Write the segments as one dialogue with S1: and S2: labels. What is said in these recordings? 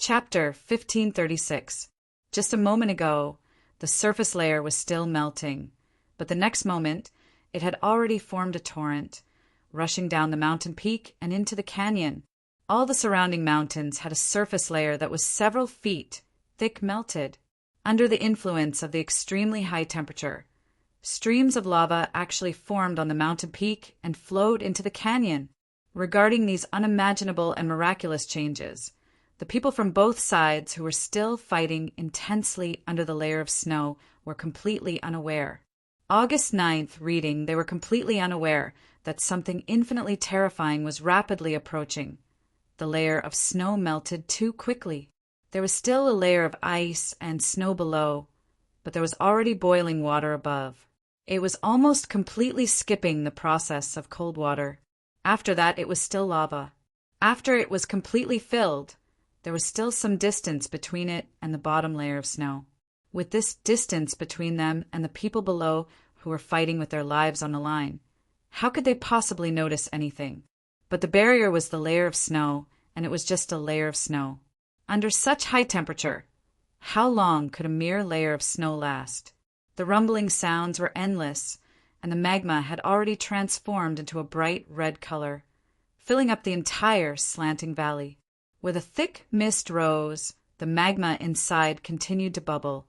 S1: Chapter 1536. Just a moment ago, the surface layer was still melting, but the next moment, it had already formed a torrent, rushing down the mountain peak and into the canyon. All the surrounding mountains had a surface layer that was several feet thick melted. Under the influence of the extremely high temperature, streams of lava actually formed on the mountain peak and flowed into the canyon. Regarding these unimaginable and miraculous changes, the people from both sides who were still fighting intensely under the layer of snow were completely unaware. August 9th reading, they were completely unaware that something infinitely terrifying was rapidly approaching. The layer of snow melted too quickly. There was still a layer of ice and snow below, but there was already boiling water above. It was almost completely skipping the process of cold water. After that, it was still lava. After it was completely filled, there was still some distance between it and the bottom layer of snow. With this distance between them and the people below who were fighting with their lives on the line, how could they possibly notice anything? But the barrier was the layer of snow, and it was just a layer of snow. Under such high temperature, how long could a mere layer of snow last? The rumbling sounds were endless, and the magma had already transformed into a bright red color, filling up the entire slanting valley. Where the thick mist rose, the magma inside continued to bubble,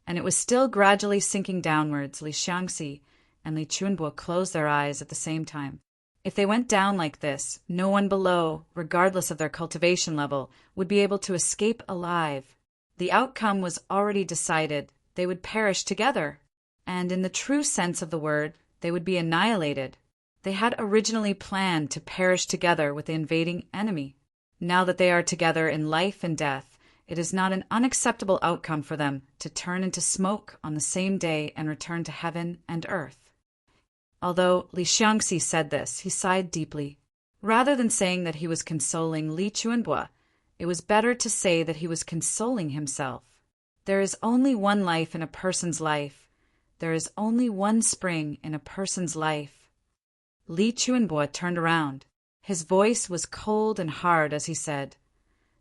S1: and it was still gradually sinking downwards. Li Xiangxi and Li Chunbo closed their eyes at the same time. If they went down like this, no one below, regardless of their cultivation level, would be able to escape alive. The outcome was already decided. They would perish together, and in the true sense of the word, they would be annihilated. They had originally planned to perish together with the invading enemy. Now that they are together in life and death, it is not an unacceptable outcome for them to turn into smoke on the same day and return to heaven and earth. Although Li Xiangxi said this, he sighed deeply. Rather than saying that he was consoling Li Chunbo, it was better to say that he was consoling himself. There is only one life in a person's life. There is only one spring in a person's life. Li Chunbo turned around. His voice was cold and hard as he said,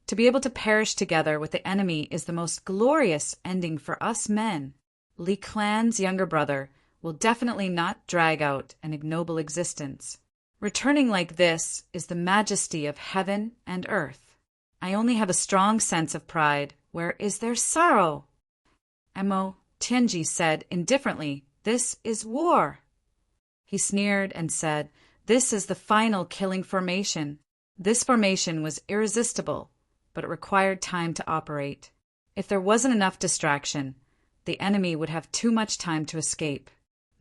S1: "To be able to perish together with the enemy is the most glorious ending for us men. Li Clan's younger brother will definitely not drag out an ignoble existence. Returning like this is the majesty of heaven and earth. I only have a strong sense of pride. Where is there sorrow?" Mo Tianji said indifferently, "This is war." He sneered and said, "This is the final killing formation." This formation was irresistible, but it required time to operate. If there wasn't enough distraction, the enemy would have too much time to escape.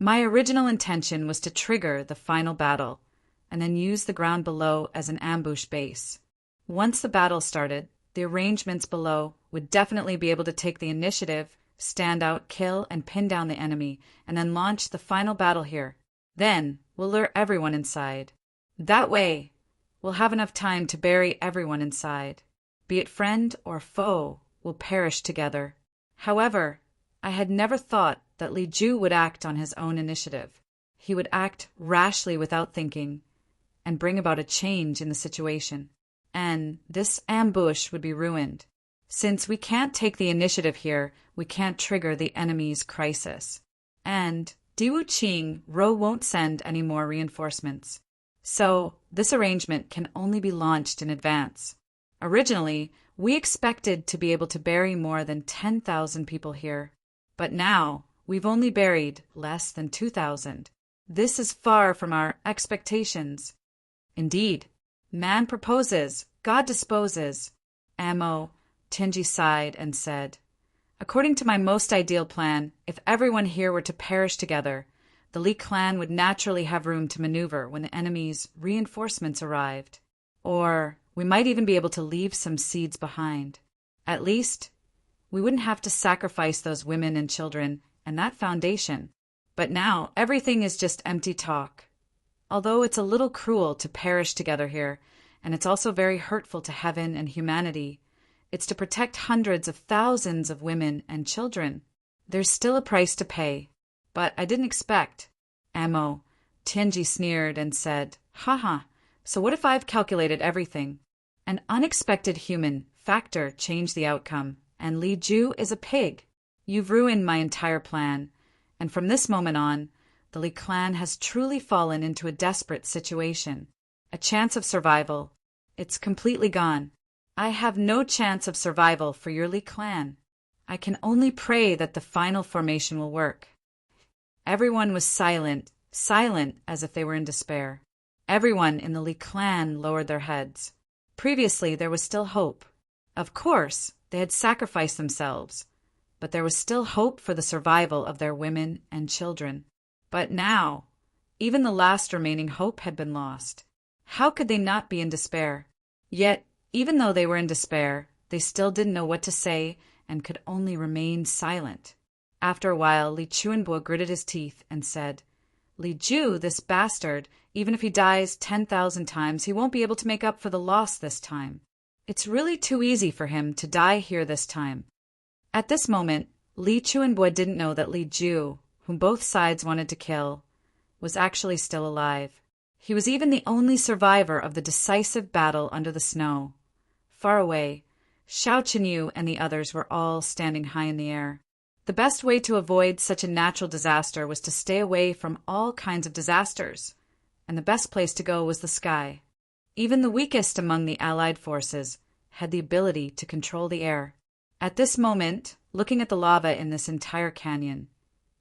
S1: My original intention was to trigger the final battle, and then use the ground below as an ambush base. Once the battle started, the arrangements below would definitely be able to take the initiative, stand out, kill, and pin down the enemy, and then launch the final battle here. Then we'll lure everyone inside. That way, we'll have enough time to bury everyone inside. Be it friend or foe, we'll perish together. However, I had never thought that Li Ju would act on his own initiative. He would act rashly without thinking, and bring about a change in the situation. And this ambush would be ruined. Since we can't take the initiative here, we can't trigger the enemy's crisis. And Diwu Qing, Ro won't send any more reinforcements. So this arrangement can only be launched in advance. Originally, we expected to be able to bury more than 10,000 people here. But now, we've only buried less than 2,000. This is far from our expectations. Indeed, man proposes, God disposes. Mo Tianji sighed and said, "According to my most ideal plan, if everyone here were to perish together, the Li clan would naturally have room to maneuver when the enemy's reinforcements arrived. Or we might even be able to leave some seeds behind. At least, we wouldn't have to sacrifice those women and children and that foundation. But now everything is just empty talk. Although it's a little cruel to perish together here, and it's also very hurtful to heaven and humanity, it's to protect hundreds of thousands of women and children. There's still a price to pay. But I didn't expect." Mo Tianji sneered and said, "Haha, so what if I've calculated everything? An unexpected human factor change the outcome, and Li Ju is a pig. You've ruined my entire plan, and from this moment on, the Li clan has truly fallen into a desperate situation. A chance of survival. It's completely gone. I have no chance of survival for your Li clan. I can only pray that the final formation will work. Everyone was silent as if they were in despair. Everyone in the Li clan lowered their heads. Previously, there was still hope. Of course, they had sacrificed themselves, but there was still hope for the survival of their women and children. But now, even the last remaining hope had been lost. How could they not be in despair? Yet, even though they were in despair, they still didn't know what to say and could only remain silent. After a while, Li Chuanbo gritted his teeth and said, Li Ju, this bastard, even if he dies 10,000 times, he won't be able to make up for the loss this time. It's really too easy for him to die here this time. At this moment, Li Chuanbo didn't know that Li Ju, whom both sides wanted to kill, was actually still alive. He was even the only survivor of the decisive battle under the snow. Far away, Xiao Qinyu and the others were all standing high in the air. The best way to avoid such a natural disaster was to stay away from all kinds of disasters, and the best place to go was the sky. Even the weakest among the allied forces had the ability to control the air. At this moment, looking at the lava in this entire canyon,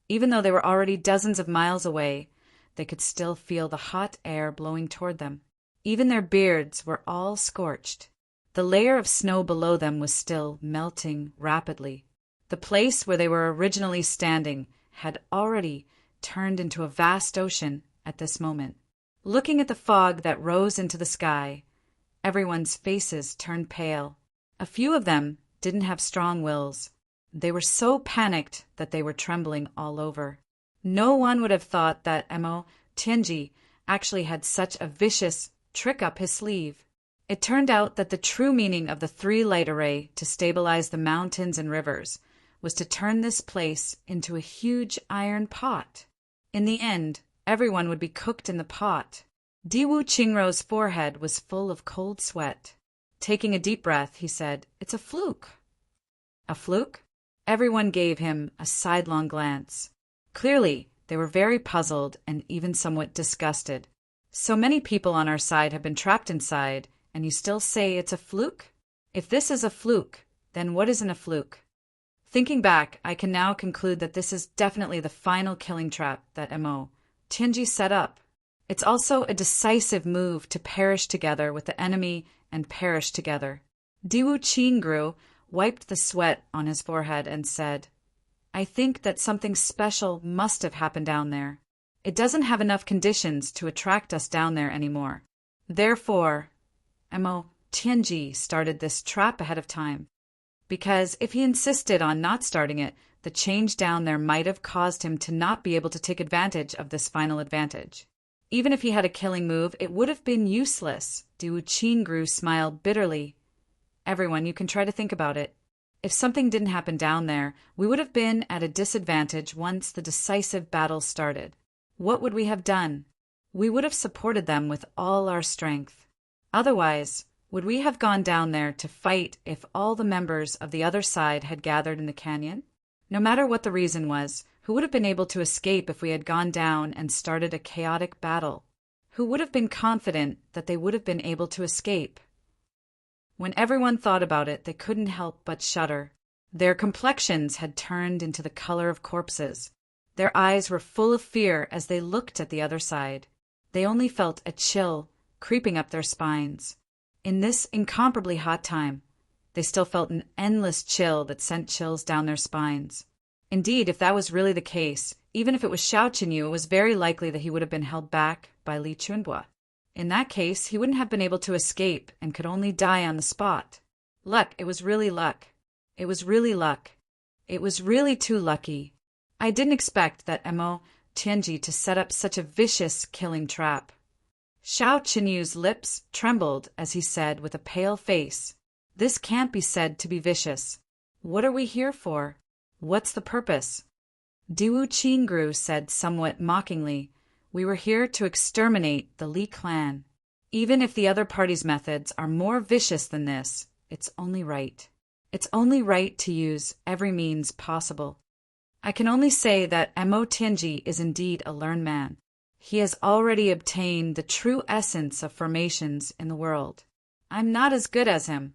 S1: even though they were already dozens of miles away, they could still feel the hot air blowing toward them. Even their beards were all scorched. The layer of snow below them was still melting rapidly. The place where they were originally standing had already turned into a vast ocean at this moment. Looking at the fog that rose into the sky, everyone's faces turned pale. A few of them didn't have strong wills. They were so panicked that they were trembling all over. No one would have thought that Mo Tianji actually had such a vicious trick up his sleeve. It turned out that the true meaning of the 3 light array to stabilize the mountains and rivers was to turn this place into a huge iron pot. In the end, everyone would be cooked in the pot. Diwu Qingrou's forehead was full of cold sweat. Taking a deep breath, he said, "It's a fluke." A fluke? Everyone gave him a sidelong glance. Clearly, they were very puzzled and even somewhat disgusted. So many people on our side have been trapped inside, and you still say it's a fluke? If this is a fluke, then what isn't a fluke? Thinking back, I can now conclude that this is definitely the final killing trap that Mo Tianji set up. It's also a decisive move to perish together with the enemy and perish together. Diwu Qingru wiped the sweat on his forehead and said, "I think that something special must have happened down there. It doesn't have enough conditions to attract us down there anymore. Therefore, Mo Tianji started this trap ahead of time. Because if he insisted on not starting it, the change down there might have caused him to not be able to take advantage of this final advantage. Even if he had a killing move, it would have been useless." Diwu Qingru smiled bitterly. "Everyone, you can try to think about it. If something didn't happen down there, we would have been at a disadvantage once the decisive battle started. What would we have done? We would have supported them with all our strength. Otherwise, would we have gone down there to fight if all the members of the other side had gathered in the canyon? No matter what the reason was, who would have been able to escape if we had gone down and started a chaotic battle? Who would have been confident that they would have been able to escape?" When everyone thought about it, they couldn't help but shudder. Their complexions had turned into the color of corpses. Their eyes were full of fear as they looked at the other side. They only felt a chill creeping up their spines. In this incomparably hot time, they still felt an endless chill that sent chills down their spines. Indeed, if that was really the case, even if it was Xiao Qinyu, it was very likely that he would have been held back by Li Chuanbo. In that case, he wouldn't have been able to escape and could only die on the spot. Luck, it was really luck. It was really luck. It was really too lucky. I didn't expect that Mo Tianji to set up such a vicious killing trap. Xiao Qinyu's lips trembled as he said with a pale face, "This can't be said to be vicious. What are we here for? What's the purpose?" Diwu Qingru said somewhat mockingly, "We were here to exterminate the Li clan. Even if the other party's methods are more vicious than this, it's only right. It's only right to use every means possible. I can only say that Mo Tianji is indeed a learned man. He has already obtained the true essence of formations in the world. I'm not as good as him.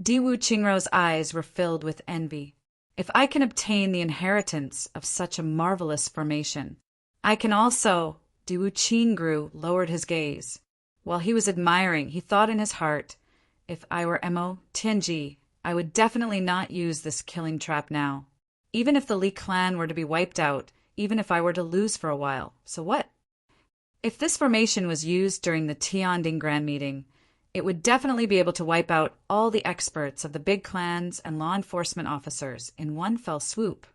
S1: Diwu Qingrou's eyes were filled with envy. If I can obtain the inheritance of such a marvelous formation, I can also. Diwu Qingrou lowered his gaze. While he was admiring, he thought in his heart, if I were Mo Tianji, I would definitely not use this killing trap now. Even if the Li clan were to be wiped out, even if I were to lose for a while, so what? If this formation was used during the Tianding Grand Meeting, it would definitely be able to wipe out all the experts of the big clans and law enforcement officers in one fell swoop.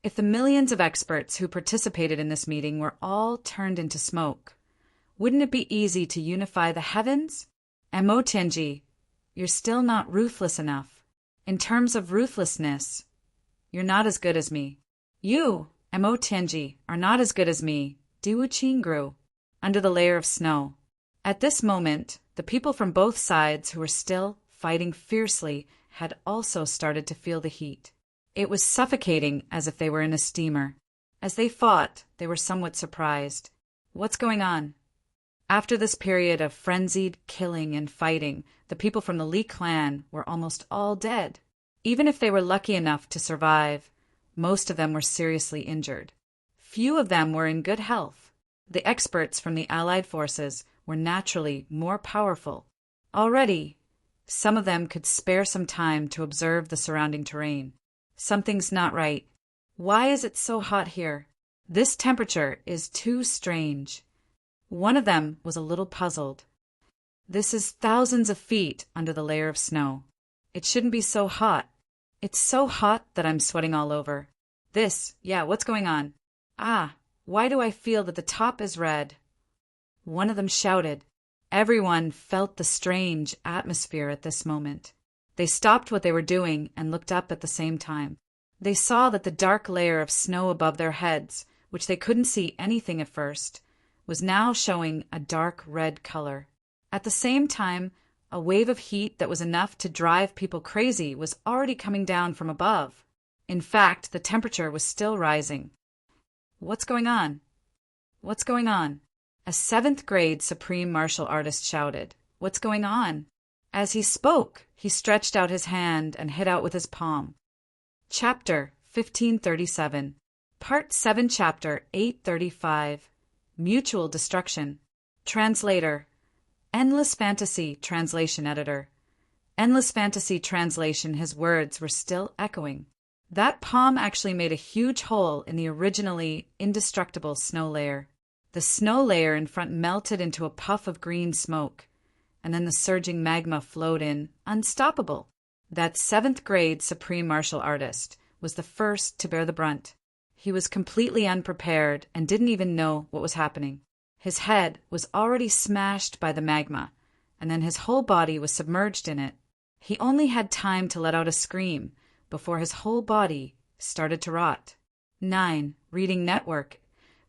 S1: If the millions of experts who participated in this meeting were all turned into smoke, wouldn't it be easy to unify the heavens? Mo Tianji, you're still not ruthless enough. In terms of ruthlessness, you're not as good as me. You, Mo Tianji, are not as good as me, Diwu Qingrou, under the layer of snow. At this moment, the people from both sides who were still fighting fiercely had also started to feel the heat. It was suffocating as if they were in a steamer. As they fought, they were somewhat surprised. What's going on? After this period of frenzied killing and fighting, the people from the Li clan were almost all dead. Even if they were lucky enough to survive, most of them were seriously injured. Few of them were in good health. The experts from the Allied forces were naturally more powerful. Already, some of them could spare some time to observe the surrounding terrain. Something's not right. Why is it so hot here? This temperature is too strange. One of them was a little puzzled. This is thousands of feet under the layer of snow. It shouldn't be so hot. It's so hot that I'm sweating all over. What's going on? Why do I feel that the top is red? One of them shouted. Everyone felt the strange atmosphere at this moment. They stopped what they were doing and looked up at the same time. They saw that the dark layer of snow above their heads, which they couldn't see anything at first, was now showing a dark red color. At the same time, a wave of heat that was enough to drive people crazy was already coming down from above. In fact, the temperature was still rising. What's going on? What's going on? A 7th grade supreme martial artist shouted. What's going on? As he spoke, he stretched out his hand and hit out with his palm. Chapter 1537. Part 7, Chapter 835. Mutual Destruction. Translator. Endless Fantasy Translation Editor. Endless Fantasy Translation. His words were still echoing. That palm actually made a huge hole in the originally indestructible snow layer. The snow layer in front melted into a puff of green smoke, and then the surging magma flowed in, unstoppable. That 7th grade supreme martial artist was the first to bear the brunt. He was completely unprepared and didn't even know what was happening. His head was already smashed by the magma, and then his whole body was submerged in it. He only had time to let out a scream before his whole body started to rot. 9. Reading Network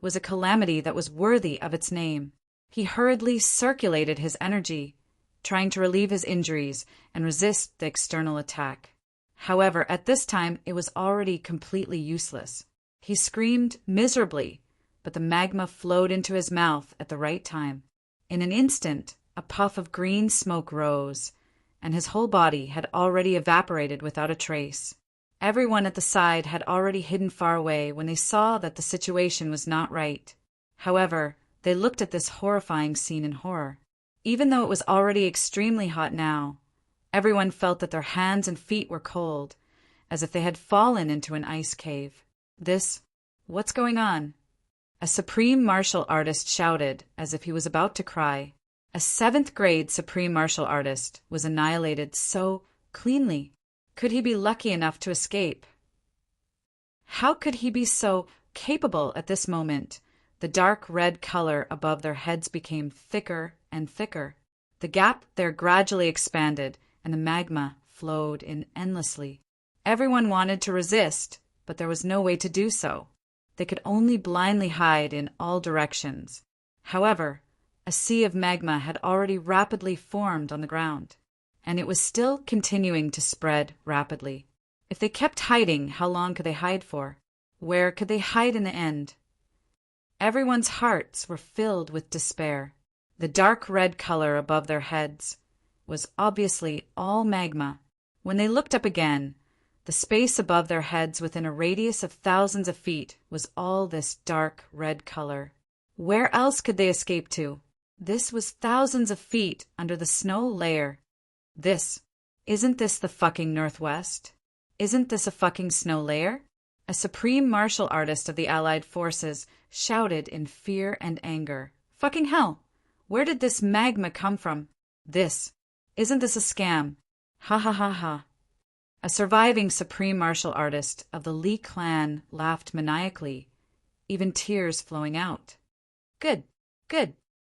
S1: was a calamity that was worthy of its name. He hurriedly circulated his energy, trying to relieve his injuries and resist the external attack. However, at this time, it was already completely useless. He screamed miserably, but the magma flowed into his mouth at the right time. In an instant, a puff of green smoke rose, and his whole body had already evaporated without a trace. Everyone at the side had already hidden far away when they saw that the situation was not right. However, they looked at this horrifying scene in horror. Even though it was already extremely hot now, everyone felt that their hands and feet were cold, as if they had fallen into an ice cave. What's going on? A supreme martial artist shouted as if he was about to cry. A 7th grade supreme martial artist was annihilated so cleanly. Could he be lucky enough to escape? How could he be so capable at this moment? The dark red color above their heads became thicker and thicker. The gap there gradually expanded, and the magma flowed in endlessly. Everyone wanted to resist, but there was no way to do so. They could only blindly hide in all directions. However, a sea of magma had already rapidly formed on the ground. and it was still continuing to spread rapidly. If they kept hiding, how long could they hide for? Where could they hide in the end? Everyone's hearts were filled with despair. The dark red color above their heads was obviously all magma. When they looked up again, the space above their heads within a radius of thousands of feet was all this dark red color. Where else could they escape to? This was thousands of feet under the snow layer. Isn't this the fucking Northwest? Isn't this a fucking snow layer? A supreme martial artist of the Allied forces shouted in fear and anger. Fucking hell! Where did this magma come from? Isn't this a scam? Ha ha ha ha. A surviving supreme martial artist of the Li clan laughed maniacally, even tears flowing out. Good.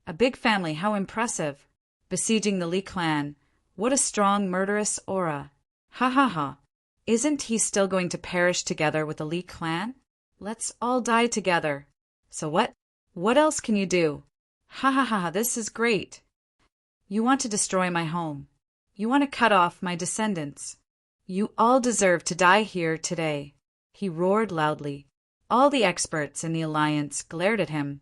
S1: A big family, how impressive. Besieging the Li clan, what a strong murderous aura. Ha ha ha. Isn't he still going to perish together with the Li clan? Let's all die together. So what? What else can you do? Ha ha ha, this is great. You want to destroy my home. You want to cut off my descendants. You all deserve to die here today. He roared loudly. All the experts in the Alliance glared at him,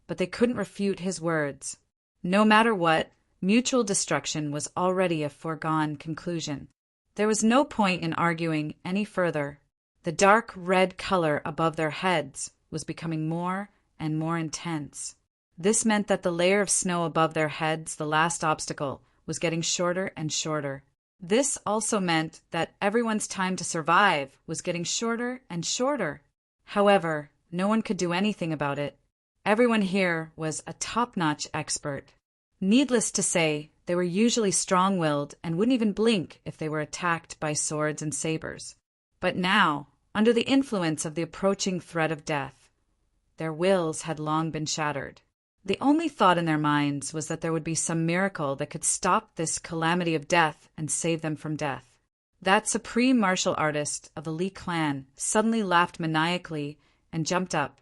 S1: but they couldn't refute his words. No matter what, mutual destruction was already a foregone conclusion. There was no point in arguing any further. The dark red color above their heads was becoming more and more intense. This meant that the layer of snow above their heads, the last obstacle, was getting shorter and shorter. This also meant that everyone's time to survive was getting shorter and shorter. However, no one could do anything about it. Everyone here was a top-notch expert. Needless to say, they were usually strong-willed and wouldn't even blink if they were attacked by swords and sabers. But now, under the influence of the approaching threat of death, their wills had long been shattered. The only thought in their minds was that there would be some miracle that could stop this calamity of death and save them from death. That supreme martial artist of the Li clan suddenly laughed maniacally and jumped up.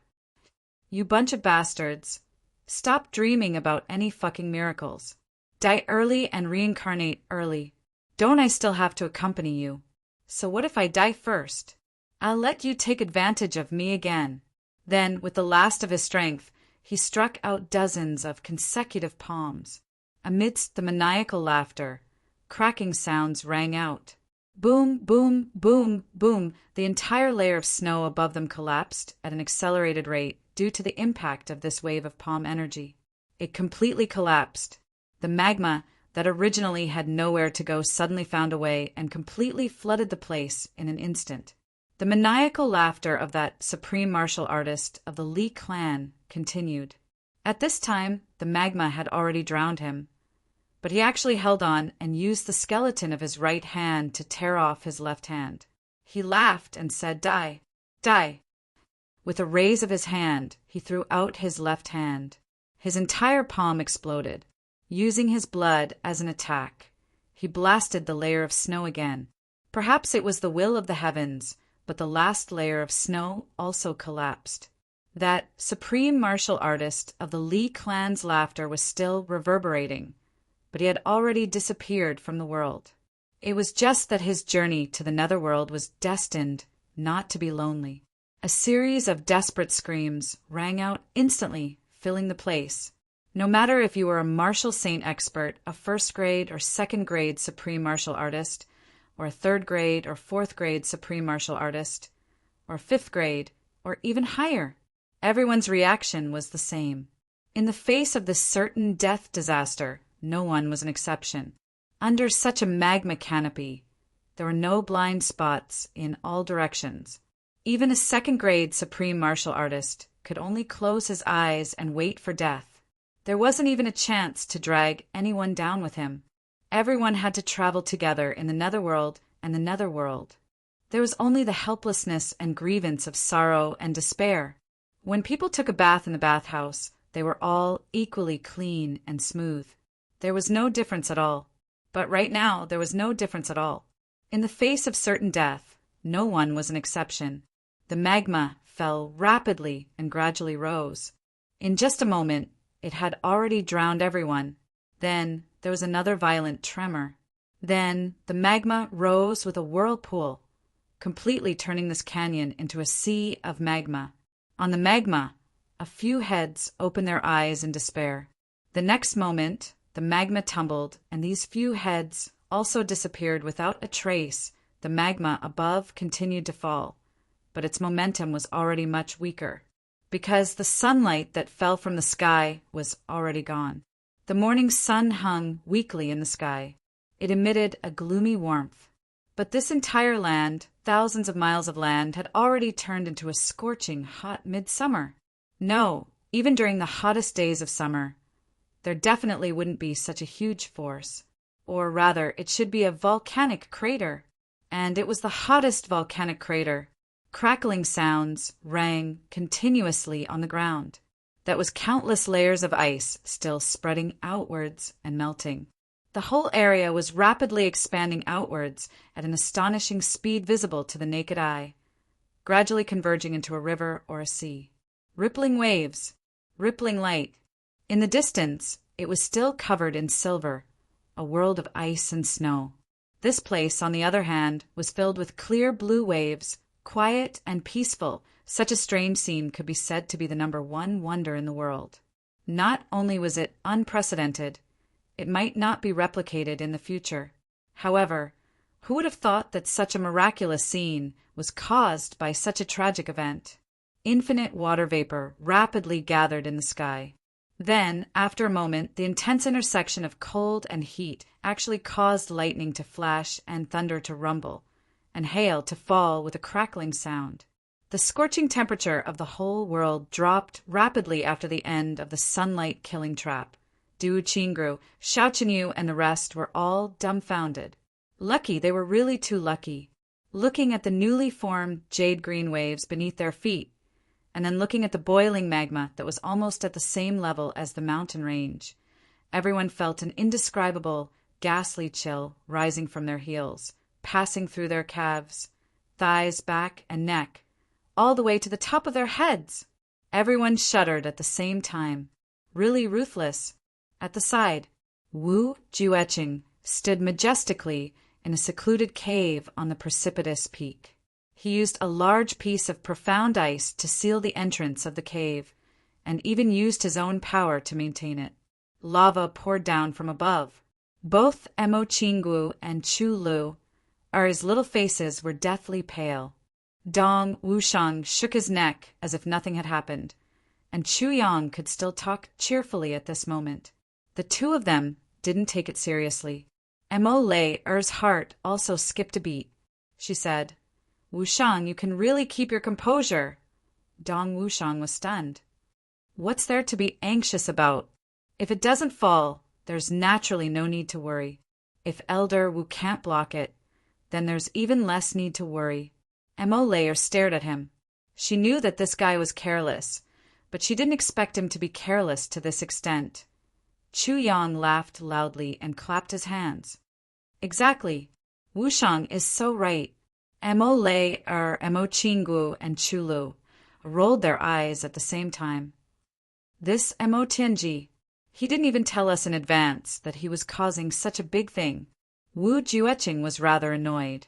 S1: You bunch of bastards. Stop dreaming about any fucking miracles. Die early and reincarnate early. Don't I still have to accompany you? So what if I die first? I'll let you take advantage of me again. Then, with the last of his strength, he struck out dozens of consecutive palms. Amidst the maniacal laughter, cracking sounds rang out. Boom, boom, boom, boom. The entire layer of snow above them collapsed at an accelerated rate due to the impact of this wave of palm energy. It completely collapsed. The magma that originally had nowhere to go suddenly found a way and completely flooded the place in an instant. The maniacal laughter of that supreme martial artist of the Li clan continued. At this time, the magma had already drowned him, but he actually held on and used the skeleton of his right hand to tear off his left hand. He laughed and said, Die, die. With a raise of his hand, he threw out his left hand. His entire palm exploded. Using his blood as an attack, he blasted the layer of snow again. Perhaps it was the will of the heavens, but the last layer of snow also collapsed. That supreme martial artist of the Li clan's laughter was still reverberating, but he had already disappeared from the world. It was just that his journey to the netherworld was destined not to be lonely. A series of desperate screams rang out instantly, filling the place. No matter if you were a martial saint expert, a first-grade or second-grade supreme martial artist, or a third-grade or fourth-grade supreme martial artist, or fifth-grade, or even higher, everyone's reaction was the same. In the face of this certain death disaster, no one was an exception. Under such a magma canopy, there were no blind spots in all directions. Even a second-grade supreme martial artist could only close his eyes and wait for death. There wasn't even a chance to drag anyone down with him. Everyone had to travel together in the netherworld and the netherworld. There was only the helplessness and grievance of sorrow and despair. When people took a bath in the bathhouse, they were all equally clean and smooth. There was no difference at all. But right now, there was no difference at all. In the face of certain death, no one was an exception. The magma fell rapidly and gradually rose. In just a moment, it had already drowned everyone. Then there was another violent tremor. Then the magma rose with a whirlpool, completely turning this canyon into a sea of magma. On the magma, a few heads opened their eyes in despair. The next moment, the magma tumbled, and these few heads also disappeared without a trace. The magma above continued to fall, but its momentum was already much weaker, because the sunlight that fell from the sky was already gone. The morning sun hung weakly in the sky. It emitted a gloomy warmth. But this entire land, thousands of miles of land, had already turned into a scorching hot midsummer. No, even during the hottest days of summer, there definitely wouldn't be such a huge force. Or rather, it should be a volcanic crater. And it was the hottest volcanic crater. Crackling sounds rang continuously on the ground. That was countless layers of ice still spreading outwards and melting. The whole area was rapidly expanding outwards at an astonishing speed visible to the naked eye, gradually converging into a river or a sea. Rippling waves, rippling light. In the distance, it was still covered in silver, a world of ice and snow. This place, on the other hand, was filled with clear blue waves, quiet and peaceful. Such a strange scene could be said to be the #1 wonder in the world. Not only was it unprecedented, it might not be replicated in the future. However, who would have thought that such a miraculous scene was caused by such a tragic event? Infinite water vapor rapidly gathered in the sky. Then, after a moment, the intense intersection of cold and heat actually caused lightning to flash and thunder to rumble, and hail to fall with a crackling sound. The scorching temperature of the whole world dropped rapidly after the end of the sunlight-killing trap. Du Qingru, Xiao Chenyu, and the rest were all dumbfounded. Lucky, they were really too lucky. Looking at the newly formed jade-green waves beneath their feet, and then looking at the boiling magma that was almost at the same level as the mountain range, everyone felt an indescribable, ghastly chill rising from their heels, passing through their calves, thighs, back, and neck, all the way to the top of their heads. Everyone shuddered at the same time. Really ruthless. At the side, Wu Jueqing stood majestically in a secluded cave on the precipitous peak. He used a large piece of profound ice to seal the entrance of the cave, and even used his own power to maintain it. Lava poured down from above. Both Mo Qinggu and Chu Lu, his little faces were deathly pale. Dong Wushang shook his neck as if nothing had happened, and Chu Yang could still talk cheerfully at this moment. The two of them didn't take it seriously. Mo Lei's heart also skipped a beat. She said, "Wushang, you can really keep your composure." Dong Wushang was stunned. "What's there to be anxious about? If it doesn't fall, there's naturally no need to worry. If Elder Wu can't block it, then there's even less need to worry." Mo Lei stared at him. She knew that this guy was careless, but she didn't expect him to be careless to this extent. Chu Yang laughed loudly and clapped his hands. "Exactly. Wushang is so right." Mo Lei, Mo Qinggu, and Chu Lu rolled their eyes at the same time. This Mo Tianji, he didn't even tell us in advance that he was causing such a big thing. Wu Jueqing was rather annoyed.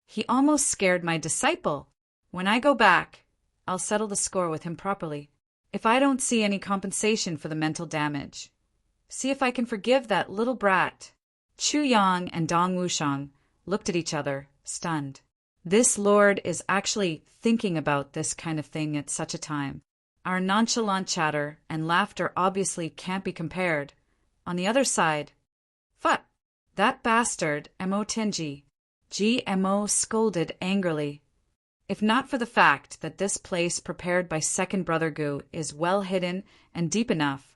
S1: "He almost scared my disciple. When I go back, I'll settle the score with him properly. If I don't see any compensation for the mental damage, see if I can forgive that little brat." Chu Yang and Dong Wushang looked at each other, stunned. This lord is actually thinking about this kind of thing at such a time. Our nonchalant chatter and laughter obviously can't be compared. On the other side, "Fuck! That bastard, Mo Tianji," GMO scolded angrily. "If not for the fact that this place prepared by Second Brother Gu is well hidden and deep enough,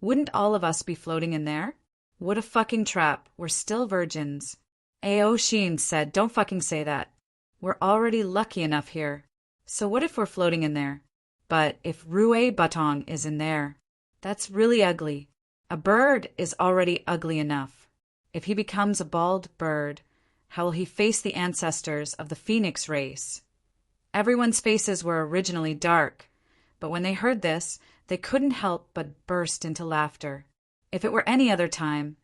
S1: wouldn't all of us be floating in there? What a fucking trap. We're still virgins." Ao Shin said, "Don't fucking say that. We're already lucky enough here. So what if we're floating in there? But if Rue Batong is in there, that's really ugly. A bird is already ugly enough. If he becomes a bald bird, how will he face the ancestors of the phoenix race?" Everyone's faces were originally dark, but when they heard this, they couldn't help but burst into laughter. If it were any other time,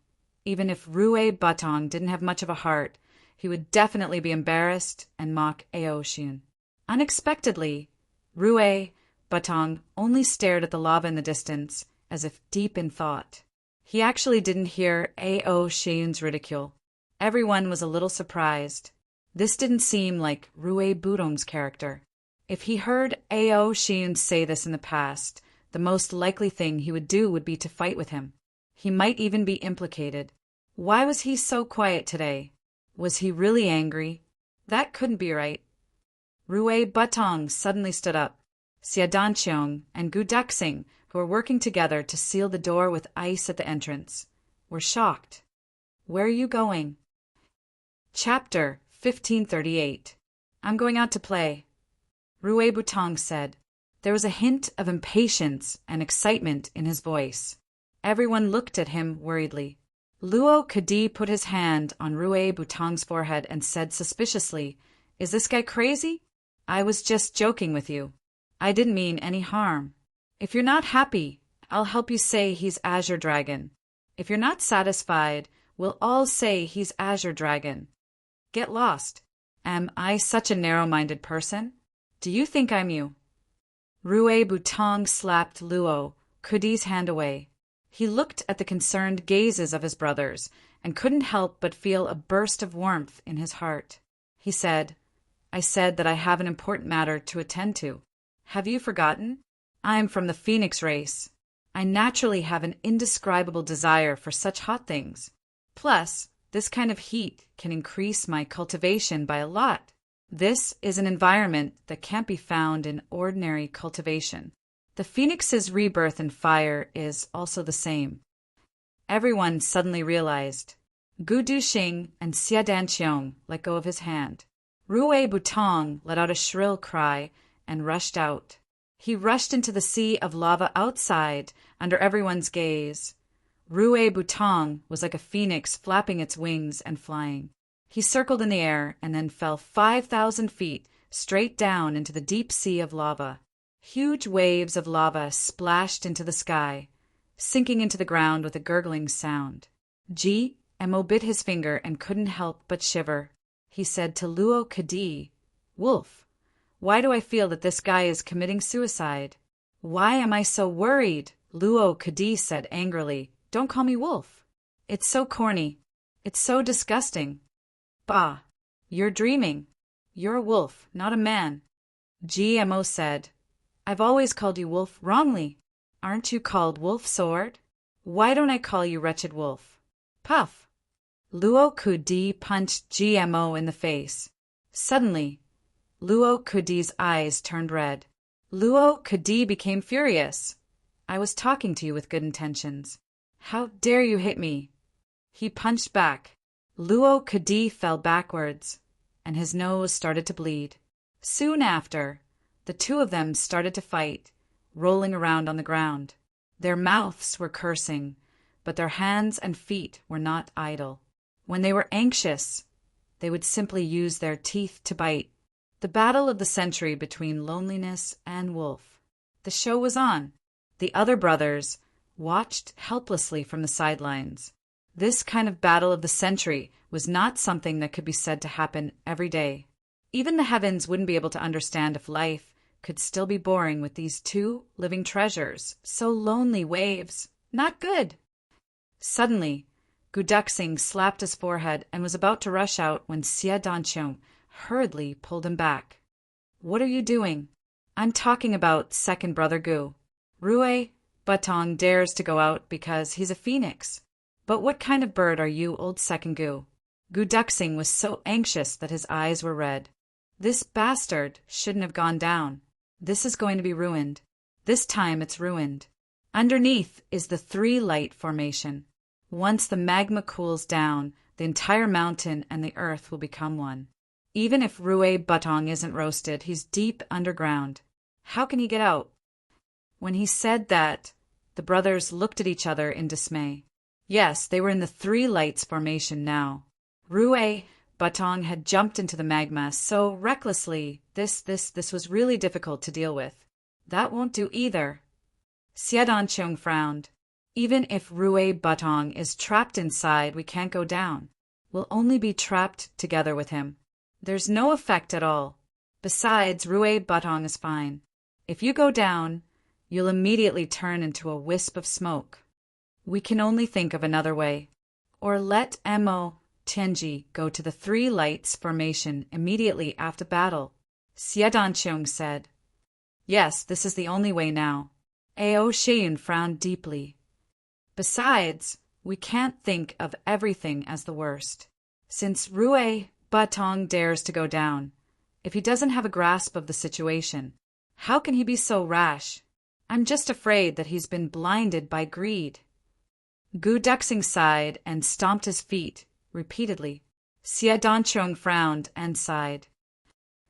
S1: Even if Rue Batong didn't have much of a heart, he would definitely be embarrassed and mock Aoshin. Unexpectedly, Rue Batong only stared at the lava in the distance, as if deep in thought. He actually didn't hear Aoshin's ridicule. Everyone was a little surprised. This didn't seem like Rue Budong's character. If he heard Aoshin say this in the past, the most likely thing he would do would be to fight with him. He might even be implicated. Why was he so quiet today? Was he really angry? That couldn't be right. Rue Batong suddenly stood up. Xiadanqiong and Gu Duxing, who were working together to seal the door with ice at the entrance, were shocked. Where are you going? Chapter 1538. I'm going out to play, Rue Batong said. There was a hint of impatience and excitement in his voice. Everyone looked at him worriedly. Luo Kadi put his hand on Rue Batong's forehead and said suspiciously, "Is this guy crazy? I was just joking with you. I didn't mean any harm. If you're not happy, I'll help you say he's Azure Dragon. If you're not satisfied, we'll all say he's Azure Dragon. Get lost. Am I such a narrow-minded person? Do you think I'm you?" Rue Batong slapped Luo Kadi's hand away. He looked at the concerned gazes of his brothers and couldn't help but feel a burst of warmth in his heart. He said, "I said that I have an important matter to attend to. Have you forgotten? I'm from the Phoenix race. I naturally have an indescribable desire for such hot things. Plus, this kind of heat can increase my cultivation by a lot. This is an environment that can't be found in ordinary cultivation. The Phoenix's rebirth in fire is also the same." Everyone suddenly realized. Gu Duxing and Xiadanqiong let go of his hand. Rue Batong let out a shrill cry and rushed out. He rushed into the sea of lava outside, under everyone's gaze. Rue Batong was like a phoenix flapping its wings and flying. He circled in the air and then fell 5,000 feet straight down into the deep sea of lava. Huge waves of lava splashed into the sky, sinking into the ground with a gurgling sound. Mo bit his finger and couldn't help but shiver. He said to Luo Kadi, "Wolf, why do I feel that this guy is committing suicide?" "Why am I so worried?" Luo Kadi said angrily. "Don't call me Wolf. It's so corny. It's so disgusting." "Bah, you're dreaming. You're a wolf, not a man." GMO said, "I've always called you Wolf wrongly. Aren't you called Wolf Sword? Why don't I call you Wretched Wolf?" Puff. Luo Kadi punched GMO in the face. Suddenly, Luo Kadi's eyes turned red. Luo Kadi became furious. "I was talking to you with good intentions. How dare you hit me?" He punched back. Luo Kadi fell backwards, and his nose started to bleed. Soon after, the two of them started to fight, rolling around on the ground. Their mouths were cursing, but their hands and feet were not idle. When they were anxious, they would simply use their teeth to bite. The battle of the century between loneliness and wolf. The show was on. The other brothers watched helplessly from the sidelines. This kind of battle of the century was not something that could be said to happen every day. Even the heavens wouldn't be able to understand if life could still be boring with these two living treasures. So lonely waves. Not good. Suddenly, Gu Duxing slapped his forehead and was about to rush out when Xiadanqiong hurriedly pulled him back. "What are you doing?" "I'm talking about second brother Gu. Rue Batong dares to go out because he's a phoenix. But what kind of bird are you, old second Gu?" Gu Duxing was so anxious that his eyes were red. "This bastard shouldn't have gone down. This is going to be ruined. This time it's ruined. Underneath is the three-light formation. Once the magma cools down, the entire mountain and the earth will become one. Even if Rue Batong isn't roasted, he's deep underground. How can he get out?" When he said that, the brothers looked at each other in dismay. Yes, they were in the three lights formation now. Rue Batong had jumped into the magma so recklessly, this was really difficult to deal with. "That won't do either." Xiadanqiong frowned. Even if Rue Butong is trapped inside, we can't go down. We'll only be trapped together with him. There's no effect at all. Besides, Rue Butong is fine. If you go down, you'll immediately turn into a wisp of smoke. We can only think of another way. Or let Mo Tianji go to the Three Lights formation immediately after battle, Xie Danqiong said. Yes, this is the only way now. Ao Shiyun frowned deeply. Besides, we can't think of everything as the worst. Since Rue Butong dares to go down, if he doesn't have a grasp of the situation, how can he be so rash? I'm just afraid that he's been blinded by greed. Gu Duxing sighed and stomped his feet repeatedly. Xie Danqiong frowned and sighed.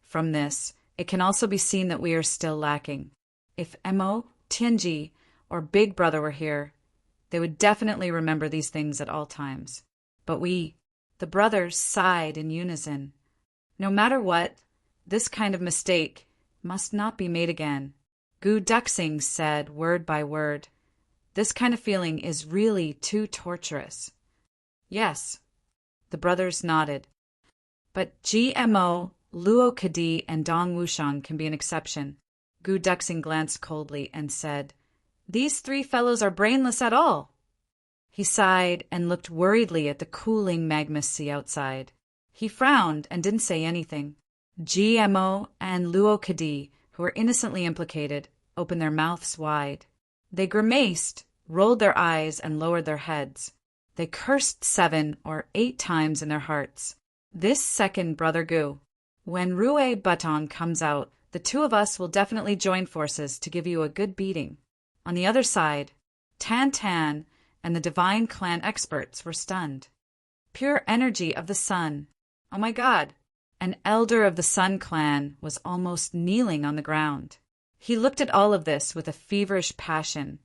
S1: From this, it can also be seen that we are still lacking. If Mo Tianji or Big Brother were here, they would definitely remember these things at all times. But we, the brothers, sighed in unison. No matter what, this kind of mistake must not be made again. Gu Duxing said word by word, this kind of feeling is really too torturous. Yes, the brothers nodded. But GMO, Luo Kadi, and Dong Wushang can be an exception. Gu Duxing glanced coldly and said, these three fellows are brainless at all. He sighed and looked worriedly at the cooling magma sea outside. He frowned and didn't say anything. GMO and Luo Kadi, who were innocently implicated, opened their mouths wide. They grimaced, rolled their eyes, and lowered their heads. They cursed 7 or 8 times in their hearts. This second, Brother Gu, when Rue Butong comes out, the two of us will definitely join forces to give you a good beating. On the other side, Tan Tan and the Divine Clan experts were stunned. Pure energy of the sun. Oh my God! An elder of the Sun Clan was almost kneeling on the ground. He looked at all of this with a feverish passion,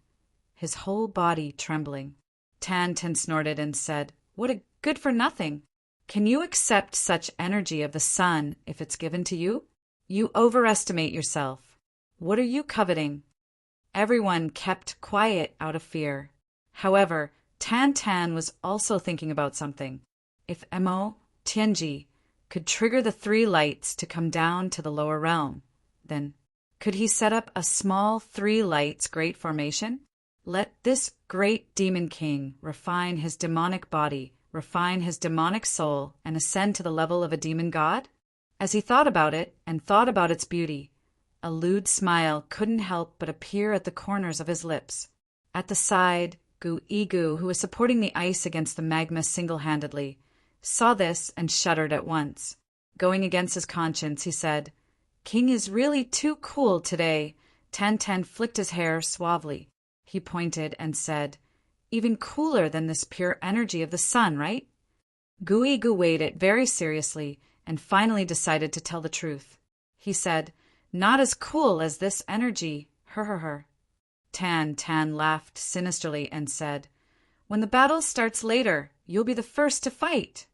S1: his whole body trembling. Tan Tan snorted and said, what a good-for-nothing! Can you accept such energy of the sun if it's given to you? You overestimate yourself. What are you coveting? Everyone kept quiet out of fear. However, Tan Tan was also thinking about something. If Mo Tianji could trigger the 3 lights to come down to the lower realm, then could he set up a small 3 lights great formation? Let this great demon king refine his demonic body, refine his demonic soul, and ascend to the level of a demon god? As he thought about it and thought about its beauty, a lewd smile couldn't help but appear at the corners of his lips. At the side, Gu Igu, who was supporting the ice against the magma single-handedly, saw this and shuddered at once. Going against his conscience, he said, King is really too cool today. Tan Tan flicked his hair suavely. He pointed and said, even cooler than this pure energy of the sun, right? Gu Igu weighed it very seriously and finally decided to tell the truth. He said, not as cool as this energy, her. Tan Tan laughed sinisterly and said, when the battle starts later, you'll be the first to fight.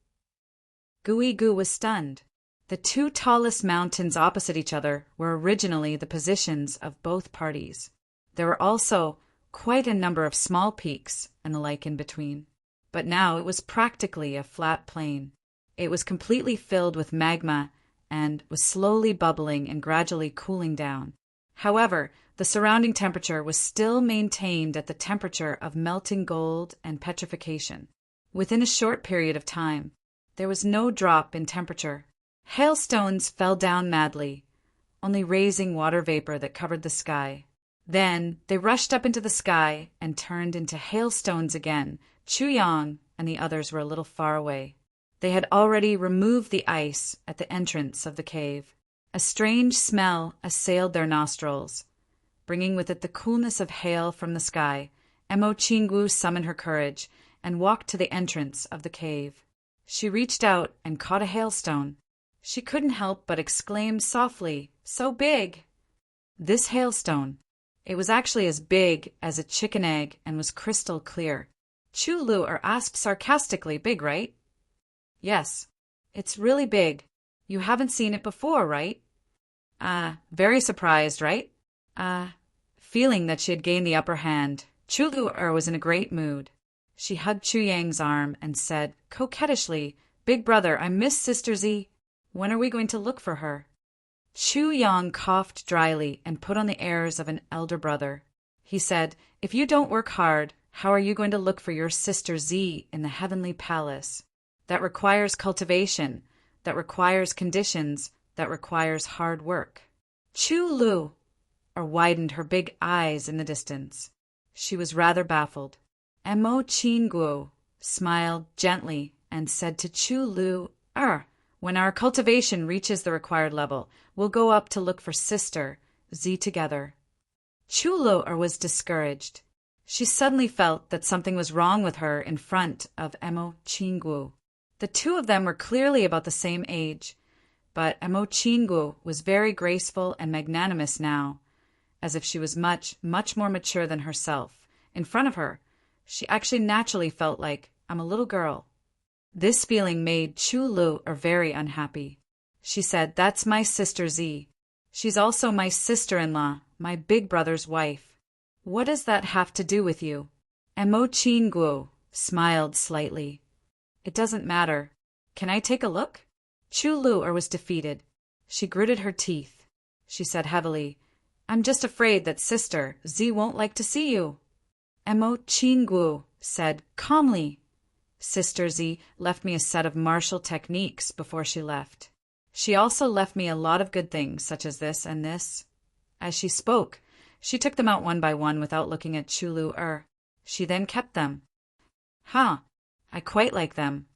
S1: Gu Igu was stunned. The 2 tallest mountains opposite each other were originally the positions of both parties. There were also quite a number of small peaks and the like in between. But now it was practically a flat plain. It was completely filled with magma and was slowly bubbling and gradually cooling down. However, the surrounding temperature was still maintained at the temperature of melting gold and petrification. Within a short period of time, there was no drop in temperature. Hailstones fell down madly, only raising water vapor that covered the sky. Then they rushed up into the sky and turned into hailstones again. Chu Yang and the others were a little far away. They had already removed the ice at the entrance of the cave. A strange smell assailed their nostrils, bringing with it the coolness of hail from the sky. Mo Qingwu summoned her courage and walked to the entrance of the cave. She reached out and caught a hailstone. She couldn't help but exclaim softly, so big! This hailstone, it was actually as big as a chicken egg and was crystal clear. Chu Lu asked sarcastically, big, right? Yes, it's really big. You haven't seen it before, right? Very surprised, right? Feeling that she had gained the upper hand, Chulu was in a great mood. She hugged Chu Yang's arm and said coquettishly, "Big brother, I miss Sister Z. When are we going to look for her?" Chu Yang coughed dryly and put on the airs of an elder brother. He said, "If you don't work hard, how are you going to look for your Sister Z in the heavenly palace? That requires cultivation, that requires conditions, that requires hard work." Chu Lu widened her big eyes in the distance. She was rather baffled. Emo Chinguo smiled gently and said to Chu Lu, when our cultivation reaches the required level, we'll go up to look for Sister Z together." Chu Lu was discouraged. She suddenly felt that something was wrong with her in front of Emo Chinguo. The two of them were clearly about the same age, but Emo Chinguo was very graceful and magnanimous now, as if she was much, much more mature than herself. In front of her, she actually naturally felt like, "I'm a little girl." This feeling made Chu Lu very unhappy. She said, "That's my Sister Z. She's also my sister-in-law, my big brother's wife. What does that have to do with you?" Emo Chinguo smiled slightly. "It doesn't matter. Can I take a look?" Chu Lu was defeated. She gritted her teeth. She said heavily, "I'm just afraid that Sister Z won't like to see you." Emo Chinguo said calmly, "Sister Z left me a set of martial techniques before she left. She also left me a lot of good things, such as this and this." As she spoke, she took them out one by one without looking at Chu Lu. She then kept them. I quite like them,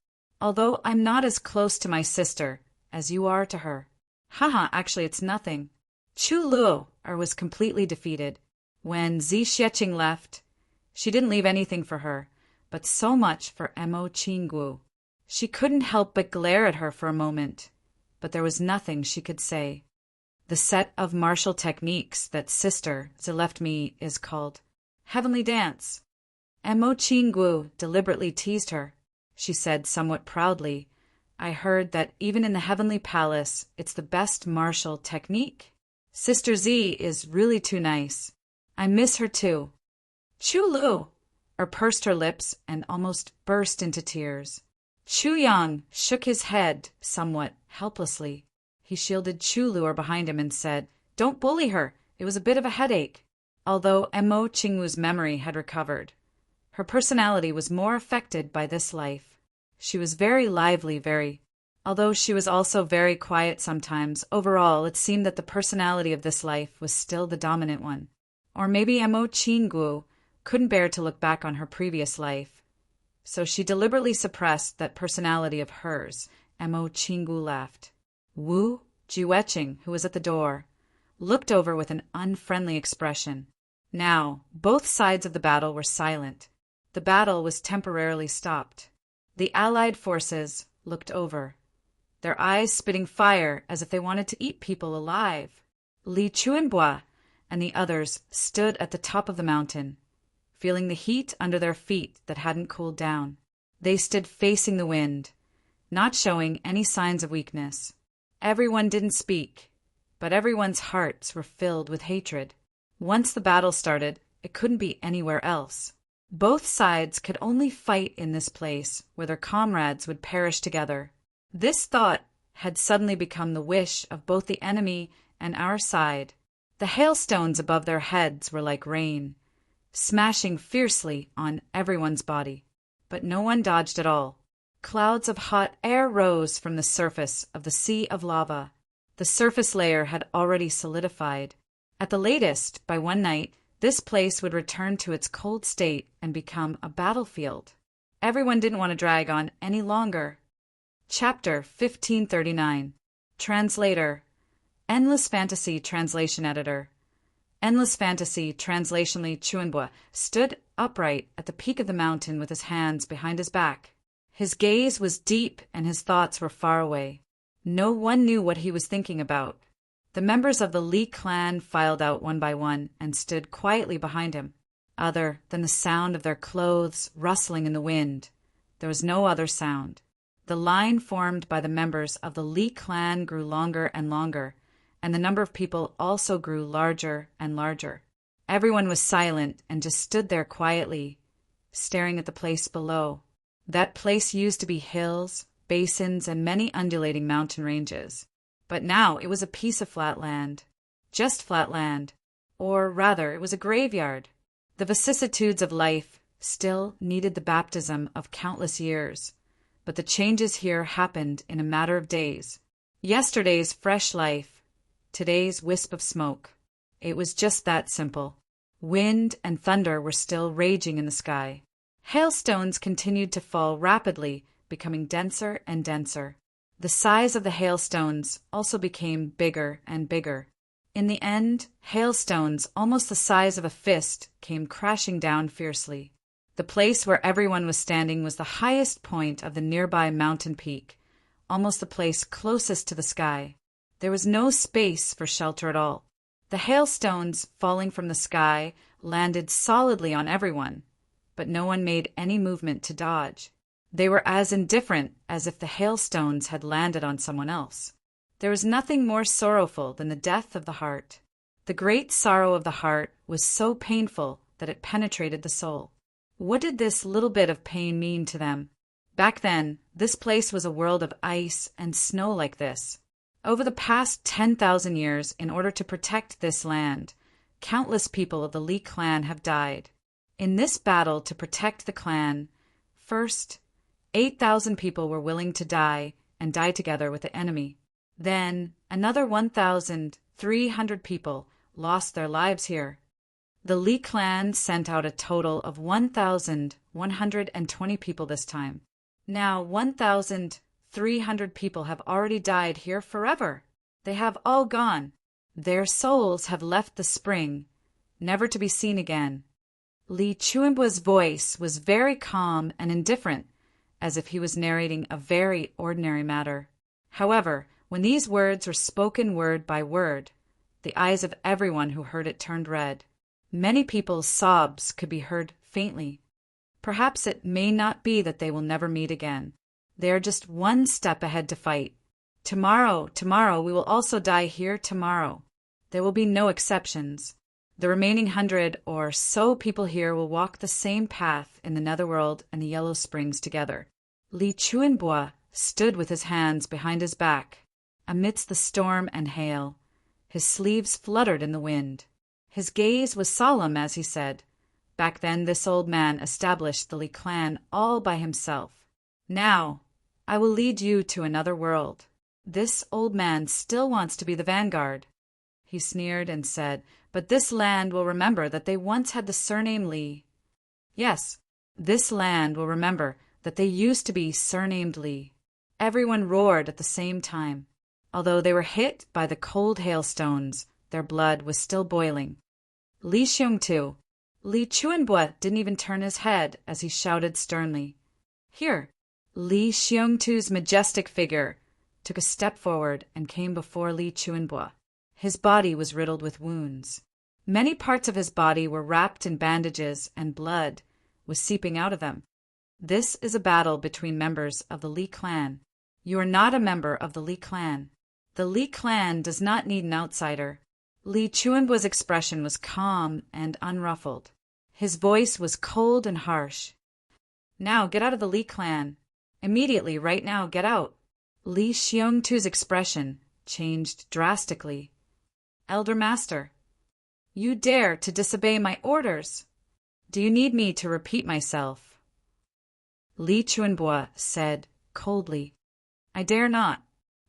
S1: although I'm not as close to my sister as you are to her." Actually it's nothing." Chu Lu was completely defeated. When Zi Xieching left, she didn't leave anything for her, but so much for Emo Chinguo. She couldn't help but glare at her for a moment, but there was nothing she could say. "The set of martial techniques that Sister Zi left me is called Heavenly Dance." Emo Chinguo deliberately teased her. She said somewhat proudly, "I heard that even in the Heavenly Palace, it's the best martial technique. Sister Z is really too nice. I miss her too." Chu Lu pursed her lips and almost burst into tears. Chu Yang shook his head somewhat helplessly. He shielded Chu Lu behind him and said, "Don't bully her. It was a bit of a headache." Although Emo Chinguo's memory had recovered, her personality was more affected by this life. She was very lively, although she was also very quiet sometimes. Overall, it seemed that the personality of this life was still the dominant one. Or maybe Emo Chinguo couldn't bear to look back on her previous life, so she deliberately suppressed that personality of hers. Emo Chinguo laughed. Wu Jiweching, who was at the door, looked over with an unfriendly expression. Now, both sides of the battle were silent. The battle was temporarily stopped. The allied forces looked over, their eyes spitting fire as if they wanted to eat people alive. Li Chuanbua and the others stood at the top of the mountain, feeling the heat under their feet that hadn't cooled down. They stood facing the wind, not showing any signs of weakness. Everyone didn't speak, but everyone's hearts were filled with hatred. Once the battle started, it couldn't be anywhere else. Both sides could only fight in this place where their comrades would perish together. This thought had suddenly become the wish of both the enemy and our side. The hailstones above their heads were like rain, smashing fiercely on everyone's body. But no one dodged at all. Clouds of hot air rose from the surface of the sea of lava. The surface layer had already solidified. At the latest, by one night, this place would return to its cold state and become a battlefield. Everyone didn't want to drag on any longer. Chapter 1539. Translator. Endless Fantasy Translation Editor. Endless Fantasy Translation Li Chuanbua stood upright at the peak of the mountain with his hands behind his back. His gaze was deep and his thoughts were far away. No one knew what he was thinking about. The members of the Li clan filed out one by one and stood quietly behind him. Other than the sound of their clothes rustling in the wind, there was no other sound. The line formed by the members of the Li clan grew longer and longer, and the number of people also grew larger and larger. Everyone was silent and just stood there quietly, staring at the place below. That place used to be hills, basins, and many undulating mountain ranges. But now it was a piece of flat land. Just flat land. Or rather, it was a graveyard. The vicissitudes of life still needed the baptism of countless years. But the changes here happened in a matter of days. Yesterday's fresh life, today's wisp of smoke. It was just that simple. Wind and thunder were still raging in the sky. Hailstones continued to fall rapidly, becoming denser and denser. The size of the hailstones also became bigger and bigger. In the end, hailstones almost the size of a fist came crashing down fiercely. The place where everyone was standing was the highest point of the nearby mountain peak, almost the place closest to the sky. There was no space for shelter at all. The hailstones falling from the sky landed solidly on everyone, but no one made any movement to dodge. They were as indifferent as if the hailstones had landed on someone else. There was nothing more sorrowful than the death of the heart. The great sorrow of the heart was so painful that it penetrated the soul. What did this little bit of pain mean to them? Back then, this place was a world of ice and snow like this. Over the past 10,000 years, in order to protect this land, countless people of the Li clan have died. In this battle to protect the clan, first, 8,000 people were willing to die and die together with the enemy. Then, another 1,300 people lost their lives here. The Li clan sent out a total of 1,120 people this time. Now 1,300 people have already died here forever. They have all gone. Their souls have left the spring, never to be seen again. Li Chuanbua's voice was very calm and indifferent, as if he was narrating a very ordinary matter. However, when these words were spoken word by word, the eyes of everyone who heard it turned red. Many people's sobs could be heard faintly. Perhaps it may not be that they will never meet again. They are just one step ahead to fight. Tomorrow, we will also die here tomorrow. There will be no exceptions. The remaining 100 or so people here will walk the same path in the Netherworld and the Yellow Springs together. Li Chuanbua stood with his hands behind his back, amidst the storm and hail. His sleeves fluttered in the wind. His gaze was solemn as he said, "Back then this old man established the Li clan all by himself. Now, I will lead you to another world. This old man still wants to be the vanguard." He sneered and said, "But this land will remember that they once had the surname Li." Yes, this land will remember that they used to be surnamed Li. Everyone roared at the same time. Although they were hit by the cold hailstones, their blood was still boiling. Li Xiongtu, Li Chuanbua didn't even turn his head as he shouted sternly. Here, Li Xiongtu's majestic figure took a step forward and came before Li Chuanbua. His body was riddled with wounds. Many parts of his body were wrapped in bandages and blood was seeping out of them. This is a battle between members of the Li clan. You are not a member of the Li clan. The Li clan does not need an outsider. Li Chuanbua's expression was calm and unruffled. His voice was cold and harsh. Now get out of the Li clan. Immediately, right now, get out. Li Xiongtu's expression changed drastically. Elder Master, you dare to disobey my orders. Do you need me to repeat myself? Li Chuanbua said coldly, I dare not.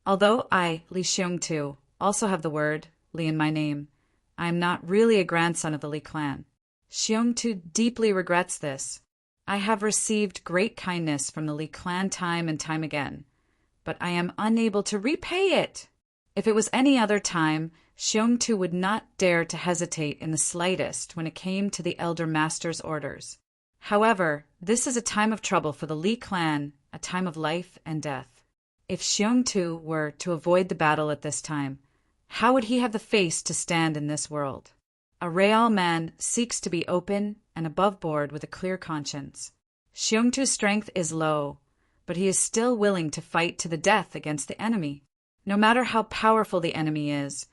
S1: Although I, Li Xiongtu, also have the word Li in my name, I am not really a grandson of the Li clan. Xiongtu deeply regrets this. I have received great kindness from the Li clan time and time again, but I am unable to repay it. If it was any other time, Xiongtu would not dare to hesitate in the slightest when it came to the Elder Master's orders. However, this is a time of trouble for the Li clan, a time of life and death. If Xiongtu were to avoid the battle at this time, how would he have the face to stand in this world? A real man seeks to be open and above board with a clear conscience. Xiongtu's strength is low, but he is still willing to fight to the death against the enemy. No matter how powerful the enemy is,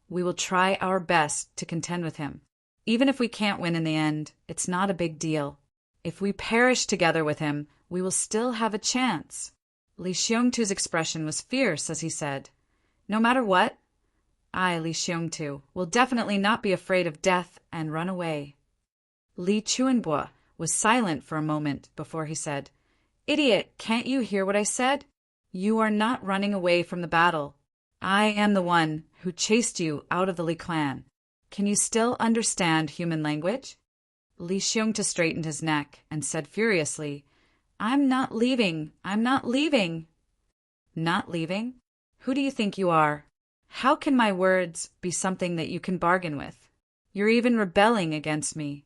S1: we will try our best to contend with him. Even if we can't win in the end, it's not a big deal. If we perish together with him, we will still have a chance." Li Xiongtu's expression was fierce as he said, "No matter what, I, Li Xiongtu, will definitely not be afraid of death and run away." Li Chuanbo was silent for a moment before he said, "Idiot, can't you hear what I said? You are not running away from the battle. I am the one who chased you out of the Li clan. Can you still understand human language?" Li Xiongtu straightened his neck and said furiously, "I'm not leaving. I'm not leaving." "Not leaving? Who do you think you are? How can my words be something that you can bargain with? You're even rebelling against me."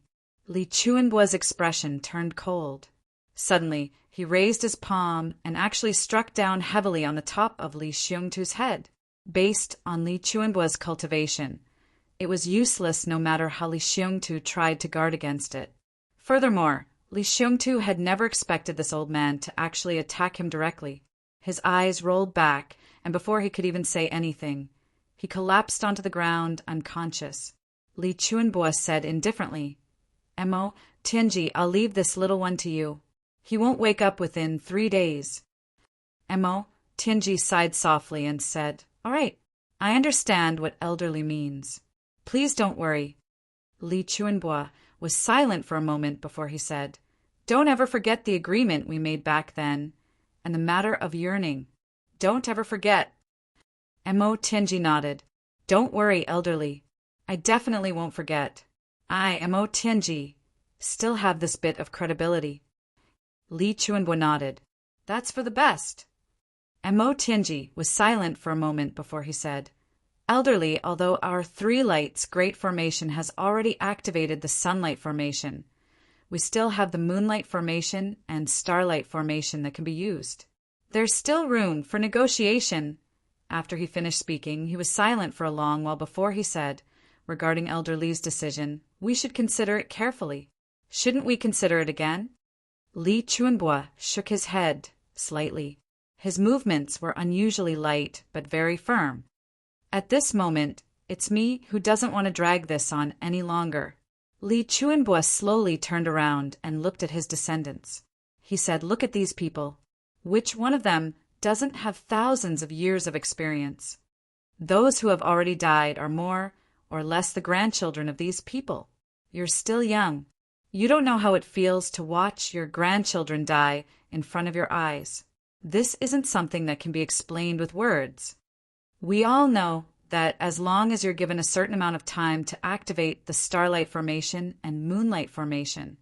S1: Li Chuanbo's expression turned cold. Suddenly, he raised his palm and actually struck down heavily on the top of Li Xiongtu's head. Based on Li Chuanbo's cultivation, it was useless no matter how Li Xiongtu tried to guard against it. Furthermore, Li Xiongtu had never expected this old man to actually attack him directly. His eyes rolled back, and before he could even say anything, he collapsed onto the ground unconscious. Li Chuanbo said indifferently, "Emo, Tianji, I'll leave this little one to you. He won't wake up within 3 days." Emo, Tianji sighed softly and said, "All right, I understand what elderly means. Please don't worry." Li Chuanbo was silent for a moment before he said, "Don't ever forget the agreement we made back then, and the matter of yearning. Don't ever forget." Emo Tianji nodded. "Don't worry, elderly. I definitely won't forget. I, Emo Tianji, still have this bit of credibility." Li Chuanbo nodded. "That's for the best." Emo Tianji was silent for a moment before he said, "Elderly, although our Three Lights Great Formation has already activated the Sunlight Formation, we still have the Moonlight Formation and Starlight Formation that can be used. There's still room for negotiation." After he finished speaking, he was silent for a long while before he said, regarding Elder Li's decision, "We should consider it carefully. Shouldn't we consider it again?" Li Chuanbo shook his head slightly. His movements were unusually light but very firm. "At this moment, it's me who doesn't want to drag this on any longer." Li Chuanbo slowly turned around and looked at his descendants. He said, "Look at these people. Which one of them doesn't have thousands of years of experience? Those who have already died are more or less the grandchildren of these people. You're still young. You don't know how it feels to watch your grandchildren die in front of your eyes. This isn't something that can be explained with words. We all know that as long as you're given a certain amount of time to activate the Starlight Formation and Moonlight Formation,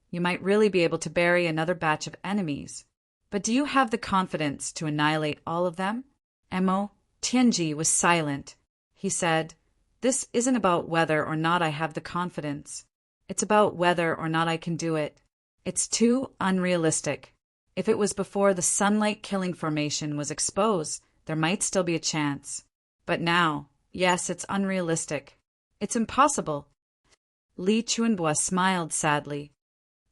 S1: you might really be able to bury another batch of enemies. But do you have the confidence to annihilate all of them?" Emo Tianji was silent. He said, "This isn't about whether or not I have the confidence. It's about whether or not I can do it. It's too unrealistic. If it was before the Sunlight Killing Formation was exposed, there might still be a chance. But now, yes, it's unrealistic. It's impossible." Li Chuanbo smiled sadly.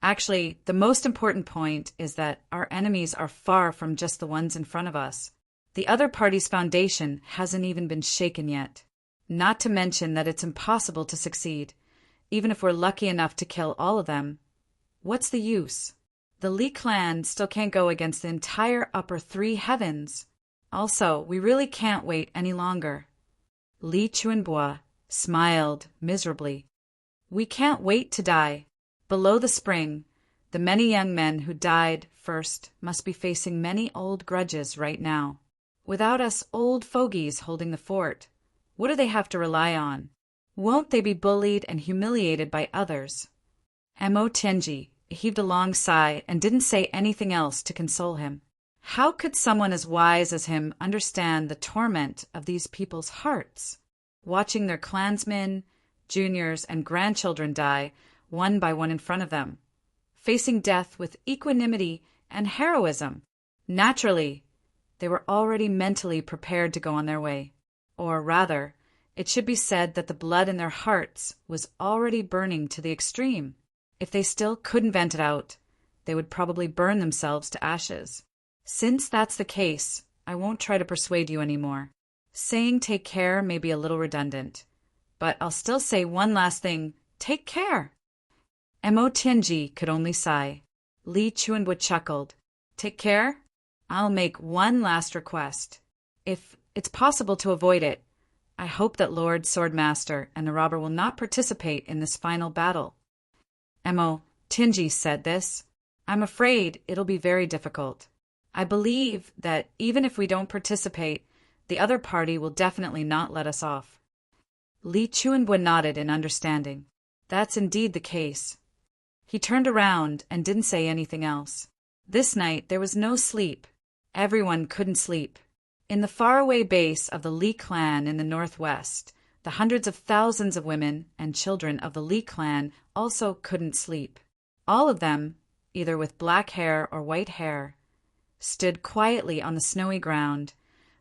S1: "Actually, the most important point is that our enemies are far from just the ones in front of us. The other party's foundation hasn't even been shaken yet. Not to mention that it's impossible to succeed, even if we're lucky enough to kill all of them. What's the use? The Li clan still can't go against the entire upper 3 heavens. Also, we really can't wait any longer." Li Chuanbo smiled miserably. "We can't wait to die. Below the spring, the many young men who died first must be facing many old grudges right now. Without us old fogies holding the fort, what do they have to rely on? Won't they be bullied and humiliated by others?" Emo Tianji heaved a long sigh and didn't say anything else to console him. How could someone as wise as him understand the torment of these people's hearts, watching their clansmen, juniors, and grandchildren die one by one in front of them, facing death with equanimity and heroism? Naturally, they were already mentally prepared to go on their way. Or rather, it should be said that the blood in their hearts was already burning to the extreme. If they still couldn't vent it out, they would probably burn themselves to ashes. Since that's the case, I won't try to persuade you anymore. Saying take care may be a little redundant, but I'll still say one last thing Take care." Mo Tianji could only sigh. Li Chuanbua chuckled. "Take care? I'll make one last request. If it's possible to avoid it, I hope that Lord Swordmaster and the robber will not participate in this final battle." Mo Tianji said this. "I'm afraid it'll be very difficult. I believe that even if we don't participate, the other party will definitely not let us off." Li Chuanbua nodded in understanding. That's indeed the case. He turned around and didn't say anything else. This night there was no sleep. Everyone couldn't sleep. In the faraway base of the Li clan in the northwest, the hundreds of thousands of women and children of the Li clan also couldn't sleep. All of them, either with black hair or white hair, stood quietly on the snowy ground,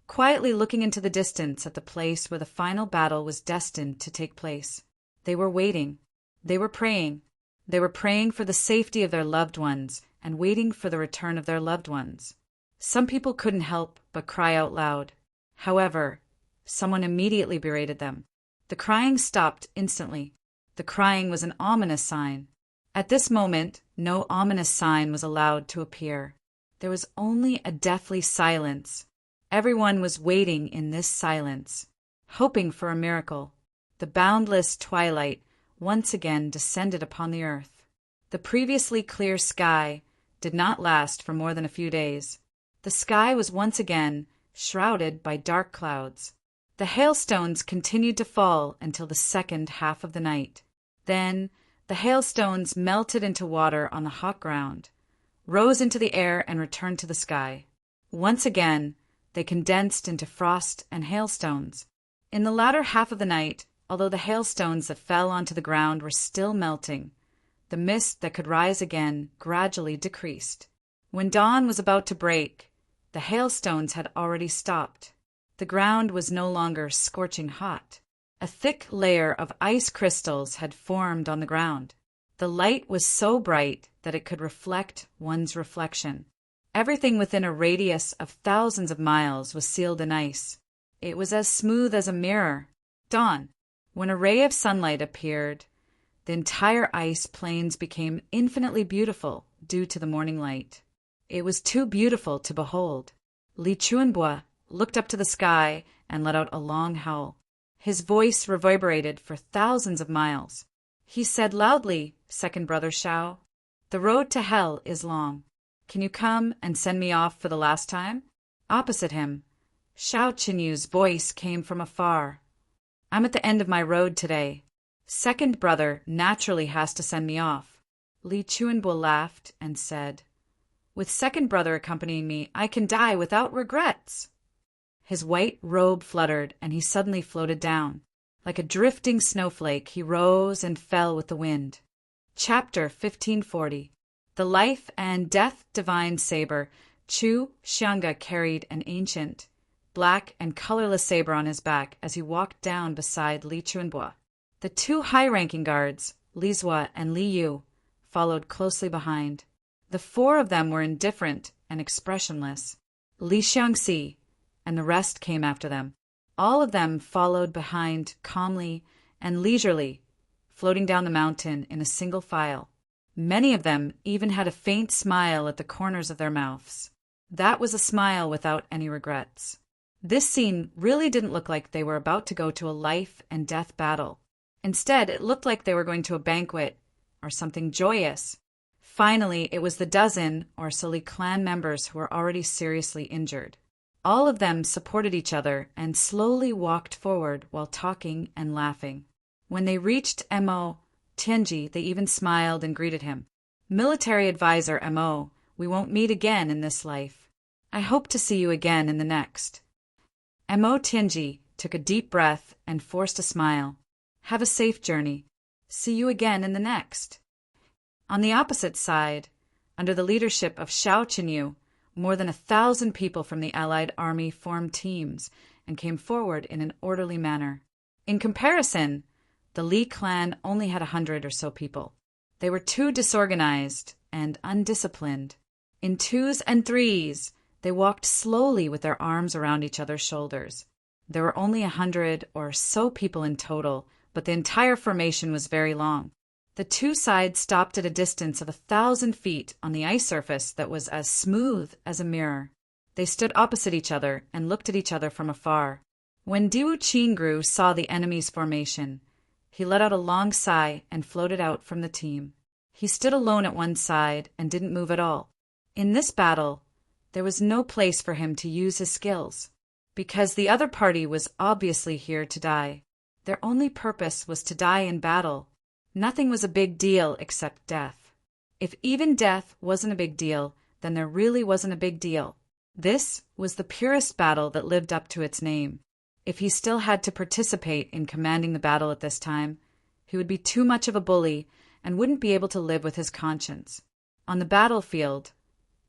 S1: quietly looking into the distance at the place where the final battle was destined to take place. They were waiting. They were praying. They were praying for the safety of their loved ones and waiting for the return of their loved ones. Some people couldn't help but cry out loud. However, someone immediately berated them. The crying stopped instantly. The crying was an ominous sign. At this moment, no ominous sign was allowed to appear. There was only a deathly silence. Everyone was waiting in this silence, hoping for a miracle. The boundless twilight once again descended upon the earth. The previously clear sky did not last for more than a few days. The sky was once again shrouded by dark clouds. The hailstones continued to fall until the second half of the night. Then the hailstones melted into water on the hot ground, rose into the air and returned to the sky. Once again, they condensed into frost and hailstones. In the latter half of the night, although the hailstones that fell onto the ground were still melting, the mist that could rise again gradually decreased. When dawn was about to break, the hailstones had already stopped. The ground was no longer scorching hot. A thick layer of ice crystals had formed on the ground. The light was so bright that it could reflect one's reflection. Everything within a radius of thousands of miles was sealed in ice. It was as smooth as a mirror. Dawn. When a ray of sunlight appeared, the entire ice plains became infinitely beautiful due to the morning light. It was too beautiful to behold. Li Chuanbua looked up to the sky and let out a long howl. His voice reverberated for thousands of miles. He said loudly, "Second brother Shao, the road to hell is long. Can you come and send me off for the last time?" Opposite him, Shao Qinyu's voice came from afar. "I'm at the end of my road today. Second brother naturally has to send me off." Li Chuanbua laughed and said, "With second brother accompanying me, I can die without regrets." His white robe fluttered and he suddenly floated down. Like a drifting snowflake, he rose and fell with the wind. Chapter 1540. The Life and Death Divine Saber. Chu Xianga carried an ancient, black and colorless saber on his back as he walked down beside Li Chuanbua. The two high-ranking guards, Li Zua and Li Yu, followed closely behind. The four of them were indifferent and expressionless. Li Xiangxi and the rest came after them. All of them followed behind calmly and leisurely, floating down the mountain in a single file. Many of them even had a faint smile at the corners of their mouths. That was a smile without any regrets. This scene really didn't look like they were about to go to a life and death battle. Instead, it looked like they were going to a banquet or something joyous. Finally, it was the dozen or so Li clan members who were already seriously injured. All of them supported each other and slowly walked forward while talking and laughing. When they reached Mo Tianji, they even smiled and greeted him. "Military advisor Mo, we won't meet again in this life. I hope to see you again in the next." Mo Tianji took a deep breath and forced a smile. "Have a safe journey. See you again in the next." On the opposite side, under the leadership of Shao Qinyu, more than 1,000 people from the allied army formed teams and came forward in an orderly manner. In comparison, the Li clan only had 100 or so people. They were too disorganized and undisciplined. In twos and threes, they walked slowly with their arms around each other's shoulders. There were only 100 or so people in total, but the entire formation was very long. The two sides stopped at a distance of 1,000 feet on the ice surface that was as smooth as a mirror. They stood opposite each other and looked at each other from afar. When Diwu Qingru saw the enemy's formation, he let out a long sigh and floated out from the team. He stood alone at one side and didn't move at all. In this battle, there was no place for him to use his skills, because the other party was obviously here to die. Their only purpose was to die in battle. Nothing was a big deal except death. If even death wasn't a big deal, then there really wasn't a big deal. This was the purest battle that lived up to its name. If he still had to participate in commanding the battle at this time, he would be too much of a bully and wouldn't be able to live with his conscience. On the battlefield,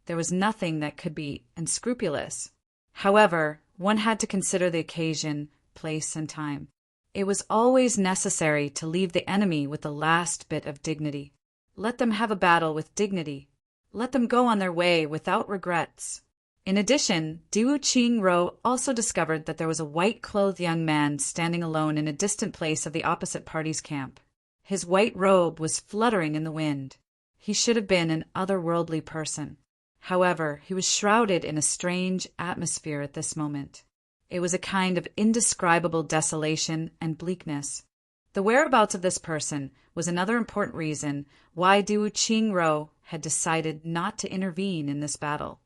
S1: there was nothing that could be unscrupulous. However, one had to consider the occasion, place, and time. It was always necessary to leave the enemy with the last bit of dignity. Let them have a battle with dignity. Let them go on their way without regrets. In addition, Diwu Qingru also discovered that there was a white-clothed young man standing alone in a distant place of the opposite party's camp. His white robe was fluttering in the wind. He should have been an otherworldly person. However, he was shrouded in a strange atmosphere at this moment. It was a kind of indescribable desolation and bleakness. The whereabouts of this person was another important reason why Diwu Qingru had decided not to intervene in this battle.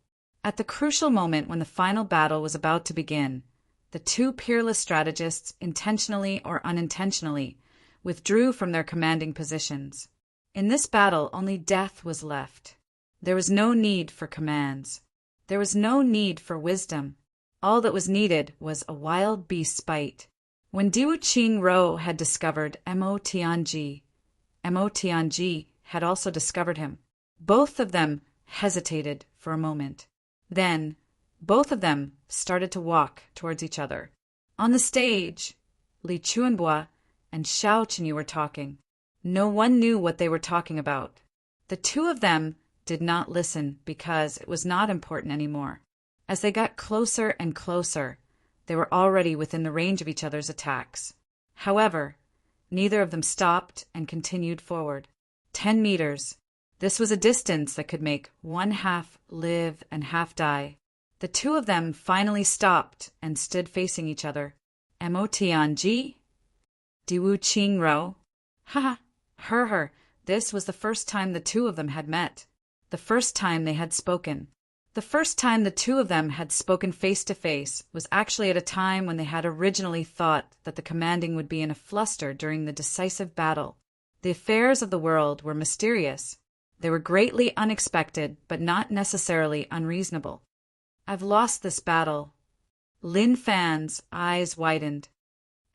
S1: At the crucial moment when the final battle was about to begin, the two peerless strategists, intentionally or unintentionally, withdrew from their commanding positions. In this battle, only death was left. There was no need for commands. There was no need for wisdom. All that was needed was a wild beast's bite. When Diwu Qingru had discovered Mo Tianji had also discovered him. Both of them hesitated for a moment. Then, both of them started to walk towards each other. On the stage, Li Chuanbua and Xiao Qinyu were talking. No one knew what they were talking about. The two of them did not listen because it was not important anymore. As they got closer and closer, they were already within the range of each other's attacks. However, neither of them stopped and continued forward. 10 meters. This was a distance that could make one half live and half die. The two of them finally stopped and stood facing each other. Mo Tianji? Diwu Qingru? Ha! Her. This was the first time the two of them had met. The first time they had spoken. The first time the two of them had spoken face to face was actually at a time when they had originally thought that the commanding would be in a fluster during the decisive battle. The affairs of the world were mysterious. They were greatly unexpected, but not necessarily unreasonable. I've lost this battle. Lin Fan's eyes widened.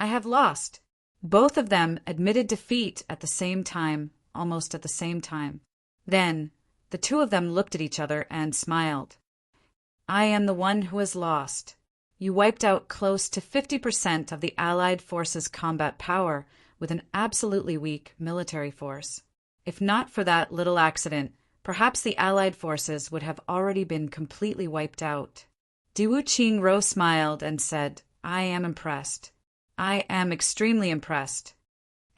S1: I have lost. Both of them admitted defeat at the same time, almost at the same time. Then, the two of them looked at each other and smiled. I am the one who has lost. You wiped out close to 50% of the Allied forces' combat power with an absolutely weak military force. If not for that little accident, perhaps the Allied forces would have already been completely wiped out. Diwu Qingru smiled and said, I am impressed. I am extremely impressed.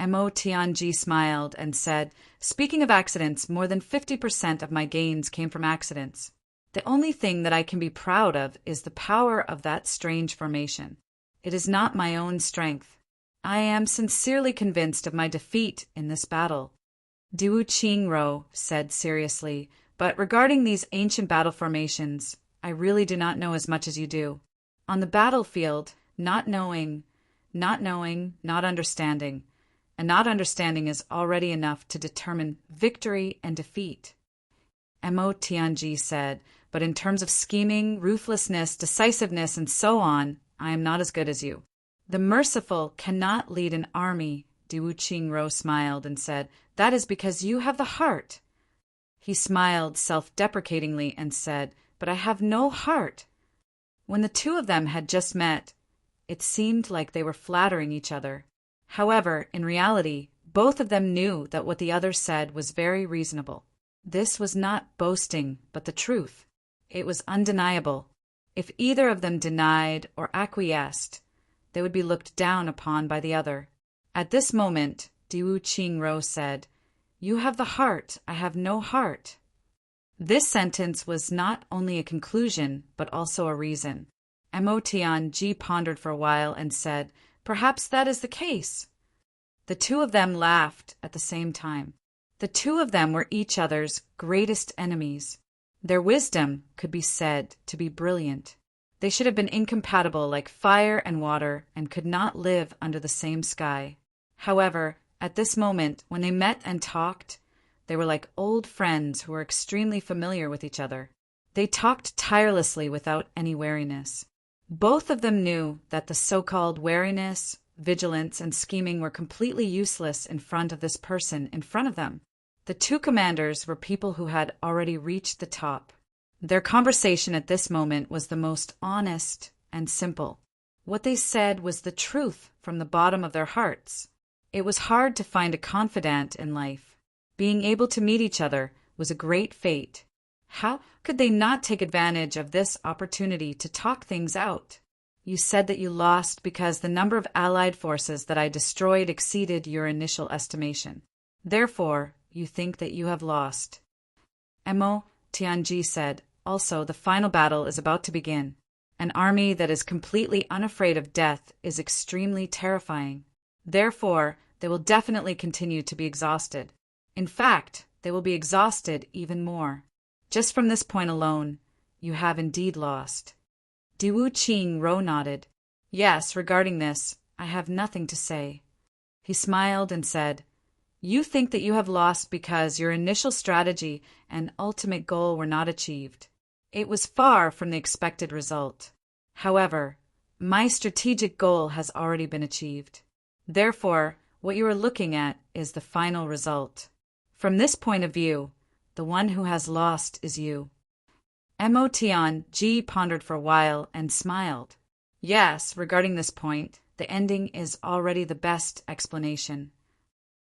S1: Mo Tianji smiled and said, speaking of accidents, more than 50% of my gains came from accidents. The only thing that I can be proud of is the power of that strange formation. It is not my own strength. I am sincerely convinced of my defeat in this battle. Diwu Qingru said seriously, but regarding these ancient battle formations, I really do not know as much as you do. On the battlefield, not knowing, not understanding, and not understanding is already enough to determine victory and defeat. Mo Tianji said, but in terms of scheming, ruthlessness, decisiveness, and so on, I am not as good as you. The merciful cannot lead an army, Diwu Qingru smiled and said, that is because you have the heart. He smiled self-deprecatingly and said, but I have no heart. When the two of them had just met, it seemed like they were flattering each other. However, in reality, both of them knew that what the other said was very reasonable. This was not boasting, but the truth. It was undeniable. If either of them denied or acquiesced, they would be looked down upon by the other. At this moment, Diwu Qingro said, "You have the heart, I have no heart." This sentence was not only a conclusion, but also a reason. Mo Tianji pondered for a while and said, "Perhaps that is the case." The two of them laughed at the same time. The two of them were each other's greatest enemies. Their wisdom could be said to be brilliant. They should have been incompatible like fire and water and could not live under the same sky. However, at this moment, when they met and talked, they were like old friends who were extremely familiar with each other. They talked tirelessly without any wariness. Both of them knew that the so-called wariness, vigilance, and scheming were completely useless in front of this person in front of them. The two commanders were people who had already reached the top. Their conversation at this moment was the most honest and simple. What they said was the truth from the bottom of their hearts. It was hard to find a confidant in life. Being able to meet each other was a great fate. How could they not take advantage of this opportunity to talk things out? You said that you lost because the number of allied forces that I destroyed exceeded your initial estimation. Therefore, you think that you have lost. Mo Tianji said, "Also, the final battle is about to begin. An army that is completely unafraid of death is extremely terrifying. Therefore, they will definitely continue to be exhausted. In fact, they will be exhausted even more. Just from this point alone, you have indeed lost." Diwu Qingro nodded. "Yes, regarding this, I have nothing to say." He smiled and said, "You think that you have lost because your initial strategy and ultimate goal were not achieved. It was far from the expected result. However, my strategic goal has already been achieved. Therefore, what you are looking at is the final result. From this point of view, the one who has lost is you." Mo Tianji pondered for a while and smiled. "Yes, regarding this point, the ending is already the best explanation."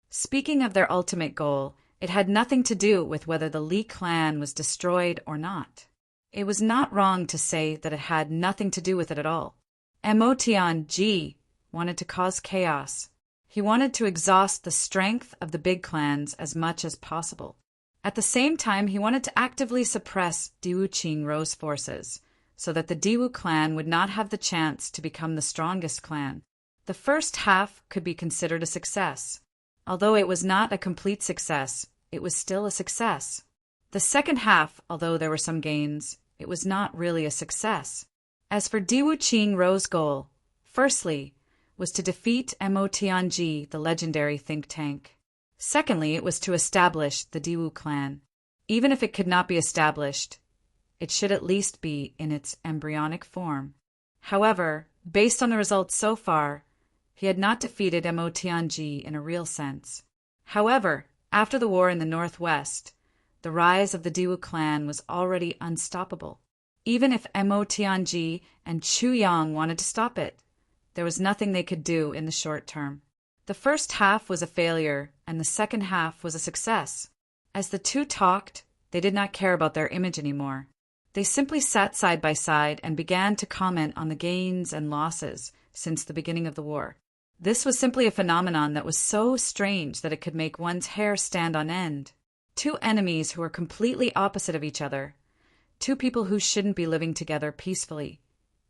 S1: Speaking of their ultimate goal, it had nothing to do with whether the Li clan was destroyed or not. It was not wrong to say that it had nothing to do with it at all. Mo Tianji wanted to cause chaos. He wanted to exhaust the strength of the big clans as much as possible. At the same time, he wanted to actively suppress Diwu Qingro's forces, so that the Diwu clan would not have the chance to become the strongest clan. The first half could be considered a success. Although it was not a complete success, it was still a success. The second half, although there were some gains, it was not really a success. As for Diwu Qingro's goal, firstly, was to defeat Mo Tianji, the legendary think tank. Secondly, it was to establish the Diwu clan. Even if it could not be established, it should at least be in its embryonic form. However, based on the results so far, he had not defeated Mo Tianji in a real sense. However, after the war in the northwest, the rise of the Diwu clan was already unstoppable. Even if Mo Tianji and Chu Yang wanted to stop it, there was nothing they could do in the short term. The first half was a failure, and the second half was a success. As the two talked, they did not care about their image anymore. They simply sat side by side and began to comment on the gains and losses since the beginning of the war. This was simply a phenomenon that was so strange that it could make one's hair stand on end. Two enemies who were completely opposite of each other, two people who shouldn't be living together peacefully,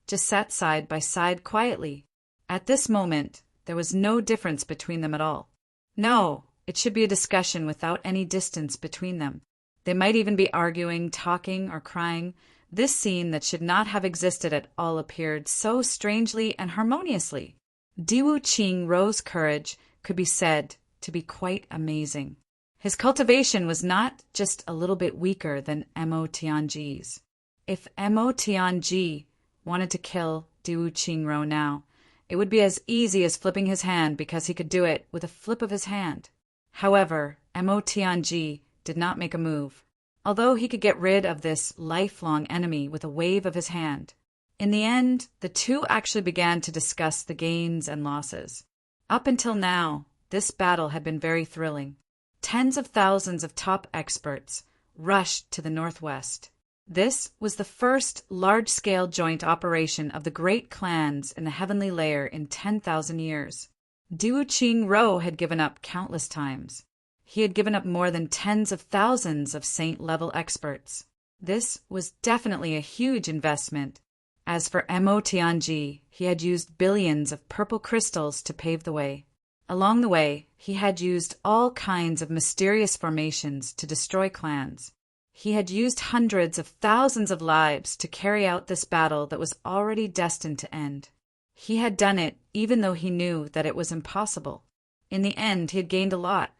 S1: just sat side by side quietly. At this moment, there was no difference between them at all. No, it should be a discussion without any distance between them. They might even be arguing, talking, or crying. This scene that should not have existed at all appeared so strangely and harmoniously. Diwu Qingro's courage could be said to be quite amazing. His cultivation was not just a little bit weaker than Mo Tianji's. If Mo Tianji wanted to kill Diwu Qingro now, it would be as easy as flipping his hand because he could do it with a flip of his hand. However, Mo Tianji did not make a move, although he could get rid of this lifelong enemy with a wave of his hand. In the end, the two actually began to discuss the gains and losses. Up until now, this battle had been very thrilling. Tens of thousands of top experts rushed to the northwest. This was the first large-scale joint operation of the great clans in the heavenly layer in 10,000 years. Diwu Qing had given up countless times. He had given up more than tens of thousands of saint-level experts. This was definitely a huge investment. As for Mo Tianji, he had used billions of purple crystals to pave the way. Along the way, he had used all kinds of mysterious formations to destroy clans. He had used hundreds of thousands of lives to carry out this battle that was already destined to end. He had done it even though he knew that it was impossible. In the end, he had gained a lot.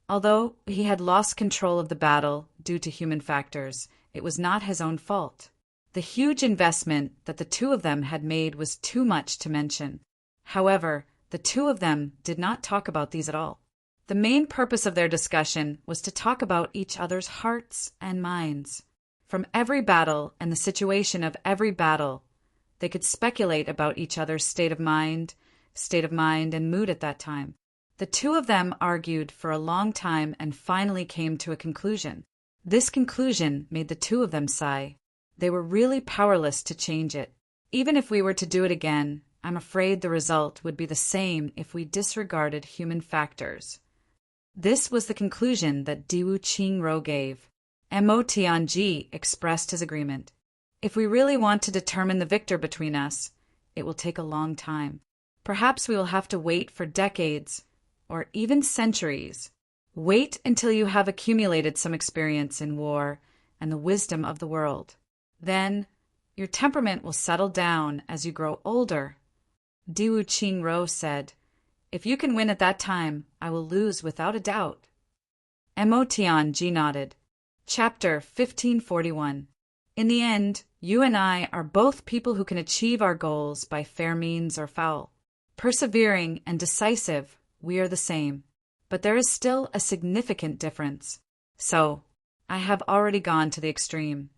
S1: Although he had lost control of the battle due to human factors, it was not his own fault. The huge investment that the two of them had made was too much to mention. However, the two of them did not talk about these at all. The main purpose of their discussion was to talk about each other's hearts and minds. From every battle and the situation of every battle, they could speculate about each other's state of mind and mood at that time. The two of them argued for a long time and finally came to a conclusion. This conclusion made the two of them sigh. They were really powerless to change it. Even if we were to do it again, I'm afraid the result would be the same if we disregarded human factors. This was the conclusion that Diwu Qing gave. Mo Tianji expressed his agreement. If we really want to determine the victor between us, it will take a long time. Perhaps we will have to wait for decades, or even centuries. Wait until you have accumulated some experience in war and the wisdom of the world. Then, your temperament will settle down as you grow older. Diwu Qing said, "If you can win at that time, I will lose without a doubt." Mo Tianji nodded. Chapter 1541. In the end, you and I are both people who can achieve our goals by fair means or foul. Persevering and decisive, we are the same. But there is still a significant difference. So, I have already gone to the extreme.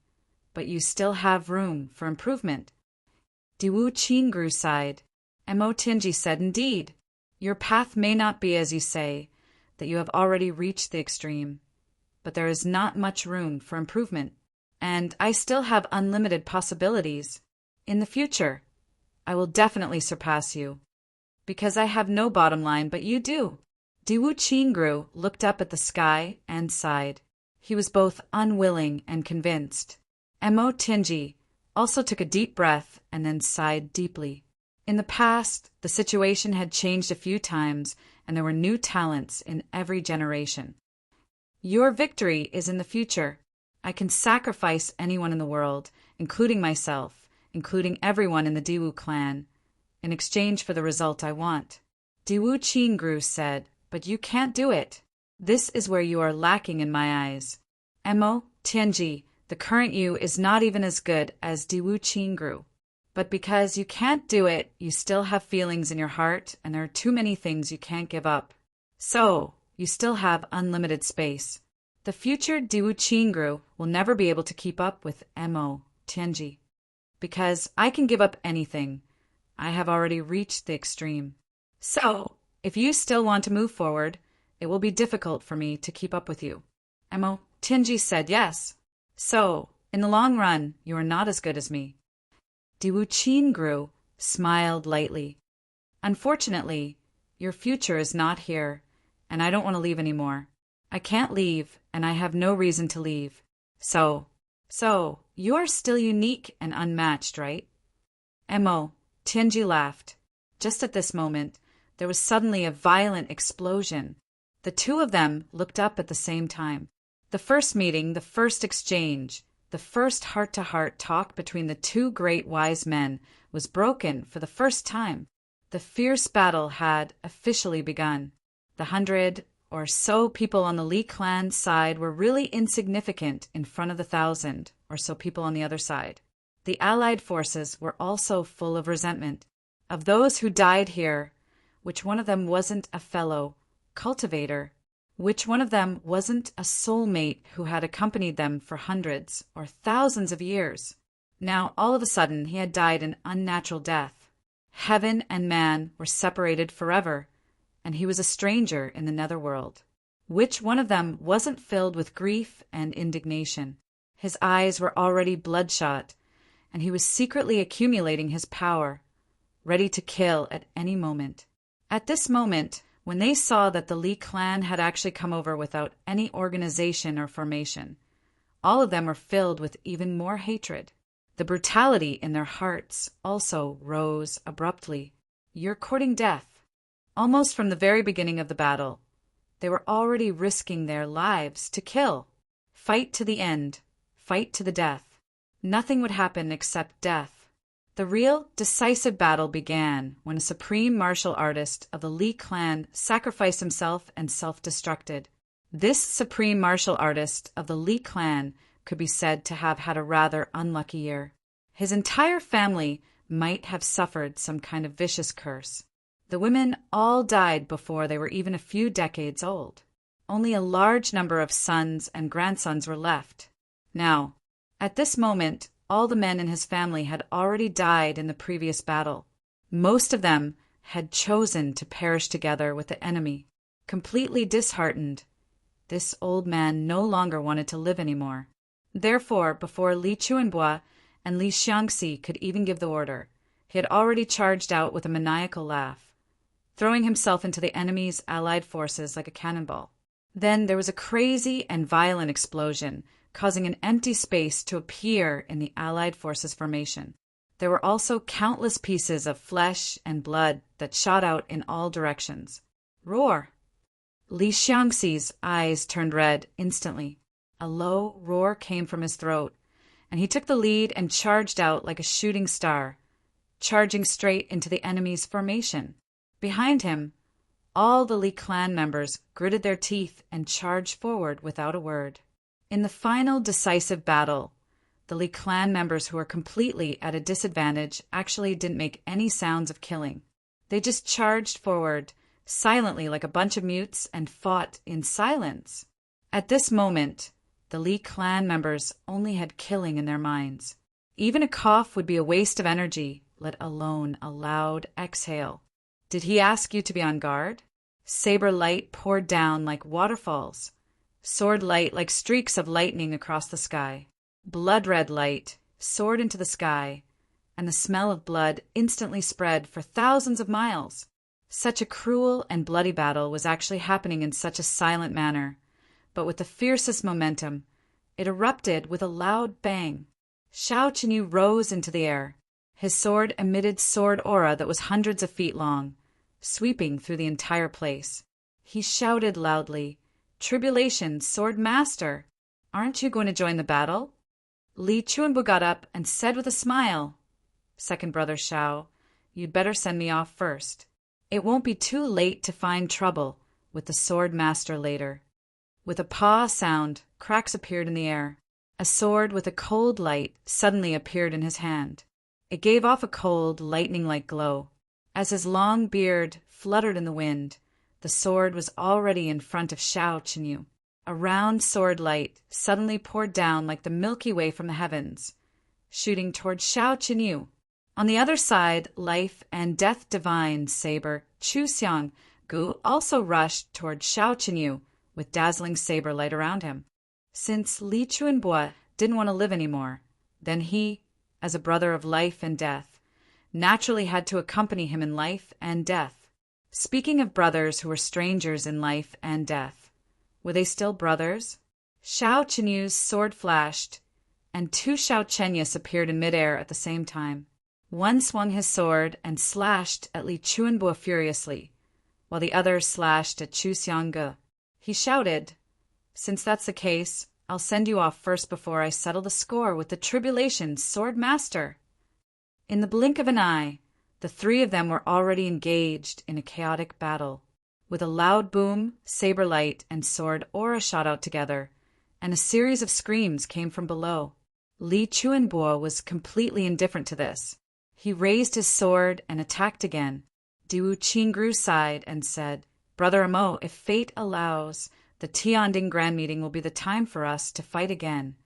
S1: But you still have room for improvement. Diwu Qing sighed. Mo Tianji said, "Indeed, your path may not be as you say, that you have already reached the extreme. But there is not much room for improvement. And I still have unlimited possibilities. In the future, I will definitely surpass you. Because I have no bottom line, but you do." Diwu Qing looked up at the sky and sighed. He was both unwilling and convinced. Mo Tianji also took a deep breath and then sighed deeply. In the past, the situation had changed a few times, and there were new talents in every generation. Your victory is in the future. I can sacrifice anyone in the world, including myself, including everyone in the Diwu clan, in exchange for the result I want. Diwu Qing said, "But you can't do it. This is where you are lacking in my eyes. Mo Tianji, the current you is not even as good as Diwu Qing. But because you can't do it, you still have feelings in your heart, and there are too many things you can't give up. So, you still have unlimited space. The future Diwu Qing will never be able to keep up with Mo Tianji. Because I can give up anything. I have already reached the extreme. So, if you still want to move forward, it will be difficult for me to keep up with you." Mo Tianji said yes. "So, in the long run, you are not as good as me." Diwu Qing smiled lightly. "Unfortunately, your future is not here, and I don't want to leave anymore. I can't leave, and I have no reason to leave. So, you are still unique and unmatched, right?" Mo Tianji laughed. Just at this moment, there was suddenly a violent explosion. The two of them looked up at the same time. The first meeting, the first exchange, the first heart-to-heart talk between the two great wise men was broken for the first time. The fierce battle had officially begun. The 100 or so people on the Li clan side were really insignificant in front of the 1,000 or so people on the other side. The allied forces were also full of resentment. Of those who died here, which one of them wasn't a fellow cultivator? Which one of them wasn't a soulmate who had accompanied them for hundreds or thousands of years? Now, all of a sudden, he had died an unnatural death. Heaven and man were separated forever, and he was a stranger in the netherworld. Which one of them wasn't filled with grief and indignation? His eyes were already bloodshot, and he was secretly accumulating his power, ready to kill at any moment. At this moment, when they saw that the Li clan had actually come over without any organization or formation, all of them were filled with even more hatred. The brutality in their hearts also rose abruptly. You're courting death. Almost from the very beginning of the battle, they were already risking their lives to kill. Fight to the end. Fight to the death. Nothing would happen except death. The real, decisive battle began when a supreme martial artist of the Li clan sacrificed himself and self-destructed. This supreme martial artist of the Li clan could be said to have had a rather unlucky year. His entire family might have suffered some kind of vicious curse. The women all died before they were even a few decades old. Only a large number of sons and grandsons were left. Now, at this moment, all the men in his family had already died in the previous battle. Most of them had chosen to perish together with the enemy. Completely disheartened, this old man no longer wanted to live anymore. Therefore, before Li Chuanbua and Li Xiangxi could even give the order, he had already charged out with a maniacal laugh, throwing himself into the enemy's allied forces like a cannonball. Then there was a crazy and violent explosion, causing an empty space to appear in the allied forces' formation. There were also countless pieces of flesh and blood that shot out in all directions. Roar! Li Xiangxi's eyes turned red instantly. A low roar came from his throat, and he took the lead and charged out like a shooting star, charging straight into the enemy's formation. Behind him, all the Li clan members gritted their teeth and charged forward without a word. In the final decisive battle, the Li clan members who were completely at a disadvantage actually didn't make any sounds of killing. They just charged forward silently like a bunch of mutes and fought in silence. At this moment, the Li clan members only had killing in their minds. Even a cough would be a waste of energy, let alone a loud exhale. Did he ask you to be on guard? Saber light poured down like waterfalls, sword light like streaks of lightning across the sky. Blood-red light soared into the sky, and the smell of blood instantly spread for thousands of miles. Such a cruel and bloody battle was actually happening in such a silent manner, but with the fiercest momentum, it erupted with a loud bang. Xiao Qinyu rose into the air. His sword emitted sword aura that was hundreds of feet long, sweeping through the entire place. He shouted loudly, "Tribulation, Sword Master! Aren't you going to join the battle?" Li Chuanbu got up and said with a smile, "Second brother Xiao, you'd better send me off first. It won't be too late to find trouble with the Sword Master later." With a paw sound, cracks appeared in the air. A sword with a cold light suddenly appeared in his hand. It gave off a cold, lightning-like glow. As his long beard fluttered in the wind, the sword was already in front of Xiao Qinyu. A round sword light suddenly poured down like the Milky Way from the heavens, shooting toward Xiao Qinyu. On the other side, life and death divine saber Chu Xiang Gu also rushed toward Xiao Qinyu with dazzling saber light around him. Since Li Chuanbua didn't want to live anymore, then he, as a brother of life and death, naturally had to accompany him in life and death. Speaking of brothers who were strangers in life and death, were they still brothers? Xiao Qinyu's sword flashed, and two Xiao Chenyas appeared in midair at the same time. One swung his sword and slashed at Li Chuanbua furiously, while the other slashed at Chu Xiangge. He shouted, "Since that's the case, I'll send you off first before I settle the score with the Tribulation Sword Master." In the blink of an eye, the three of them were already engaged in a chaotic battle. With a loud boom, saber light and sword aura shot out together, and a series of screams came from below. Li Chuanbua was completely indifferent to this. He raised his sword and attacked again. Diwu Qingru sighed and said, "Brother Amo, if fate allows, the Tianding Grand Meeting will be the time for us to fight again."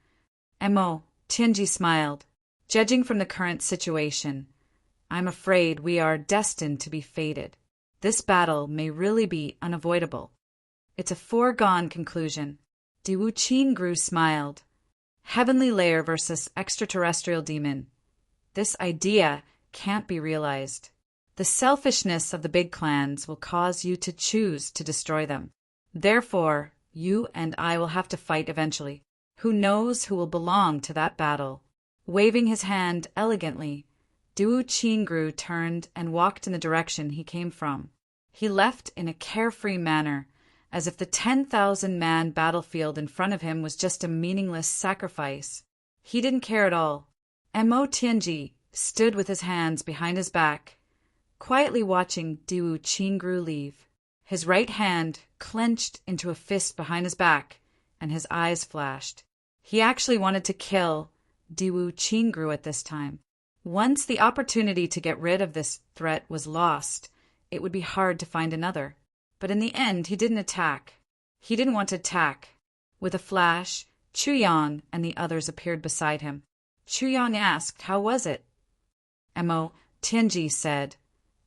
S1: Amo, Tianji smiled. "Judging from the current situation, I'm afraid we are destined to be fated. This battle may really be unavoidable. It's a foregone conclusion." Diwu Qingru smiled. "Heavenly layer versus extraterrestrial demon. This idea can't be realized. The selfishness of the big clans will cause you to choose to destroy them. Therefore, you and I will have to fight eventually. Who knows who will belong to that battle? Waving his hand elegantly, Duo Chingru turned and walked in the direction he came from. He left in a carefree manner, as if the 10,000-man battlefield in front of him was just a meaningless sacrifice. He didn't care at all. Mo Tianji stood with his hands behind his back, quietly watching Duo Chingru leave. His right hand clenched into a fist behind his back, and his eyes flashed. He actually wanted to kill Duo Chingru at this time. Once the opportunity to get rid of this threat was lost, it would be hard to find another. But in the end, he didn't attack. He didn't want to attack. With a flash, Chu Yang and the others appeared beside him. Chu Yang asked, "How was it?" Mo Tianji said,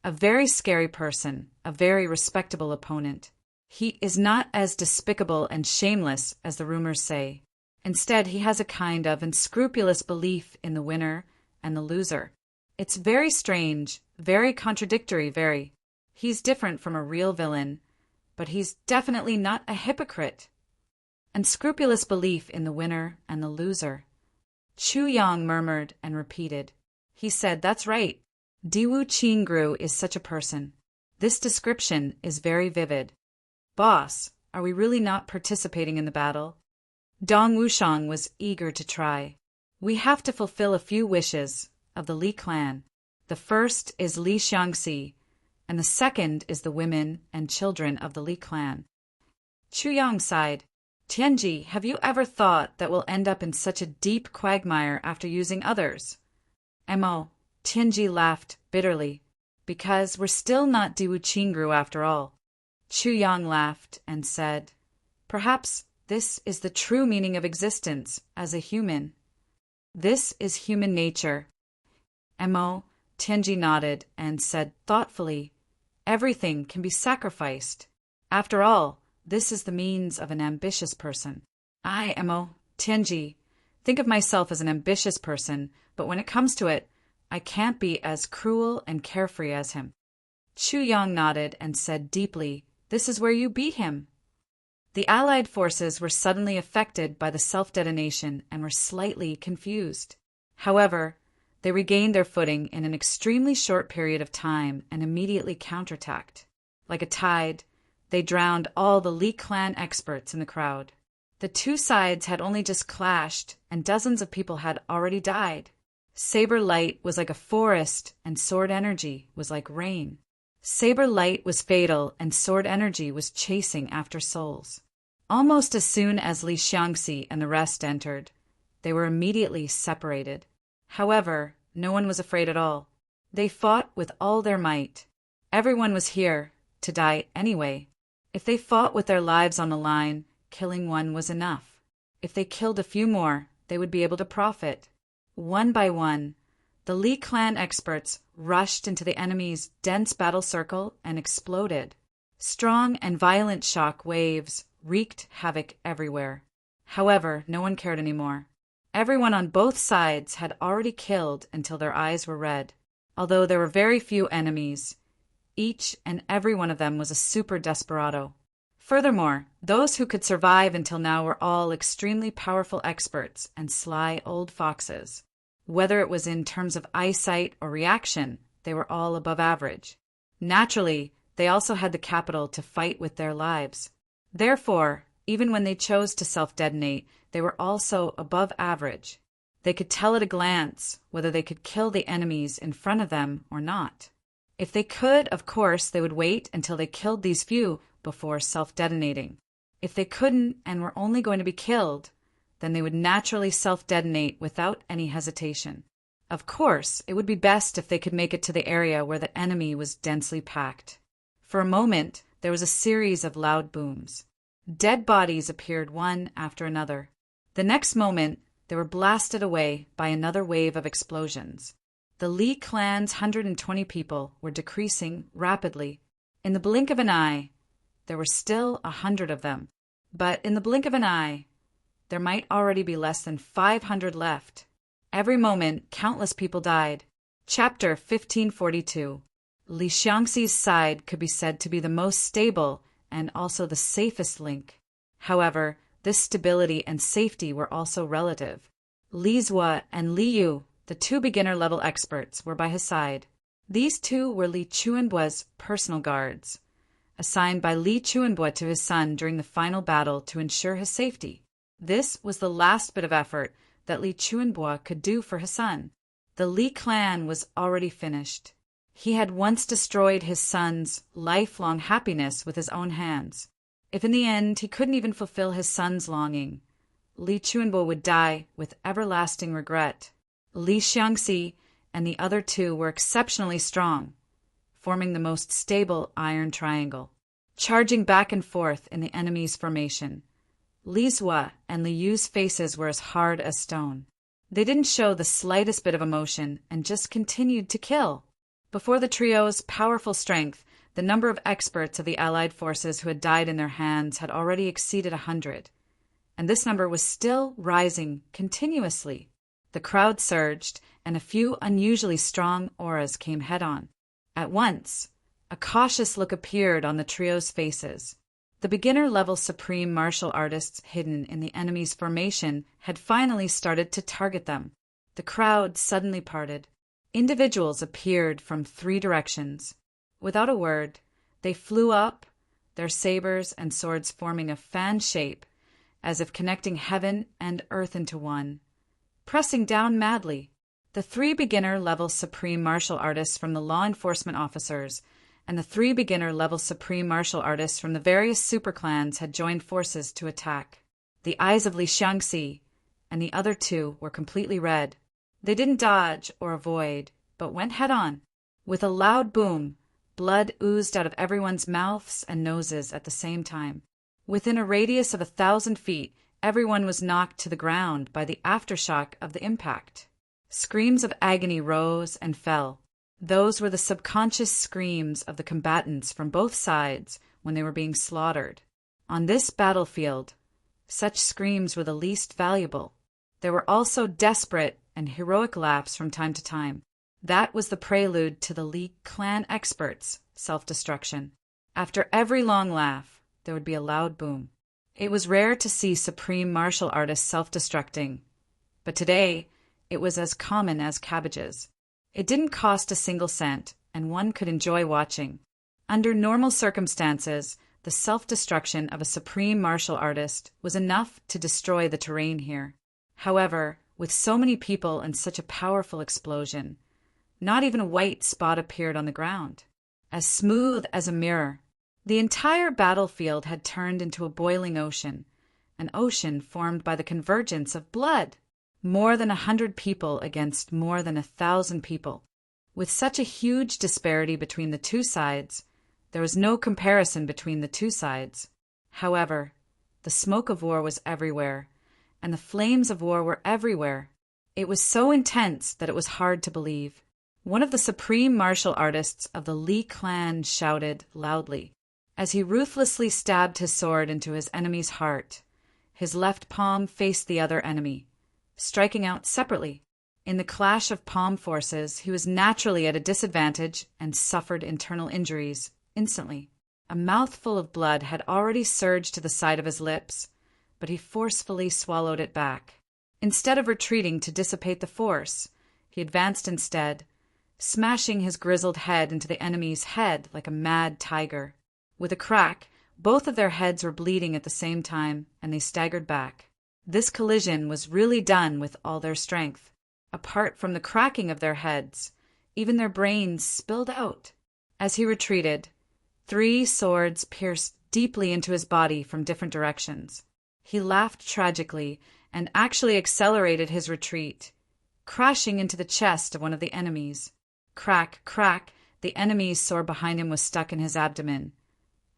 S1: "A very scary person, a very respectable opponent. He is not as despicable and shameless as the rumors say. Instead, he has a kind of unscrupulous belief in the winner and the loser. It's very strange, very contradictory, very. He's different from a real villain, but he's definitely not a hypocrite." Unscrupulous belief in the winner and the loser. Chu Yang murmured and repeated. He said, "That's right. Duo Chingru is such a person. This description is very vivid. Boss, are we really not participating in the battle?" Dong Wushang was eager to try. "We have to fulfill a few wishes of the Li clan. The first is Li Xiangxi, and the second is the women and children of the Li clan." Chu Yang sighed. "Tianji, have you ever thought that we'll end up in such a deep quagmire after using others?" Mo Tianji laughed bitterly. "Because we're still not Duo Chingru after all." Chu Yang laughed and said, "Perhaps this is the true meaning of existence as a human. This is human nature." Mo Tianji nodded and said thoughtfully, "Everything can be sacrificed. After all, this is the means of an ambitious person. I, Mo Tianji, think of myself as an ambitious person, but when it comes to it, I can't be as cruel and carefree as him." Chu Yang nodded and said deeply, "This is where you beat him." The Allied forces were suddenly affected by the self-detonation and were slightly confused. However, they regained their footing in an extremely short period of time and immediately counterattacked. Like a tide, they drowned all the Li clan experts in the crowd. The two sides had only just clashed, and dozens of people had already died. Saber light was like a forest, and sword energy was like rain. Saber light was fatal, and sword energy was chasing after souls. Almost as soon as Li Xiangxi and the rest entered, they were immediately separated. However, no one was afraid at all. They fought with all their might. Everyone was here to die anyway. If they fought with their lives on the line, killing one was enough. If they killed a few more, they would be able to profit. One by one, the Li clan experts rushed into the enemy's dense battle circle and exploded. Strong and violent shock waves wreaked havoc everywhere. However, no one cared anymore. Everyone on both sides had already killed until their eyes were red. Although there were very few enemies, each and every one of them was a super desperado. Furthermore, those who could survive until now were all extremely powerful experts and sly old foxes. Whether it was in terms of eyesight or reaction, they were all above average. Naturally, they also had the capital to fight with their lives. Therefore, even when they chose to self-detonate, they were also above average. They could tell at a glance whether they could kill the enemies in front of them or not. If they could, of course, they would wait until they killed these few before self-detonating. If they couldn't and were only going to be killed, then they would naturally self-detonate without any hesitation. Of course, it would be best if they could make it to the area where the enemy was densely packed. For a moment, there was a series of loud booms. Dead bodies appeared one after another. The next moment, they were blasted away by another wave of explosions. The Li clan's 120 people were decreasing rapidly. In the blink of an eye, there were still 100 of them. But in the blink of an eye, there might already be less than 500 left. Every moment, countless people died. Chapter 1542. Li Xiangxi's side could be said to be the most stable and also the safest link. However, this stability and safety were also relative. Li Zhuo and Li Yu, the two beginner-level experts, were by his side. These two were Li Chuanbuo's personal guards, assigned by Li Chuanbuo to his son during the final battle to ensure his safety. This was the last bit of effort that Li Chuanbuo could do for his son. The Li clan was already finished. He had once destroyed his son's lifelong happiness with his own hands. If in the end he couldn't even fulfill his son's longing, Li Chuanbuo would die with everlasting regret. Li Xiangxi and the other two were exceptionally strong, forming the most stable iron triangle. Charging back and forth in the enemy's formation, Li Zhuo and Li Yu's faces were as hard as stone. They didn't show the slightest bit of emotion and just continued to kill. Before the trio's powerful strength, the number of experts of the Allied forces who had died in their hands had already exceeded 100, and this number was still rising continuously. The crowd surged, and a few unusually strong auras came head-on. At once, a cautious look appeared on the trio's faces. The beginner-level supreme martial artists hidden in the enemy's formation had finally started to target them. The crowd suddenly parted. Individuals appeared from 3 directions. Without a word, they flew up, their sabers and swords forming a fan shape, as if connecting heaven and earth into one. Pressing down madly, the 3 beginner-level supreme martial artists from the law enforcement officers and the 3 beginner-level supreme martial artists from the various superclans had joined forces to attack. The eyes of Li Xiangxi and the other 2 were completely red. They didn't dodge or avoid, but went head-on. With a loud boom, blood oozed out of everyone's mouths and noses at the same time. Within a radius of 1,000 feet, everyone was knocked to the ground by the aftershock of the impact. Screams of agony rose and fell. Those were the subconscious screams of the combatants from both sides when they were being slaughtered. On this battlefield, such screams were the least valuable. There were also desperate and heroic laughs from time to time. That was the prelude to the Li clan experts' self-destruction. After every long laugh, there would be a loud boom. It was rare to see supreme martial artists self-destructing, but today it was as common as cabbages. It didn't cost a single cent, and one could enjoy watching. Under normal circumstances, the self-destruction of a supreme martial artist was enough to destroy the terrain here. However, with so many people and such a powerful explosion, not even a white spot appeared on the ground. As smooth as a mirror, the entire battlefield had turned into a boiling ocean, an ocean formed by the convergence of blood. More than 100 people against more than 1,000 people. With such a huge disparity between the two sides, there was no comparison between the two sides. However, the smoke of war was everywhere, and the flames of war were everywhere. It was so intense that it was hard to believe. One of the supreme martial artists of the Li clan shouted loudly, as he ruthlessly stabbed his sword into his enemy's heart. His left palm faced the other enemy, striking out separately. In the clash of palm forces, he was naturally at a disadvantage and suffered internal injuries instantly. A mouthful of blood had already surged to the side of his lips, but he forcefully swallowed it back. Instead of retreating to dissipate the force, he advanced instead, smashing his grizzled head into the enemy's head like a mad tiger. With a crack, both of their heads were bleeding at the same time, and they staggered back. This collision was really done with all their strength. Apart from the cracking of their heads, even their brains spilled out. As he retreated, 3 swords pierced deeply into his body from different directions. He laughed tragically and actually accelerated his retreat, crashing into the chest of one of the enemies. Crack, crack, the enemy's sword behind him was stuck in his abdomen,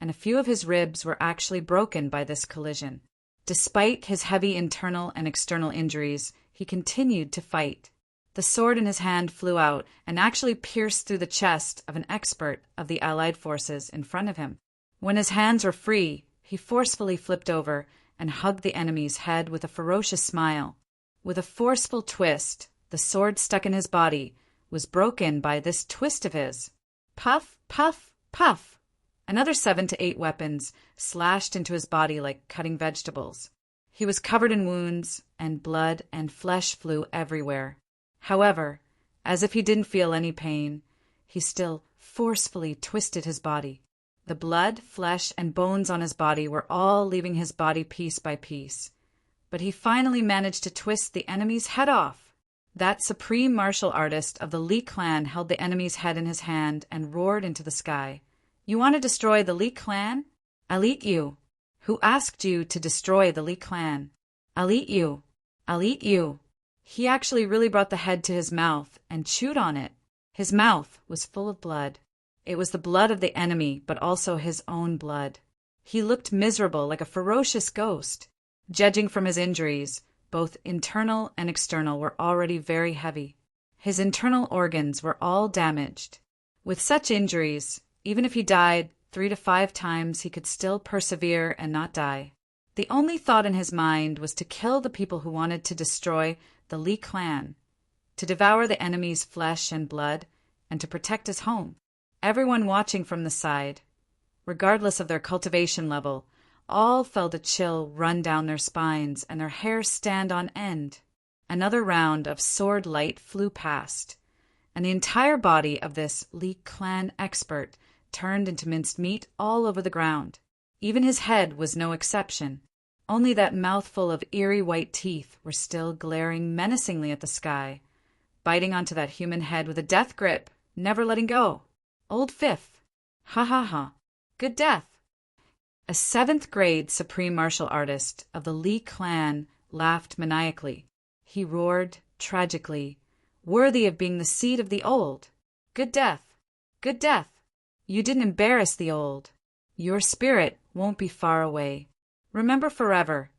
S1: and a few of his ribs were actually broken by this collision. Despite his heavy internal and external injuries, he continued to fight. The sword in his hand flew out and actually pierced through the chest of an expert of the Allied forces in front of him. When his hands were free, he forcefully flipped over and hugged the enemy's head with a ferocious smile. With a forceful twist, the sword stuck in his body was broken by this twist of his. Puff, puff, puff. Another 7 to 8 weapons slashed into his body like cutting vegetables. He was covered in wounds, and blood and flesh flew everywhere. However, as if he didn't feel any pain, he still forcefully twisted his body. The blood, flesh, and bones on his body were all leaving his body piece by piece. But he finally managed to twist the enemy's head off. That supreme martial artist of the Li clan held the enemy's head in his hand and roared into the sky. "You want to destroy the Li clan? I'll eat you. Who asked you to destroy the Li clan? I'll eat you. I'll eat you." He actually really brought the head to his mouth and chewed on it. His mouth was full of blood. It was the blood of the enemy, but also his own blood. He looked miserable, like a ferocious ghost. Judging from his injuries, both internal and external were already very heavy. His internal organs were all damaged. With such injuries, even if he died 3 to 5 times, he could still persevere and not die. The only thought in his mind was to kill the people who wanted to destroy the Li clan, to devour the enemy's flesh and blood, and to protect his home. Everyone watching from the side, regardless of their cultivation level, all felt a chill run down their spines and their hair stand on end. Another round of sword light flew past, and the entire body of this Li clan expert turned into minced meat all over the ground. Even his head was no exception. Only that mouthful of eerie white teeth were still glaring menacingly at the sky, biting onto that human head with a death grip, never letting go. Old Fifth. Ha ha ha. Good death. A 7th grade supreme martial artist of the Li clan laughed maniacally. He roared tragically, worthy of being the seed of the old. Good death. Good death. You didn't embarrass the old. Your spirit won't be far away. Remember forever.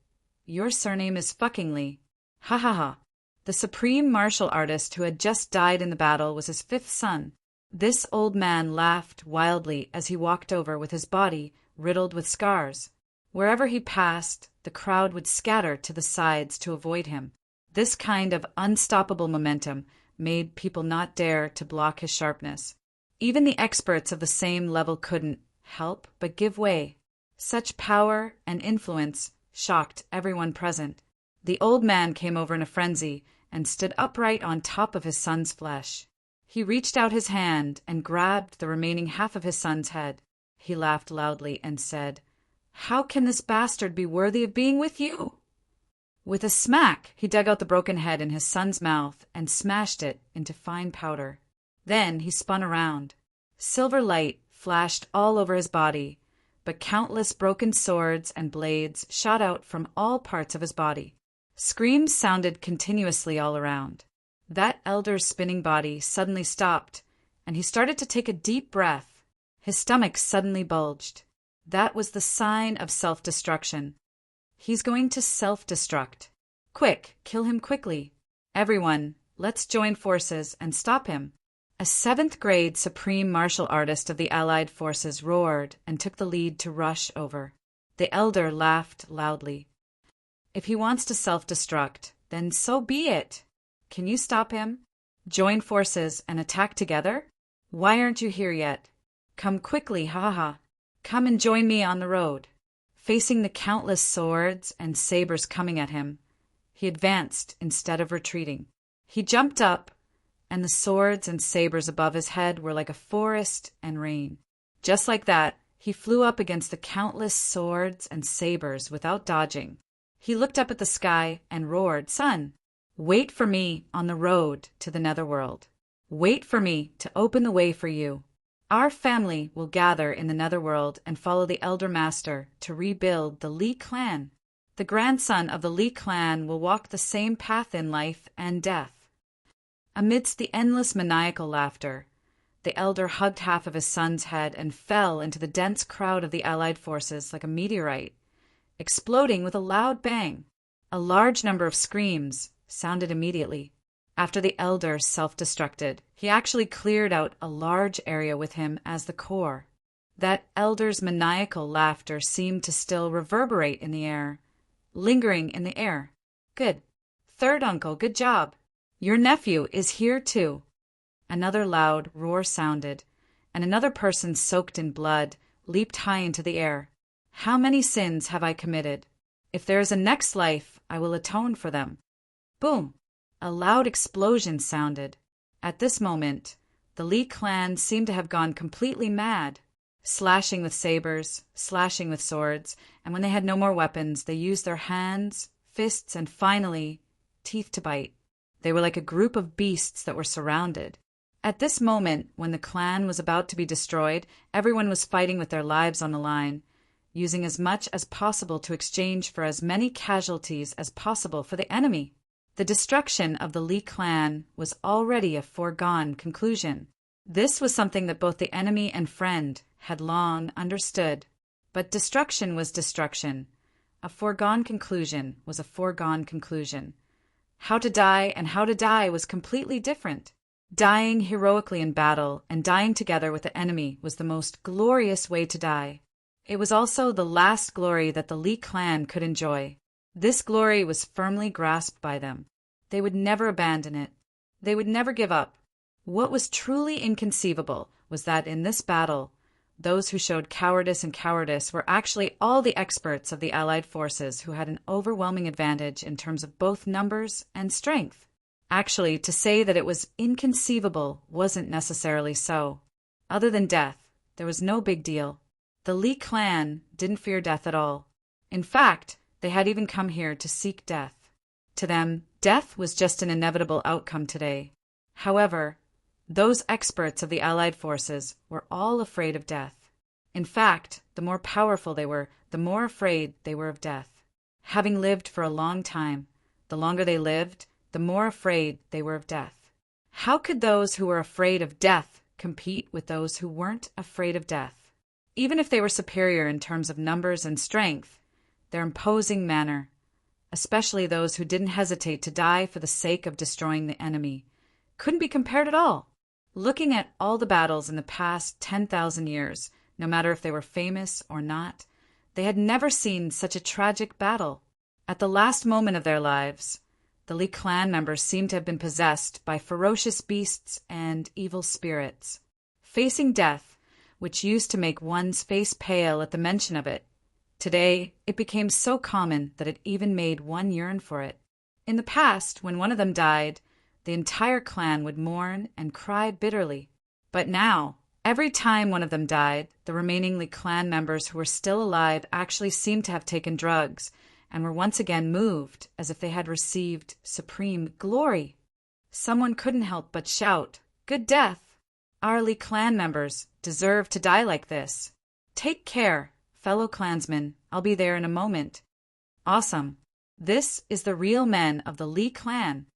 S1: Your surname is fuckingly. Ha ha ha. The supreme martial artist who had just died in the battle was his 5th son. This old man laughed wildly as he walked over with his body riddled with scars. Wherever he passed, the crowd would scatter to the sides to avoid him. This kind of unstoppable momentum made people not dare to block his sharpness. Even the experts of the same level couldn't help but give way. Such power and influence shocked everyone present. The old man came over in a frenzy and stood upright on top of his son's flesh. He reached out his hand and grabbed the remaining half of his son's head. He laughed loudly and said, "How can this bastard be worthy of being with you?" With a smack, he dug out the broken head in his son's mouth and smashed it into fine powder. Then he spun around. Silver light flashed all over his body, but countless broken swords and blades shot out from all parts of his body. Screams sounded continuously all around. That elder's spinning body suddenly stopped, and he started to take a deep breath. His stomach suddenly bulged. That was the sign of self-destruction. He's going to self-destruct. Quick, kill him quickly. Everyone, let's join forces and stop him. A 7th grade supreme martial artist of the Allied forces roared and took the lead to rush over. The elder laughed loudly. If he wants to self-destruct, then so be it. Can you stop him? Join forces and attack together? Why aren't you here yet? Come quickly, ha ha. Come and join me on the road. Facing the countless swords and sabers coming at him, he advanced instead of retreating. He jumped up, and the swords and sabers above his head were like a forest and rain. Just like that, he flew up against the countless swords and sabers without dodging. He looked up at the sky and roared, "Son, wait for me on the road to the netherworld. Wait for me to open the way for you. Our family will gather in the netherworld and follow the elder master to rebuild the Li clan. The grandson of the Li clan will walk the same path in life and death." Amidst the endless maniacal laughter, the elder hugged half of his son's head and fell into the dense crowd of the Allied forces like a meteorite, exploding with a loud bang. A large number of screams sounded immediately. After the elder self-destructed, he actually cleared out a large area with him as the core. That elder's maniacal laughter seemed to still reverberate in the air, lingering in the air. "Good. 3rd uncle, good job. Your nephew is here too." Another loud roar sounded, and another person soaked in blood leaped high into the air. How many sins have I committed? If there is a next life, I will atone for them. Boom! A loud explosion sounded. At this moment, the Lee clan seemed to have gone completely mad, slashing with sabers, slashing with swords, and when they had no more weapons, they used their hands, fists, and finally, teeth to bite. They were like a group of beasts that were surrounded. At this moment, when the clan was about to be destroyed, everyone was fighting with their lives on the line, using as much as possible to exchange for as many casualties as possible for the enemy. The destruction of the Lee clan was already a foregone conclusion. This was something that both the enemy and friend had long understood. But destruction was destruction. A foregone conclusion was a foregone conclusion. How to die and how to die was completely different. Dying heroically in battle and dying together with the enemy was the most glorious way to die. It was also the last glory that the Lee clan could enjoy. This glory was firmly grasped by them. They would never abandon it. They would never give up. What was truly inconceivable was that in this battle, those who showed cowardice and cowardice were actually all the experts of the Allied forces who had an overwhelming advantage in terms of both numbers and strength. Actually, to say that it was inconceivable wasn't necessarily so. Other than death, there was no big deal. The Lee clan didn't fear death at all. In fact, they had even come here to seek death. To them, death was just an inevitable outcome today. However, those experts of the Allied forces were all afraid of death. In fact, the more powerful they were, the more afraid they were of death. Having lived for a long time, the longer they lived, the more afraid they were of death. How could those who were afraid of death compete with those who weren't afraid of death? Even if they were superior in terms of numbers and strength, their imposing manner, especially those who didn't hesitate to die for the sake of destroying the enemy, couldn't be compared at all. Looking at all the battles in the past 10,000 years, no matter if they were famous or not, they had never seen such a tragic battle. At the last moment of their lives, the Lee clan members seemed to have been possessed by ferocious beasts and evil spirits. Facing death, which used to make one's face pale at the mention of it, today it became so common that it even made one yearn for it. In the past, when one of them died, the entire clan would mourn and cry bitterly. But now, every time one of them died, the remaining Lee clan members who were still alive actually seemed to have taken drugs and were once again moved as if they had received supreme glory. Someone couldn't help but shout, "Good death! Our Lee clan members deserve to die like this. Take care, fellow clansmen. I'll be there in a moment." Awesome. This is the real men of the Lee clan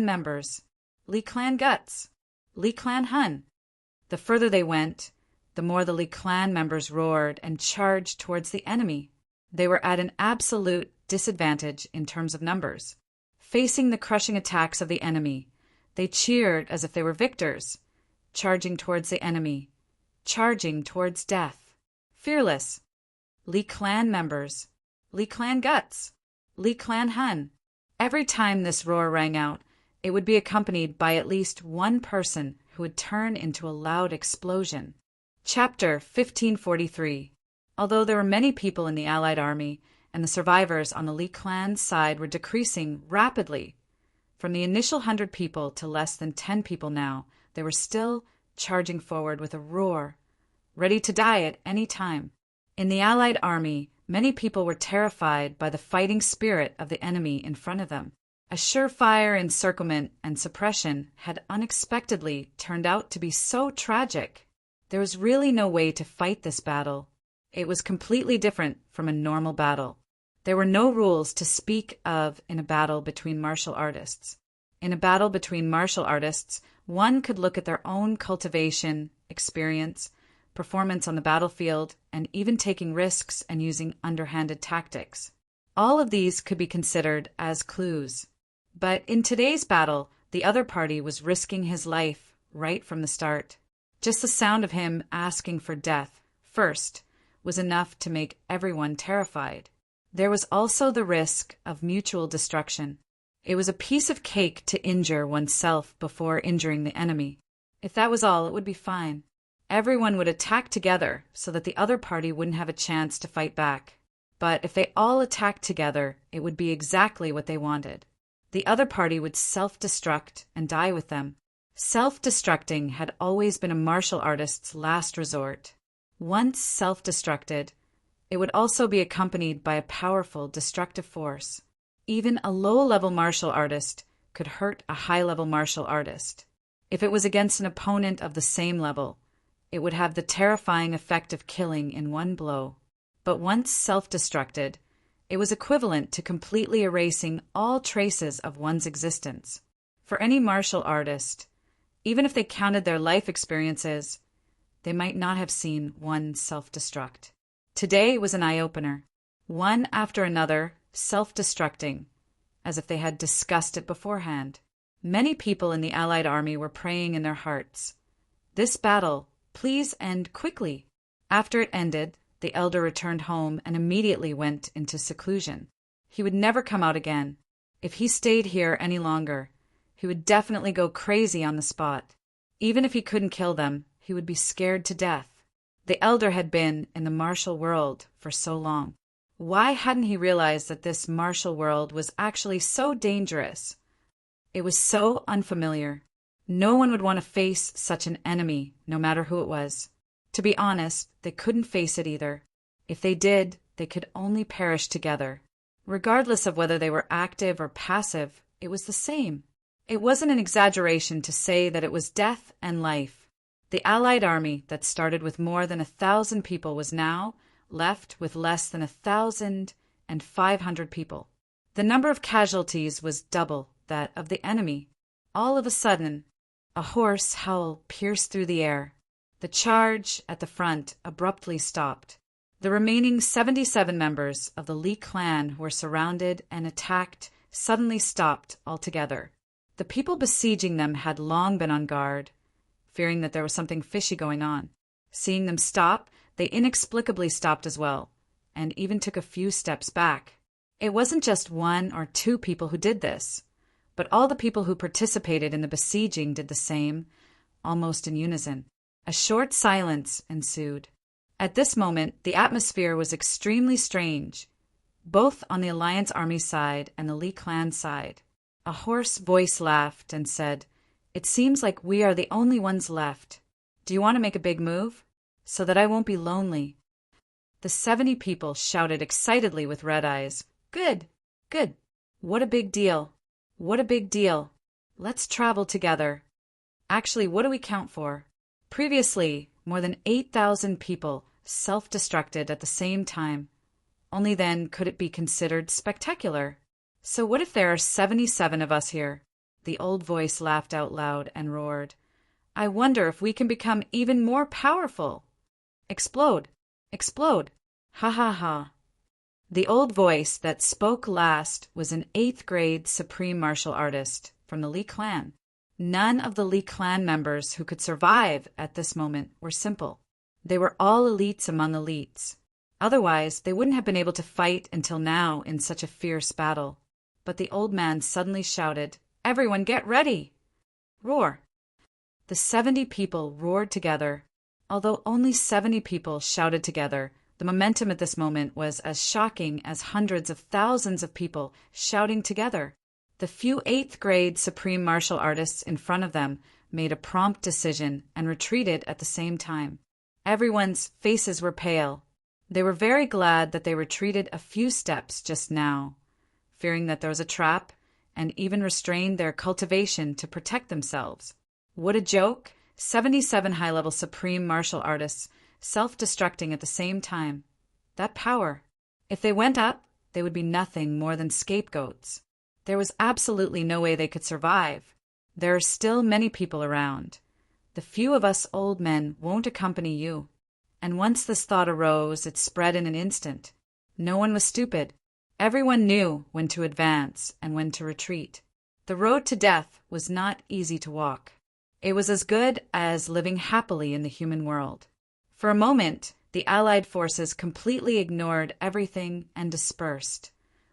S1: members, Lee clan guts, Lee clan Hun. The further they went, the more the Lee clan members roared and charged towards the enemy. They were at an absolute disadvantage in terms of numbers. Facing the crushing attacks of the enemy, they cheered as if they were victors, charging towards the enemy, charging towards death. Fearless. Lee clan members, Lee clan guts, Lee clan Hun. Every time this roar rang out, it would be accompanied by at least one person who would turn into a loud explosion. Chapter 1543. Although there were many people in the Allied army, and the survivors on the Lee clan's side were decreasing rapidly, from the initial 100 people to less than 10 people now, they were still charging forward with a roar, ready to die at any time. In the Allied army, many people were terrified by the fighting spirit of the enemy in front of them. A surefire encirclement and suppression had unexpectedly turned out to be so tragic. There was really no way to fight this battle. It was completely different from a normal battle. There were no rules to speak of in a battle between martial artists. In a battle between martial artists, one could look at their own cultivation, experience, performance on the battlefield, and even taking risks and using underhanded tactics. All of these could be considered as clues. But in today's battle, the other party was risking his life right from the start. Just the sound of him asking for death first was enough to make everyone terrified. There was also the risk of mutual destruction. It was a piece of cake to injure oneself before injuring the enemy. If that was all, it would be fine. Everyone would attack together so that the other party wouldn't have a chance to fight back. But if they all attacked together, it would be exactly what they wanted. The other party would self-destruct and die with them. Self-destructing had always been a martial artist's last resort. Once self-destructed, it would also be accompanied by a powerful destructive force. Even a low-level martial artist could hurt a high-level martial artist. If it was against an opponent of the same level, it would have the terrifying effect of killing in one blow. But once self-destructed, it was equivalent to completely erasing all traces of one's existence. For any martial artist, even if they counted their life experiences, they might not have seen one self-destruct. Today was an eye-opener. One after another, self-destructing, as if they had discussed it beforehand. Many people in the Allied army were praying in their hearts, "This battle, please end quickly." After it ended, the elder returned home and immediately went into seclusion. He would never come out again. If he stayed here any longer, he would definitely go crazy on the spot. Even if he couldn't kill them, he would be scared to death. The elder had been in the martial world for so long. Why hadn't he realized that this martial world was actually so dangerous? It was so unfamiliar. No one would want to face such an enemy, no matter who it was. To be honest, they couldn't face it either. If they did, they could only perish together. Regardless of whether they were active or passive, it was the same. It wasn't an exaggeration to say that it was death and life. The Allied army that started with more than 1,000 people was now left with less than 1,500 people. The number of casualties was double that of the enemy. All of a sudden, a hoarse howl pierced through the air. The charge at the front abruptly stopped. The remaining 77 members of the Li clan who were surrounded and attacked suddenly stopped altogether. The people besieging them had long been on guard, fearing that there was something fishy going on. Seeing them stop, they inexplicably stopped as well, and even took a few steps back. It wasn't just 1 or 2 people who did this, but all the people who participated in the besieging did the same, almost in unison. A short silence ensued. At this moment, the atmosphere was extremely strange, both on the Alliance Army side and the Li clan side. A hoarse voice laughed and said, "It seems like we are the only ones left. Do you want to make a big move? So that I won't be lonely." The 70 people shouted excitedly with red eyes, "Good, good. What a big deal. What a big deal. Let's travel together. Actually, what do we count for?" Previously, more than 8,000 people self-destructed at the same time. Only then could it be considered spectacular. So what if there are 77 of us here? The old voice laughed out loud and roared, "I wonder if we can become even more powerful. Explode, explode, ha ha ha." The old voice that spoke last was an 8th grade supreme martial artist from the Li clan. None of the Li clan members who could survive at this moment were simple. They were all elites among elites. Otherwise, they wouldn't have been able to fight until now in such a fierce battle. But the old man suddenly shouted, "Everyone get ready!" Roar! The 70 people roared together. Although only 70 people shouted together, the momentum at this moment was as shocking as hundreds of thousands of people shouting together. The few 8th grade supreme martial artists in front of them made a prompt decision and retreated at the same time. Everyone's faces were pale. They were very glad that they retreated a few steps just now, fearing that there was a trap, and even restrained their cultivation to protect themselves. What a joke! 77 high-level supreme martial artists self-destructing at the same time. That power. If they went up, they would be nothing more than scapegoats. There was absolutely no way they could survive. There are still many people around. The few of us old men won't accompany you. And once this thought arose, it spread in an instant. No one was stupid. Everyone knew when to advance and when to retreat. The road to death was not easy to walk. It was as good as living happily in the human world. For a moment, the Allied forces completely ignored everything and dispersed,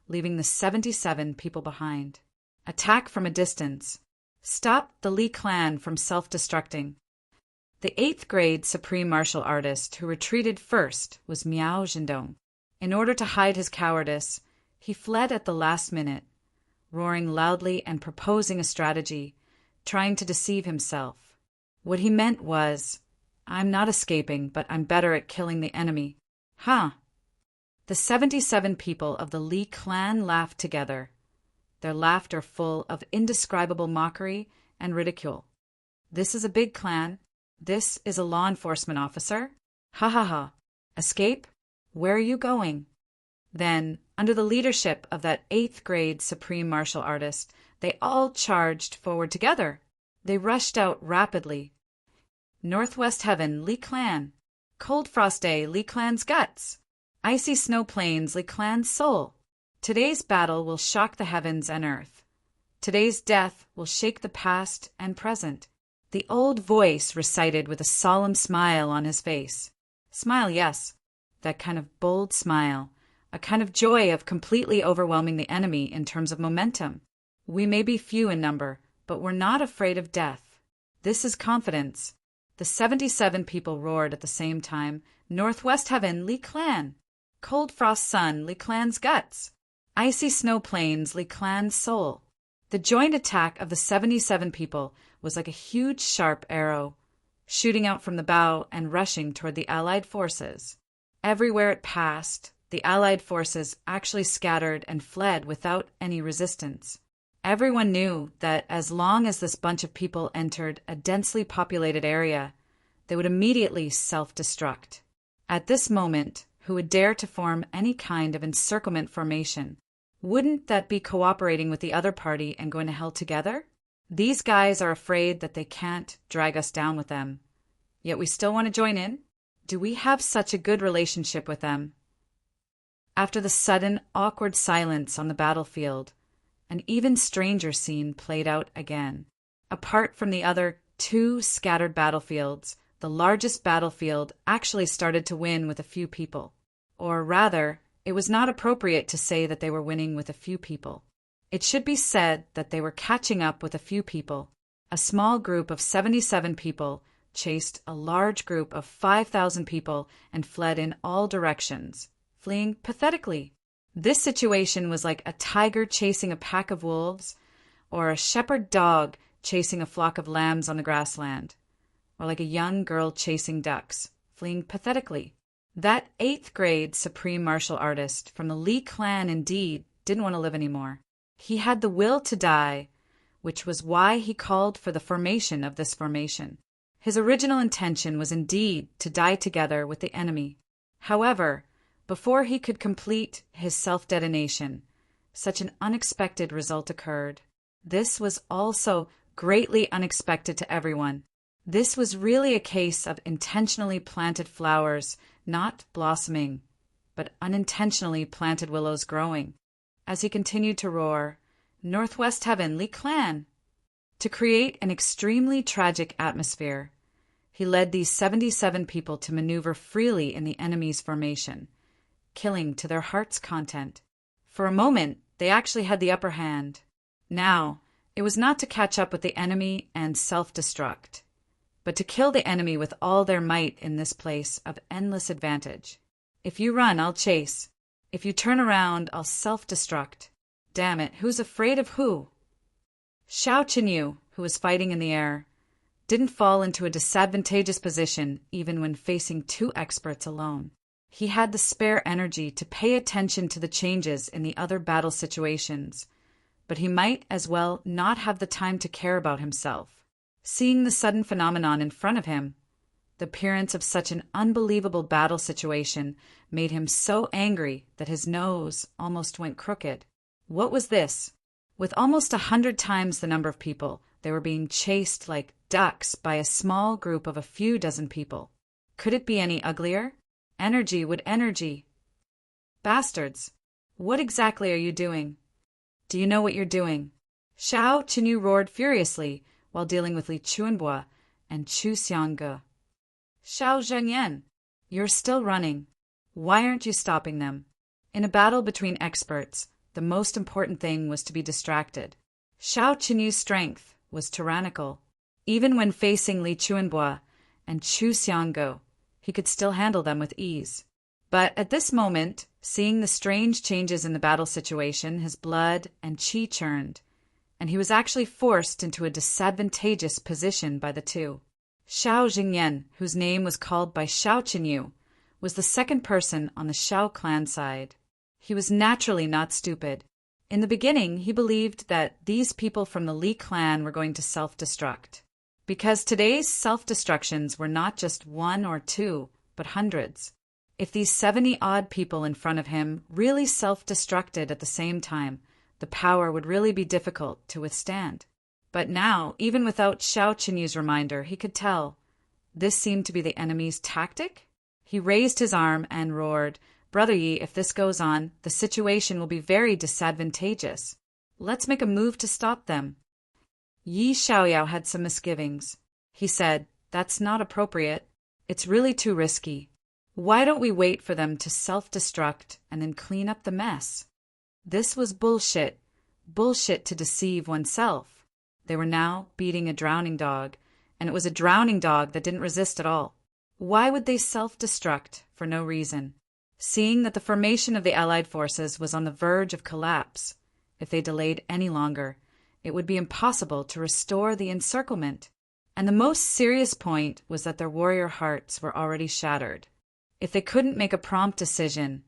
S1: leaving the 77 people behind. Attack from a distance. Stop the Li clan from self-destructing. The 8th grade supreme martial artist who retreated first was Miao Zhendong. In order to hide his cowardice, he fled at the last minute, roaring loudly and proposing a strategy, trying to deceive himself. What he meant was, "I'm not escaping, but I'm better at killing the enemy." Huh. The 77 people of the Li clan laughed together, their laughter full of indescribable mockery and ridicule. "This is a big clan. This is a law enforcement officer. Ha ha ha. Escape? Where are you going?" Then, under the leadership of that 8th grade supreme martial artist, they all charged forward together. They rushed out rapidly. Northwest Heaven, Li Clan. Cold Frost Day, Li Clan's guts. Icy Snow Plains, Li Clan's soul. Today's battle will shock the heavens and earth. Today's death will shake the past and present. The old voice recited with a solemn smile on his face. Smile, yes. That kind of bold smile. A kind of joy of completely overwhelming the enemy in terms of momentum. We may be few in number, but we're not afraid of death. This is confidence. The 77 people roared at the same time. Northwest Heaven, Li Clan. Cold Frost Sun, Li Clan's guts. Icy Snow Plains, Li Clan's soul. The joint attack of the 77 people was like a huge sharp arrow, shooting out from the bow and rushing toward the Allied forces. Everywhere it passed, the Allied forces actually scattered and fled without any resistance. Everyone knew that as long as this bunch of people entered a densely populated area, they would immediately self-destruct. At this moment, who would dare to form any kind of encirclement formation? Wouldn't that be cooperating with the other party and going to hell together? These guys are afraid that they can't drag us down with them. Yet we still want to join in? Do we have such a good relationship with them? After the sudden, awkward silence on the battlefield, an even stranger scene played out again. Apart from the other 2 scattered battlefields, the largest battlefield actually started to win with a few people. Or rather, it was not appropriate to say that they were winning with a few people. It should be said that they were catching up with a few people. A small group of 77 people chased a large group of 5,000 people and fled in all directions, fleeing pathetically. This situation was like a tiger chasing a pack of wolves, or a shepherd dog chasing a flock of lambs on the grassland, or like a young girl chasing ducks, fleeing pathetically. That 8th grade supreme martial artist from the Li clan indeed didn't want to live anymore. He had the will to die, which was why he called for the formation of this formation. His original intention was indeed to die together with the enemy. However, before he could complete his self-detonation, such an unexpected result occurred. This was also greatly unexpected to everyone. This was really a case of intentionally planted flowers not blossoming, but unintentionally planted willows growing. As he continued to roar, "Northwest Heaven, Li Clan!" To create an extremely tragic atmosphere, he led these 77 people to maneuver freely in the enemy's formation, killing to their heart's content. For a moment, they actually had the upper hand. Now, it was not to catch up with the enemy and self-destruct, but to kill the enemy with all their might in this place of endless advantage. If you run, I'll chase. If you turn around, I'll self-destruct. Damn it, who's afraid of who? Xiao Qinyu, who was fighting in the air, didn't fall into a disadvantageous position even when facing 2 experts alone. He had the spare energy to pay attention to the changes in the other battle situations, but he might as well not have the time to care about himself. Seeing the sudden phenomenon in front of him, the appearance of such an unbelievable battle situation made him so angry that his nose almost went crooked. What was this? With almost 100 times the number of people, they were being chased like ducks by a small group of a few dozen people. Could it be any uglier? Energy would energy. Bastards! What exactly are you doing? Do you know what you're doing? Xiao Qinyu roared furiously while dealing with Li Chuanbua and Chu Xiangge. Xiao Zhengyan, you're still running. Why aren't you stopping them? In a battle between experts, the most important thing was to be distracted. Xiao Qinyu's strength was tyrannical. Even when facing Li Chuanbua and Chu Xianggo, he could still handle them with ease. But at this moment, seeing the strange changes in the battle situation, his blood and qi churned, and he was actually forced into a disadvantageous position by the two. Xiao Jingyan, whose name was called by Xiao Qinyu, was the second person on the Xiao clan side. He was naturally not stupid. In the beginning, he believed that these people from the Li clan were going to self-destruct. Because today's self-destructions were not just one or two, but hundreds. If these 70-odd people in front of him really self-destructed at the same time, the power would really be difficult to withstand. But now, even without Xiao Qinyu's reminder, he could tell. This seemed to be the enemy's tactic. He raised his arm and roared, "Brother Yi, if this goes on, the situation will be very disadvantageous. Let's make a move to stop them." Yi Xiaoyao had some misgivings. He said, "That's not appropriate. It's really too risky. Why don't we wait for them to self-destruct and then clean up the mess?" This was bullshit. Bullshit to deceive oneself. They were now beating a drowning dog, and it was a drowning dog that didn't resist at all. Why would they self-destruct for no reason? Seeing that the formation of the Allied forces was on the verge of collapse, if they delayed any longer, it would be impossible to restore the encirclement. And the most serious point was that their warrior hearts were already shattered. If they couldn't make a prompt decision,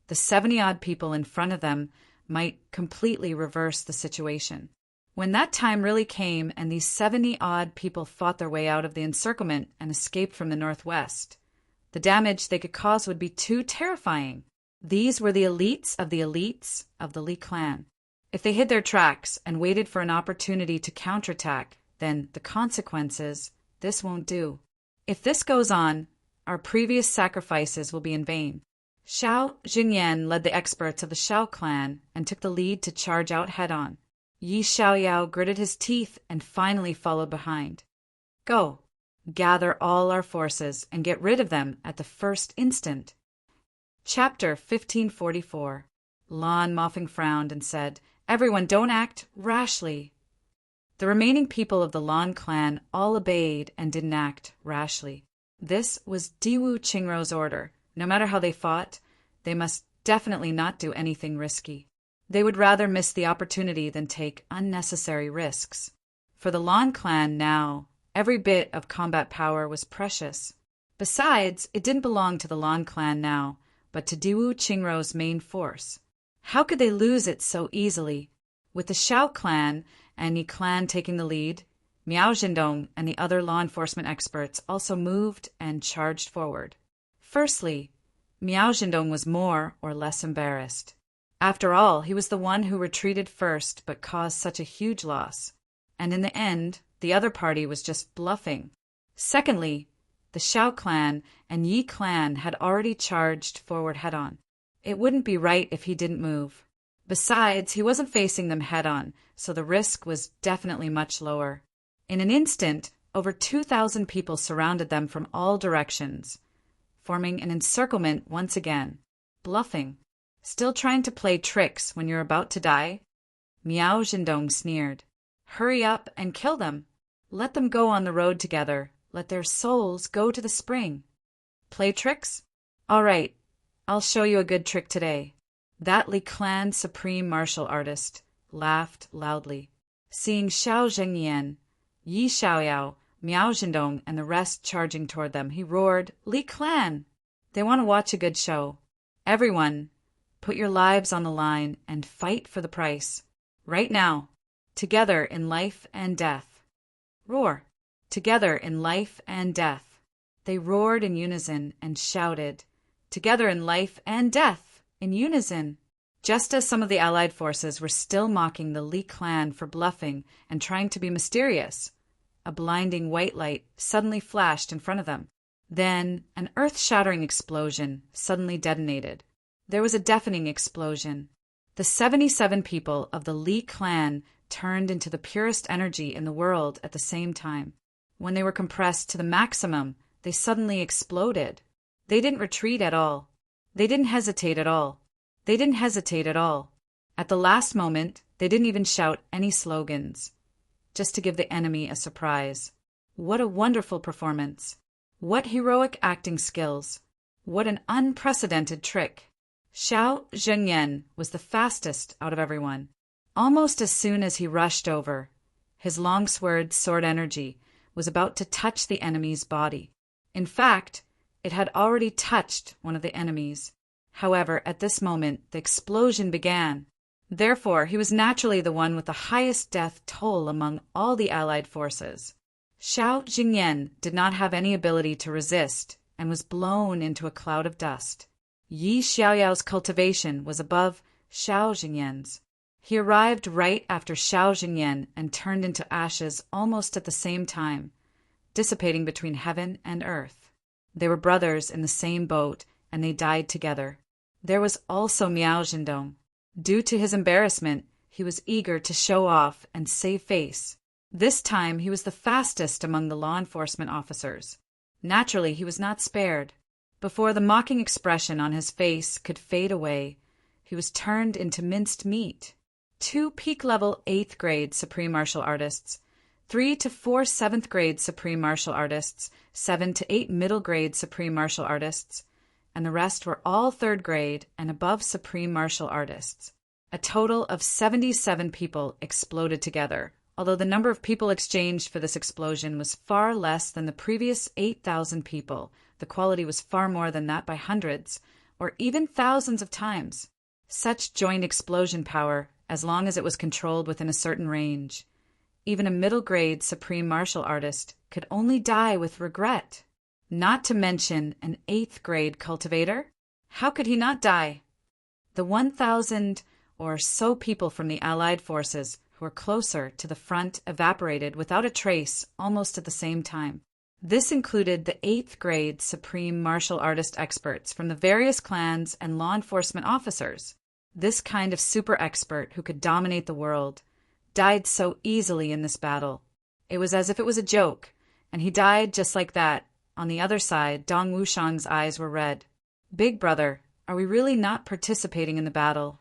S1: the 70-odd people in front of them might completely reverse the situation. When that time really came and these 70-odd people fought their way out of the encirclement and escaped from the northwest, the damage they could cause would be too terrifying. These were the elites of the Li clan. If they hid their tracks and waited for an opportunity to counterattack, then the consequences, this won't do. If this goes on, our previous sacrifices will be in vain. Xiao Jingyan led the experts of the Xiao clan and took the lead to charge out head-on. Yi Xiaoyao gritted his teeth and finally followed behind. "Go, gather all our forces and get rid of them at the first instant." Chapter 1544. Lan Mofeng frowned and said, "Everyone, don't act rashly." The remaining people of the Lan clan all obeyed and didn't act rashly. This was Diwu Qingrou's order. No matter how they fought, they must definitely not do anything risky. They would rather miss the opportunity than take unnecessary risks. For the Lan clan now, every bit of combat power was precious. Besides, it didn't belong to the Lan clan now, but to Diwu Qingrou's main force. How could they lose it so easily? With the Xiao clan and Yi clan taking the lead, Miao Zhendong and the other law enforcement experts also moved and charged forward. Firstly, Miao Zhendong was more or less embarrassed. After all, he was the one who retreated first but caused such a huge loss. And in the end, the other party was just bluffing. Secondly, the Xiao clan and Yi clan had already charged forward head-on. It wouldn't be right if he didn't move. Besides, he wasn't facing them head-on, so the risk was definitely much lower. In an instant, over 2,000 people surrounded them from all directions, forming an encirclement once again. Bluffing. Still trying to play tricks when you're about to die? Miao Zhendong sneered. Hurry up and kill them. Let them go on the road together. Let their souls go to the spring. Play tricks? All right, I'll show you a good trick today. That Li clan supreme martial artist laughed loudly. Seeing Xiao Zhengyan, Yi Xiaoyao, Miao Zhendong, and the rest charging toward them, he roared, "Li clan! They want to watch a good show. Everyone, put your lives on the line and fight for the price. Right now. Together in life and death. Roar. Together in life and death." They roared in unison and shouted, "Together in life and death," in unison. Just as some of the Allied forces were still mocking the Li clan for bluffing and trying to be mysterious, a blinding white light suddenly flashed in front of them. Then an earth-shattering explosion suddenly detonated. There was a deafening explosion. The 77 people of the Li clan turned into the purest energy in the world at the same time. When they were compressed to the maximum, they suddenly exploded. They didn't retreat at all. They didn't hesitate at all. They didn't hesitate at all. At the last moment, they didn't even shout any slogans, just to give the enemy a surprise. What a wonderful performance. What heroic acting skills! What an unprecedented trick! Xiao Zhenyan was the fastest out of everyone. Almost as soon as he rushed over, his long sword energy was about to touch the enemy's body. In fact, it had already touched one of the enemies. However, at this moment, the explosion began. Therefore, he was naturally the one with the highest death toll among all the allied forces. Xiao Jingyan did not have any ability to resist and was blown into a cloud of dust. Yi Xiaoyao's cultivation was above Xiao Jingyan's. He arrived right after Xiao Jingyan and turned into ashes almost at the same time, dissipating between heaven and earth. They were brothers in the same boat, and they died together. There was also Miao Zhendong. Due to his embarrassment, he was eager to show off and save face. This time he was the fastest among the law enforcement officers. Naturally, he was not spared. Before the mocking expression on his face could fade away, he was turned into minced meat. 2 peak-level 8th grade Supreme Martial Artists, 3 to 4 7th grade Supreme Martial Artists, 7 to 8 middle grade Supreme Martial Artists, and the rest were all 3rd grade and above Supreme Martial Artists. A total of 77 people exploded together, although the number of people exchanged for this explosion was far less than the previous 8,000 people. The quality was far more than that by hundreds, or even thousands of times. Such joint explosion power, as long as it was controlled within a certain range. Even a middle-grade Supreme Martial Artist could only die with regret. Not to mention an 8th-grade cultivator? How could he not die? The 1,000 or so people from the Allied forces who were closer to the front evaporated without a trace almost at the same time. This included the 8th-grade Supreme Martial Artist experts from the various clans and law enforcement officers. This kind of super expert who could dominate the world died so easily in this battle. It was as if it was a joke, and he died just like that. On the other side, Dong Wushang's eyes were red. Big brother, are we really not participating in the battle?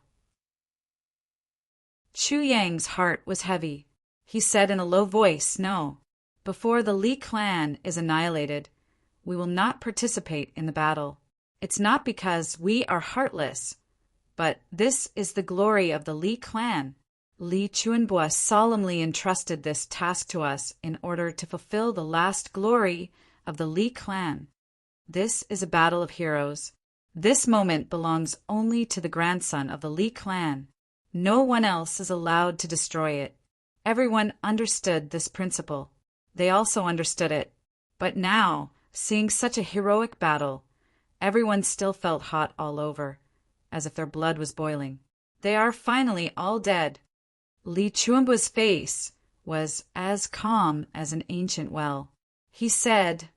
S1: Chu Yang's heart was heavy. He said in a low voice, "No. Before the Li clan is annihilated, we will not participate in the battle. It's not because we are heartless, but this is the glory of the Li clan. Li Chuanbua solemnly entrusted this task to us in order to fulfill the last glory of the Li clan. This is a battle of heroes. This moment belongs only to the grandson of the Li clan. No one else is allowed to destroy it." Everyone understood this principle. They also understood it. But now, seeing such a heroic battle, everyone still felt hot all over, as if their blood was boiling. They are finally all dead. Li Chuanbua's face was as calm as an ancient well. He said,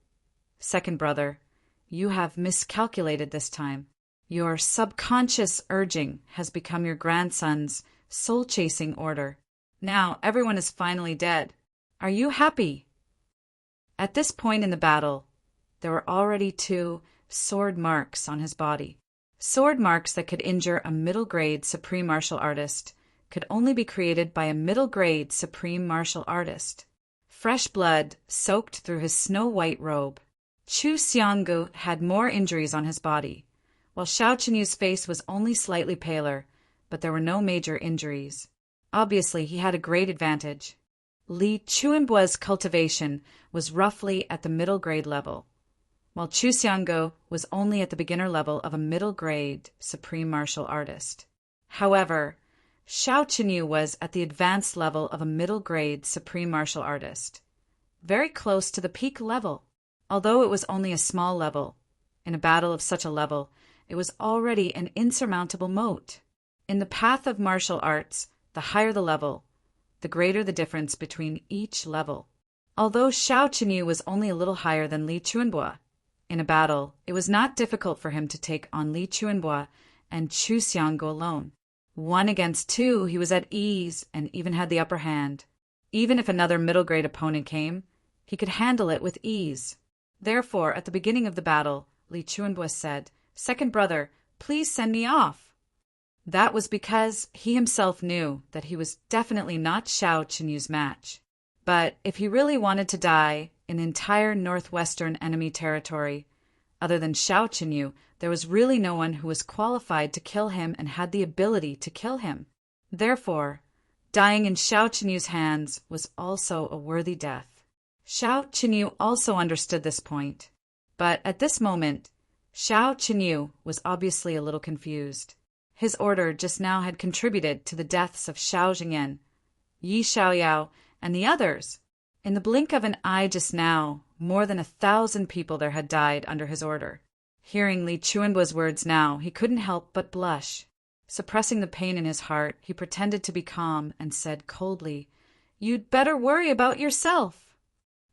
S1: "Second brother, you have miscalculated this time. Your subconscious urging has become your grandson's soul-chasing order. Now everyone is finally dead. Are you happy?" At this point in the battle, there were already 2 sword marks on his body. Sword marks that could injure a middle-grade Supreme Martial Artist could only be created by a middle-grade Supreme Martial Artist. Fresh blood soaked through his snow-white robe. Chu Xianggu had more injuries on his body, while Xiao Qinyu's face was only slightly paler, but there were no major injuries. Obviously, he had a great advantage. Li Chuanbua's cultivation was roughly at the middle grade level, while Chu Xianggu was only at the beginner level of a middle grade Supreme Martial Artist. However, Xiao Qinyu was at the advanced level of a middle grade Supreme Martial Artist, very close to the peak level. Although it was only a small level, in a battle of such a level, it was already an insurmountable moat. In the path of martial arts, the higher the level, the greater the difference between each level. Although Xiao Qinyu was only a little higher than Li Chuanbua, in a battle, it was not difficult for him to take on Li Chuanbua and Chu Xianggu alone. 1 against 2, he was at ease and even had the upper hand. Even if another middle-grade opponent came, he could handle it with ease. Therefore, at the beginning of the battle, Li Chuanbua said, "Second brother, please send me off." That was because he himself knew that he was definitely not Xiao Qinyu's match. But if he really wanted to die in entire northwestern enemy territory. Other than Xiao Qinyu, there was really no one who was qualified to kill him and had the ability to kill him. Therefore, dying in Xiao Qinyu's hands was also a worthy death. Xiao Qinyu also understood this point, but at this moment, Xiao Qinyu was obviously a little confused. His order just now had contributed to the deaths of Xiao Jingyan, Yi Xiaoyao, and the others. In the blink of an eye just now, more than 1,000 people there had died under his order. Hearing Li Chuanbuo's words now, he couldn't help but blush. Suppressing the pain in his heart, he pretended to be calm and said coldly, "You'd better worry about yourself."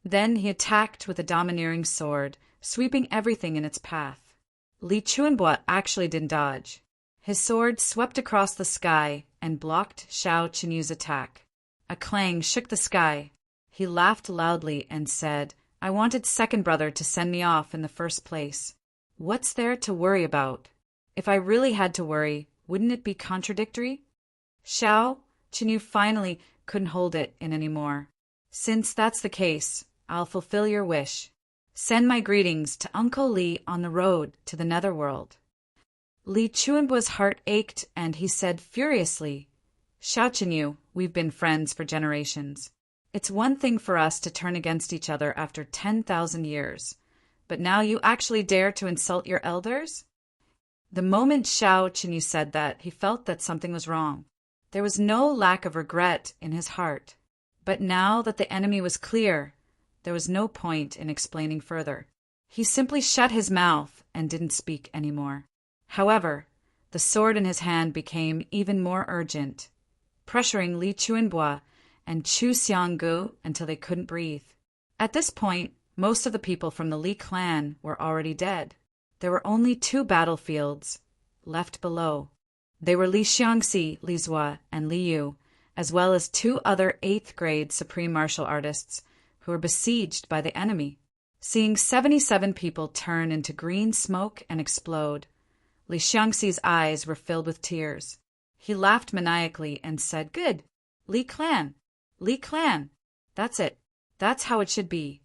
S1: Then he attacked with a domineering sword, sweeping everything in its path. Li Chuanbuo actually didn't dodge. His sword swept across the sky and blocked Xiao Qinyu's attack. A clang shook the sky. He laughed loudly and said, "I wanted second brother to send me off in the first place. What's there to worry about? If I really had to worry, wouldn't it be contradictory?" Xiao Qinyu finally couldn't hold it in anymore. "Since that's the case, I'll fulfill your wish. Send my greetings to Uncle Li on the road to the netherworld." Li Chuanbuo's heart ached and he said furiously, "Xiao Qinyu, we've been friends for generations. It's one thing for us to turn against each other after 10,000 years, but now you actually dare to insult your elders?" The moment Xiao Qinyu said that, he felt that something was wrong. There was no lack of regret in his heart. But now that the enemy was clear, there was no point in explaining further. He simply shut his mouth and didn't speak anymore. However, the sword in his hand became even more urgent, pressuring Li Chuanbuo and Chu Xianggu until they couldn't breathe. At this point, most of the people from the Li clan were already dead. There were only 2 battlefields left below. They were Li Xiangxi, Li Zua, and Li Yu, as well as 2 other 8th-grade supreme martial artists who were besieged by the enemy. Seeing 77 people turn into green smoke and explode, Li Xiangxi's eyes were filled with tears. He laughed maniacally and said, "Good. Li clan. Li clan. That's it. That's how it should be."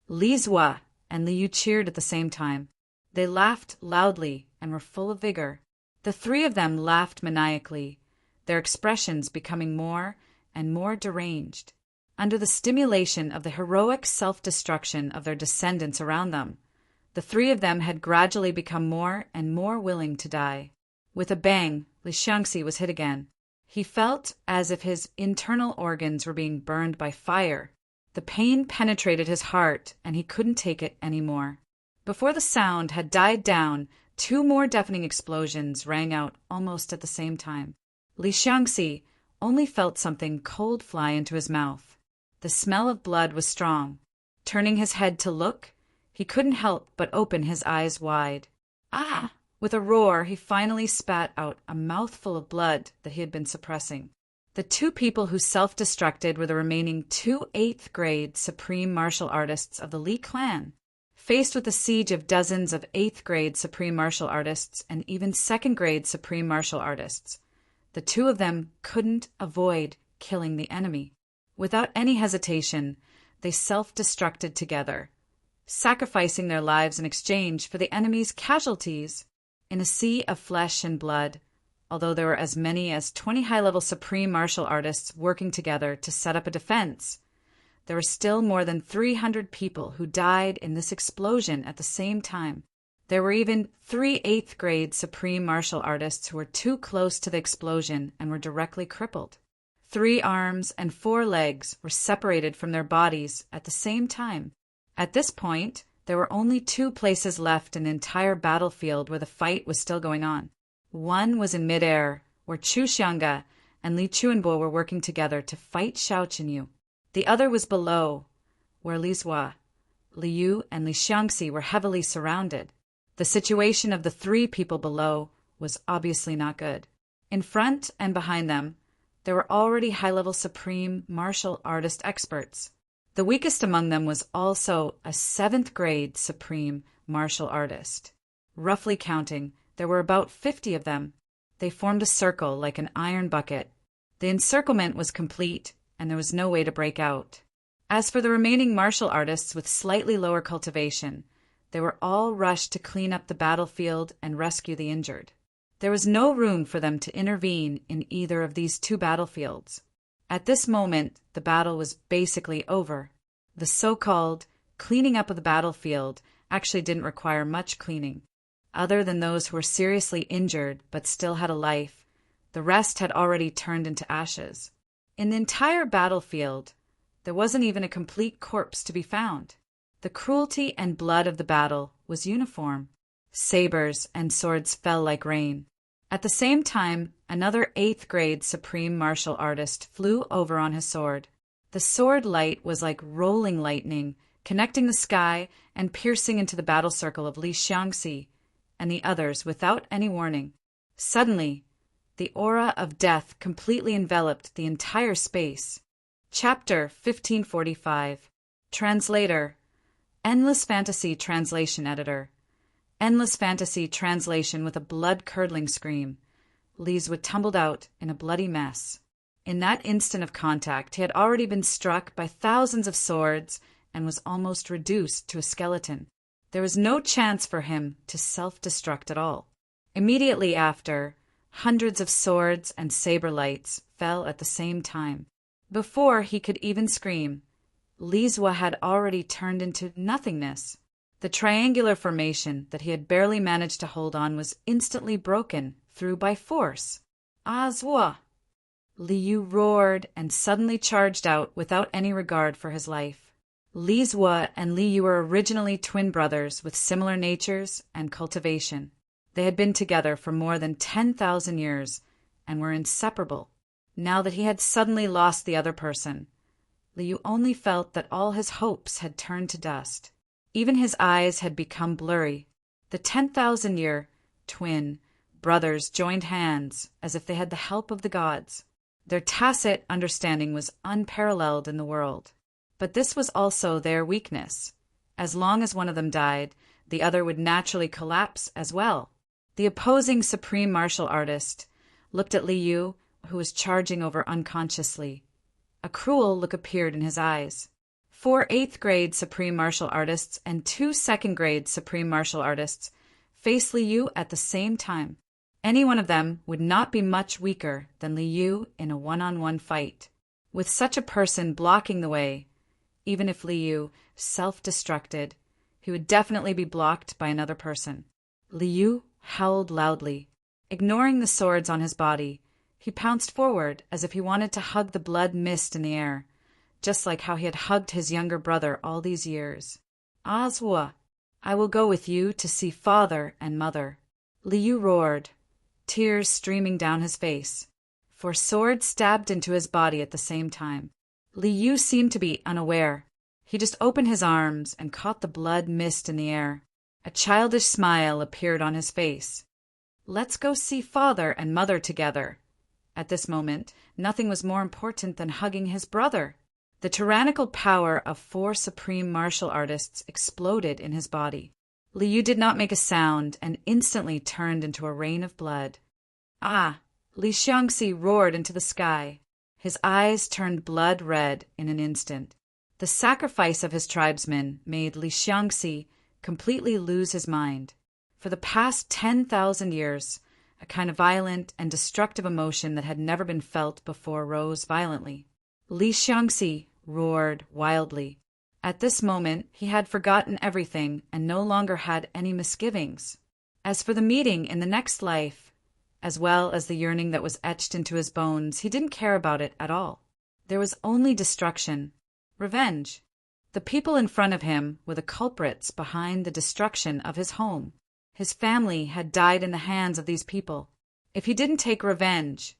S1: Li Zua and Li Yu cheered at the same time. They laughed loudly and were full of vigor. The 3 of them laughed maniacally, their expressions becoming more and more deranged. Under the stimulation of the heroic self-destruction of their descendants around them, the 3 of them had gradually become more and more willing to die. With a bang, Li Xiangxi was hit again. He felt as if his internal organs were being burned by fire. The pain penetrated his heart, and he couldn't take it anymore. Before the sound had died down, 2 more deafening explosions rang out almost at the same time. Li Xiangxi only felt something cold fly into his mouth. The smell of blood was strong. Turning his head to look, he couldn't help but open his eyes wide. "Ah!" With a roar, he finally spat out a mouthful of blood that he had been suppressing. The 2 people who self-destructed were the remaining 2 8th-grade supreme martial artists of the Li clan. Faced with the siege of dozens of 8th-grade supreme martial artists and even 2nd-grade supreme martial artists, the 2 of them couldn't avoid killing the enemy. Without any hesitation, they self-destructed together, sacrificing their lives in exchange for the enemy's casualties. In a sea of flesh and blood, although there were as many as 20 high-level supreme martial artists working together to set up a defense, there were still more than 300 people who died in this explosion at the same time. There were even 3 8th-grade supreme martial artists who were too close to the explosion and were directly crippled. 3 arms and 4 legs were separated from their bodies at the same time. At this point, there were only 2 places left in the entire battlefield where the fight was still going on. One was in midair, where Chu Xiangga and Li Chuanbuo were working together to fight Xiao Qinyu. The other was below, where Li Zua, Li Yu, and Li Xiangxi were heavily surrounded. The situation of the 3 people below was obviously not good. In front and behind them, there were already high-level supreme martial artist experts. The weakest among them was also a 7th-grade supreme martial artist. Roughly counting, there were about 50 of them. They formed a circle like an iron bucket. The encirclement was complete, and there was no way to break out. As for the remaining martial artists with slightly lower cultivation, they were all rushed to clean up the battlefield and rescue the injured. There was no room for them to intervene in either of these two battlefields. At this moment, the battle was basically over. The so-called cleaning up of the battlefield actually didn't require much cleaning. Other than those who were seriously injured but still had a life, the rest had already turned into ashes. In the entire battlefield, there wasn't even a complete corpse to be found. The cruelty and blood of the battle was uniform. Sabers and swords fell like rain. At the same time, another 8th grade supreme martial artist flew over on his sword. The sword light was like rolling lightning, connecting the sky and piercing into the battle circle of Li Xiangxi and the others without any warning. Suddenly, the aura of death completely enveloped the entire space. Chapter 1545. Translator. Endless Fantasy Translation Editor. Endless Fantasy Translation with a blood-curdling scream. Lizwa tumbled out in a bloody mess. In that instant of contact, he had already been struck by thousands of swords and was almost reduced to a skeleton. There was no chance for him to self-destruct at all. Immediately after, hundreds of swords and saber lights fell at the same time. Before he could even scream, Lizwa had already turned into nothingness. The triangular formation that he had barely managed to hold on was instantly broken through by force. Azwa! Liu roared and suddenly charged out without any regard for his life. Lizwa and Liu were originally twin brothers with similar natures and cultivation. They had been together for more than 10,000 years and were inseparable. Now that he had suddenly lost the other person, Liu only felt that all his hopes had turned to dust. Even his eyes had become blurry. The 10,000-year twin brothers joined hands as if they had the help of the gods. Their tacit understanding was unparalleled in the world. But this was also their weakness. As long as one of them died, the other would naturally collapse as well. The opposing supreme martial artist looked at Liu, who was charging over unconsciously. A cruel look appeared in his eyes. 4 8th grade supreme martial artists and 2 2nd grade supreme martial artists faced Liu at the same time. Any one of them would not be much weaker than Liu in a one-on-one fight. With such a person blocking the way, even if Liu self-destructed, he would definitely be blocked by another person. Liu howled loudly. Ignoring the swords on his body, he pounced forward as if he wanted to hug the blood mist in the air, just like how he had hugged his younger brother all these years. Azwa, I will go with you to see father and mother. Liu roared, tears streaming down his face, for swords stabbed into his body at the same time. Liu seemed to be unaware. He just opened his arms and caught the blood mist in the air. A childish smile appeared on his face. Let's go see father and mother together. At this moment, nothing was more important than hugging his brother. The tyrannical power of 4 supreme martial artists exploded in his body. Liu did not make a sound and instantly turned into a rain of blood. Ah! Li Xiangxi roared into the sky. His eyes turned blood red in an instant. The sacrifice of his tribesmen made Li Xiangxi completely lose his mind. For the past 10,000 years, a kind of violent and destructive emotion that had never been felt before rose violently. Li Xiangxi roared wildly. At this moment, he had forgotten everything and no longer had any misgivings. As for the meeting in the next life, as well as the yearning that was etched into his bones, he didn't care about it at all. There was only destruction, revenge. The people in front of him were the culprits behind the destruction of his home. His family had died in the hands of these people. If he didn't take revenge,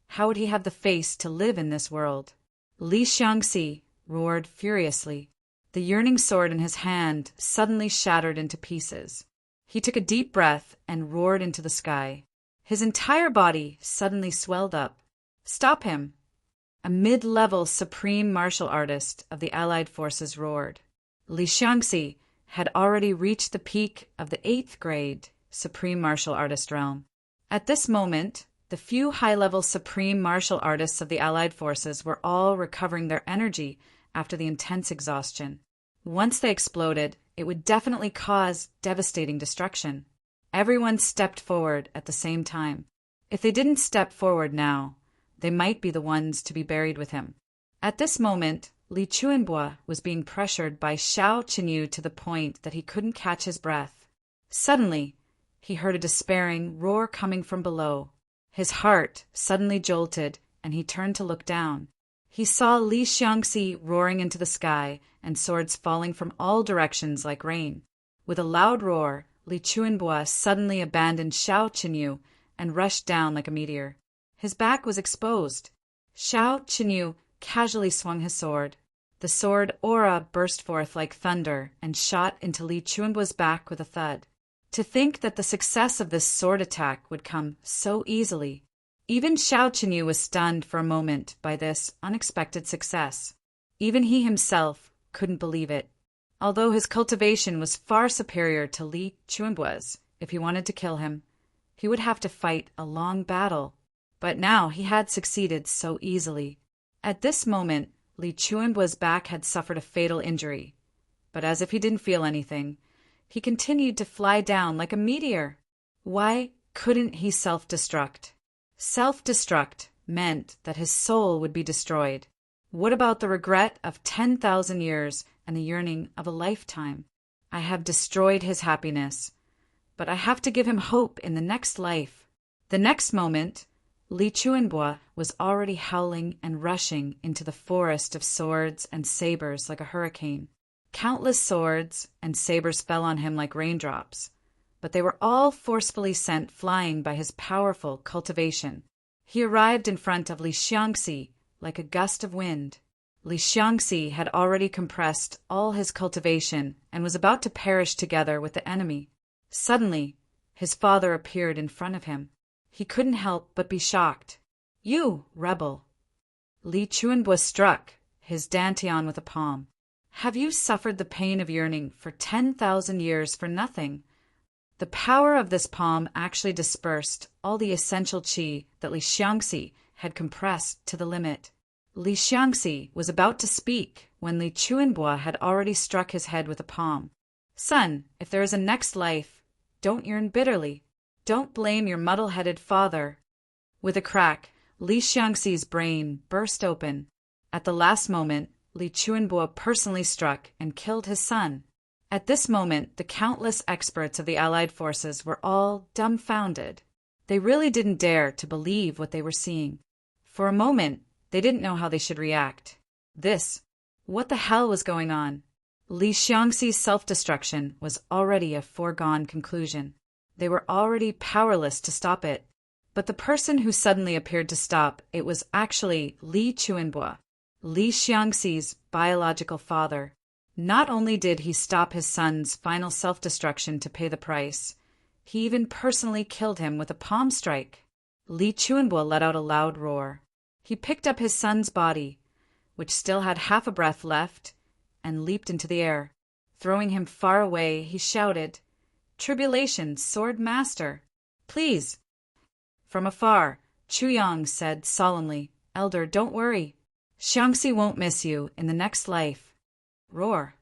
S1: how would he have the face to live in this world? Li Xiangxi roared furiously. The yearning sword in his hand suddenly shattered into pieces. He took a deep breath and roared into the sky. His entire body suddenly swelled up. Stop him! A mid-level supreme martial artist of the Allied forces roared. Li Xiangxi had already reached the peak of the 8th grade supreme martial artist realm. At this moment, the few high-level supreme martial artists of the Allied forces were all recovering their energy after the intense exhaustion. Once they exploded, it would definitely cause devastating destruction. Everyone stepped forward at the same time. If they didn't step forward now, they might be the ones to be buried with him. At this moment, Li Chuanbo was being pressured by Xiao Qinyu to the point that he couldn't catch his breath. Suddenly, he heard a despairing roar coming from below. His heart suddenly jolted, and he turned to look down. He saw Li Xiangxi roaring into the sky and swords falling from all directions like rain. With a loud roar, Li Chuanbo suddenly abandoned Xiao Qinyu and rushed down like a meteor. His back was exposed. Xiao Qinyu casually swung his sword. The sword aura burst forth like thunder and shot into Li Chuanbo's back with a thud. To think that the success of this sword attack would come so easily. Even Xiao Qinyu was stunned for a moment by this unexpected success. Even he himself couldn't believe it. Although his cultivation was far superior to Li Chuanbo's, if he wanted to kill him, he would have to fight a long battle. But now he had succeeded so easily. At this moment, Li Chuanbo's back had suffered a fatal injury. But as if he didn't feel anything, he continued to fly down like a meteor. Why couldn't he self-destruct? Self-destruct meant that his soul would be destroyed. What about the regret of 10,000 years and the yearning of a lifetime? I have destroyed his happiness, but I have to give him hope in the next life. The next moment, Li Chuanbo was already howling and rushing into the forest of swords and sabers like a hurricane. Countless swords and sabers fell on him like raindrops, but they were all forcefully sent flying by his powerful cultivation. He arrived in front of Li Xiangxi like a gust of wind. Li Xiangxi had already compressed all his cultivation and was about to perish together with the enemy. Suddenly, his father appeared in front of him. He couldn't help but be shocked. "You, rebel!" Li Chuanbo struck his dantian with a palm. "Have you suffered the pain of yearning for 10,000 years for nothing?" The power of this palm actually dispersed all the essential qi that Li Xiangxi had compressed to the limit. Li Xiangxi was about to speak when Li Chuanbo had already struck his head with a palm. "Son, if there is a next life, don't yearn bitterly. Don't blame your muddle-headed father." With a crack, Li Xiangxi's brain burst open. At the last moment, Li Chuanbo personally struck and killed his son. At this moment, the countless experts of the Allied forces were all dumbfounded. They really didn't dare to believe what they were seeing. For a moment, they didn't know how they should react. What the hell was going on? Li Xiangxi's self-destruction was already a foregone conclusion. They were already powerless to stop it. But the person who suddenly appeared to stop it was actually Li Chuanbo, Li Xiangxi's biological father. Not only did he stop his son's final self-destruction to pay the price, he even personally killed him with a palm strike. Li Chuanbo let out a loud roar. He picked up his son's body, which still had half a breath left, and leaped into the air. Throwing him far away, he shouted, "Tribulation, sword master, please!" From afar, Chu Yang said solemnly, "Elder, don't worry. Xiangxi won't miss you in the next life." Roar.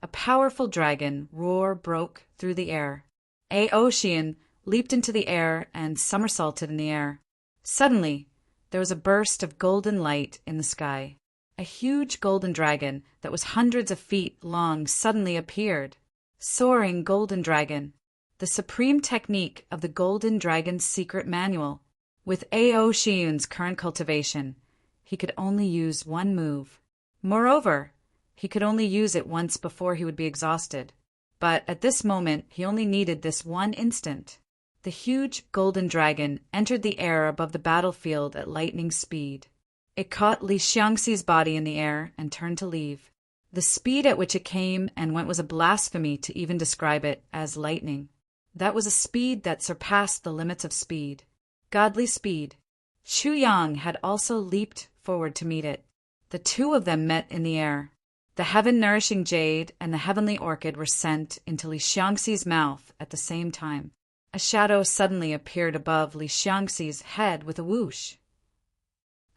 S1: A powerful dragon roar broke through the air. Aoshian leaped into the air and somersaulted in the air. Suddenly, there was a burst of golden light in the sky. A huge golden dragon that was hundreds of feet long suddenly appeared. Soaring golden dragon. The supreme technique of the golden dragon's secret manual. With Aoshian's current cultivation, he could only use one move. Moreover, he could only use it once before he would be exhausted. But at this moment, he only needed this one instant. The huge golden dragon entered the air above the battlefield at lightning speed. It caught Li Xiangxi's body in the air and turned to leave. The speed at which it came and went was a blasphemy to even describe it as lightning. That was a speed that surpassed the limits of speed. Godly speed. Chu Yang had also leaped forward to meet it. The two of them met in the air. The heaven-nourishing jade and the heavenly orchid were sent into Li Xiangxi's mouth at the same time. A shadow suddenly appeared above Li Xiangxi's head with a whoosh.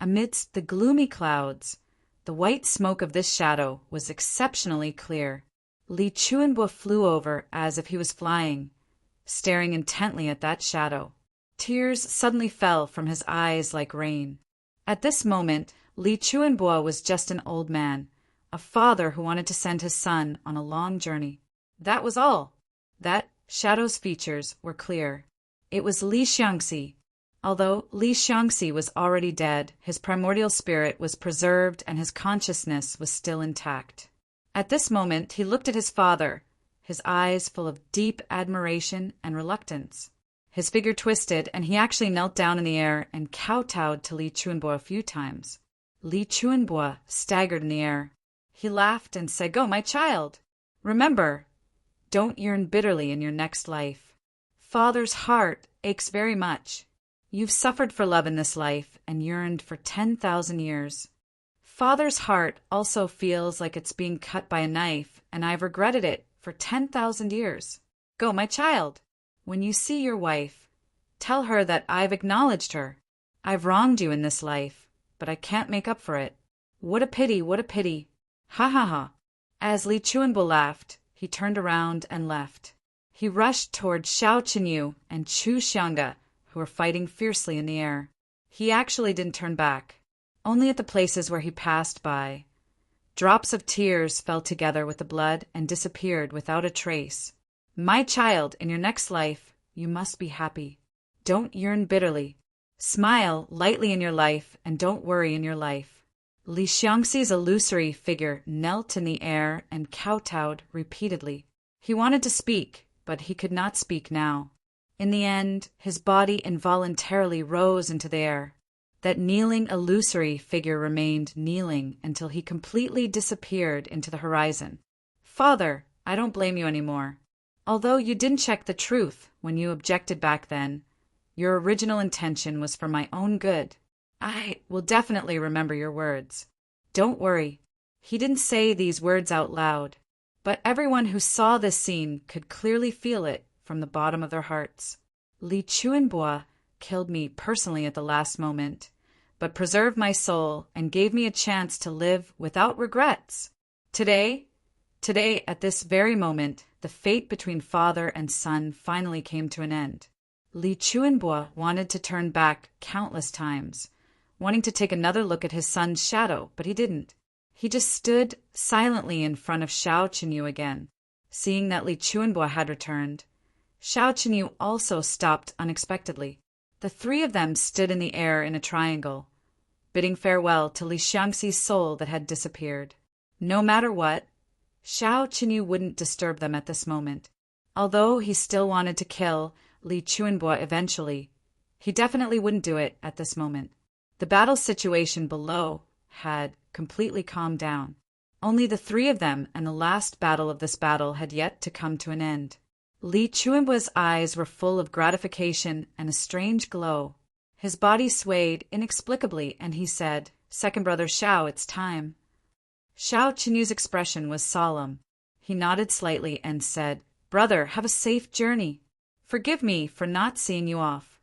S1: Amidst the gloomy clouds, The white smoke of this shadow was exceptionally clear. Li Chuanbo flew over as if he was flying, staring intently at that shadow. Tears suddenly fell from his eyes like rain. At this moment, Li Chuanbo was just an old man, a father who wanted to send his son on a long journey. That was all. That shadow's features were clear. It was Li Xiangxi. Although Li Xiangxi was already dead, his primordial spirit was preserved and his consciousness was still intact. At this moment, he looked at his father, his eyes full of deep admiration and reluctance. His figure twisted, and he actually knelt down in the air and kowtowed to Li Chuanbo a few times. Li Chuanbo staggered in the air. He laughed and said, "Go, my child. Remember, don't yearn bitterly in your next life. Father's heart aches very much. You've suffered for love in this life and yearned for 10,000 years. Father's heart also feels like it's being cut by a knife, and I've regretted it for 10,000 years. Go, my child. When you see your wife, tell her that I've acknowledged her. I've wronged you in this life, but I can't make up for it. What a pity, what a pity. Ha ha ha." As Li Chuanbo laughed, he turned around and left. He rushed toward Xiao Qinyu and Chu Xianga, who were fighting fiercely in the air. He actually didn't turn back, only at the places where he passed by. Drops of tears fell together with the blood and disappeared without a trace. My child, in your next life, you must be happy. Don't yearn bitterly. Smile lightly in your life and don't worry in your life. Li Xiangxi's illusory figure knelt in the air and kowtowed repeatedly. He wanted to speak, but he could not speak now. In the end, his body involuntarily rose into the air. That kneeling illusory figure remained kneeling until he completely disappeared into the horizon. Father, I don't blame you anymore. Although you didn't check the truth when you objected back then, your original intention was for my own good. I will definitely remember your words. Don't worry. He didn't say these words out loud, but everyone who saw this scene could clearly feel it from the bottom of their hearts. Li Chuanbo killed me personally at the last moment, but preserved my soul and gave me a chance to live without regrets. Today, at this very moment, the fate between father and son finally came to an end. Li Chuanbo wanted to turn back countless times, wanting to take another look at his son's shadow, but he didn't. He just stood silently in front of Xiao Qinyu again. Seeing that Li Chuanbo had returned, Xiao Qinyu also stopped unexpectedly. The three of them stood in the air in a triangle, bidding farewell to Li Xiangxi's soul that had disappeared. No matter what, Xiao Qinyu wouldn't disturb them at this moment. Although he still wanted to kill Li Chuanbo eventually, he definitely wouldn't do it at this moment. The battle situation below had completely calmed down. Only the three of them and the last battle of this battle had yet to come to an end. Li Chuanbo's eyes were full of gratification and a strange glow. His body swayed inexplicably, and he said, "Second brother Xiao, it's time." Xiao Qinyu's expression was solemn. He nodded slightly and said, "Brother, have a safe journey. Forgive me for not seeing you off."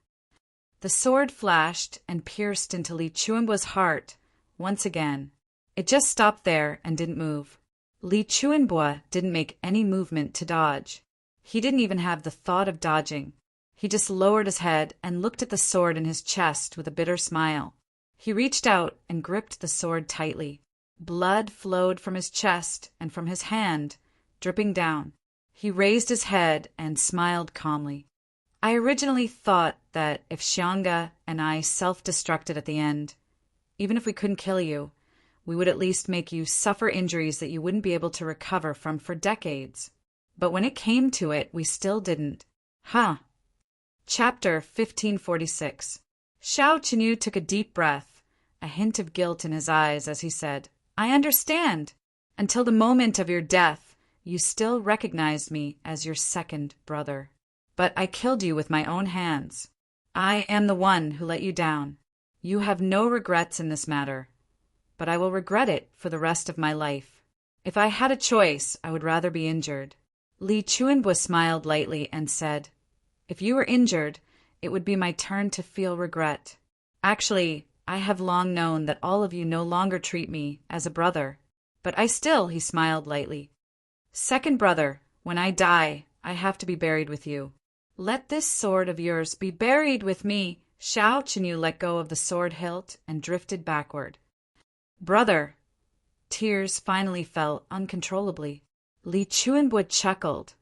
S1: The sword flashed and pierced into Li Chuanbo's heart once again. It just stopped there and didn't move. Li Chuanbo didn't make any movement to dodge. He didn't even have the thought of dodging. He just lowered his head and looked at the sword in his chest with a bitter smile. He reached out and gripped the sword tightly. Blood flowed from his chest and from his hand, dripping down. He raised his head and smiled calmly. I originally thought that if Xianga and I self-destructed at the end, even if we couldn't kill you, we would at least make you suffer injuries that you wouldn't be able to recover from for decades. But when it came to it, we still didn't. Huh. Chapter 1546. Xiao Qinyu took a deep breath, a hint of guilt in his eyes as he said, "I understand. Until the moment of your death, you still recognized me as your second brother. But I killed you with my own hands. I am the one who let you down. You have no regrets in this matter, but I will regret it for the rest of my life. If I had a choice, I would rather be injured." Li Chuanbo smiled lightly and said, "If you were injured, it would be my turn to feel regret. Actually, I have long known that all of you no longer treat me as a brother. But I still, he smiled lightly. Second brother, when I die, I have to be buried with you. Let this sword of yours be buried with me. Xiao Chenyu let go of the sword hilt and drifted backward. Brother! Tears finally fell uncontrollably. Li Chuanbua chuckled,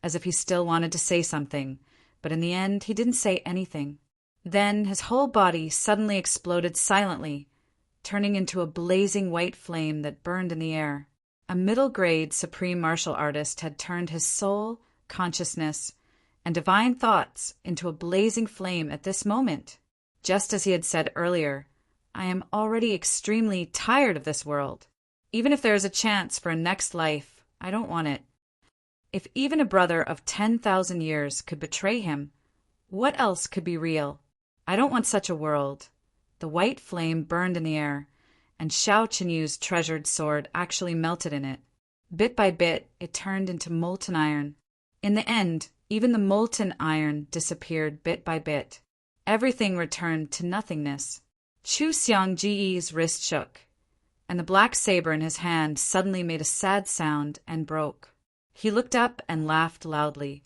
S1: as if he still wanted to say something, but in the end he didn't say anything. Then his whole body suddenly exploded silently, turning into a blazing white flame that burned in the air. A middle-grade supreme martial artist had turned his soul, consciousness, and divine thoughts into a blazing flame at this moment. Just as he had said earlier, I am already extremely tired of this world. Even if there is a chance for a next life, I don't want it. If even a brother of 10,000 years could betray him, what else could be real? I don't want such a world. The white flame burned in the air, and Xiao Chenyu's treasured sword actually melted in it. Bit by bit, it turned into molten iron. In the end, even the molten iron disappeared bit by bit. Everything returned to nothingness. Chu Xiangji's wrist shook, and the black saber in his hand suddenly made a sad sound and broke. He looked up and laughed loudly.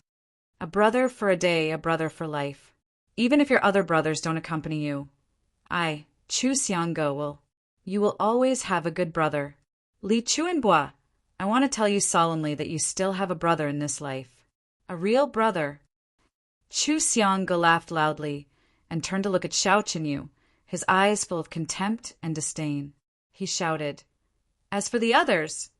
S1: A brother for a day, a brother for life. Even if your other brothers don't accompany you, I, Chu Xianggo, you will always have a good brother. Li Chuanbua, I want to tell you solemnly that you still have a brother in this life. A real brother. Chu Xianggo laughed loudly and turned to look at Xiao Chenyu, his eyes full of contempt and disdain. He shouted, As for the others,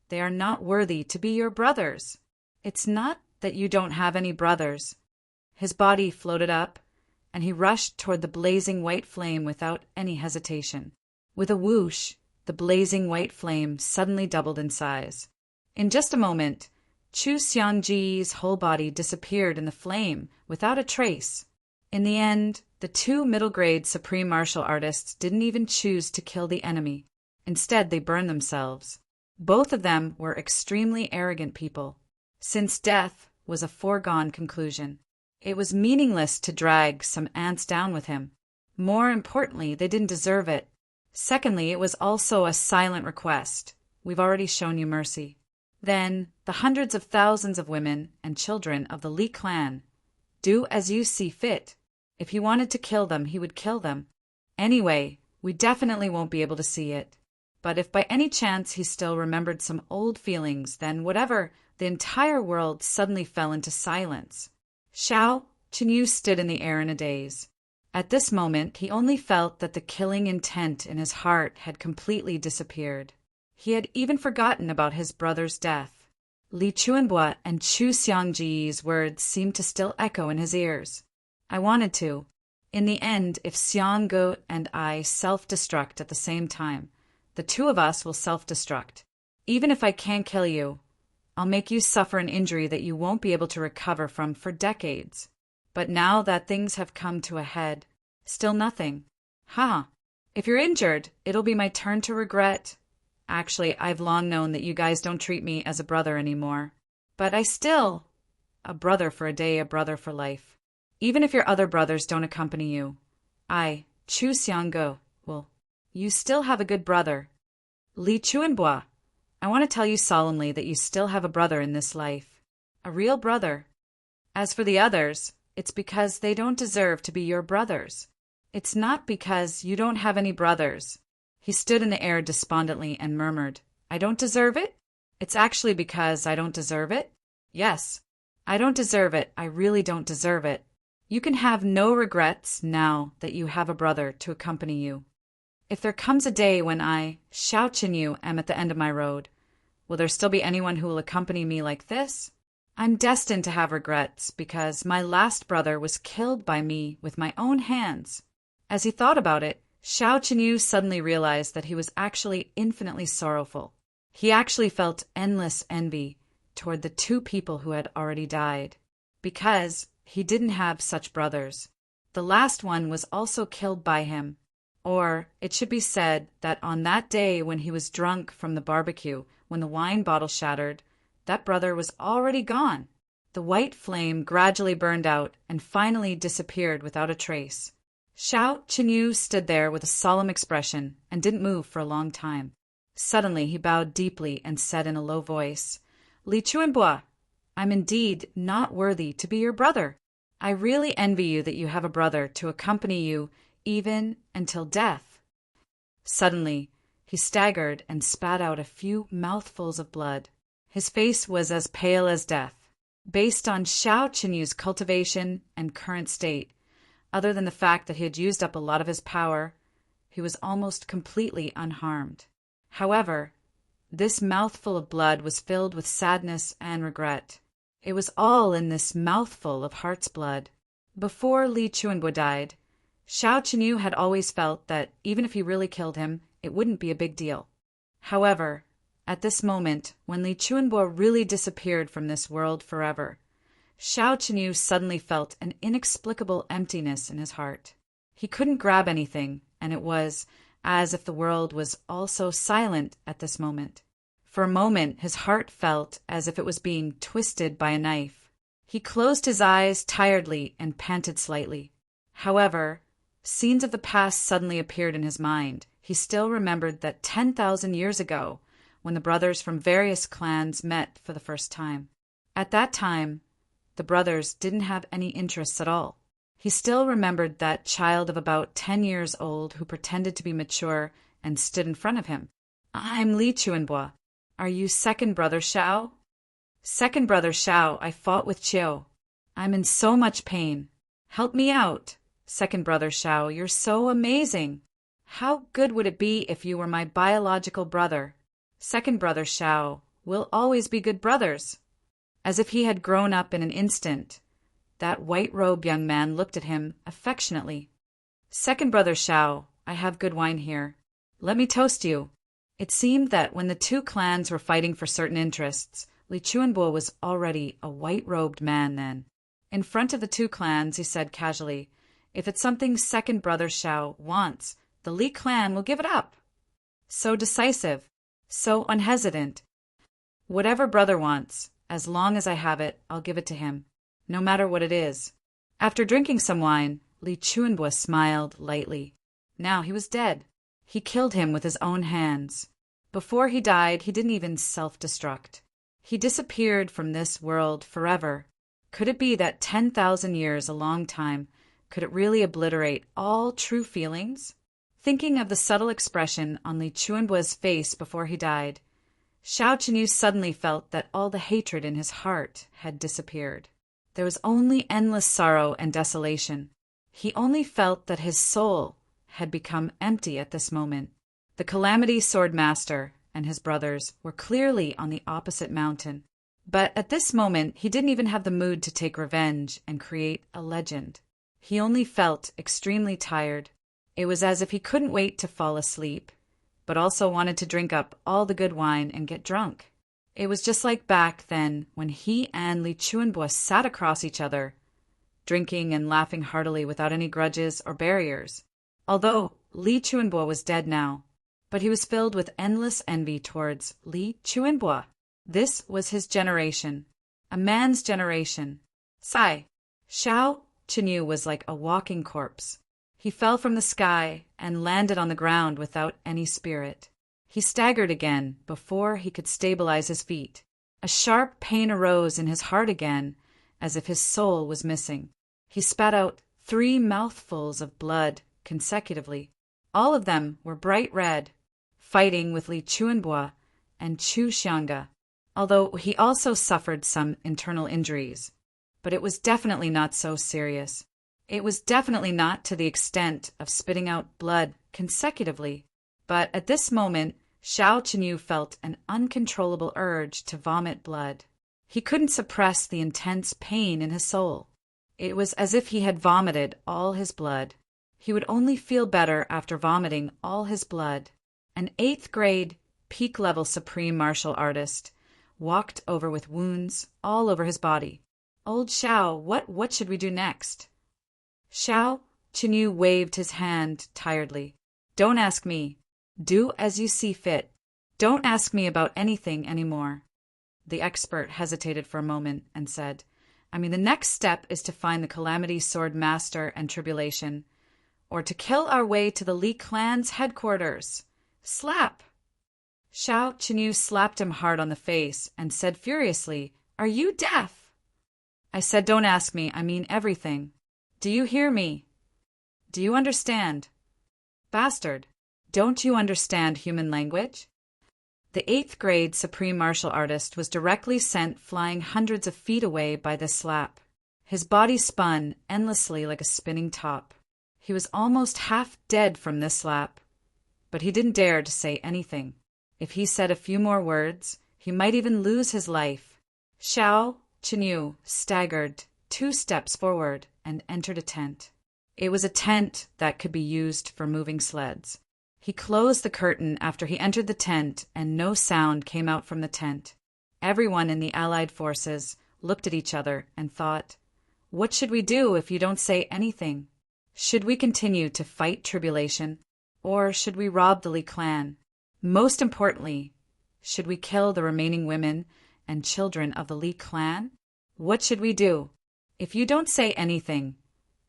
S1: they are not worthy to be your brothers. It's not that you don't have any brothers. His body floated up, and he rushed toward the blazing white flame without any hesitation. With a whoosh, the blazing white flame suddenly doubled in size. In just a moment, Chu Xiangji's whole body disappeared in the flame without a trace. In the end, the two middle-grade supreme martial artists didn't even choose to kill the enemy. Instead, they burned themselves. Both of them were extremely arrogant people. Since death was a foregone conclusion, it was meaningless to drag some ants down with him. More importantly, they didn't deserve it. Secondly, it was also a silent request. We've already shown you mercy. Then, the hundreds of thousands of women and children of the Li clan. Do as you see fit. If he wanted to kill them, he would kill them. Anyway, we definitely won't be able to see it. But if by any chance he still remembered some old feelings, then whatever, the entire world suddenly fell into silence. Xiao Chenyu stood in the air in a daze. At this moment, he only felt that the killing intent in his heart had completely disappeared. He had even forgotten about his brother's death. Li Chuanbua and Chu Xiangji's words seemed to still echo in his ears. I wanted to. In the end, if Xianggu and I self-destruct at the same time, the two of us will self-destruct. Even if I can't kill you, I'll make you suffer an injury that you won't be able to recover from for decades. But now that things have come to a head, still nothing. If you're injured, it'll be my turn to regret. Actually, I've long known that you guys don't treat me as a brother anymore. But I still... A brother for a day, a brother for life. Even if your other brothers don't accompany you, I, Chu Xianggo, you still have a good brother. Li Chuanbua, I want to tell you solemnly that you still have a brother in this life. A real brother. As for the others, it's because they don't deserve to be your brothers. It's not because you don't have any brothers. He stood in the air despondently and murmured, I don't deserve it? It's actually because I don't deserve it? Yes, I don't deserve it. I really don't deserve it. You can have no regrets now that you have a brother to accompany you. If there comes a day when I, Xiao Chenyu, am at the end of my road, will there still be anyone who will accompany me like this? I'm destined to have regrets because my last brother was killed by me with my own hands. As he thought about it, Xiao Chenyu suddenly realized that he was actually infinitely sorrowful. He actually felt endless envy toward the two people who had already died, because he didn't have such brothers. The last one was also killed by him. Or it should be said that on that day when he was drunk from the barbecue, when the wine bottle shattered, that brother was already gone. The white flame gradually burned out and finally disappeared without a trace. Xiao Qinyu stood there with a solemn expression and didn't move for a long time. Suddenly he bowed deeply and said in a low voice, "Li Chuanbua, I'm indeed not worthy to be your brother. I really envy you that you have a brother to accompany you even until death." Suddenly, he staggered and spat out a few mouthfuls of blood. His face was as pale as death. Based on Xiao Qinyu's cultivation and current state, other than the fact that he had used up a lot of his power, he was almost completely unharmed. However, this mouthful of blood was filled with sadness and regret. It was all in this mouthful of heart's blood. Before Li Chuanbua died, Xiao Qinyu had always felt that even if he really killed him, it wouldn't be a big deal. However, at this moment, when Li Chuanbua really disappeared from this world forever, Xiao Qinyu suddenly felt an inexplicable emptiness in his heart. He couldn't grab anything, and it was as if the world was also silent at this moment. For a moment, his heart felt as if it was being twisted by a knife. He closed his eyes tiredly and panted slightly. However, scenes of the past suddenly appeared in his mind. He still remembered that 10,000 years ago, when the brothers from various clans met for the first time. At that time, the brothers didn't have any interests at all. He still remembered that child of about 10 years old who pretended to be mature and stood in front of him. "I'm Li Chuanbua. Are you second brother Xiao?" "Second brother Xiao, I fought with Chiu. I'm in so much pain. Help me out. Second brother Xiao, you're so amazing. How good would it be if you were my biological brother? Second brother Xiao, we'll always be good brothers." As if he had grown up in an instant, that white-robed young man looked at him affectionately. "Second brother Xiao, I have good wine here. Let me toast you." It seemed that when the two clans were fighting for certain interests, Li Chuanbua was already a white-robed man then. In front of the two clans, he said casually, "If it's something second brother Xiao wants, the Li clan will give it up." So decisive, so unhesitant. "Whatever brother wants, as long as I have it, I'll give it to him, no matter what it is." After drinking some wine, Li Chuanbua smiled lightly. Now he was dead. He killed him with his own hands. Before he died, he didn't even self-destruct. He disappeared from this world forever. Could it be that 10,000 years, a long time, could it really obliterate all true feelings? Thinking of the subtle expression on Li Chuanbua's face before he died, Xiao Qinyu suddenly felt that all the hatred in his heart had disappeared. There was only endless sorrow and desolation. He only felt that his soul had become empty at this moment. The Calamity Sword Master and his brothers were clearly on the opposite mountain. But at this moment, he didn't even have the mood to take revenge and create a legend. He only felt extremely tired. It was as if he couldn't wait to fall asleep, but also wanted to drink up all the good wine and get drunk. It was just like back then when he and Li Chuanbua sat across each other, drinking and laughing heartily without any grudges or barriers. Although Li Chuanbua was dead now, but he was filled with endless envy towards Li Chuanbua. This was his generation, a man's generation. Xiao Qinyu was like a walking corpse. He fell from the sky and landed on the ground without any spirit. He staggered again before he could stabilize his feet. A sharp pain arose in his heart again, as if his soul was missing. He spat out 3 mouthfuls of blood consecutively. All of them were bright red, fighting with Li Chuanbua and Chu Xianga, although he also suffered some internal injuries. But it was definitely not so serious. It was definitely not to the extent of spitting out blood consecutively. But at this moment, Xiao Qinyu felt an uncontrollable urge to vomit blood. He couldn't suppress the intense pain in his soul. It was as if he had vomited all his blood. He would only feel better after vomiting all his blood. An 8th grade, peak-level supreme martial artist walked over with wounds all over his body. "Old Xiao, what should we do next?" Xiao Qinyu waved his hand tiredly. "Don't ask me. Do as you see fit. Don't ask me about anything anymore." The expert hesitated for a moment and said, the next step is to find the Calamity Sword Master and Tribulation. or to kill our way to the Li clan's headquarters. Slap! Xiao Qinyu slapped him hard on the face and said furiously, "Are you deaf?" I said, "Don't ask me, I mean everything. Do you hear me? Do you understand? Bastard, don't you understand human language?" The 8th grade supreme martial artist was directly sent flying hundreds of feet away by this slap. His body spun endlessly like a spinning top. He was almost half dead from this slap, but he didn't dare to say anything. If he said a few more words, he might even lose his life. Xiao Qinyu staggered 2 steps forward and entered a tent. It was a tent that could be used for moving sleds. He closed the curtain after he entered the tent, and no sound came out from the tent. Everyone in the Allied forces looked at each other and thought, "What should we do if you don't say anything? Should we continue to fight tribulation, or should we rob the Li clan? Most importantly, should we kill the remaining women and children of the Li clan? What should we do? If you don't say anything,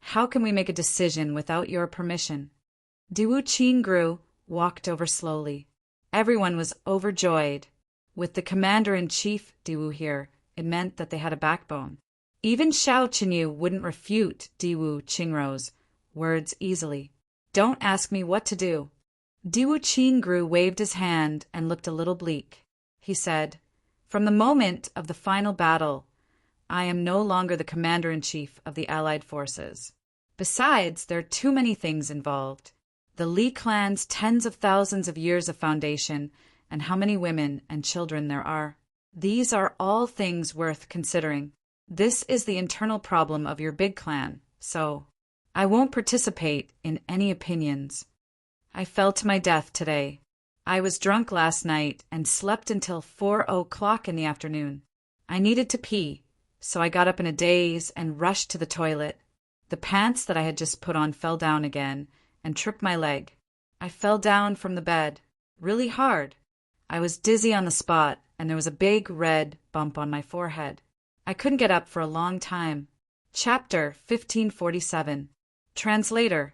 S1: how can we make a decision without your permission?" Diwu Qingru walked over slowly. Everyone was overjoyed. With the commander-in-chief Diwu here, it meant that they had a backbone. Even Xiao Qinyu wouldn't refute Diwu Qingru's words easily. "Don't ask me what to do." Diwu Qingru waved his hand and looked a little bleak. He said, "From the moment of the final battle, I am no longer the commander-in-chief of the Allied forces. Besides, there are too many things involved. The Li clan's tens of thousands of years of foundation, and how many women and children there are. These are all things worth considering. This is the internal problem of your big clan, so I won't participate in any opinions. I fell to my death today. I was drunk last night and slept until 4 o'clock in the afternoon. I needed to pee, so I got up in a daze and rushed to the toilet. The pants that I had just put on fell down again and tripped my leg. I fell down from the bed, really hard. I was dizzy on the spot, and there was a big red bump on my forehead. I couldn't get up for a long time. Chapter 1547. Translator.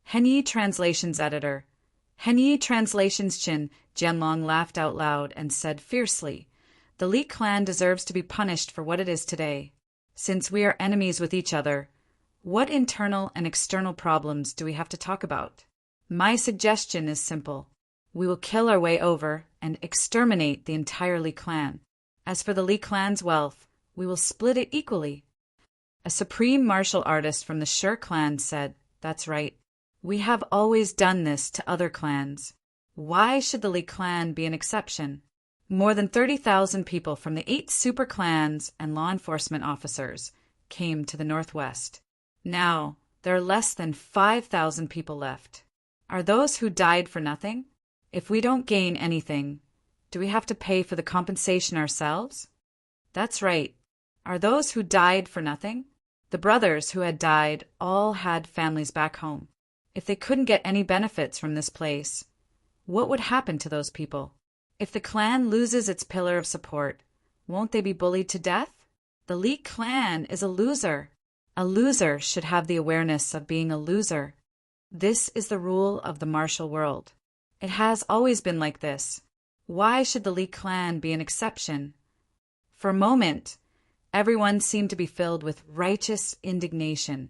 S1: Henyi Translations Editor. Henyi Translations Chin Jianlong laughed out loud and said fiercely, "The Li clan deserves to be punished for what it is today. Since we are enemies with each other, what internal and external problems do we have to talk about? My suggestion is simple. We will kill our way over and exterminate the entire Li clan. As for the Li clan's wealth, we will split it equally." A supreme martial artist from the Shi clan said, "That's right. We have always done this to other clans. Why should the Li clan be an exception?" More than 30,000 people from the 8 super clans and law enforcement officers came to the northwest. Now, there are less than 5,000 people left. Are those who died for nothing? If we don't gain anything, do we have to pay for the compensation ourselves? That's right. Are those who died for nothing? The brothers who had died all had families back home. If they couldn't get any benefits from this place, what would happen to those people? If the clan loses its pillar of support, won't they be bullied to death? The Li clan is a loser. A loser should have the awareness of being a loser. This is the rule of the martial world. It has always been like this. Why should the Li clan be an exception? For a moment, everyone seemed to be filled with righteous indignation,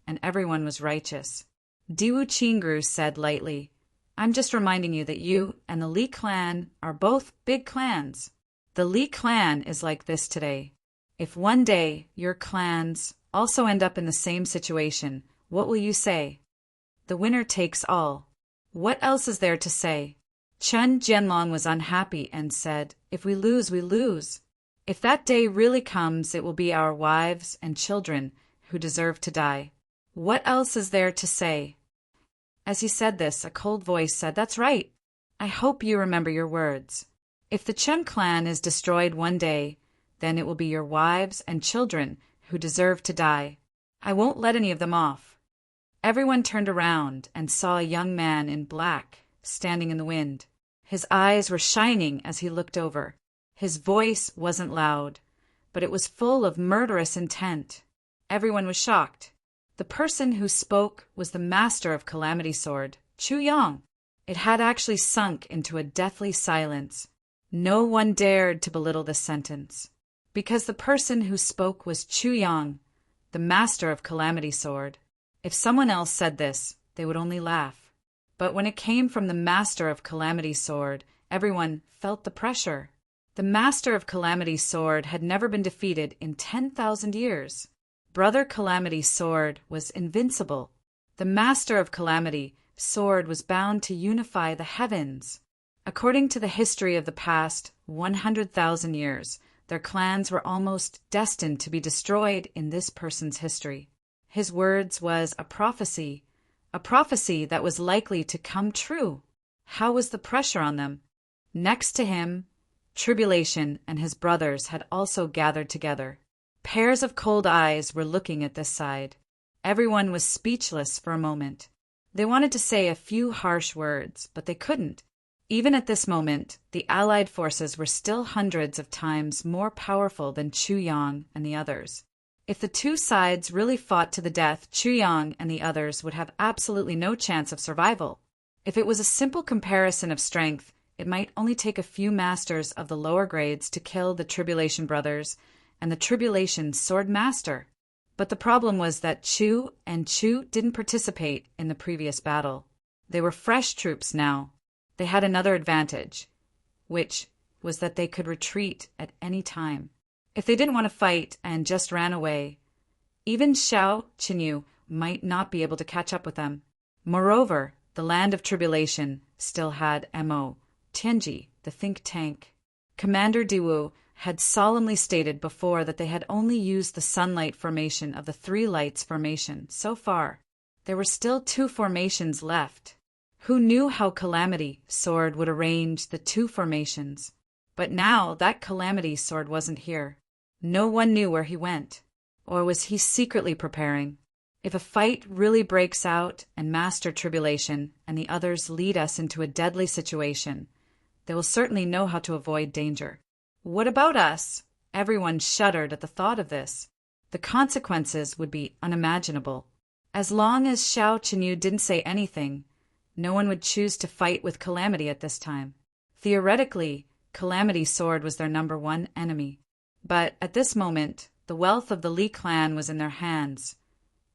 S1: and everyone was righteous. Diwu Qingru said lightly, "I'm just reminding you that you and the Li clan are both big clans. The Li clan is like this today. If one day your clans also end up in the same situation, what will you say? The winner takes all. What else is there to say?" Chen Jianlong was unhappy and said, "If we lose, we lose. If that day really comes, it will be our wives and children who deserve to die. What else is there to say?" As he said this, a cold voice said, "That's right. I hope you remember your words. If the Chen clan is destroyed one day, then it will be your wives and children who deserve to die. I won't let any of them off." Everyone turned around and saw a young man in black standing in the wind. His eyes were shining as he looked over. His voice wasn't loud, but it was full of murderous intent. Everyone was shocked. The person who spoke was the master of Calamity Sword, Chu Yang. It had actually sunk into a deathly silence. No one dared to belittle this sentence, because the person who spoke was Chu Yang, the master of Calamity Sword. If someone else said this, they would only laugh. But when it came from the master of Calamity Sword, everyone felt the pressure. The master of Calamity Sword had never been defeated in 10,000 years. Brother Calamity Sword was invincible. The master of Calamity Sword was bound to unify the heavens. According to the history of the past 100,000 years, their clans were almost destined to be destroyed in this person's history. His words was a prophecy that was likely to come true. How was the pressure on them? Next to him, Tribulation and his brothers had also gathered together. Pairs of cold eyes were looking at this side. Everyone was speechless for a moment. They wanted to say a few harsh words, but they couldn't. Even at this moment, the Allied forces were still hundreds of times more powerful than Chu Yang and the others. If the two sides really fought to the death, Chu Yang and the others would have absolutely no chance of survival. If it was a simple comparison of strength, it might only take a few masters of the lower grades to kill the Tribulation brothers and the Tribulation Sword Master. But the problem was that Chu didn't participate in the previous battle. They were fresh troops now. They had another advantage, which was that they could retreat at any time. If they didn't want to fight and just ran away, even Xiao Qinyu might not be able to catch up with them. Moreover, the land of Tribulation still had Mo. Tianji, the think tank. Commander Diwu had solemnly stated before that they had only used the sunlight formation of the three lights formation so far. There were still two formations left. Who knew how Calamity Sword would arrange the two formations? But now that Calamity Sword wasn't here. No one knew where he went. Or was he secretly preparing? If a fight really breaks out and Master Tribulation and the others lead us into a deadly situation, they will certainly know how to avoid danger. What about us? Everyone shuddered at the thought of this. The consequences would be unimaginable. As long as Xiao Qinyu didn't say anything, no one would choose to fight with Calamity at this time. Theoretically, Calamity Sword was their number one enemy. But at this moment, the wealth of the Li clan was in their hands.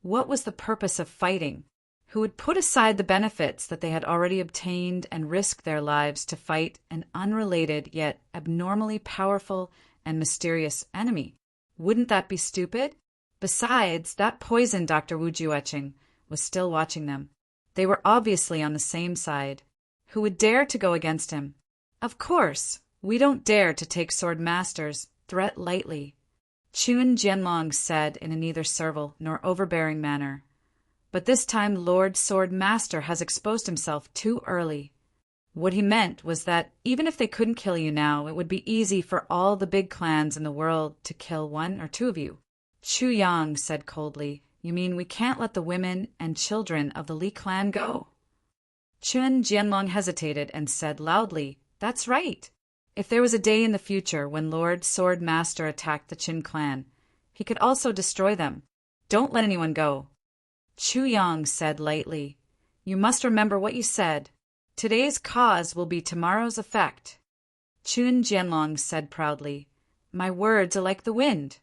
S1: What was the purpose of fighting? Who would put aside the benefits that they had already obtained and risk their lives to fight an unrelated yet abnormally powerful and mysterious enemy? Wouldn't that be stupid? Besides, that poison Dr. Wu Jueqing was still watching them. They were obviously on the same side. Who would dare to go against him? Of course, we don't dare to take Sword Master's threat lightly, Chun Jianlong said in a neither servile nor overbearing manner. But this time Lord Sword Master has exposed himself too early. What he meant was that even if they couldn't kill you now, it would be easy for all the big clans in the world to kill one or two of you. Chu Yang said coldly, "You mean we can't let the women and children of the Li clan go?" Chun Jianlong hesitated and said loudly, "That's right. If there was a day in the future when Lord Sword Master attacked the Qin clan, he could also destroy them. Don't let anyone go." Chu Yang said lightly, "You must remember what you said. Today's cause will be tomorrow's effect." Chun Jianlong said proudly, "My words are like the wind."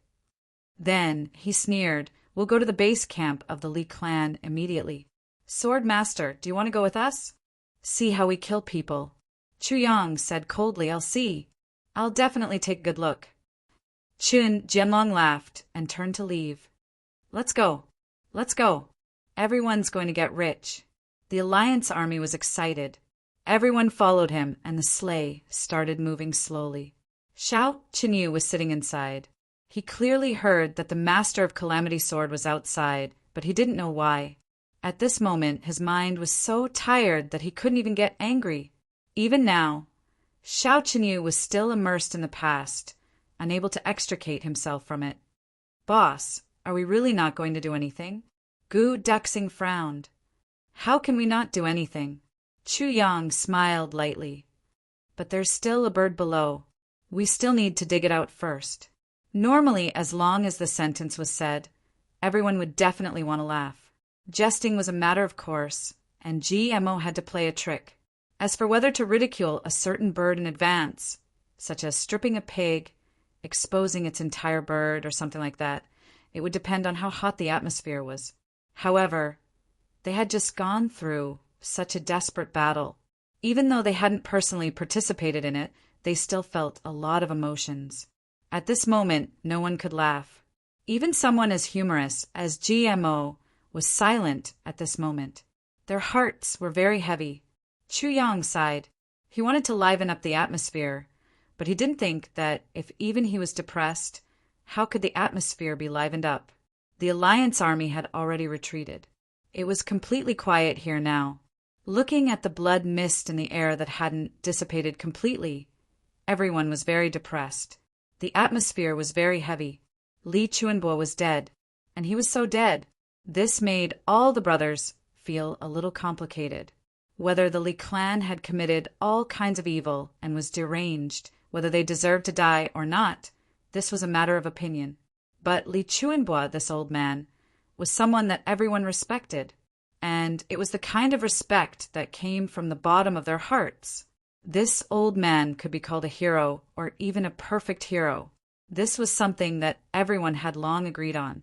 S1: Then he sneered, "We'll go to the base camp of the Li clan immediately. Sword Master, do you want to go with us? See how we kill people." Chu Yang said coldly, "I'll see. I'll definitely take a good look." Chun Jianlong laughed and turned to leave. Let's go. Let's go. Everyone's going to get rich." The Alliance army was excited. Everyone followed him, and the sleigh started moving slowly. Xiao Qinyu was sitting inside. He clearly heard that the Master of Calamity Sword was outside, but he didn't know why. At this moment, his mind was so tired that he couldn't even get angry. Even now, Xiao Qinyu was still immersed in the past, unable to extricate himself from it. "Boss, are we really not going to do anything?" Gu Duxing frowned. "How can we not do anything?" Chu Yang smiled lightly. "But there's still a bird below. We still need to dig it out first." Normally, as long as the sentence was said, everyone would definitely want to laugh. Jesting was a matter of course, and GMO had to play a trick. As for whether to ridicule a certain bird in advance, such as stripping a pig, exposing its entire bird, or something like that, it would depend on how hot the atmosphere was. However, they had just gone through such a desperate battle. Even though they hadn't personally participated in it, they still felt a lot of emotions. At this moment, no one could laugh. Even someone as humorous as GMO was silent at this moment. Their hearts were very heavy. Chu Yang sighed. He wanted to liven up the atmosphere, but he didn't think that if even he was depressed, how could the atmosphere be livened up? The Alliance army had already retreated. It was completely quiet here now. Looking at the blood mist in the air that hadn't dissipated completely, everyone was very depressed. The atmosphere was very heavy. Li Chuanbo was dead, and he was so dead. This made all the brothers feel a little complicated. Whether the Li clan had committed all kinds of evil and was deranged, whether they deserved to die or not, this was a matter of opinion. But Li Chuanbo, this old man, was someone that everyone respected, and it was the kind of respect that came from the bottom of their hearts. This old man could be called a hero, or even a perfect hero. This was something that everyone had long agreed on.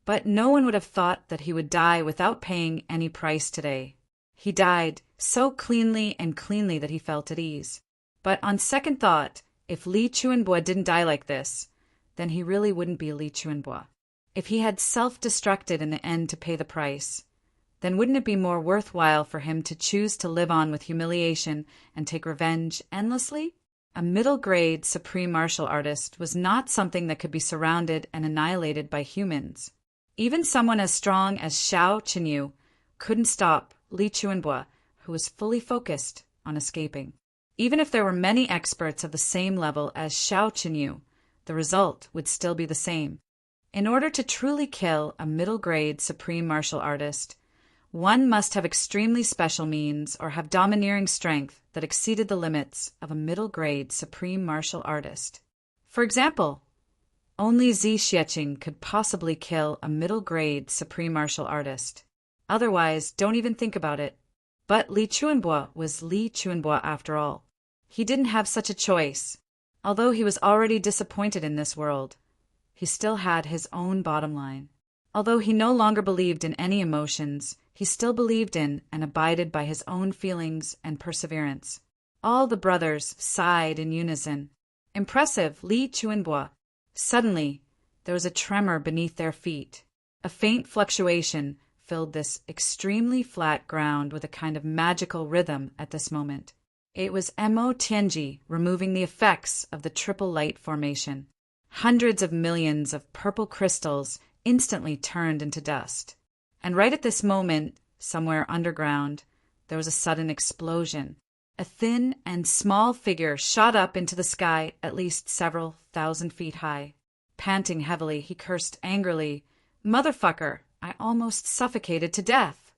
S1: But no one would have thought that he would die without paying any price today. He died so cleanly and cleanly that he felt at ease. But on second thought, if Li Chuanbo didn't die like this, then he really wouldn't be Li Chuanbo. If he had self-destructed in the end to pay the price, then wouldn't it be more worthwhile for him to choose to live on with humiliation and take revenge endlessly? A middle-grade supreme martial artist was not something that could be surrounded and annihilated by humans. Even someone as strong as Xiao Qinyu couldn't stop Li Chuanbo, who was fully focused on escaping. Even if there were many experts of the same level as Xiao Qinyu, the result would still be the same. In order to truly kill a middle-grade supreme martial artist, one must have extremely special means or have domineering strength that exceeded the limits of a middle-grade supreme martial artist. For example, only Zi Xieching could possibly kill a middle-grade supreme martial artist. Otherwise, don't even think about it. But Li Chuanbo was Li Chuanbo after all. He didn't have such a choice. Although he was already disappointed in this world, he still had his own bottom line. Although he no longer believed in any emotions, he still believed in and abided by his own feelings and perseverance. All the brothers sighed in unison. Impressive, Li Chuanbo. Suddenly, there was a tremor beneath their feet. A faint fluctuation filled this extremely flat ground with a kind of magical rhythm at this moment. It was Mo Tianji removing the effects of the triple light formation. Hundreds of millions of purple crystals instantly turned into dust. And right at this moment, somewhere underground, there was a sudden explosion. A thin and small figure shot up into the sky at least several thousand feet high. Panting heavily, he cursed angrily, "Motherfucker, I almost suffocated to death."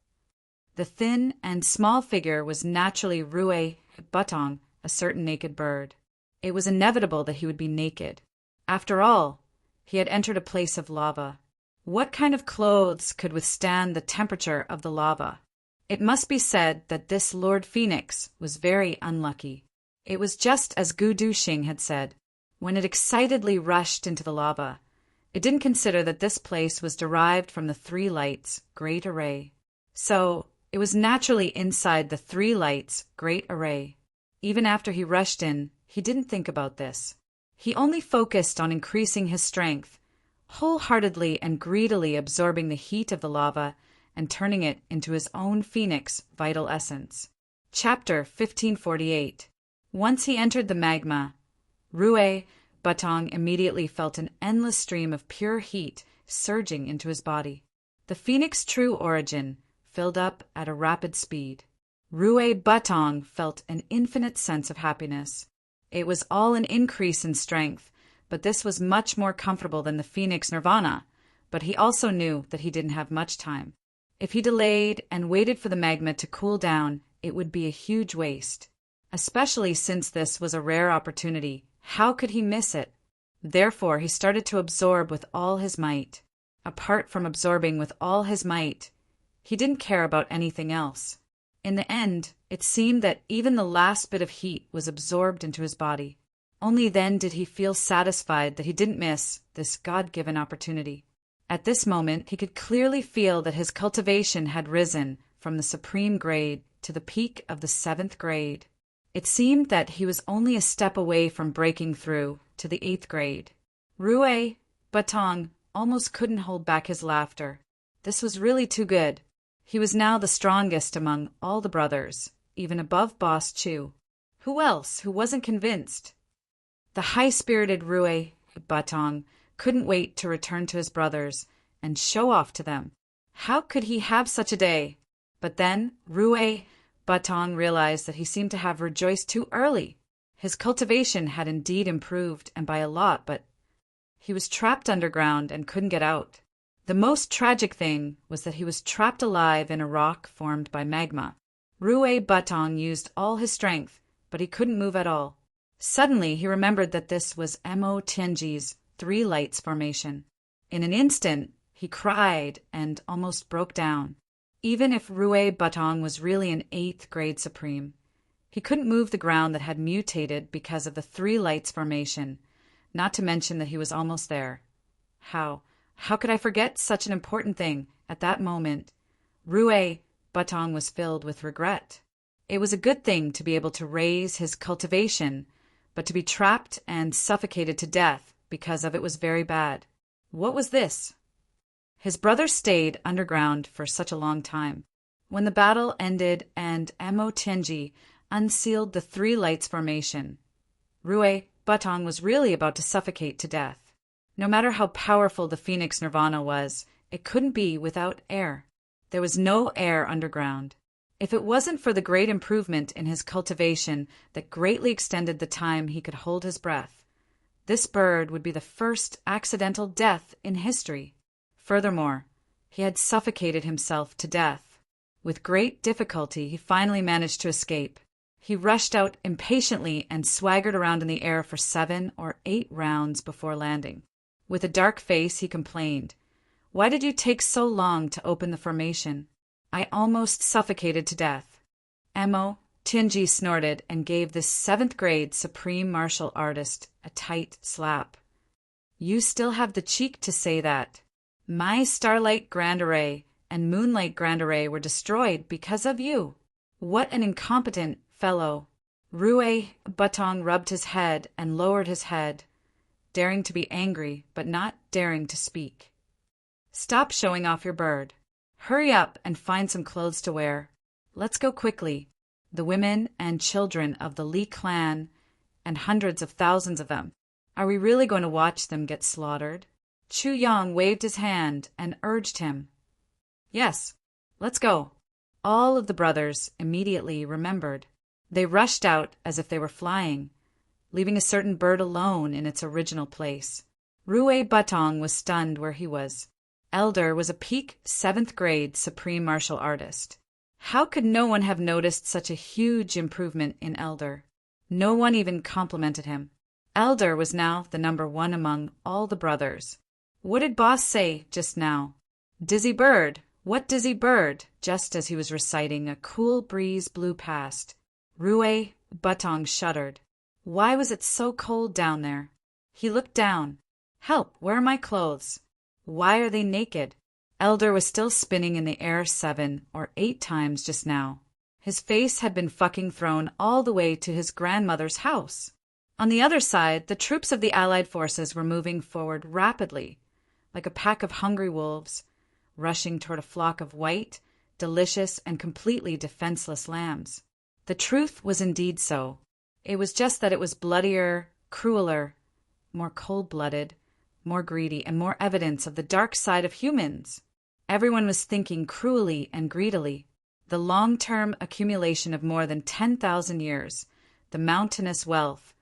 S1: The thin and small figure was naturally Rue Butong, a certain naked bird. It was inevitable that he would be naked. After all, he had entered a place of lava. What kind of clothes could withstand the temperature of the lava? It must be said that this Lord Phoenix was very unlucky. It was just as Gu Duxing had said. When it excitedly rushed into the lava, it didn't consider that this place was derived from the three lights' great array. So, it was naturally inside the three lights' great array. Even after he rushed in, he didn't think about this. He only focused on increasing his strength, wholeheartedly and greedily absorbing the heat of the lava and turning it into his own phoenix vital essence. Chapter 1548. Once he entered the magma, Rue Butong immediately felt an endless stream of pure heat surging into his body. The phoenix true origin filled up at a rapid speed. Rue Butong felt an infinite sense of happiness. It was all an increase in strength, but this was much more comfortable than the Phoenix Nirvana, but he also knew that he didn't have much time. If he delayed and waited for the magma to cool down, it would be a huge waste. Especially since this was a rare opportunity, how could he miss it? Therefore, he started to absorb with all his might. Apart from absorbing with all his might, he didn't care about anything else. In the end, it seemed that even the last bit of heat was absorbed into his body. Only then did he feel satisfied that he didn't miss this God-given opportunity. At this moment, he could clearly feel that his cultivation had risen from the supreme grade to the peak of the 7th grade. It seemed that he was only a step away from breaking through to the 8th grade. Rue Batong almost couldn't hold back his laughter. This was really too good. He was now the strongest among all the brothers, even above Boss Chu. Who else who wasn't convinced? The high-spirited Rue Batong couldn't wait to return to his brothers and show off to them. How could he have such a day? But then Rue Batong realized that he seemed to have rejoiced too early. His cultivation had indeed improved, and by a lot, but he was trapped underground and couldn't get out. The most tragic thing was that he was trapped alive in a rock formed by magma. Rue Batong used all his strength, but he couldn't move at all. Suddenly he remembered that this was Mo Tianji's 3 lights formation. In an instant, he cried and almost broke down. Even if Rue Batong was really an 8th grade supreme, he couldn't move the ground that had mutated because of the 3 lights formation, not to mention that he was almost there. How could I forget such an important thing at that moment? Rue Batong was filled with regret. It was a good thing to be able to raise his cultivation, but to be trapped and suffocated to death because of it was very bad. What was this? His brother stayed underground for such a long time. When the battle ended and Mo Tianji unsealed the 3 lights formation, Rue Batong was really about to suffocate to death. No matter how powerful the Phoenix Nirvana was, it couldn't be without air. There was no air underground. If it wasn't for the great improvement in his cultivation that greatly extended the time he could hold his breath, this bird would be the first accidental death in history. Furthermore, he had suffocated himself to death. With great difficulty, he finally managed to escape. He rushed out impatiently and swaggered around in the air for 7 or 8 rounds before landing. With a dark face, he complained, "Why did you take so long to open the formation? I almost suffocated to death." Mo Tianji snorted and gave this 7th grade supreme martial artist a tight slap. "You still have the cheek to say that. My Starlight Grand Array and Moonlight Grand Array were destroyed because of you. What an incompetent fellow." Rue Batong rubbed his head and lowered his head, daring to be angry but not daring to speak. "Stop showing off your bird. Hurry up and find some clothes to wear. Let's go quickly. The women and children of the Li clan, and hundreds of thousands of them. Are we really going to watch them get slaughtered?" Chu Yang waved his hand and urged him. "Yes, let's go." All of the brothers immediately remembered. They rushed out as if they were flying, leaving a certain bird alone in its original place. Rue Batong was stunned where he was. Elder was a peak 7th grade supreme martial artist. How could no one have noticed such a huge improvement in Elder? No one even complimented him. Elder was now the number 1 among all the brothers. What did Boss say just now? "Dizzy bird, what dizzy bird?" Just as he was reciting, a cool breeze blew past. Rue Batong shuddered. Why was it so cold down there? He looked down. "Help, where are my clothes? Why are they naked?" Elder was still spinning in the air 7 or 8 times just now. His face had been fucking thrown all the way to his grandmother's house. On the other side, the troops of the Allied forces were moving forward rapidly, like a pack of hungry wolves, rushing toward a flock of white, delicious, and completely defenseless lambs. The truth was indeed so. It was just that it was bloodier, crueler, more cold-blooded, more greedy, and more evidence of the dark side of humans. Everyone was thinking cruelly and greedily. The long-term accumulation of more than 10,000 years, the mountainous wealth,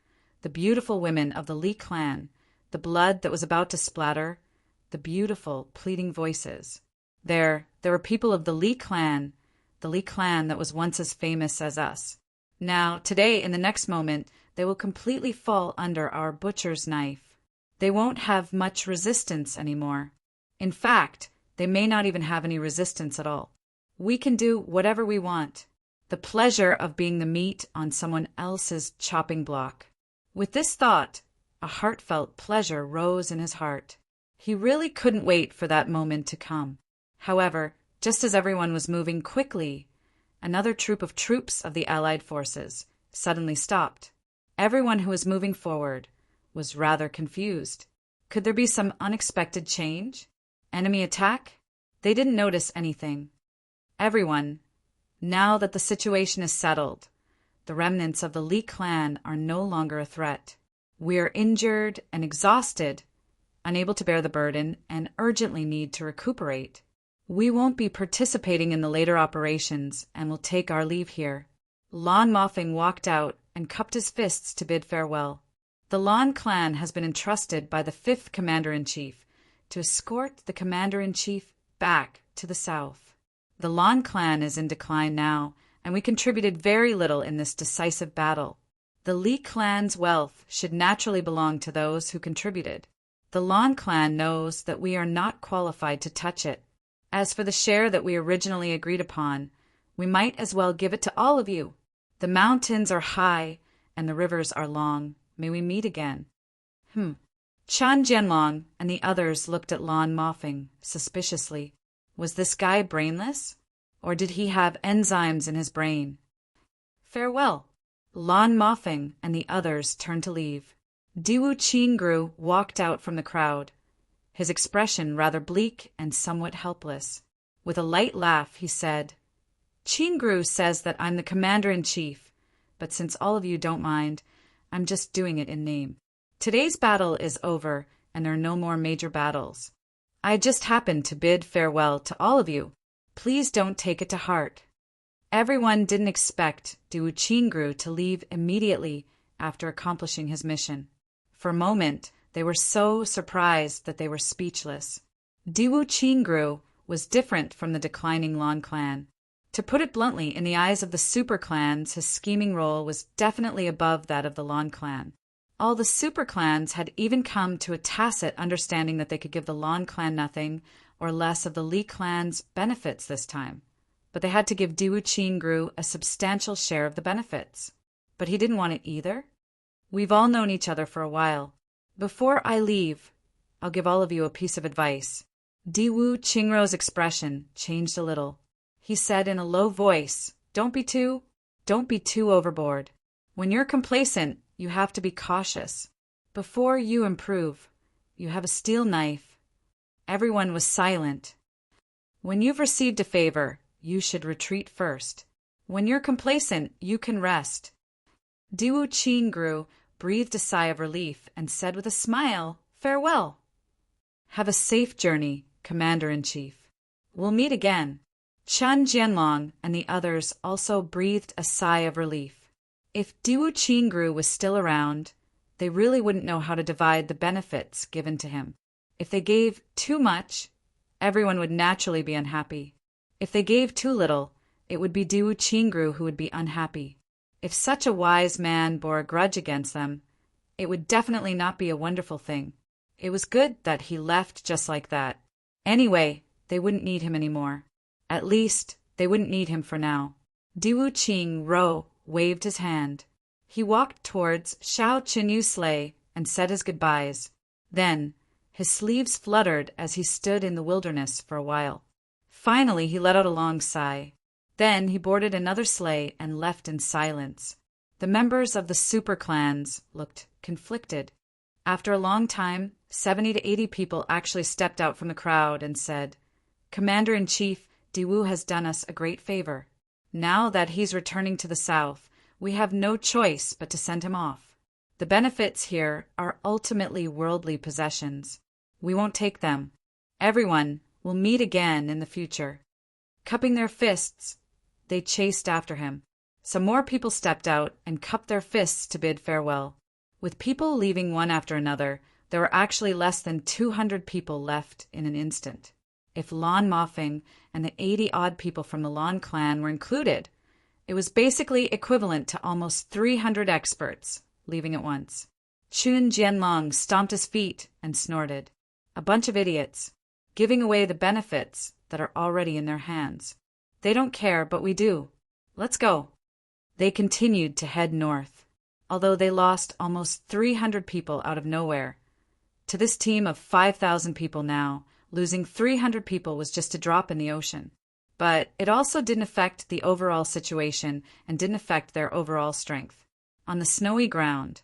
S1: the beautiful women of the Li clan, the blood that was about to splatter, the beautiful, pleading voices. There were people of the Li clan that was once as famous as us. Now, today, in the next moment, they will completely fall under our butcher's knife. They won't have much resistance anymore. In fact, they may not even have any resistance at all. We can do whatever we want. The pleasure of being the meat on someone else's chopping block. With this thought, a heartfelt pleasure rose in his heart. He really couldn't wait for that moment to come. However, just as everyone was moving quickly, another troop of troops of the Allied forces suddenly stopped. Everyone who was moving forward was rather confused. Could there be some unexpected change? Enemy attack? They didn't notice anything. Everyone, now that the situation is settled, the remnants of the Li clan are no longer a threat. We are injured and exhausted, unable to bear the burden, and urgently need to recuperate. We won't be participating in the later operations and will take our leave here. Lan Mofing walked out and cupped his fists to bid farewell. The Lan clan has been entrusted by the 5th Commander-in-Chief to escort the Commander-in-Chief back to the south. The Lan clan is in decline now, and we contributed very little in this decisive battle. The Li clan's wealth should naturally belong to those who contributed. The Lan clan knows that we are not qualified to touch it. As for the share that we originally agreed upon, we might as well give it to all of you. The mountains are high, and the rivers are long. May we meet again. Chan Jianlong and the others looked at Lan Mofing suspiciously. Was this guy brainless? Or did he have enzymes in his brain? Farewell. Lan Mofing and the others turned to leave. Diwu Qingru walked out from the crowd, his expression rather bleak and somewhat helpless. With a light laugh, he said, Qingru says that I'm the Commander-in-Chief, but since all of you don't mind, I'm just doing it in name. Today's battle is over, and there are no more major battles. I just happened to bid farewell to all of you. Please don't take it to heart. Everyone didn't expect Diwu Qingru to leave immediately after accomplishing his mission. For a moment, they were so surprised that they were speechless. Diwu Qingru was different from the declining Lan clan. To put it bluntly, in the eyes of the super clans, his scheming role was definitely above that of the Lan clan. All the super clans had even come to a tacit understanding that they could give the Lan clan nothing or less of the Li clan's benefits this time. But they had to give Diwu Qingru a substantial share of the benefits. But he didn't want it either. We've all known each other for a while. Before I leave, I'll give all of you a piece of advice. Diwu Qingru's expression changed a little. He said in a low voice, Don't be too overboard. When you're complacent, you have to be cautious. Before you improve, you have a steel knife. Everyone was silent. When you've received a favor, you should retreat first. When you're complacent, you can rest. Diwu Qingru breathed a sigh of relief and said with a smile, Farewell. Have a safe journey, Commander-in-Chief. We'll meet again. Chan Jianlong and the others also breathed a sigh of relief. If Diwu Qingru was still around, they really wouldn't know how to divide the benefits given to him. If they gave too much, everyone would naturally be unhappy. If they gave too little, it would be Diwu Qingru who would be unhappy. If such a wise man bore a grudge against them, it would definitely not be a wonderful thing. It was good that he left just like that. Anyway, they wouldn't need him anymore. At least, they wouldn't need him for now. Diwu Qingru waved his hand. He walked towards Xiao Qinyu's sleigh and said his goodbyes. Then, his sleeves fluttered as he stood in the wilderness for a while. Finally, he let out a long sigh. Then he boarded another sleigh and left in silence. The members of the super clans looked conflicted. After a long time, 70 to 80 people actually stepped out from the crowd and said, Commander-in-Chief, Diwu has done us a great favor. Now that he's returning to the south, we have no choice but to send him off. The benefits here are ultimately worldly possessions. We won't take them. Everyone will meet again in the future. Cupping their fists, they chased after him. Some more people stepped out and cupped their fists to bid farewell. With people leaving one after another, there were actually less than 200 people left in an instant. If Lan Mofing and the 80-odd people from the Lan clan were included, it was basically equivalent to almost 300 experts leaving at once. Chun Jianlong stomped his feet and snorted. A bunch of idiots. giving away the benefits that are already in their hands. They don't care, but we do. Let's go. They continued to head north, although they lost almost 300 people out of nowhere. To this team of 5,000 people now, losing 300 people was just a drop in the ocean. But it also didn't affect the overall situation and didn't affect their overall strength. On the snowy ground,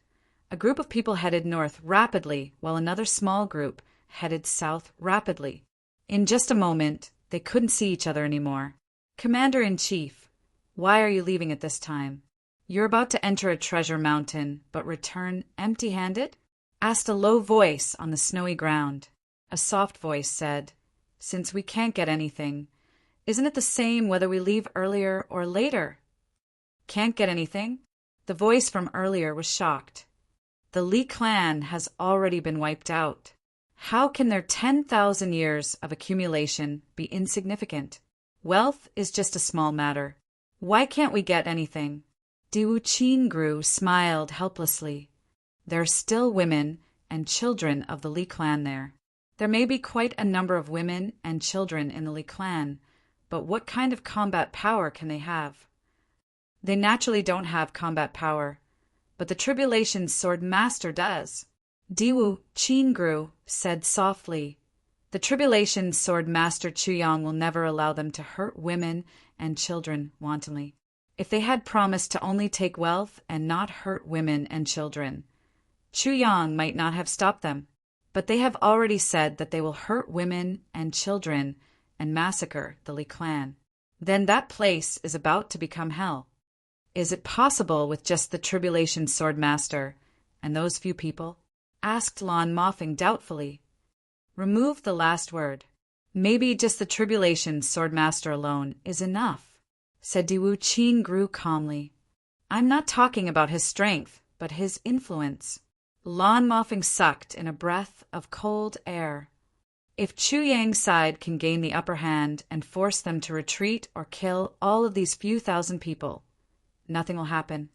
S1: a group of people headed north rapidly while another small group headed south rapidly. In just a moment, they couldn't see each other anymore. Commander-in-Chief, why are you leaving at this time? You're about to enter a treasure mountain, but return empty-handed? Asked a low voice on the snowy ground. A soft voice said, Since we can't get anything, isn't it the same whether we leave earlier or later? Can't get anything? The voice from earlier was shocked. The Li clan has already been wiped out. How can their 10,000 years of accumulation be insignificant? Wealth is just a small matter. Why can't we get anything? Diwu Qingru smiled helplessly. There are still women and children of the Li clan there. There may be quite a number of women and children in the Li clan, but what kind of combat power can they have? They naturally don't have combat power, but the Tribulation Sword Master does. Diwu Qingru said softly, The Tribulation Sword Master Chuyang will never allow them to hurt women and children wantonly. If they had promised to only take wealth and not hurt women and children, Chuyang might not have stopped them. But they have already said that they will hurt women and children and massacre the Li clan. Then that place is about to become hell. Is it possible with just the Tribulation Sword Master and those few people? Asked Lan Moffing doubtfully. Remove the last word. Maybe just the Tribulation Sword Master alone is enough, said Diwu Qingru calmly. I'm not talking about his strength, but his influence. Lan Moffing sucked in a breath of cold air. If Chuyang's side can gain the upper hand and force them to retreat or kill all of these few thousand people, nothing will happen.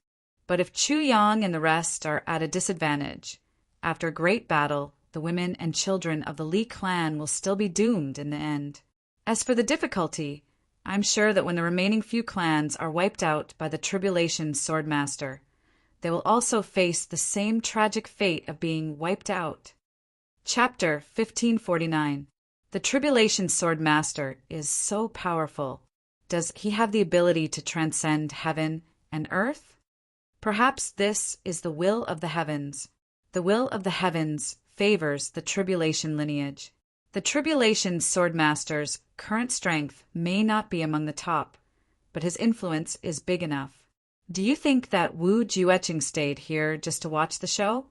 S1: But if Chuyang and the rest are at a disadvantage, after a great battle, the women and children of the Li clan will still be doomed in the end. As for the difficulty, I'm sure that when the remaining few clans are wiped out by the Tribulation Sword Master, they will also face the same tragic fate of being wiped out. Chapter 1549. The Tribulation Sword Master is so powerful. Does he have the ability to transcend heaven and earth? Perhaps this is the will of the heavens. The will of the heavens favors the Tribulation lineage. The Tribulation Sword Master's current strength may not be among the top, but his influence is big enough. Do you think that Wu Jueqing stayed here just to watch the show?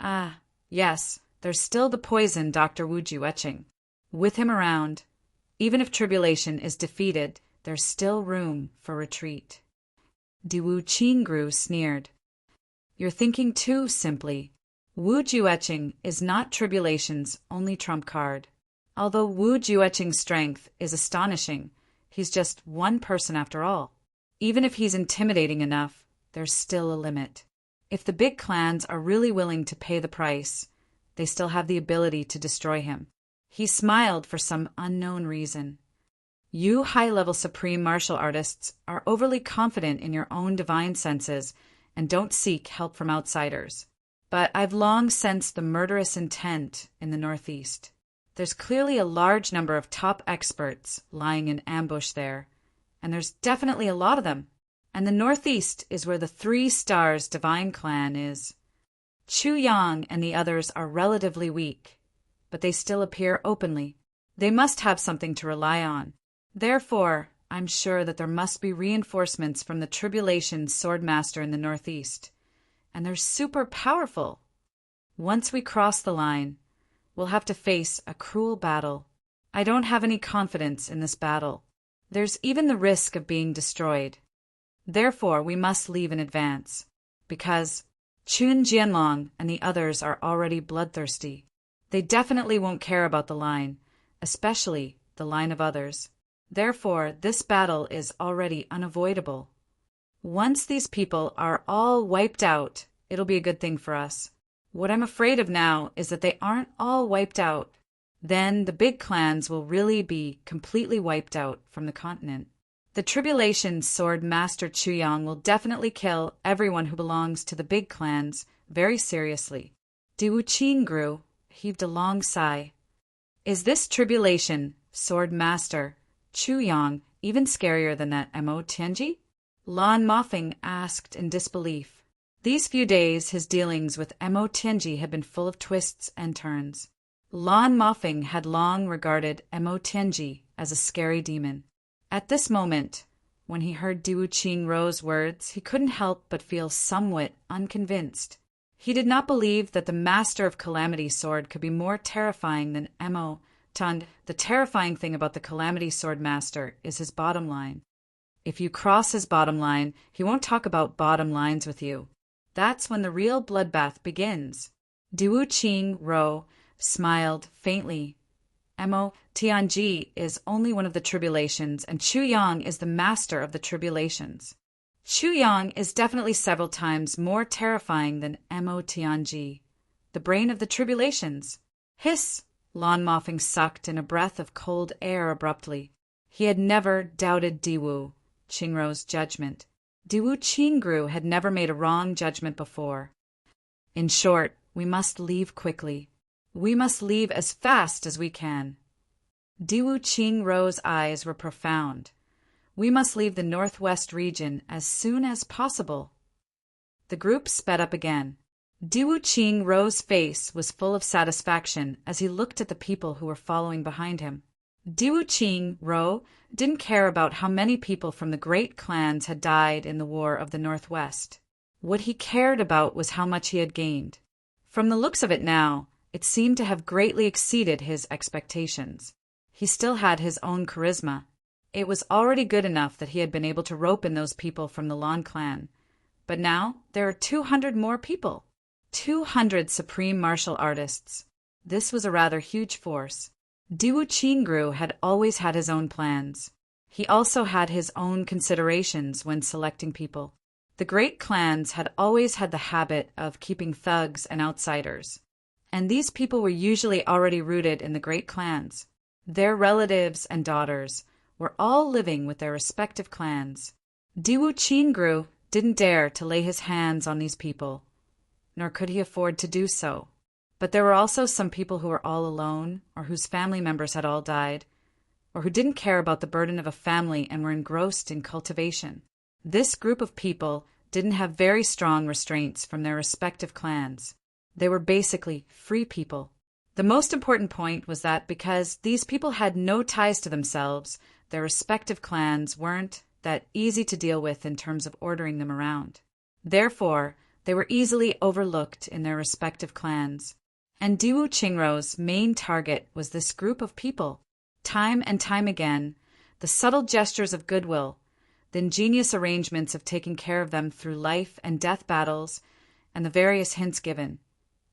S1: Ah, yes, there's still the poison Dr. Wu Jueqing. With him around, even if Tribulation is defeated, there's still room for retreat. Diwu Qingru sneered. You're thinking too simply. Wu Jueqing is not Tribulation's only trump card. Although Wu Jueqing's strength is astonishing, he's just one person after all. Even if he's intimidating enough, there's still a limit. If the big clans are really willing to pay the price, they still have the ability to destroy him. He smiled for some unknown reason. You high-level supreme martial artists are overly confident in your own divine senses and don't seek help from outsiders. But I've long sensed the murderous intent in the Northeast. There's clearly a large number of top experts lying in ambush there, and there's definitely a lot of them. And the Northeast is where the 3 Stars Divine Clan is. Chuyang and the others are relatively weak, but they still appear openly. They must have something to rely on. Therefore, I'm sure that there must be reinforcements from the Tribulation Sword Master in the Northeast. And they're super powerful. Once we cross the line, we'll have to face a cruel battle. I don't have any confidence in this battle. There's even the risk of being destroyed. Therefore, we must leave in advance, because Chun Jianlong and the others are already bloodthirsty. They definitely won't care about the line, especially the line of others. Therefore, this battle is already unavoidable. Once these people are all wiped out, it'll be a good thing for us. What I'm afraid of now is that they aren't all wiped out. Then the big clans will really be completely wiped out from the continent. The Tribulation Sword Master Chuyang will definitely kill everyone who belongs to the big clans very seriously. Diwu Qingru heaved a long sigh. Is this Tribulation Sword Master Chuyang even scarier than that Mo Tianji? Lan Mofing asked in disbelief. These few days his dealings with Mo Tianji had been full of twists and turns. Lan Mofing had long regarded Mo Tianji as a scary demon. At this moment, when he heard Diwu Qingru's words, he couldn't help but feel somewhat unconvinced. He did not believe that the Master of Calamity Sword could be more terrifying than Mo Tianji. The terrifying thing about the Calamity Sword Master is his bottom line. If you cross his bottom line, he won't talk about bottom lines with you. That's when the real bloodbath begins. Diwu Qingru smiled faintly. Mo Tianji is only one of the tribulations, and Chuyang is the master of the tribulations. Chuyang is definitely several times more terrifying than Mo Tianji, the brain of the tribulations. Hiss! Lan Mofing sucked in a breath of cold air abruptly. He had never doubted Diwu Qingru's judgment. Diwu Qingru had never made a wrong judgment before. In short, we must leave quickly. We must leave as fast as we can. Diwu Qingru's eyes were profound. We must leave the northwest region as soon as possible. The group sped up again. Diwu Qingru's face was full of satisfaction as he looked at the people who were following behind him. Diwu Qingru didn't care about how many people from the great clans had died in the War of the Northwest. What he cared about was how much he had gained. From the looks of it now, it seemed to have greatly exceeded his expectations. He still had his own charisma. It was already good enough that he had been able to rope in those people from the Lan clan. But now there are 200 more people. 200 supreme martial artists. This was a rather huge force. Diwu Qingru had always had his own plans. He also had his own considerations when selecting people. The great clans had always had the habit of keeping thugs and outsiders. And these people were usually already rooted in the great clans. Their relatives and daughters were all living with their respective clans. Diwu Qingru didn't dare to lay his hands on these people, nor could he afford to do so. But there were also some people who were all alone, or whose family members had all died, or who didn't care about the burden of a family and were engrossed in cultivation. This group of people didn't have very strong restraints from their respective clans. They were basically free people. The most important point was that because these people had no ties to themselves, their respective clans weren't that easy to deal with in terms of ordering them around. Therefore, they were easily overlooked in their respective clans. And Diwu Qingru's main target was this group of people. Time and time again, the subtle gestures of goodwill, the ingenious arrangements of taking care of them through life and death battles, and the various hints given,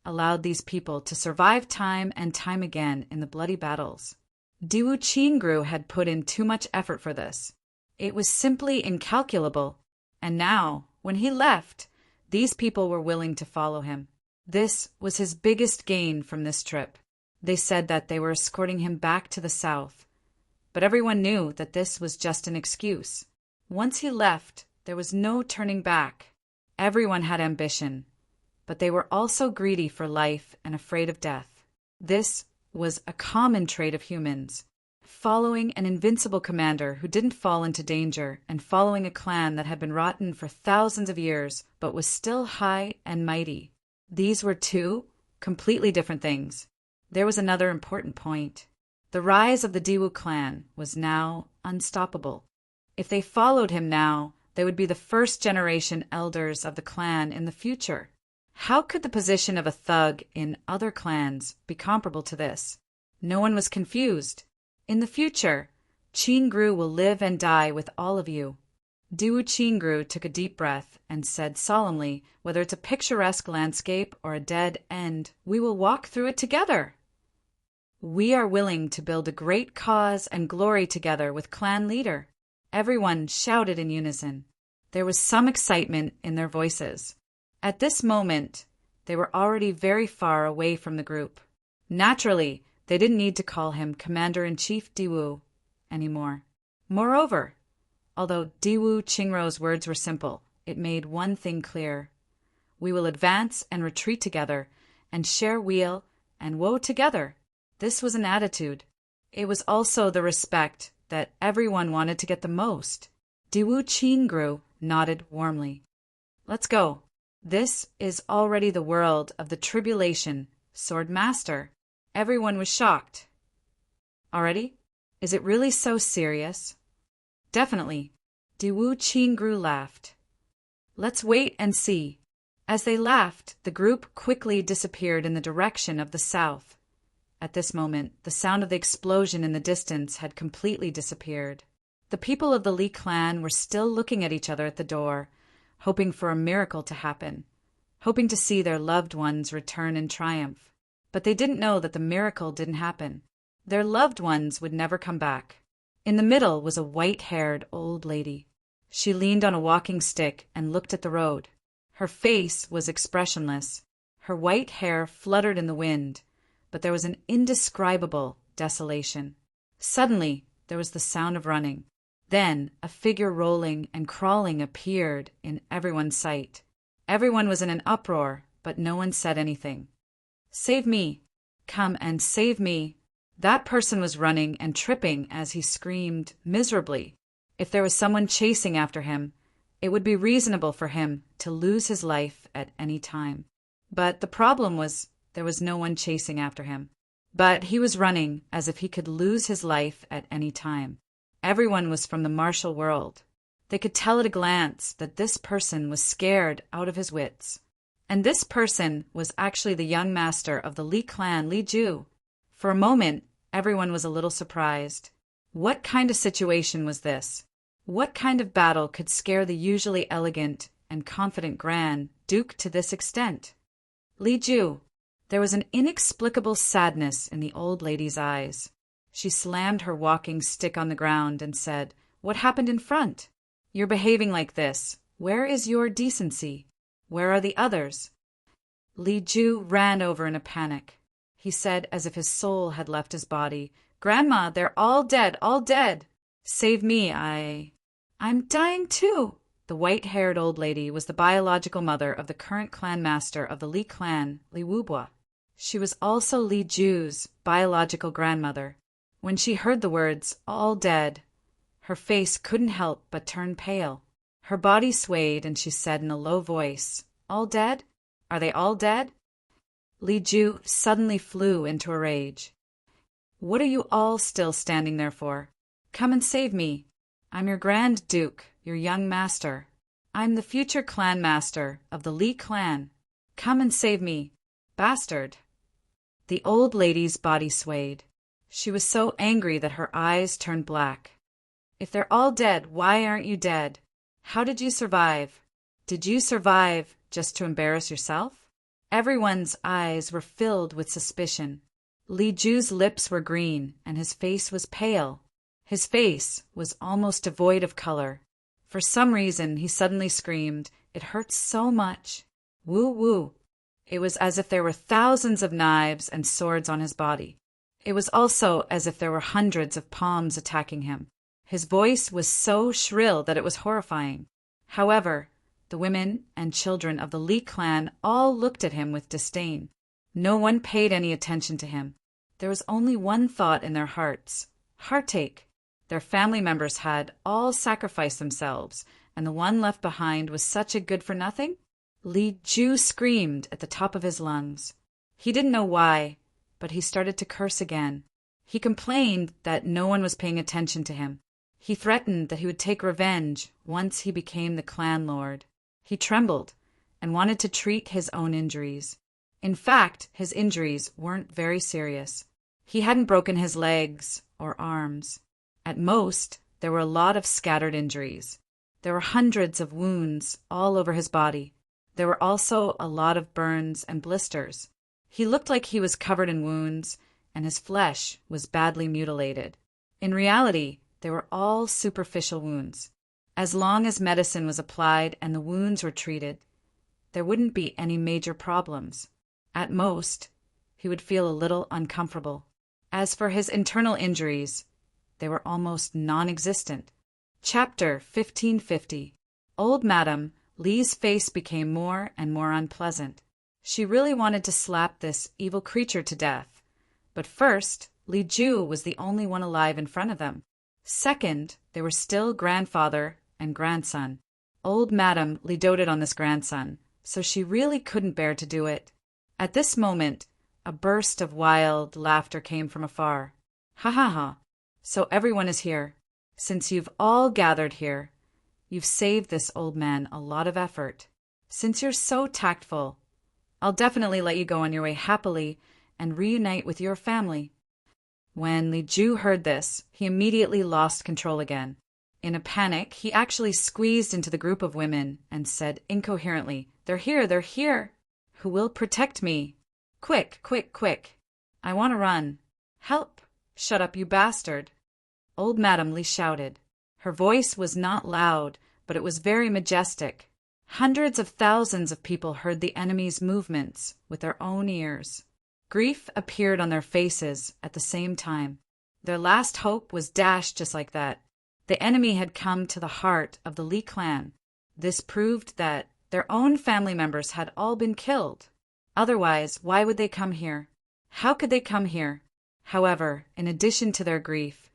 S1: allowed these people to survive time and time again in the bloody battles. Diwu Qingru had put in too much effort for this. It was simply incalculable, and now, when he left, these people were willing to follow him. This was his biggest gain from this trip. They said that they were escorting him back to the south, but everyone knew that this was just an excuse. Once he left, there was no turning back. Everyone had ambition, but they were also greedy for life and afraid of death. This was a common trait of humans. Following an invincible commander who didn't fall into danger and following a clan that had been rotten for thousands of years but was still high and mighty. These were two completely different things. There was another important point. The rise of the Diwu clan was now unstoppable. If they followed him now, they would be the first generation elders of the clan in the future. How could the position of a thug in other clans be comparable to this? No one was confused. In the future, Qingru will live and die with all of you. Diwu Qingru took a deep breath and said solemnly, whether it's a picturesque landscape or a dead end, we will walk through it together. We are willing to build a great cause and glory together with clan leader. Everyone shouted in unison. There was some excitement in their voices. At this moment, they were already very far away from the group. Naturally, They didn't need to call him Commander-in-Chief Diwu anymore. Moreover, although Diwu Qingrou's words were simple, it made one thing clear. We will advance and retreat together, and share weal and woe together. This was an attitude. It was also the respect that everyone wanted to get the most. Diwu Qingru nodded warmly. Let's go. This is already the world of the tribulation, Sword Master. Everyone was shocked. Already? Is it really so serious? Definitely. Diwu Qingru laughed. Let's wait and see. As they laughed, the group quickly disappeared in the direction of the south. At this moment, the sound of the explosion in the distance had completely disappeared. The people of the Li clan were still looking at each other at the door, hoping for a miracle to happen, hoping to see their loved ones return in triumph. But they didn't know that the miracle didn't happen. Their loved ones would never come back. In the middle was a white-haired old lady. She leaned on a walking stick and looked at the road. Her face was expressionless. Her white hair fluttered in the wind, but there was an indescribable desolation. Suddenly, there was the sound of running. Then, a figure rolling and crawling appeared in everyone's sight. Everyone was in an uproar, but no one said anything. Save me! Come and save me! That person was running and tripping as he screamed miserably. If there was someone chasing after him, it would be reasonable for him to lose his life at any time. But the problem was there was no one chasing after him. But he was running as if he could lose his life at any time. Everyone was from the martial world. They could tell at a glance that this person was scared out of his wits. And this person was actually the young master of the Li clan, Li Ju. For a moment, everyone was a little surprised. What kind of situation was this? What kind of battle could scare the usually elegant and confident Grand Duke to this extent? Li Ju. There was an inexplicable sadness in the old lady's eyes. She slammed her walking stick on the ground and said, "What happened in front? You're behaving like this. Where is your decency? Where are the others?" Li Ju ran over in a panic. He said, as if his soul had left his body, "Grandma, they're all dead, all dead. Save me, I'm dying too." The white-haired old lady was the biological mother of the current clan master of the Li clan, Li Wubua. She was also Li Ju's biological grandmother. When she heard the words, "all dead," her face couldn't help but turn pale. Her body swayed and she said in a low voice, "All dead? Are they all dead?" Li Ju suddenly flew into a rage. "What are you all still standing there for? Come and save me. I'm your Grand Duke, your young master. I'm the future clan master of the Li clan. Come and save me. Bastard." The old lady's body swayed. She was so angry that her eyes turned black. "If they're all dead, why aren't you dead? How did you survive? Did you survive just to embarrass yourself?" Everyone's eyes were filled with suspicion. Li Ju's lips were green and his face was pale. His face was almost devoid of color. For some reason, he suddenly screamed, "It hurts so much." Woo woo. It was as if there were thousands of knives and swords on his body. It was also as if there were hundreds of palms attacking him. His voice was so shrill that it was horrifying. However, the women and children of the Li clan all looked at him with disdain. No one paid any attention to him. There was only one thought in their hearts: heartache. Their family members had all sacrificed themselves, and the one left behind was such a good-for-nothing? Li Ju screamed at the top of his lungs. He didn't know why, but he started to curse again. He complained that no one was paying attention to him. He threatened that he would take revenge once he became the clan lord. He trembled and wanted to treat his own injuries. In fact, his injuries weren't very serious. He hadn't broken his legs or arms. At most, there were a lot of scattered injuries. There were hundreds of wounds all over his body. There were also a lot of burns and blisters. He looked like he was covered in wounds, and his flesh was badly mutilated. In reality, they were all superficial wounds. As long as medicine was applied and the wounds were treated, there wouldn't be any major problems. At most, he would feel a little uncomfortable. As for his internal injuries, they were almost non-existent. Chapter 1550. Old Madam Li's face became more and more unpleasant. She really wanted to slap this evil creature to death. But first, Li Ju was the only one alive in front of them. Second, they were still grandfather and grandson. Old Madam Li doted on this grandson, so she really couldn't bear to do it. At this moment, a burst of wild laughter came from afar. Ha ha ha! So everyone is here. Since you've all gathered here, you've saved this old man a lot of effort. Since you're so tactful, I'll definitely let you go on your way happily and reunite with your family. When Li Ju heard this, he immediately lost control again. In a panic, he actually squeezed into the group of women and said incoherently, "They're here, they're here! Who will protect me? Quick, quick, quick! I want to run! Help! Shut up, you bastard!" Old Madam Li shouted. Her voice was not loud, but it was very majestic. Hundreds of thousands of people heard the enemy's movements with their own ears. Grief appeared on their faces at the same time. Their last hope was dashed just like that. The enemy had come to the heart of the Li clan. This proved that their own family members had all been killed. Otherwise, why would they come here? How could they come here? However, in addition to their grief,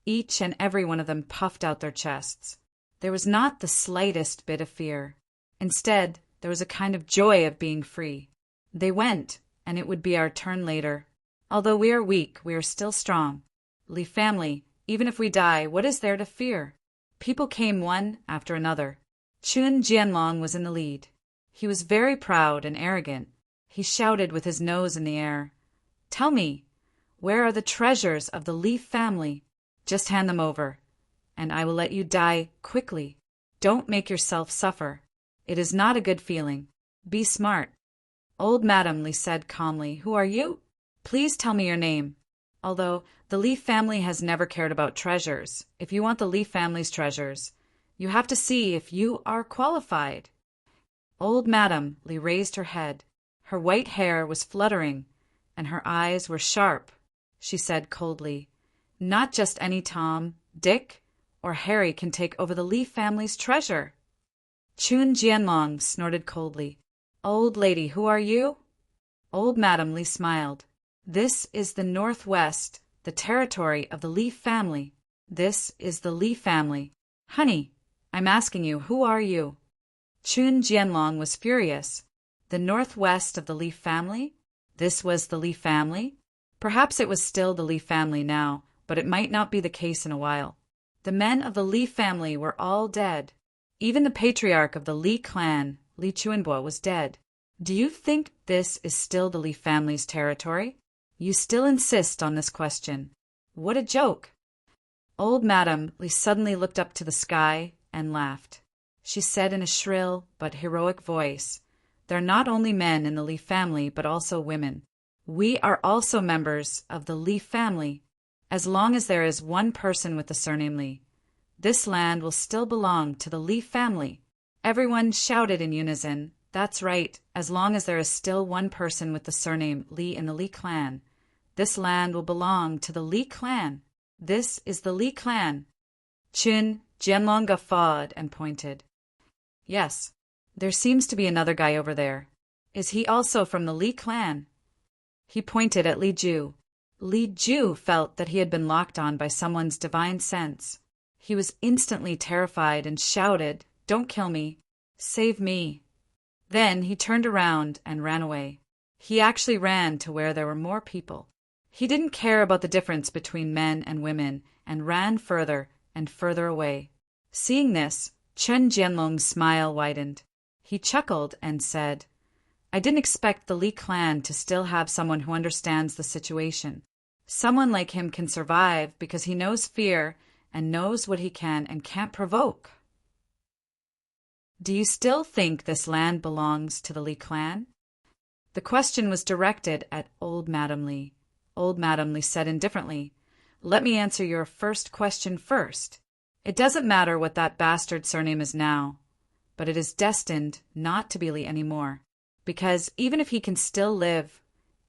S1: each and every one of them puffed out their chests. There was not the slightest bit of fear. Instead, there was a kind of joy of being free. They went, and it would be our turn later. Although we are weak, we are still strong. Li family, even if we die, what is there to fear? People came one after another. Chun Jianlong was in the lead. He was very proud and arrogant. He shouted with his nose in the air, "Tell me, where are the treasures of the Li family? Just hand them over, and I will let you die quickly. Don't make yourself suffer. It is not a good feeling. Be smart." Old Madam Li said calmly, "Who are you? Please tell me your name." Although the Li family has never cared about treasures, if you want the Li family's treasures, you have to see if you are qualified. Old Madam Li raised her head. Her white hair was fluttering, and her eyes were sharp. She said coldly, "Not just any Tom, Dick, or Harry can take over the Li family's treasure." Chun Jianlong snorted coldly. "Old lady, who are you?" Old Madam Li smiled. "This is the Northwest, the territory of the Li family. This is the Li family. Honey, I'm asking you, who are you?" Chun Jianlong was furious. The Northwest of the Li family? This was the Li family? Perhaps it was still the Li family now, but it might not be the case in a while. The men of the Li family were all dead. Even the patriarch of the Li clan, Li Chuanbo, was dead. Do you think this is still the Li family's territory? You still insist on this question. What a joke! Old Madam Li suddenly looked up to the sky and laughed. She said in a shrill but heroic voice, "There are not only men in the Li family, but also women. We are also members of the Li family. As long as there is one person with the surname Li, this land will still belong to the Li family." Everyone shouted in unison, "That's right, as long as there is still one person with the surname Li in the Li clan, this land will belong to the Li clan. This is the Li clan." Chun Jianlong guffawed and pointed. "Yes, there seems to be another guy over there. Is he also from the Li clan?" He pointed at Li Ju. Li Ju felt that he had been locked on by someone's divine sense. He was instantly terrified and shouted, "Don't kill me. Save me." Then he turned around and ran away. He actually ran to where there were more people. He didn't care about the difference between men and women and ran further and further away. Seeing this, Chun Jianlong's smile widened. He chuckled and said, "I didn't expect the Li clan to still have someone who understands the situation. Someone like him can survive because he knows fear and knows what he can and can't provoke." Do you still think this land belongs to the Li clan? The question was directed at Old Madam Li. Old Madam Li said indifferently, "Let me answer your first question first. It doesn't matter what that bastard surname is now, but it is destined not to be Li anymore, because even if he can still live,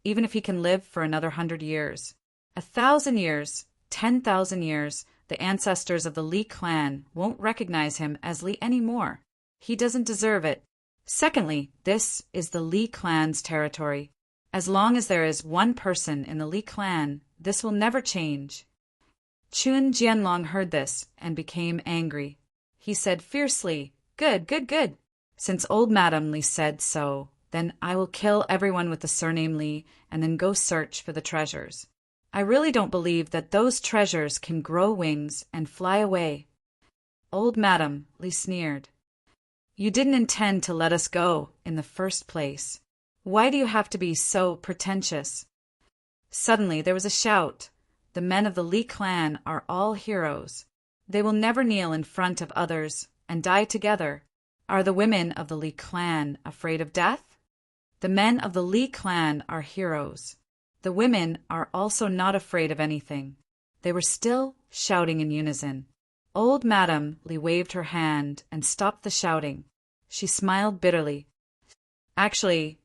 S1: even if he can live for another 100 years, 1,000 years, 10,000 years, the ancestors of the Li clan won't recognize him as Li anymore. He doesn't deserve it. Secondly, this is the Li clan's territory. As long as there is one person in the Li clan, this will never change. Chun Jianlong heard this and became angry. He said fiercely, "Good, good, good. Since old Madame Li said so, then I will kill everyone with the surname Li and then go search for the treasures. I really don't believe that those treasures can grow wings and fly away." Old Madame Li sneered. "You didn't intend to let us go in the first place. Why do you have to be so pretentious?" Suddenly there was a shout. The men of the Li clan are all heroes. They will never kneel in front of others and die together. Are the women of the Li clan afraid of death? The men of the Li clan are heroes. The women are also not afraid of anything. They were still shouting in unison. Old Madame Li waved her hand and stopped the shouting. She smiled bitterly. "Actually,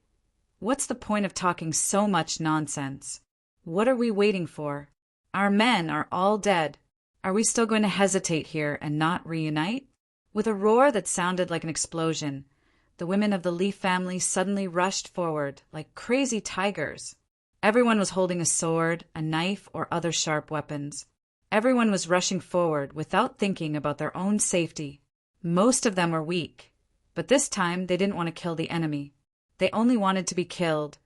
S1: what's the point of talking so much nonsense? What are we waiting for? Our men are all dead. Are we still going to hesitate here and not reunite?" With a roar that sounded like an explosion, the women of the Li family suddenly rushed forward like crazy tigers. Everyone was holding a sword, a knife, or other sharp weapons. Everyone was rushing forward without thinking about their own safety. Most of them were weak, but this time they didn't want to kill the enemy. They only wanted to be killed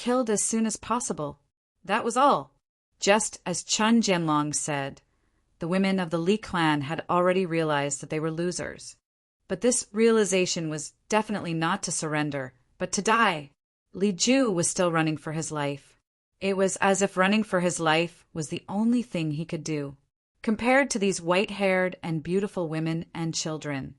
S1: as soon as possible. That was all. Just as Chun Jianlong said, the women of the Li clan had already realized that they were losers. But this realization was definitely not to surrender, but to die. Li Ju was still running for his life. It was as if running for his life was the only thing he could do. Compared to these white-haired and beautiful women and children,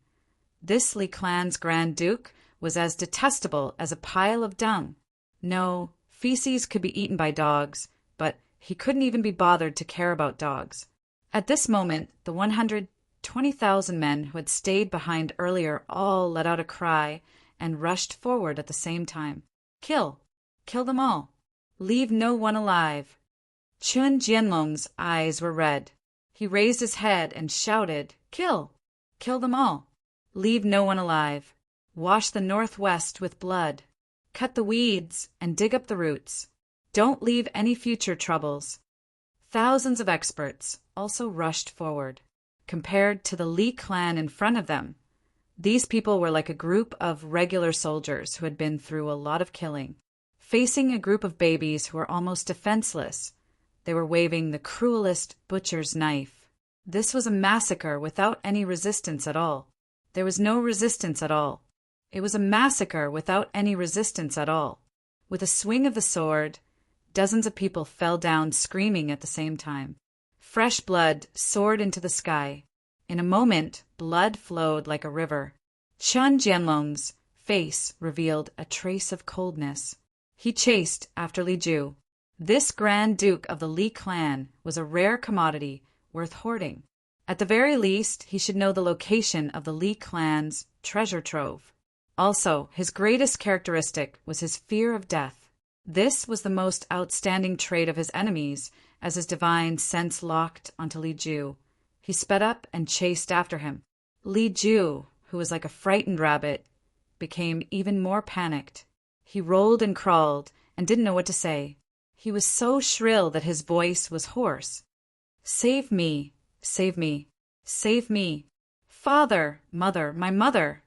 S1: this Li clan's Grand Duke was as detestable as a pile of dung. No, feces could be eaten by dogs, but he couldn't even be bothered to care about dogs. At this moment, the 120,000 men who had stayed behind earlier all let out a cry and rushed forward at the same time. "Kill! Kill them all! Leave no one alive!" Chun Jianlong's eyes were red. He raised his head and shouted, "Kill! Kill them all! Leave no one alive! Wash the northwest with blood! Cut the weeds and dig up the roots! Don't leave any future troubles!" Thousands of experts also rushed forward. Compared to the Li clan in front of them, these people were like a group of regular soldiers who had been through a lot of killing. Facing a group of babies who were almost defenseless, they were waving the cruelest butcher's knife. This was a massacre without any resistance at all. There was no resistance at all. It was a massacre without any resistance at all. With a swing of the sword, dozens of people fell down screaming at the same time. Fresh blood soared into the sky. In a moment, blood flowed like a river. Chun Jianlong's face revealed a trace of coldness. He chased after Li Ju. This Grand Duke of the Li clan was a rare commodity worth hoarding. At the very least, he should know the location of the Li clan's treasure trove. Also, his greatest characteristic was his fear of death. This was the most outstanding trait of his enemies, as his divine sense locked onto Li Ju. He sped up and chased after him. Li Ju, who was like a frightened rabbit, became even more panicked. He rolled and crawled and didn't know what to say. He was so shrill that his voice was hoarse. "Save me! Save me! Save me! Father! Mother! My mother!"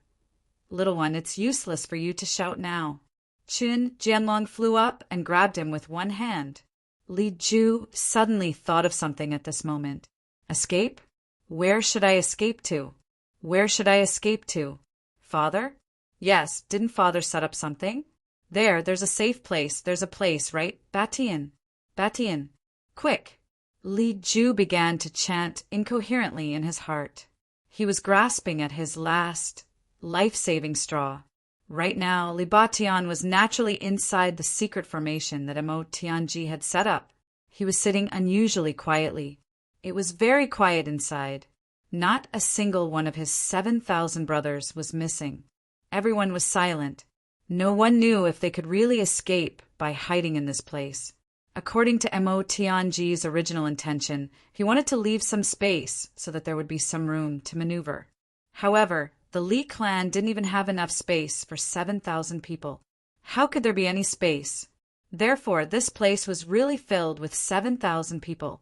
S1: "Little one, it's useless for you to shout now." Chun Jianlong flew up and grabbed him with one hand. Li Ju suddenly thought of something at this moment. Escape? Where should I escape to? Where should I escape to? Father? Yes, didn't Father set up something? There's a safe place. There's a place, right? Batian. Batian. Quick. Li Ju began to chant incoherently in his heart. He was grasping at his last, life-saving straw. Right now, Li Batian was naturally inside the secret formation that Mo Tianji had set up. He was sitting unusually quietly. It was very quiet inside. Not a single one of his 7,000 brothers was missing. Everyone was silent. No one knew if they could really escape by hiding in this place. According to Mo Tianji's original intention, he wanted to leave some space so that there would be some room to maneuver. However, the Li clan didn't even have enough space for 7,000 people. How could there be any space? Therefore, this place was really filled with 7,000 people.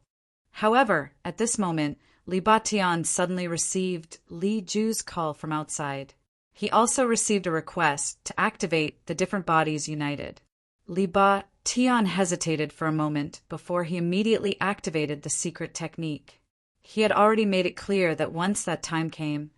S1: However, at this moment, Li Batian suddenly received Li Ju's call from outside. He also received a request to activate the different bodies united. Li Batian hesitated for a moment before he immediately activated the secret technique. He had already made it clear that once that time came,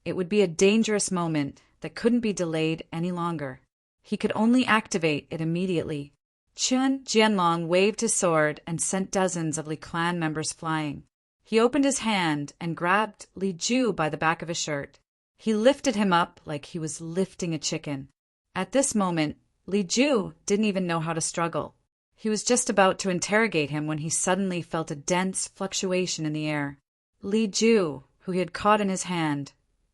S1: it would be a dangerous moment that couldn't be delayed any longer. He could only activate it immediately. Chun Jianlong waved his sword and sent dozens of Li clan members flying. He opened his hand and grabbed Li Ju by the back of his shirt. He lifted him up like he was lifting a chicken. At this moment, Li Ju didn't even know how to struggle. He was just about to interrogate him when he suddenly felt a dense fluctuation in the air. Li Ju, who he had caught in his hand,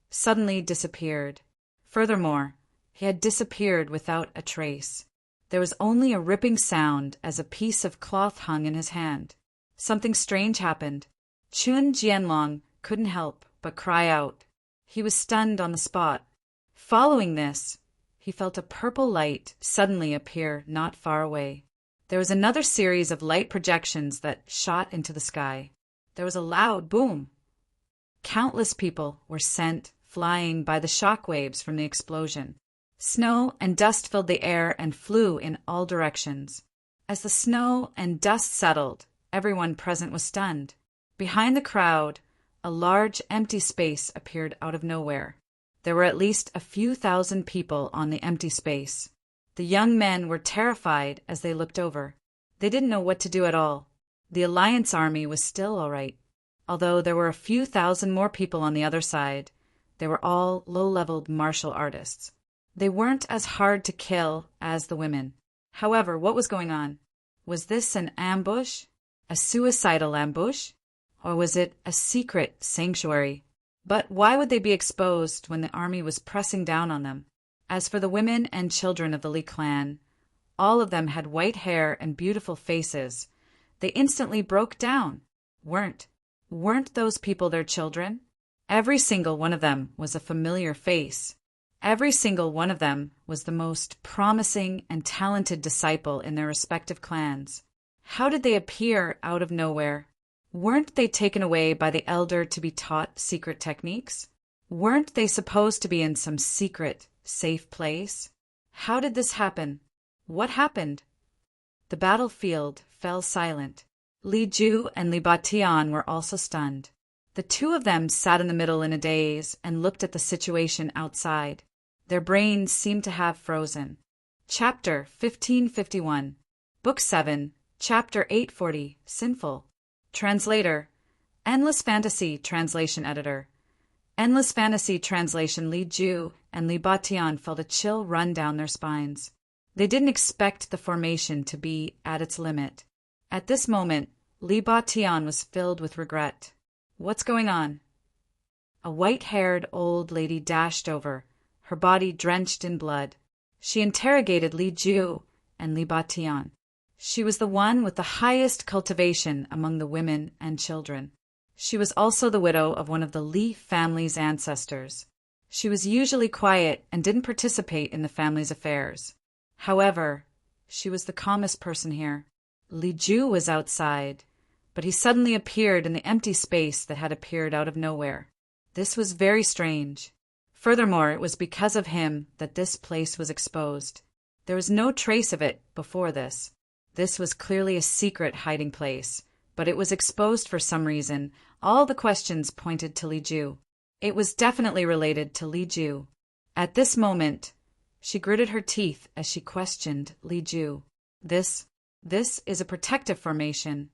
S1: suddenly disappeared. Furthermore, he had disappeared without a trace. There was only a ripping sound as a piece of cloth hung in his hand. Something strange happened. Chun Jianlong couldn't help but cry out. He was stunned on the spot. Following this, he felt a purple light suddenly appear not far away. There was another series of light projections that shot into the sky. There was a loud boom. Countless people were sent flying by the shock waves from the explosion. Snow and dust filled the air and flew in all directions. As the snow and dust settled, everyone present was stunned. Behind the crowd, a large empty space appeared out of nowhere. There were at least a few thousand people on the empty space. The young men were terrified as they looked over. They didn't know what to do at all. The Alliance army was still all right. Although there were a few thousand more people on the other side, they were all low-leveled martial artists. They weren't as hard to kill as the women. However, what was going on? Was this an ambush? A suicidal ambush? Or was it a secret sanctuary? But why would they be exposed when the army was pressing down on them? As for the women and children of the Li clan, all of them had white hair and beautiful faces. They instantly broke down. Weren't those people their children? Every single one of them was a familiar face. Every single one of them was the most promising and talented disciple in their respective clans. How did they appear out of nowhere? Weren't they taken away by the elder to be taught secret techniques? Weren't they supposed to be in some secret, safe place? How did this happen? What happened? The battlefield fell silent. Li Ju and Li Batian were also stunned. The two of them sat in the middle in a daze and looked at the situation outside. Their brains seemed to have frozen. Chapter 1551, Book 7, Chapter 840, Sinful. Translator, Endless Fantasy Translation Editor. Endless Fantasy Translation. Li Ju and Li Batian felt a chill run down their spines. They didn't expect the formation to be at its limit. At this moment, Li Batian was filled with regret. What's going on? A white-haired old lady dashed over, her body drenched in blood. She interrogated Li Ju and Li Batian. She was the one with the highest cultivation among the women and children. She was also the widow of one of the Li family's ancestors. She was usually quiet and didn't participate in the family's affairs. However, she was the calmest person here. Li Ju was outside, but he suddenly appeared in the empty space that had appeared out of nowhere. This was very strange. Furthermore, it was because of him that this place was exposed. There was no trace of it before this. This was clearly a secret hiding place, but it was exposed for some reason. All the questions pointed to Li Ju. It was definitely related to Li Ju. At this moment, she gritted her teeth as she questioned Li Ju. This is a protective formation.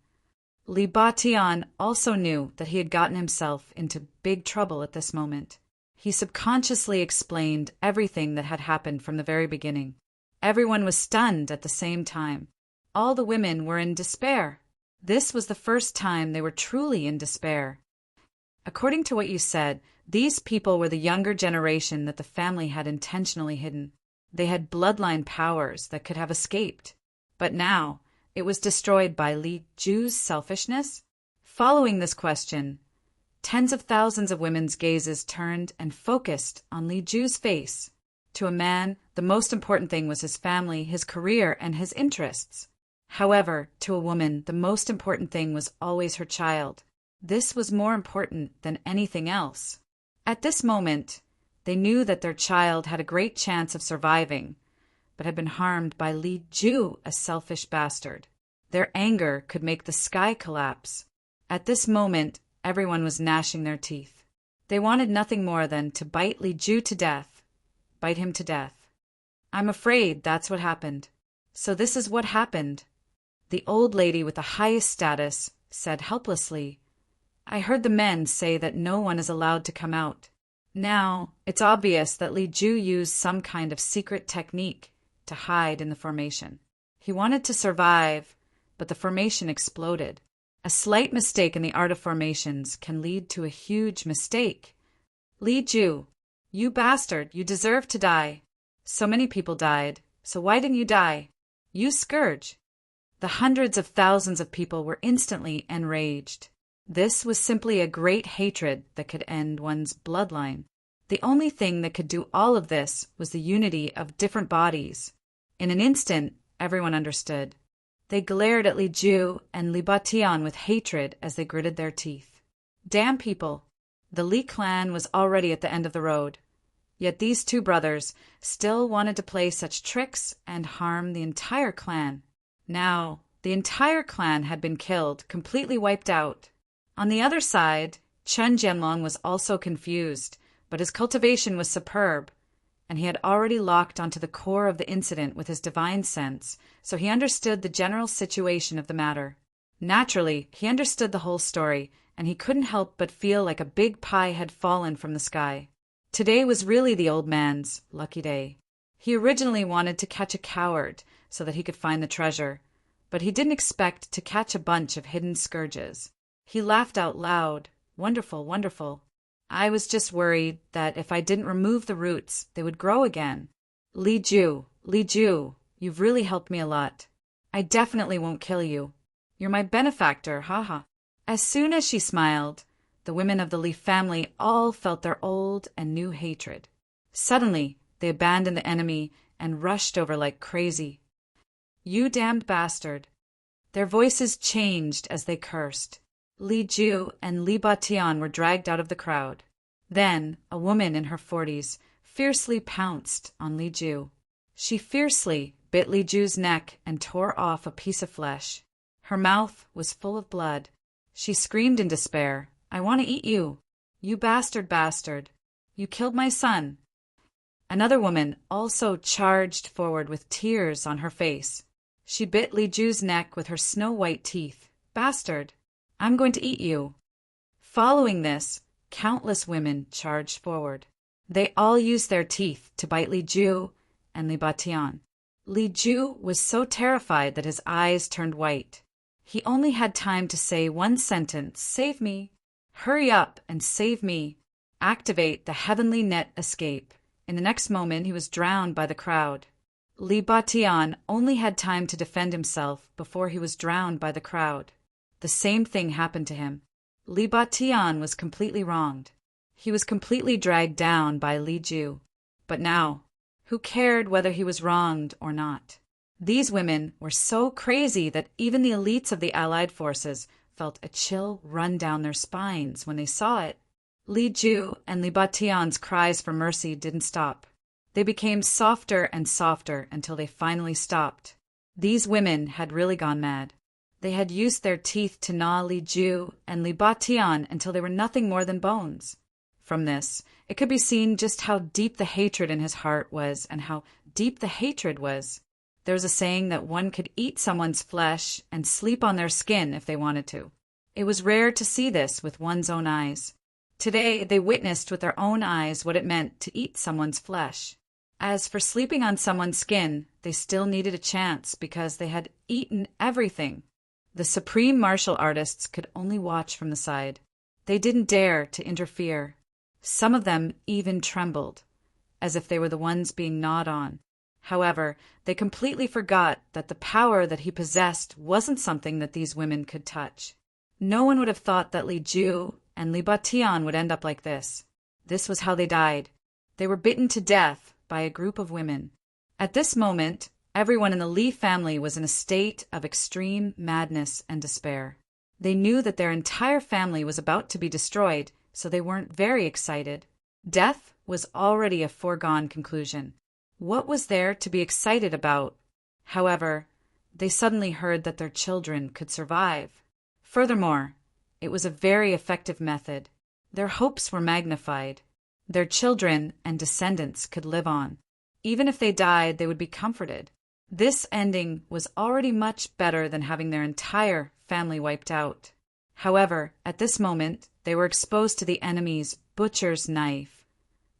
S1: Li Batian also knew that he had gotten himself into big trouble at this moment. He subconsciously explained everything that had happened from the very beginning. Everyone was stunned at the same time. All the women were in despair. This was the first time they were truly in despair. According to what you said, these people were the younger generation that the family had intentionally hidden. They had bloodline powers that could have escaped. But now, it was destroyed by Li Ju's selfishness? Following this question, tens of thousands of women's gazes turned and focused on Li Ju's face. To a man, the most important thing was his family, his career, and his interests. However, to a woman, the most important thing was always her child. This was more important than anything else. At this moment, they knew that their child had a great chance of surviving, but had been harmed by Li Ju, a selfish bastard. Their anger could make the sky collapse. At this moment, everyone was gnashing their teeth. They wanted nothing more than to bite Li Ju to death, bite him to death. I'm afraid that's what happened. So this is what happened. The old lady with the highest status said helplessly, I heard the men say that no one is allowed to come out. Now, it's obvious that Li Ju used some kind of secret technique to hide in the formation. He wanted to survive, but the formation exploded. A slight mistake in the art of formations can lead to a huge mistake. Li Ju, you bastard, you deserve to die. So many people died, so why didn't you die? You scourge. The hundreds of thousands of people were instantly enraged. This was simply a great hatred that could end one's bloodline. The only thing that could do all of this was the unity of different bodies. In an instant, everyone understood. They glared at Li Ju and Li Batian with hatred as they gritted their teeth. Damn people! The Li clan was already at the end of the road. Yet these two brothers still wanted to play such tricks and harm the entire clan. Now, the entire clan had been killed, completely wiped out. On the other side, Chen Jianlong was also confused, but his cultivation was superb, and he had already locked onto the core of the incident with his divine sense, so he understood the general situation of the matter. Naturally, he understood the whole story, and he couldn't help but feel like a big pie had fallen from the sky. Today was really the old man's lucky day. He originally wanted to catch a coward so that he could find the treasure, but he didn't expect to catch a bunch of hidden scourges. He laughed out loud. Wonderful, wonderful. I was just worried that if I didn't remove the roots, they would grow again. Li Ju, you've really helped me a lot. I definitely won't kill you. You're my benefactor, haha. As soon as she smiled, the women of the Li family all felt their old and new hatred. Suddenly, they abandoned the enemy and rushed over like crazy. You damned bastard. Their voices changed as they cursed. Li Ju and Li Batian were dragged out of the crowd. Then, a woman in her 40s fiercely pounced on Li Ju. She fiercely bit Li Ju's neck and tore off a piece of flesh. Her mouth was full of blood. She screamed in despair, I want to eat you. You bastard. You killed my son. Another woman also charged forward with tears on her face. She bit Li Ju's neck with her snow-white teeth. Bastard. I'm going to eat you. Following this, countless women charged forward. They all used their teeth to bite Li Ju and Li Batian. Li Ju was so terrified that his eyes turned white. He only had time to say one sentence, save me. Hurry up and save me. Activate the heavenly net escape. In the next moment, he was drowned by the crowd. Li Batian only had time to defend himself before he was drowned by the crowd. The same thing happened to him. Li Batian was completely wronged. He was completely dragged down by Li Ju. But now, who cared whether he was wronged or not? These women were so crazy that even the elites of the Allied forces felt a chill run down their spines when they saw it. Li Ju and Li Batian's cries for mercy didn't stop. They became softer and softer until they finally stopped. These women had really gone mad. They had used their teeth to gnaw Li Ju and Li Batian until they were nothing more than bones. From this, it could be seen just how deep the hatred in his heart was and how deep the hatred was. There was a saying that one could eat someone's flesh and sleep on their skin if they wanted to. It was rare to see this with one's own eyes. Today, they witnessed with their own eyes what it meant to eat someone's flesh. As for sleeping on someone's skin, they still needed a chance because they had eaten everything. The supreme martial artists could only watch from the side. They didn't dare to interfere. Some of them even trembled, as if they were the ones being gnawed on. However, they completely forgot that the power that he possessed wasn't something that these women could touch. No one would have thought that Li Ju and Li Batian would end up like this. This was how they died. They were bitten to death by a group of women. At this moment, everyone in the Li family was in a state of extreme madness and despair. They knew that their entire family was about to be destroyed, so they weren't very excited. Death was already a foregone conclusion. What was there to be excited about? However, they suddenly heard that their children could survive. Furthermore, it was a very effective method. Their hopes were magnified. Their children and descendants could live on. Even if they died, they would be comforted. This ending was already much better than having their entire family wiped out. However, at this moment, they were exposed to the enemy's butcher's knife.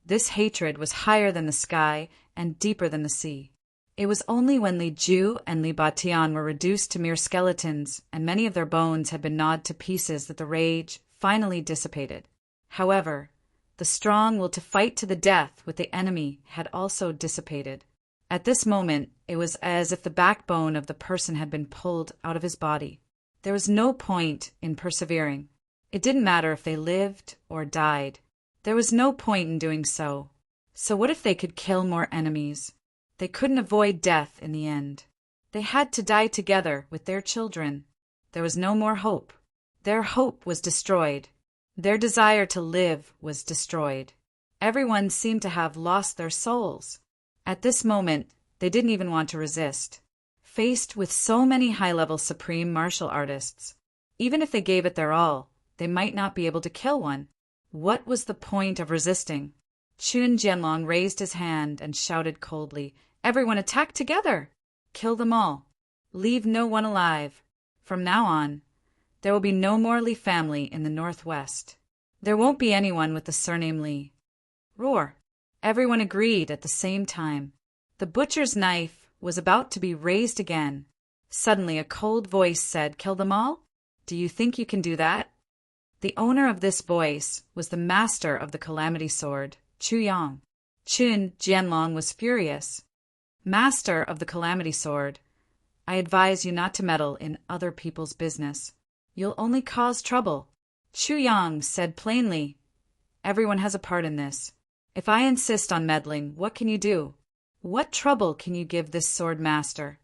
S1: This hatred was higher than the sky and deeper than the sea. It was only when Li Ju and Li Batian were reduced to mere skeletons and many of their bones had been gnawed to pieces that the rage finally dissipated. However, the strong will to fight to the death with the enemy had also dissipated. At this moment, it was as if the backbone of the person had been pulled out of his body. There was no point in persevering. It didn't matter if they lived or died. There was no point in doing so. So what if they could kill more enemies? They couldn't avoid death in the end. They had to die together with their children. There was no more hope. Their hope was destroyed. Their desire to live was destroyed. Everyone seemed to have lost their souls. At this moment, they didn't even want to resist. Faced with so many high-level supreme martial artists, even if they gave it their all, they might not be able to kill one. What was the point of resisting? Chun Jianlong raised his hand and shouted coldly, "Everyone attack together! Kill them all. Leave no one alive. From now on, there will be no more Li family in the northwest. There won't be anyone with the surname Li." Roar! Everyone agreed at the same time. The butcher's knife was about to be raised again. Suddenly a cold voice said, "Kill them all? Do you think you can do that?" The owner of this voice was the master of the Calamity Sword, Chu Yang. Chun Jianlong was furious. "Master of the Calamity Sword, I advise you not to meddle in other people's business. You'll only cause trouble." Chu Yang said plainly, "Everyone has a part in this. If I insist on meddling, what can you do? What trouble can you give this sword master?"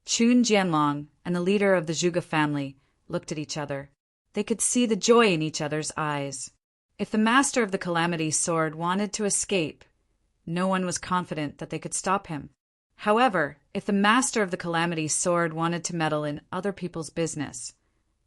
S1: Chun Jianlong and the leader of the Zhuge family looked at each other. They could see the joy in each other's eyes. If the master of the Calamity Sword wanted to escape, no one was confident that they could stop him. However, if the master of the Calamity Sword wanted to meddle in other people's business,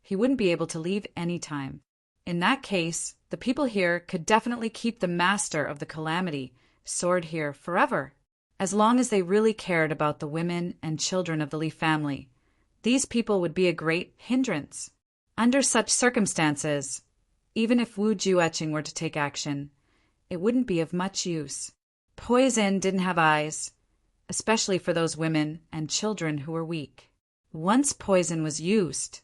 S1: he wouldn't be able to leave any time. In that case, the people here could definitely keep the master of the Calamity Sword here forever, as long as they really cared about the women and children of the Li family. These people would be a great hindrance. Under such circumstances, even if Wu Jueqing were to take action, it wouldn't be of much use. Poison didn't have eyes, especially for those women and children who were weak. Once poison was used,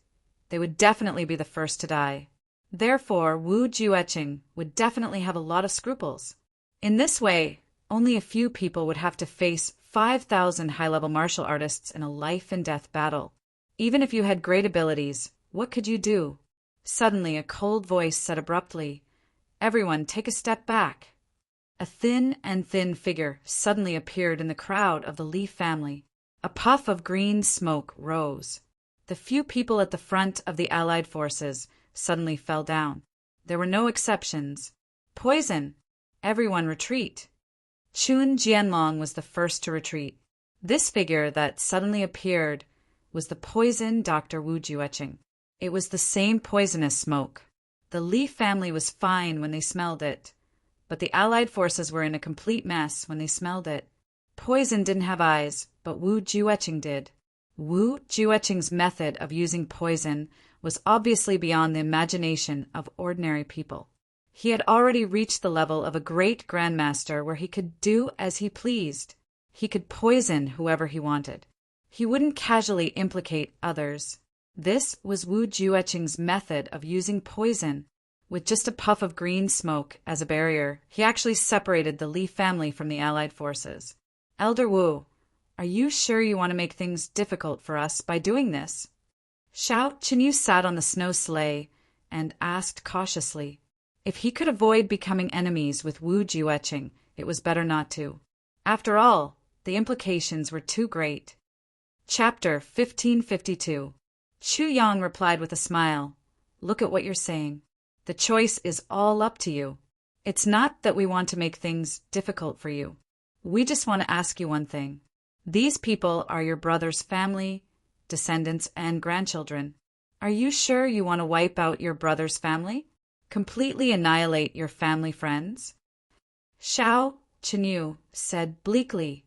S1: they would definitely be the first to die. Therefore, Wu Jueqing would definitely have a lot of scruples. In this way, only a few people would have to face 5,000 high-level martial artists in a life-and-death battle. Even if you had great abilities, what could you do? Suddenly, a cold voice said abruptly, "Everyone, take a step back." A thin figure suddenly appeared in the crowd of the Li family. A puff of green smoke rose. The few people at the front of the allied forces suddenly fell down. There were no exceptions. "Poison! Everyone retreat!" Chun Jianlong was the first to retreat. This figure that suddenly appeared was the poison Dr. Wu Jueqing. It was the same poisonous smoke. The Li family was fine when they smelled it, but the allied forces were in a complete mess when they smelled it. Poison didn't have eyes, but Wu Jueqing did. Wu Jueqing's method of using poison was obviously beyond the imagination of ordinary people. He had already reached the level of a great grandmaster where he could do as he pleased. He could poison whoever he wanted. He wouldn't casually implicate others. This was Wu Jueqing's method of using poison. With just a puff of green smoke as a barrier, he actually separated the Li family from the allied forces. Elder Wu, are you sure you want to make things difficult for us by doing this? Xiao Chenyu sat on the snow sleigh and asked cautiously. If he could avoid becoming enemies with Wu Jiueching, it was better not to. After all, the implications were too great. Chapter 1552. Chu Yang replied with a smile. Look at what you're saying. The choice is all up to you. It's not that we want to make things difficult for you. We just want to ask you one thing. These people are your brother's family, descendants, and grandchildren. Are you sure you want to wipe out your brother's family? Completely annihilate your family friends? Xiao Chenyu said bleakly,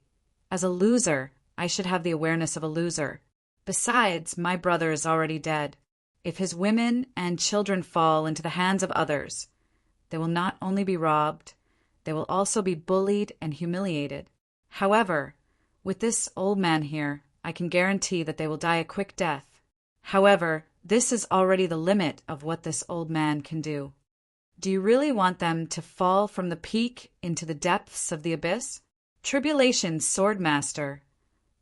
S1: as a loser, I should have the awareness of a loser. Besides, my brother is already dead. If his women and children fall into the hands of others, they will not only be robbed, they will also be bullied and humiliated. However, with this old man here, I can guarantee that they will die a quick death. However, this is already the limit of what this old man can do. Do you really want them to fall from the peak into the depths of the abyss? Tribulation Swordmaster,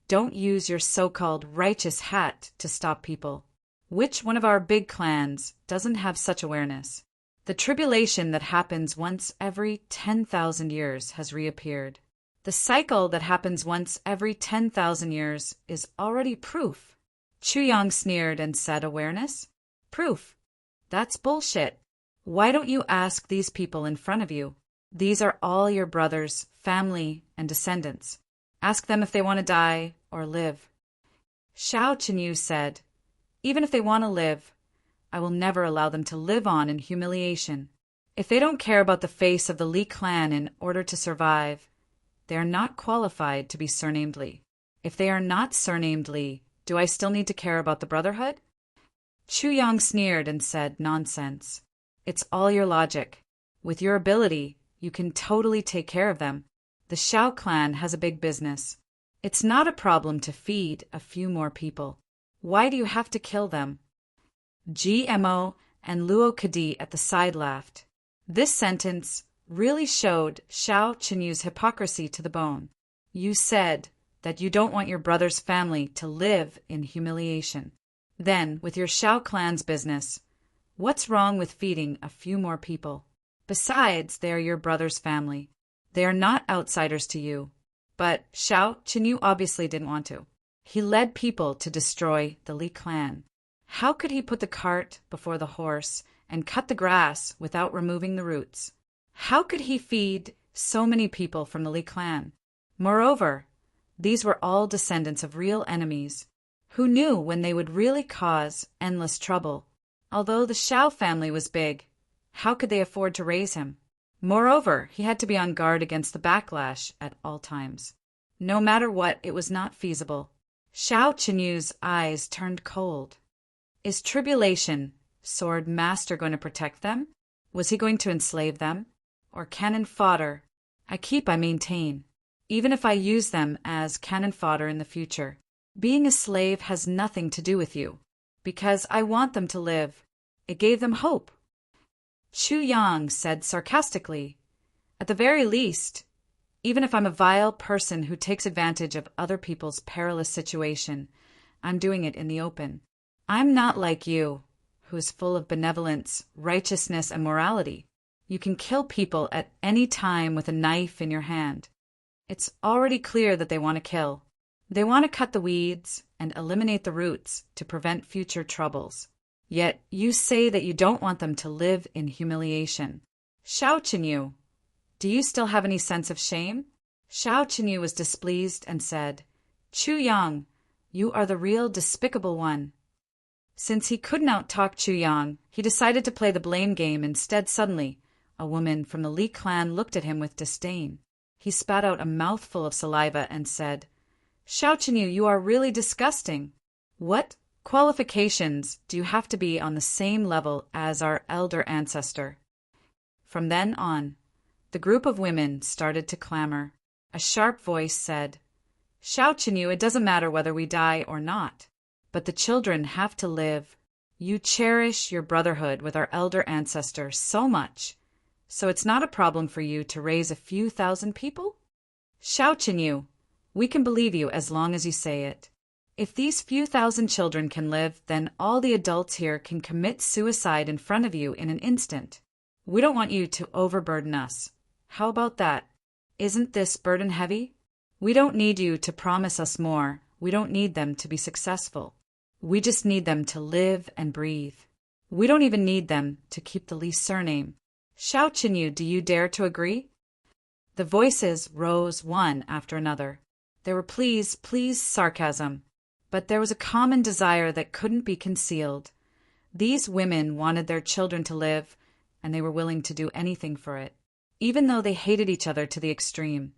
S1: don't use your so-called righteous hat to stop people. Which one of our big clans doesn't have such awareness? The tribulation that happens once every 10,000 years has reappeared. The cycle that happens once every 10,000 years is already proof. Chu Yang sneered and said, awareness? Proof? That's bullshit. Why don't you ask these people in front of you? These are all your brothers, family, and descendants. Ask them if they want to die or live. Xiao Chenyu said, even if they want to live, I will never allow them to live on in humiliation. If they don't care about the face of the Li clan in order to survive, they are not qualified to be surnamed Li. If they are not surnamed Li, do I still need to care about the Brotherhood? Chu Yang sneered and said, nonsense. It's all your logic. With your ability, you can totally take care of them. The Xiao clan has a big business. It's not a problem to feed a few more people. Why do you have to kill them? GMO and Luo Kadi at the side laughed. This sentence really showed Xiao Chenyu's hypocrisy to the bone. You said that you don't want your brother's family to live in humiliation. Then, with your Xiao clan's business, what's wrong with feeding a few more people? Besides, they are your brother's family. They are not outsiders to you. But Xiao Chenyu obviously didn't want to. He led people to destroy the Li clan. How could he put the cart before the horse and cut the grass without removing the roots? How could he feed so many people from the Li clan? Moreover, these were all descendants of real enemies. Who knew when they would really cause endless trouble? Although the Xiao family was big, how could they afford to raise him? Moreover, he had to be on guard against the backlash at all times. No matter what, it was not feasible. Xiao Chenyu's eyes turned cold. Is Tribulation Sword Master going to protect them? Was he going to enslave them? Or cannon fodder? I maintain. Even if I use them as cannon fodder in the future, being a slave has nothing to do with you. Because I want them to live. It gave them hope. Chu Yang said sarcastically, at the very least, even if I'm a vile person who takes advantage of other people's perilous situation, I'm doing it in the open. I'm not like you, who is full of benevolence, righteousness, and morality. You can kill people at any time with a knife in your hand. It's already clear that they want to kill. They want to cut the weeds and eliminate the roots to prevent future troubles. Yet you say that you don't want them to live in humiliation. Xiao Chenyu, do you still have any sense of shame? Xiao Chenyu was displeased and said, Chu Yang, you are the real despicable one. Since he couldn't out-talk Chu Yang, he decided to play the blame game instead. Suddenly, a woman from the Li clan looked at him with disdain. He spat out a mouthful of saliva and said, Xiao Chenyu, you are really disgusting. What qualifications do you have to be on the same level as our elder ancestor? From then on, the group of women started to clamor. A sharp voice said, Xiao Chenyu, it doesn't matter whether we die or not, but the children have to live. You cherish your brotherhood with our elder ancestor so much, so it's not a problem for you to raise a few thousand people? Xiao Chenyu, We can believe you as long as you say it. If these few thousand children can live, then all the adults here can commit suicide in front of you in an instant. We don't want you to overburden us. How about that? Isn't this burden heavy? We don't need you to promise us more. We don't need them to be successful. We just need them to live and breathe. We don't even need them to keep the least surname. Xiao Qinyu, do you dare to agree? The voices rose one after another. There were please sarcasm. But there was a common desire that couldn't be concealed. These women wanted their children to live, and they were willing to do anything for it, even though they hated each other to the extreme,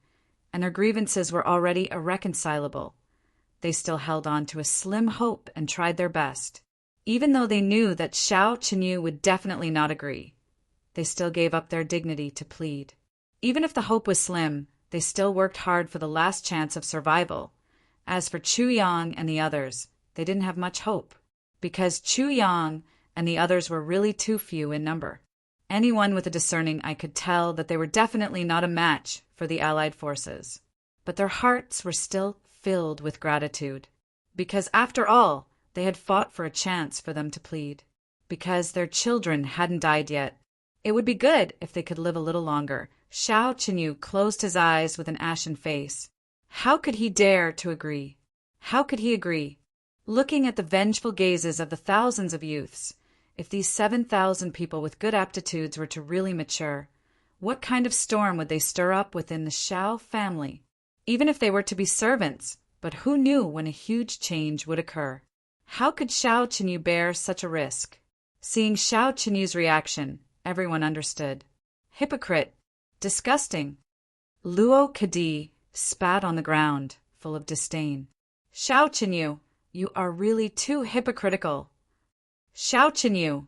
S1: and their grievances were already irreconcilable. They still held on to a slim hope and tried their best. Even though they knew that Xiao Qinyu would definitely not agree, they still gave up their dignity to plead. Even if the hope was slim, they still worked hard for the last chance of survival. As for Chu Yang and the others, they didn't have much hope, because Chu Yang and the others were really too few in number. Anyone with a discerning eye could tell that they were definitely not a match for the Allied forces. But their hearts were still filled with gratitude, because after all, they had fought for a chance for them to plead, because their children hadn't died yet. It would be good if they could live a little longer. Xiao Qinyu closed his eyes with an ashen face. How could he dare to agree? How could he agree? Looking at the vengeful gazes of the thousands of youths, if these 7,000 people with good aptitudes were to really mature, what kind of storm would they stir up within the Xiao family? Even if they were to be servants, but who knew when a huge change would occur? How could Xiao Qinyu bear such a risk? Seeing Xiao Qinyu's reaction, everyone understood. Hypocrite! Disgusting! Luo Kadi spat on the ground, full of disdain. Xiao Qinyu, you are really too hypocritical. Xiao Qinyu,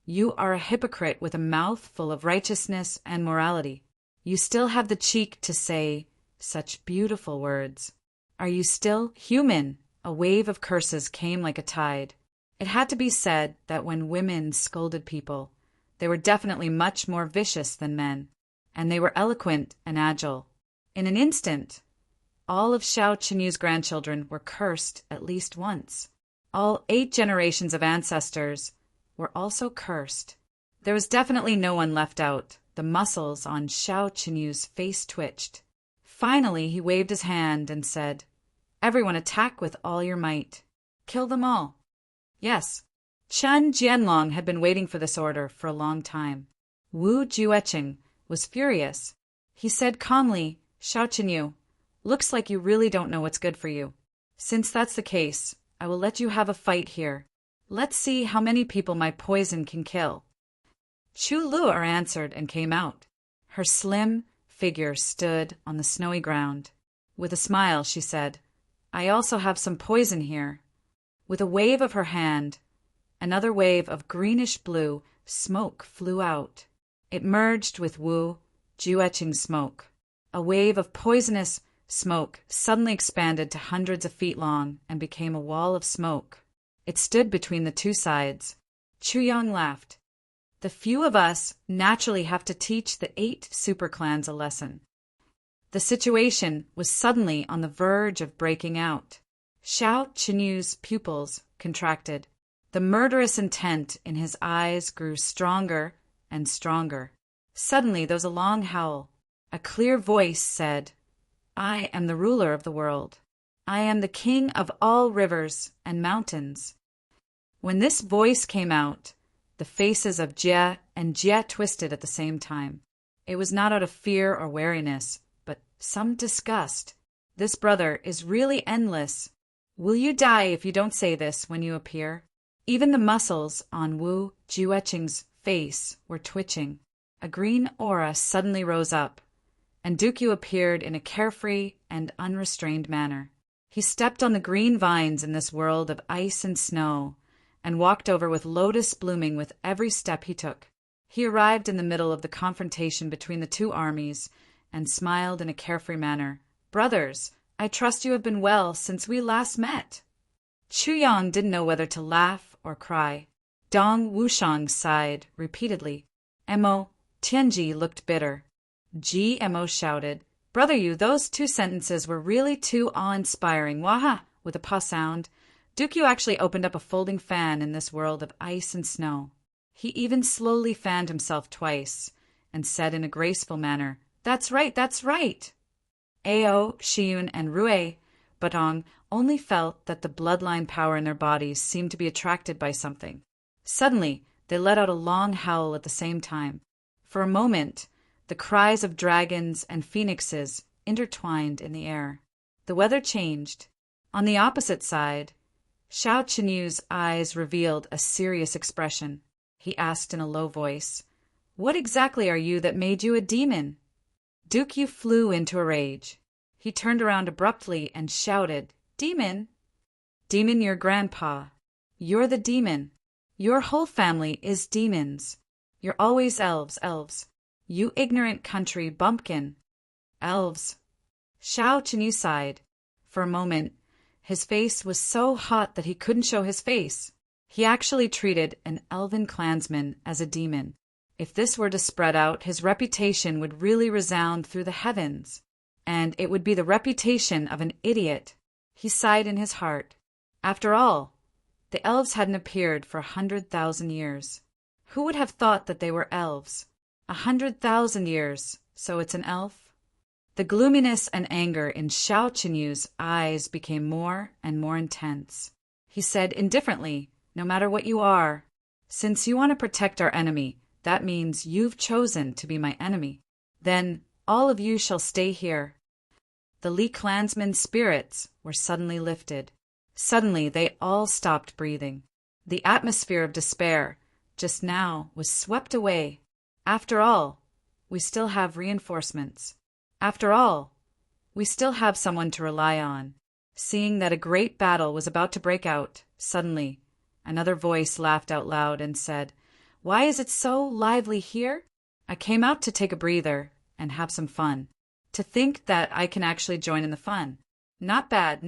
S1: you are a hypocrite with a mouth full of righteousness and morality. You still have the cheek to say such beautiful words. Are you still human? A wave of curses came like a tide. It had to be said that when women scolded people, they were definitely much more vicious than men, and they were eloquent and agile. In an instant, all of Xiao Qinyu's grandchildren were cursed at least once. All 8 generations of ancestors were also cursed. There was definitely no one left out. The muscles on Xiao Qinyu's face twitched. Finally, he waved his hand and said, "Everyone attack with all your might. Kill them all." Yes, Chen Jianlong had been waiting for this order for a long time. Wu Jueqing was furious. He said calmly, "Xiao Qinyu, looks like you really don't know what's good for you. Since that's the case, I will let you have a fight here. Let's see how many people my poison can kill." Chu Lu'er answered and came out. Her slim figure stood on the snowy ground. With a smile, she said, "I also have some poison here." With a wave of her hand, another wave of greenish-blue smoke flew out. It merged with Wu Jueqing's smoke. A wave of poisonous smoke suddenly expanded to hundreds of feet long and became a wall of smoke. It stood between the two sides. Chu Yang laughed. "The few of us naturally have to teach the 8 superclans a lesson." The situation was suddenly on the verge of breaking out. Xiao Qinyu's pupils contracted. The murderous intent in his eyes grew stronger and stronger. Suddenly there was a long howl. A clear voice said, "I am the ruler of the world. I am the king of all rivers and mountains." When this voice came out, the faces of Jie and Jie twisted at the same time. It was not out of fear or wariness, but some disgust. This brother is really endless. Will you die if you don't say this when you appear? Even the muscles on Wu Jueqing's face were twitching. A green aura suddenly rose up, and Dukyu appeared in a carefree and unrestrained manner. He stepped on the green vines in this world of ice and snow, and walked over with lotus blooming with every step he took. He arrived in the middle of the confrontation between the two armies, and smiled in a carefree manner. "Brothers, I trust you have been well since we last met." Chu Yang didn't know whether to laugh or cry. Dong Wushang sighed repeatedly. Mo Tianji looked bitter. GMO shouted, Brother you, those 2 sentences were really too awe-inspiring. Waha! With a paw sound, Dukyu actually opened up a folding fan in this world of ice and snow. He even slowly fanned himself twice and said in a graceful manner, "That's right, that's right!" Ao, Shiyun, and Rue Batong only felt that the bloodline power in their bodies seemed to be attracted by something. Suddenly, they let out a long howl at the same time. For a moment, the cries of dragons and phoenixes intertwined in the air. The weather changed. On the opposite side, Xiao Qinyu's eyes revealed a serious expression. He asked in a low voice, "What exactly are you that made you a demon?" Dukyu flew into a rage. He turned around abruptly and shouted, "Demon? Demon your grandpa. You're the demon. Your whole family is demons. You're always elves, elves. You ignorant country bumpkin. Elves." Xiao Chenyu sighed. For a moment, his face was so hot that he couldn't show his face. He actually treated an elven clansman as a demon. If this were to spread out, his reputation would really resound through the heavens, and it would be the reputation of an idiot. He sighed in his heart. After all, the elves hadn't appeared for 100,000 years. Who would have thought that they were elves? 100,000 years, so it's an elf? The gloominess and anger in Xiao Qinyu's eyes became more and more intense. He said indifferently, "No matter what you are, since you want to protect our enemy, that means you've chosen to be my enemy. Then all of you shall stay here." The Li clansmen's spirits were suddenly lifted. Suddenly they all stopped breathing. The atmosphere of despair just now was swept away. After all, we still have reinforcements. After all, we still have someone to rely on. Seeing that a great battle was about to break out, suddenly, another voice laughed out loud and said, "Why is it so lively here? I came out to take a breather and have some fun. To think that I can actually join in the fun. Not bad,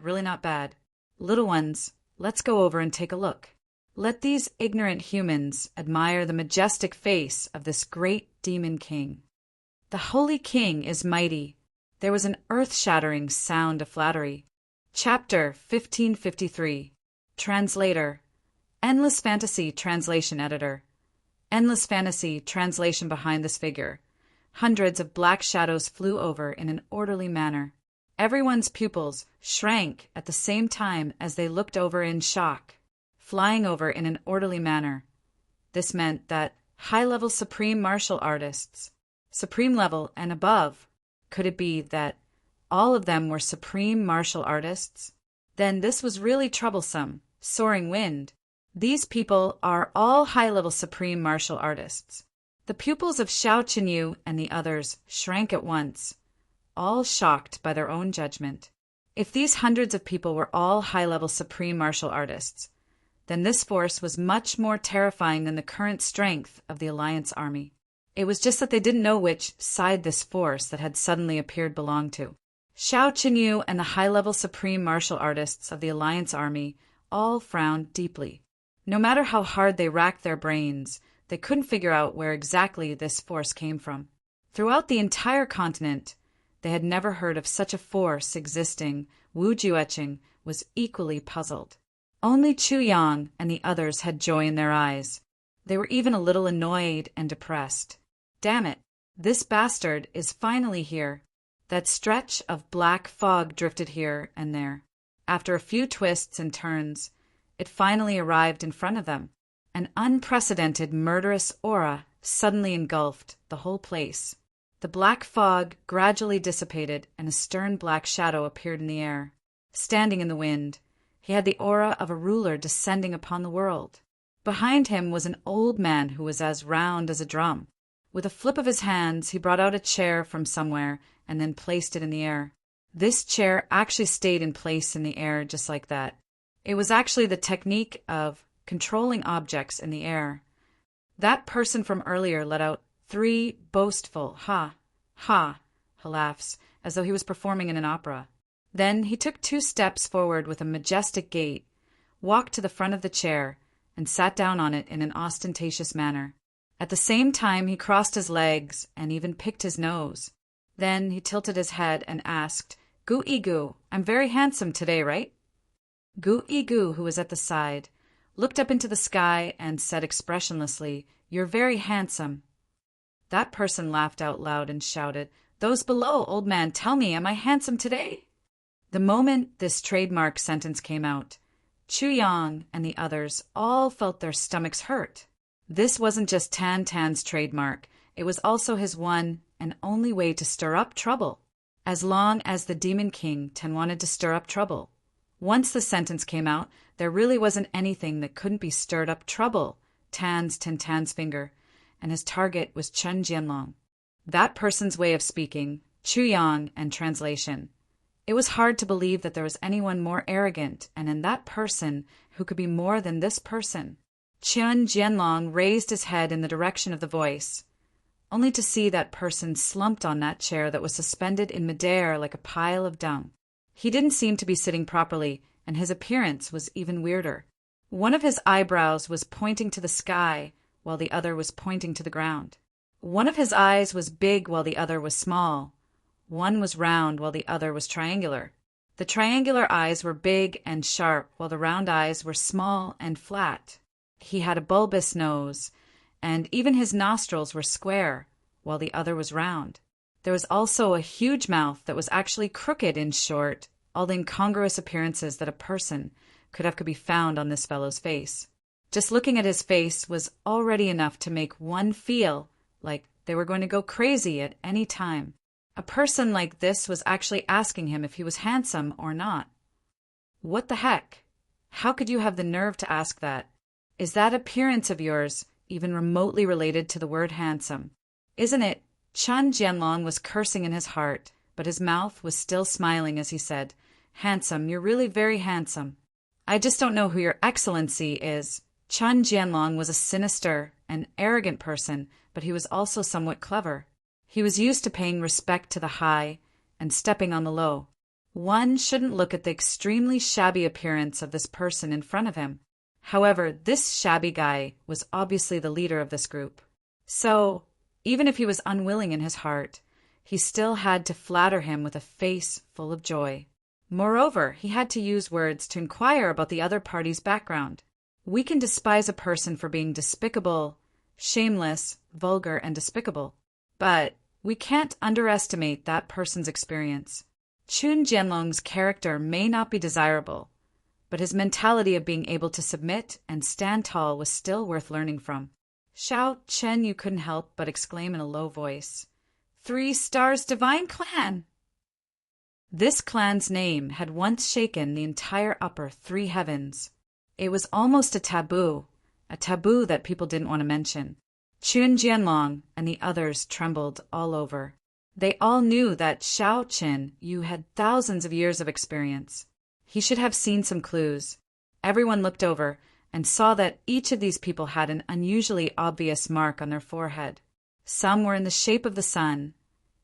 S1: really not bad. Little ones, let's go over and take a look. Let these ignorant humans admire the majestic face of this great demon king. The Holy King is mighty." There was an earth-shattering sound of flattery. Chapter 1553. Translator. Endless Fantasy Translation Editor. Endless Fantasy Translation behind this figure. Hundreds of black shadows flew over in an orderly manner. Everyone's pupils shrank at the same time as they looked over in shock. Flying over in an orderly manner. This meant that high-level supreme martial artists, supreme level and above, could it be that all of them were supreme martial artists? Then this was really troublesome. Soaring wind. These people are all high-level supreme martial artists. The pupils of Xiao Chenyu and the others shrank at once, all shocked by their own judgment. If these hundreds of people were all high-level supreme martial artists, then this force was much more terrifying than the current strength of the Alliance army. It was just that they didn't know which side this force that had suddenly appeared belonged to. Xiao Chenyu and the high-level supreme martial artists of the Alliance army all frowned deeply. No matter how hard they racked their brains, they couldn't figure out where exactly this force came from. Throughout the entire continent, they had never heard of such a force existing. Wu Jueqing was equally puzzled. Only Chu Yang and the others had joy in their eyes. They were even a little annoyed and depressed. Damn it, this bastard is finally here. That stretch of black fog drifted here and there. After a few twists and turns, it finally arrived in front of them. An unprecedented murderous aura suddenly engulfed the whole place. The black fog gradually dissipated and a stern black shadow appeared in the air. Standing in the wind, he had the aura of a ruler descending upon the world. Behind him was an old man who was as round as a drum. With a flip of his hands, he brought out a chair from somewhere and then placed it in the air. This chair actually stayed in place in the air just like that. It was actually the technique of controlling objects in the air. That person from earlier let out 3 boastful ha, ha laughs, as though he was performing in an opera. Then he took 2 steps forward with a majestic gait, walked to the front of the chair, and sat down on it in an ostentatious manner. At the same time, he crossed his legs and even picked his nose. Then he tilted his head and asked, "Gu Igu, I'm very handsome today, right?" Gu Igu, who was at the side, looked up into the sky and said expressionlessly, "You're very handsome." That person laughed out loud and shouted, "Those below, old man, tell me, am I handsome today?" The moment this trademark sentence came out, Chu Yang and the others all felt their stomachs hurt. This wasn't just Tan Tan's trademark, it was also his one and only way to stir up trouble. As long as the Demon King Tan wanted to stir up trouble. Once the sentence came out, there really wasn't anything that couldn't be stirred up trouble. Tan's finger, and his target was Chen Jianlong. That person's way of speaking, Chu Yang and translation. It was hard to believe that there was anyone more arrogant, and in that person who could be more than this person. Chen Jianlong raised his head in the direction of the voice, only to see that person slumped on that chair that was suspended in midair like a pile of dung. He didn't seem to be sitting properly, and his appearance was even weirder. One of his eyebrows was pointing to the sky, while the other was pointing to the ground. One of his eyes was big while the other was small. One was round while the other was triangular. The triangular eyes were big and sharp, while the round eyes were small and flat. He had a bulbous nose, and even his nostrils were square, while the other was round. There was also a huge mouth that was actually crooked. In short, all the incongruous appearances that a person could be found on this fellow's face. Just looking at his face was already enough to make one feel like they were going to go crazy at any time. A person like this was actually asking him if he was handsome or not. What the heck? How could you have the nerve to ask that? Is that appearance of yours even remotely related to the word handsome? Isn't it? Chen Jianlong was cursing in his heart, but his mouth was still smiling as he said, "Handsome, you're really very handsome. I just don't know who your excellency is." Chen Jianlong was a sinister and arrogant person, but he was also somewhat clever. He was used to paying respect to the high and stepping on the low. One shouldn't look at the extremely shabby appearance of this person in front of him. However, this shabby guy was obviously the leader of this group. So, even if he was unwilling in his heart, he still had to flatter him with a face full of joy. Moreover, he had to use words to inquire about the other party's background. We can despise a person for being despicable, shameless, vulgar, and despicable. But we can't underestimate that person's experience. Chen Jianlong's character may not be desirable, but his mentality of being able to submit and stand tall was still worth learning from. Xiao Chen, you couldn't help but exclaim in a low voice, 3 stars divine clan! This clan's name had once shaken the entire upper 3 heavens. It was almost a taboo that people didn't want to mention. Chen Jianlong and the others trembled all over. They all knew that Xiao Chen Yu had thousands of years of experience. He should have seen some clues. Everyone looked over and saw that each of these people had an unusually obvious mark on their forehead. Some were in the shape of the sun,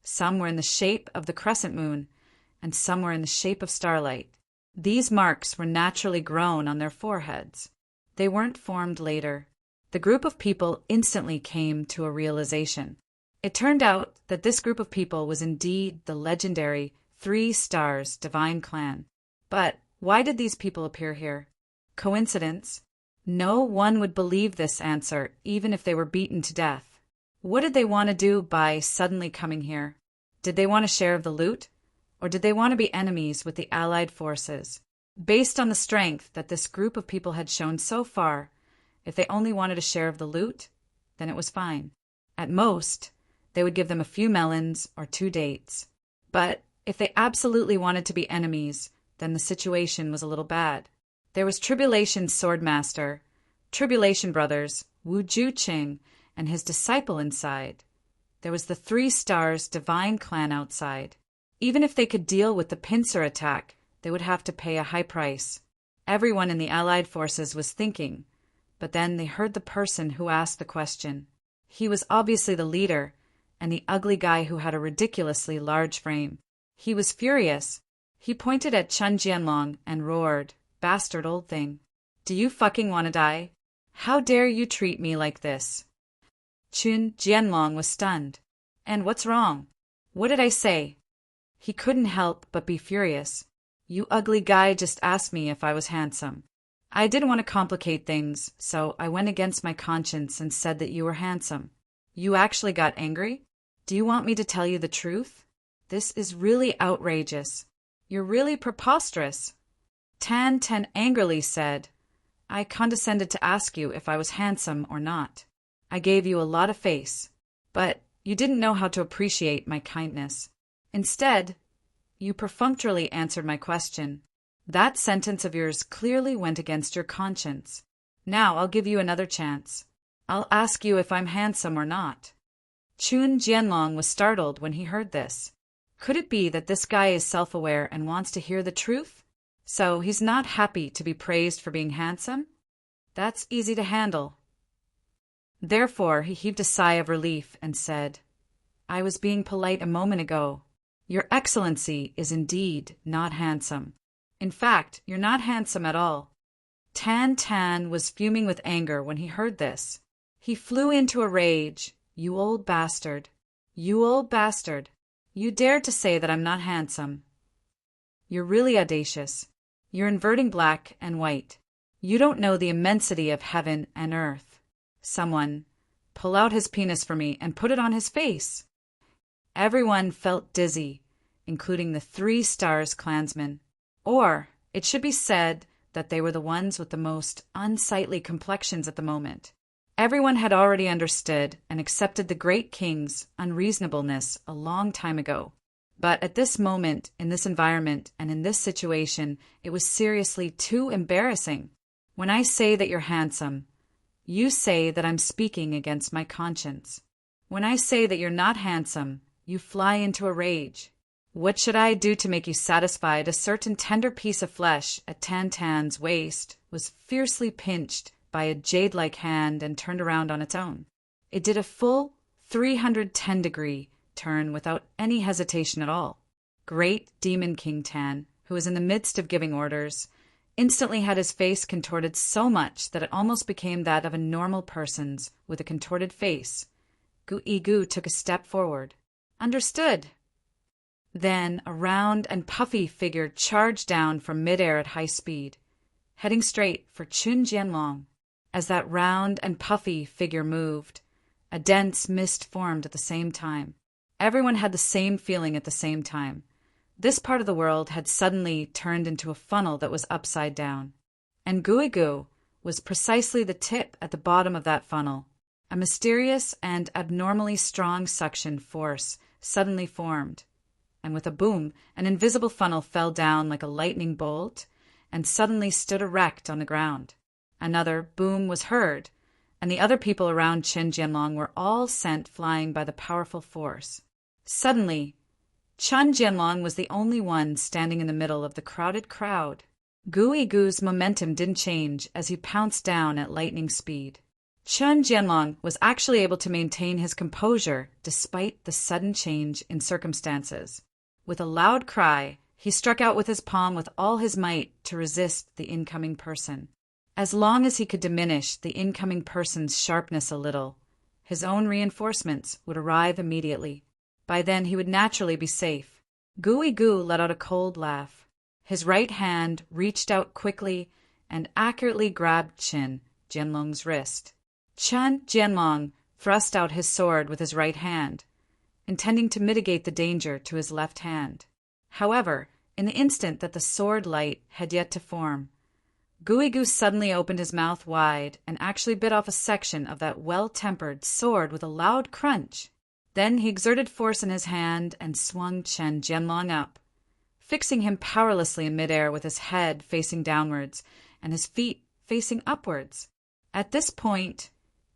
S1: some were in the shape of the crescent moon, and some were in the shape of starlight. These marks were naturally grown on their foreheads. They weren't formed later. The group of people instantly came to a realization. It turned out that this group of people was indeed the legendary 3 Stars Divine Clan. But why did these people appear here? Coincidence? No one would believe this answer, even if they were beaten to death. What did they want to do by suddenly coming here? Did they want a share of the loot? Or did they want to be enemies with the Allied forces? Based on the strength that this group of people had shown so far, if they only wanted a share of the loot, then it was fine. At most, they would give them a few melons or 2 dates. But if they absolutely wanted to be enemies, then the situation was a little bad. There was Tribulation's Swordmaster, Tribulation Brothers, Wu Juqing, and his disciple inside. There was the 3 Stars Divine Clan outside. Even if they could deal with the pincer attack, they would have to pay a high price. Everyone in the Allied forces was thinking, but then they heard the person who asked the question. He was obviously the leader, and the ugly guy who had a ridiculously large frame. He was furious. He pointed at Chen Jianlong and roared, "Bastard old thing. Do you fucking want to die? How dare you treat me like this?" Chen Jianlong was stunned. And what's wrong? What did I say? He couldn't help but be furious. You ugly guy just asked me if I was handsome. I didn't want to complicate things, so I went against my conscience and said that you were handsome. You actually got angry? Do you want me to tell you the truth? This is really outrageous. You're really preposterous. Tan angrily said, I condescended to ask you if I was handsome or not. I gave you a lot of face, but you didn't know how to appreciate my kindness. Instead, you perfunctorily answered my question. That sentence of yours clearly went against your conscience. Now I'll give you another chance. I'll ask you if I'm handsome or not. Chun Jianlong was startled when he heard this. Could it be that this guy is self-aware and wants to hear the truth? So he's not happy to be praised for being handsome? That's easy to handle. Therefore, he heaved a sigh of relief and said, I was being polite a moment ago. Your Excellency is indeed not handsome. In fact, you're not handsome at all. Tan was fuming with anger when he heard this. He flew into a rage. You old bastard. You old bastard. You dared to say that I'm not handsome. You're really audacious. You're inverting black and white. You don't know the immensity of heaven and earth. Someone, pull out his penis for me and put it on his face. Everyone felt dizzy, including the 3 Stars clansmen. Or, it should be said that they were the ones with the most unsightly complexions at the moment. Everyone had already understood and accepted the great king's unreasonableness a long time ago. But at this moment, in this environment, and in this situation, it was seriously too embarrassing. When I say that you're handsome, you say that I'm speaking against my conscience. When I say that you're not handsome, you fly into a rage. What should I do to make you satisfied? A certain tender piece of flesh at Tan's waist was fiercely pinched by a jade-like hand and turned around on its own. It did a full 310-degree turn without any hesitation at all. Great Demon King Tan, who was in the midst of giving orders, instantly had his face contorted so much that it almost became that of a normal person's with a contorted face. Gu took a step forward. Understood. Then a round and puffy figure charged down from midair at high speed, heading straight for Chun Jianlong. As that round and puffy figure moved, a dense mist formed at the same time. Everyone had the same feeling at the same time. This part of the world had suddenly turned into a funnel that was upside down. And Gu was precisely the tip at the bottom of that funnel. A mysterious and abnormally strong suction force suddenly formed. And with a boom, an invisible funnel fell down like a lightning bolt and suddenly stood erect on the ground. Another boom was heard, and the other people around Chun Jianlong were all sent flying by the powerful force. Suddenly, Chun Jianlong was the only one standing in the middle of the crowded crowd. Gu's momentum didn't change as he pounced down at lightning speed. Chun Jianlong was actually able to maintain his composure despite the sudden change in circumstances. With a loud cry, he struck out with his palm with all his might to resist the incoming person. As long as he could diminish the incoming person's sharpness a little, his own reinforcements would arrive immediately. By then he would naturally be safe. Gu let out a cold laugh. His right hand reached out quickly and accurately grabbed Chun Jianlong's wrist. Chun Jianlong thrust out his sword with his right hand, intending to mitigate the danger to his left hand. However, in the instant that the sword light had yet to form, Gu suddenly opened his mouth wide and actually bit off a section of that well-tempered sword with a loud crunch. Then he exerted force in his hand and swung Chun Jianlong up, fixing him powerlessly in midair with his head facing downwards and his feet facing upwards. At this point,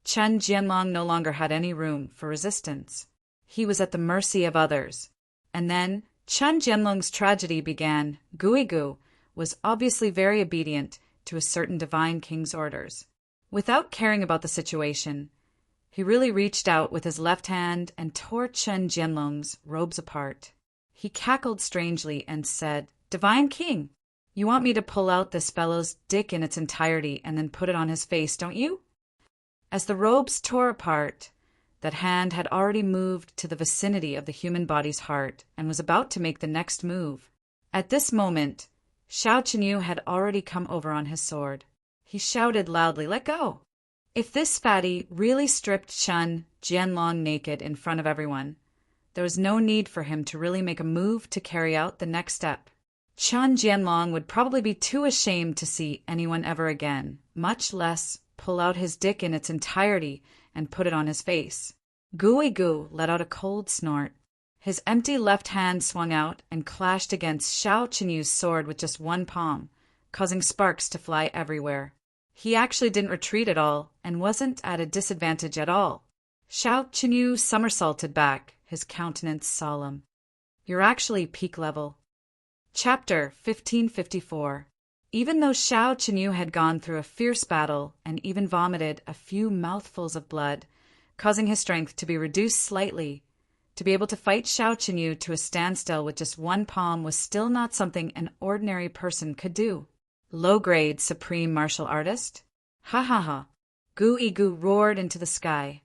S1: Chun Jianlong no longer had any room for resistance. He was at the mercy of others. And then Chun Jianlong's tragedy began. Gu was obviously very obedient to a certain divine king's orders. Without caring about the situation, he really reached out with his left hand and tore Chun Jianlong's robes apart. He cackled strangely and said, "Divine King, you want me to pull out this fellow's dick in its entirety and then put it on his face, don't you?" As the robes tore apart, That hand had already moved to the vicinity of the human body's heart and was about to make the next move. At this moment, Xiao Chenyu had already come over on his sword. He shouted loudly, "Let go!" If this fatty really stripped Chun Jianlong naked in front of everyone, there was no need for him to really make a move to carry out the next step. Chun Jianlong would probably be too ashamed to see anyone ever again, much less pull out his dick in its entirety and put it on his face. Gui Gu let out a cold snort. His empty left hand swung out and clashed against Xiao Chenyu's sword with just one palm, causing sparks to fly everywhere. He actually didn't retreat at all and wasn't at a disadvantage at all. Xiao Chenyu somersaulted back, his countenance solemn. "You're actually peak level." Chapter 1554. Even though Xiao Chenyu had gone through a fierce battle and even vomited a few mouthfuls of blood, causing his strength to be reduced slightly, to be able to fight Xiao Chenyu to a standstill with just one palm was still not something an ordinary person could do. Low-grade supreme martial artist? Ha ha ha. Gu Igu roared into the sky.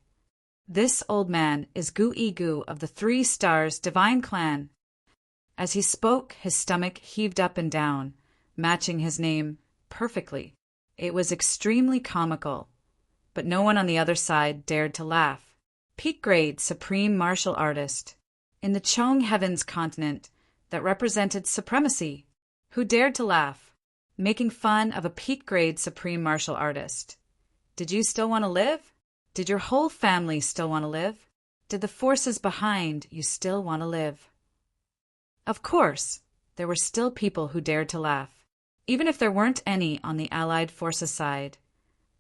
S1: This old man is Gu Igu of the 3 Stars Divine Clan. As he spoke, his stomach heaved up and down, matching his name perfectly. It was extremely comical, but no one on the other side dared to laugh. Peak grade supreme martial artist. In the Chong Heavens continent that represented supremacy. Who dared to laugh? Making fun of a peak grade supreme martial artist. Did you still want to live? Did your whole family still want to live? Did the forces behind you still want to live? Of course, there were still people who dared to laugh, even if there weren't any on the Allied forces side.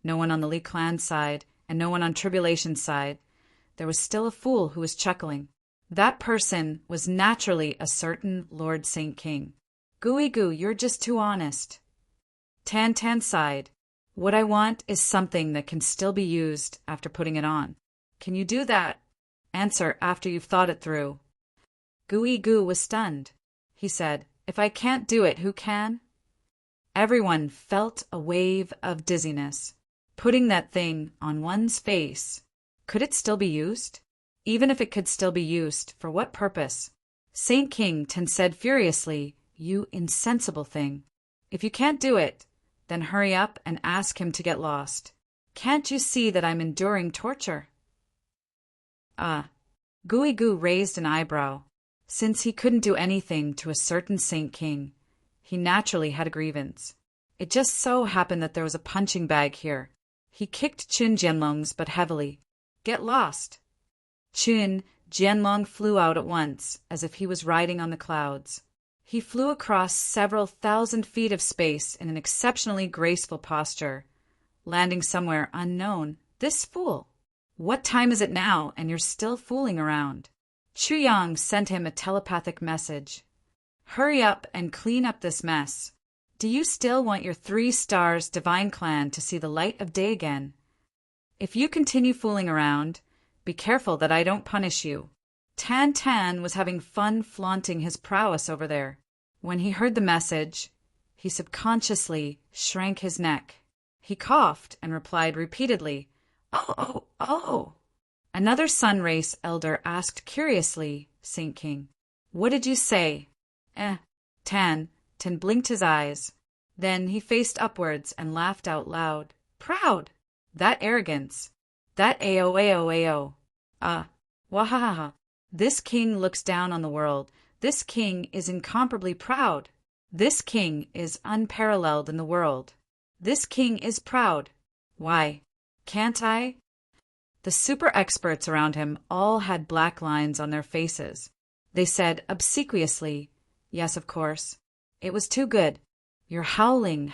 S1: No one on the Li Clan side, and no one on Tribulation's side. There was still a fool who was chuckling. That person was naturally a certain Lord Saint King. Gui Gu, you're just too honest. Tan Tan sighed. What I want is something that can still be used after putting it on. Can you do that? Answer after you've thought it through. Gui Gu was stunned. He said, If I can't do it, who can? Everyone felt a wave of dizziness. Putting that thing on one's face. Could it still be used? Even if it could still be used, for what purpose? Saint King Ten said furiously, You insensible thing. If you can't do it, then hurry up and ask him to get lost. Can't you see that I'm enduring torture? Gui Gu raised an eyebrow. Since he couldn't do anything to a certain Saint King, he naturally had a grievance. It just so happened that there was a punching bag here. He kicked Chun Jianlong's but heavily. Get lost. Chun Jianlong flew out at once, as if he was riding on the clouds. He flew across several thousand feet of space in an exceptionally graceful posture, landing somewhere unknown. This fool! What time is it now, and you're still fooling around? Chu Yang sent him a telepathic message. Hurry up and clean up this mess. Do you still want your 3 Stars Divine Clan to see the light of day again? If you continue fooling around, be careful that I don't punish you. Tan Tan was having fun flaunting his prowess over there. When he heard the message, he subconsciously shrank his neck. He coughed and replied repeatedly, Oh. Another Sun Race elder asked curiously, Saint King, What did you say? Tan blinked his eyes. Then he faced upwards and laughed out loud. Proud! That arrogance! That ao. Wahaha! This king looks down on the world. This king is incomparably proud. This king is unparalleled in the world. This king is proud. Why, can't I? The super experts around him all had black lines on their faces. They said obsequiously, Yes, of course. It was too good. You're howling.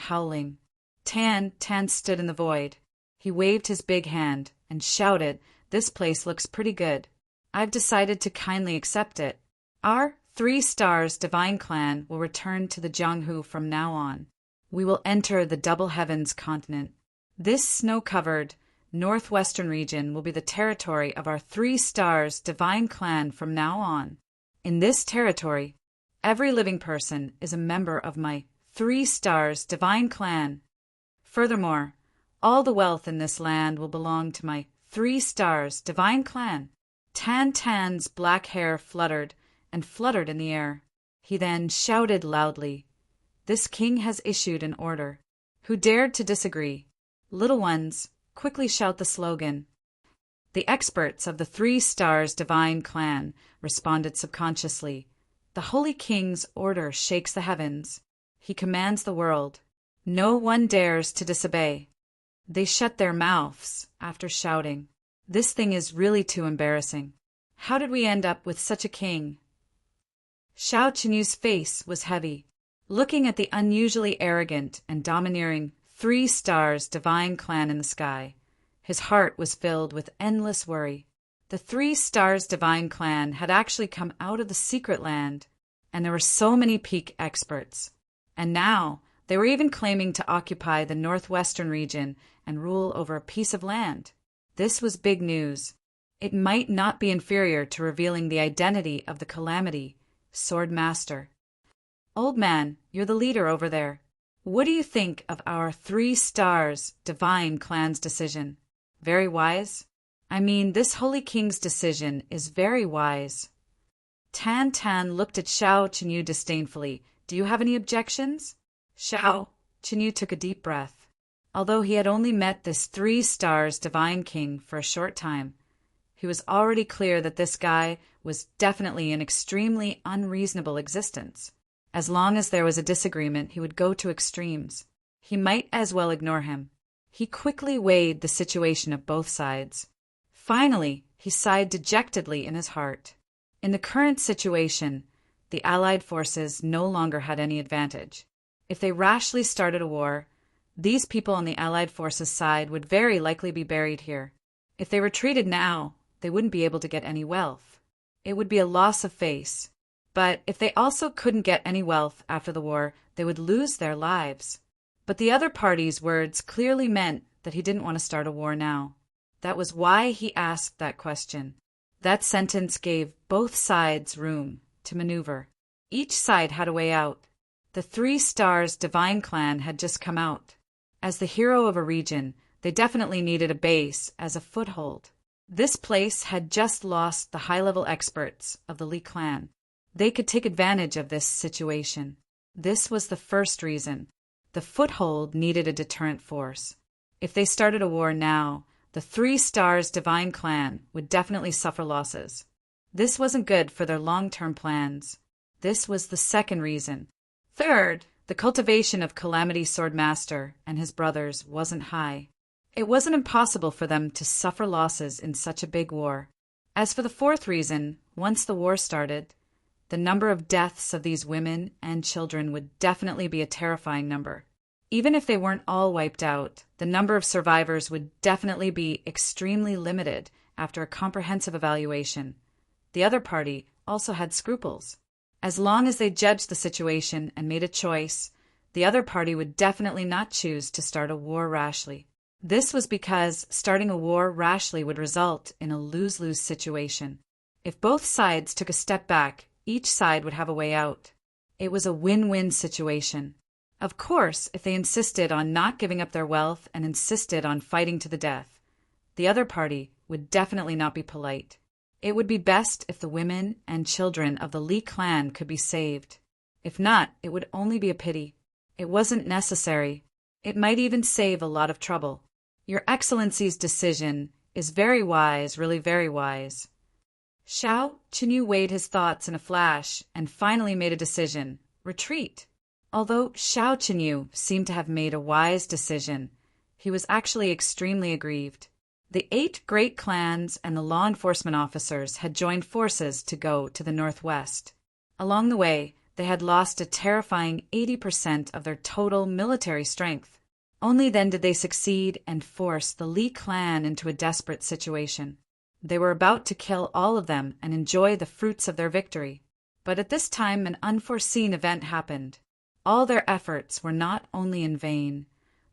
S1: Tan stood in the void. He waved his big hand and shouted, This place looks pretty good. I've decided to kindly accept it. Our 3 Stars Divine Clan will return to the Jianghu from now on. We will enter the Double Heavens continent. This snow-covered northwestern region will be the territory of our 3 Stars Divine Clan from now on. In this territory, every living person is a member of my 3 Stars Divine Clan. Furthermore, all the wealth in this land will belong to my 3 stars, divine clan. Tan Tan's black hair fluttered and fluttered in the air. He then shouted loudly, "This king has issued an order. Who dared to disagree? Little ones, quickly shout the slogan." The experts of the 3 stars divine clan responded subconsciously. "The Holy King's order shakes the heavens. He commands the world. No one dares to disobey." They shut their mouths after shouting. "This thing is really too embarrassing. How did we end up with such a king?" Xiao Qinyu's face was heavy. Looking at the unusually arrogant and domineering 3 stars divine clan in the sky, his heart was filled with endless worry. The 3 stars divine clan had actually come out of the secret land, and there were so many peak experts. And now they were even claiming to occupy the northwestern region and rule over a piece of land. This was big news. It might not be inferior to revealing the identity of the Calamity, Sword Master. "Old man, you're the leader over there. What do you think of our 3 stars divine clan's decision? Very wise? I mean, this Holy King's decision is very wise." Tan Tan looked at Xiao Qinyu disdainfully. "Do you have any objections?" Xiao Qinyu took a deep breath. Although he had only met this 3 stars divine king for a short time, he was already clear that this guy was definitely an extremely unreasonable existence. As long as there was a disagreement, he would go to extremes. He might as well ignore him. He quickly weighed the situation of both sides. Finally, he sighed dejectedly in his heart. In the current situation, the Allied forces no longer had any advantage. If they rashly started a war, these people on the Allied forces' side would very likely be buried here. If they retreated now, they wouldn't be able to get any wealth. It would be a loss of face. But if they also couldn't get any wealth after the war, they would lose their lives. But the other party's words clearly meant that he didn't want to start a war now. That was why he asked that question. That sentence gave both sides room to maneuver. Each side had a way out. The 3 stars divine clan had just come out. As the hero of a region, they definitely needed a base as a foothold. This place had just lost the high-level experts of the Li clan. They could take advantage of this situation. This was the first reason. The foothold needed a deterrent force. If they started a war now, the 3 stars divine clan would definitely suffer losses. This wasn't good for their long-term plans. This was the second reason. Third, the cultivation of Calamity Sword Master and his brothers wasn't high. It wasn't impossible for them to suffer losses in such a big war. As for the fourth reason, once the war started, the number of deaths of these women and children would definitely be a terrifying number. Even if they weren't all wiped out, the number of survivors would definitely be extremely limited after a comprehensive evaluation. The other party also had scruples. As long as they judged the situation and made a choice, the other party would definitely not choose to start a war rashly. This was because starting a war rashly would result in a lose-lose situation. If both sides took a step back, each side would have a way out. It was a win-win situation. Of course, if they insisted on not giving up their wealth and insisted on fighting to the death, the other party would definitely not be polite. It would be best if the women and children of the Li clan could be saved. If not, it would only be a pity. It wasn't necessary. It might even save a lot of trouble. Your Excellency's decision is very wise, really very wise. Xiao Qinyu weighed his thoughts in a flash and finally made a decision. Retreat. Although Xiao Qinyu seemed to have made a wise decision, he was actually extremely aggrieved. The 8 great clans and the law enforcement officers had joined forces to go to the northwest. Along the way, they had lost a terrifying 80% of their total military strength. Only then did they succeed and force the Li clan into a desperate situation. They were about to kill all of them and enjoy the fruits of their victory. But at this time, an unforeseen event happened. All their efforts were not only in vain,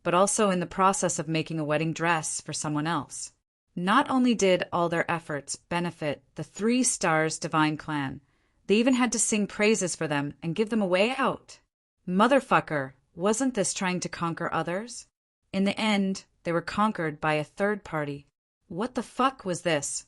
S1: but also in the process of making a wedding dress for someone else. Not only did all their efforts benefit the 3 stars divine clan, they even had to sing praises for them and give them a way out. Motherfucker, wasn't this trying to conquer others? In the end, they were conquered by a third party. What the fuck was this?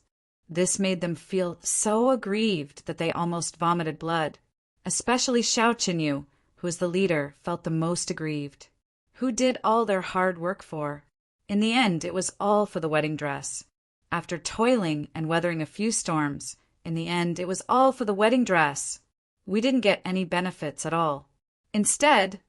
S1: This made them feel so aggrieved that they almost vomited blood. Especially Xiao Qinyu, who was the leader, felt the most aggrieved. Who did all their hard work for? In the end, it was all for the wedding dress. After toiling and weathering a few storms, in the end, it was all for the wedding dress. We didn't get any benefits at all. Instead,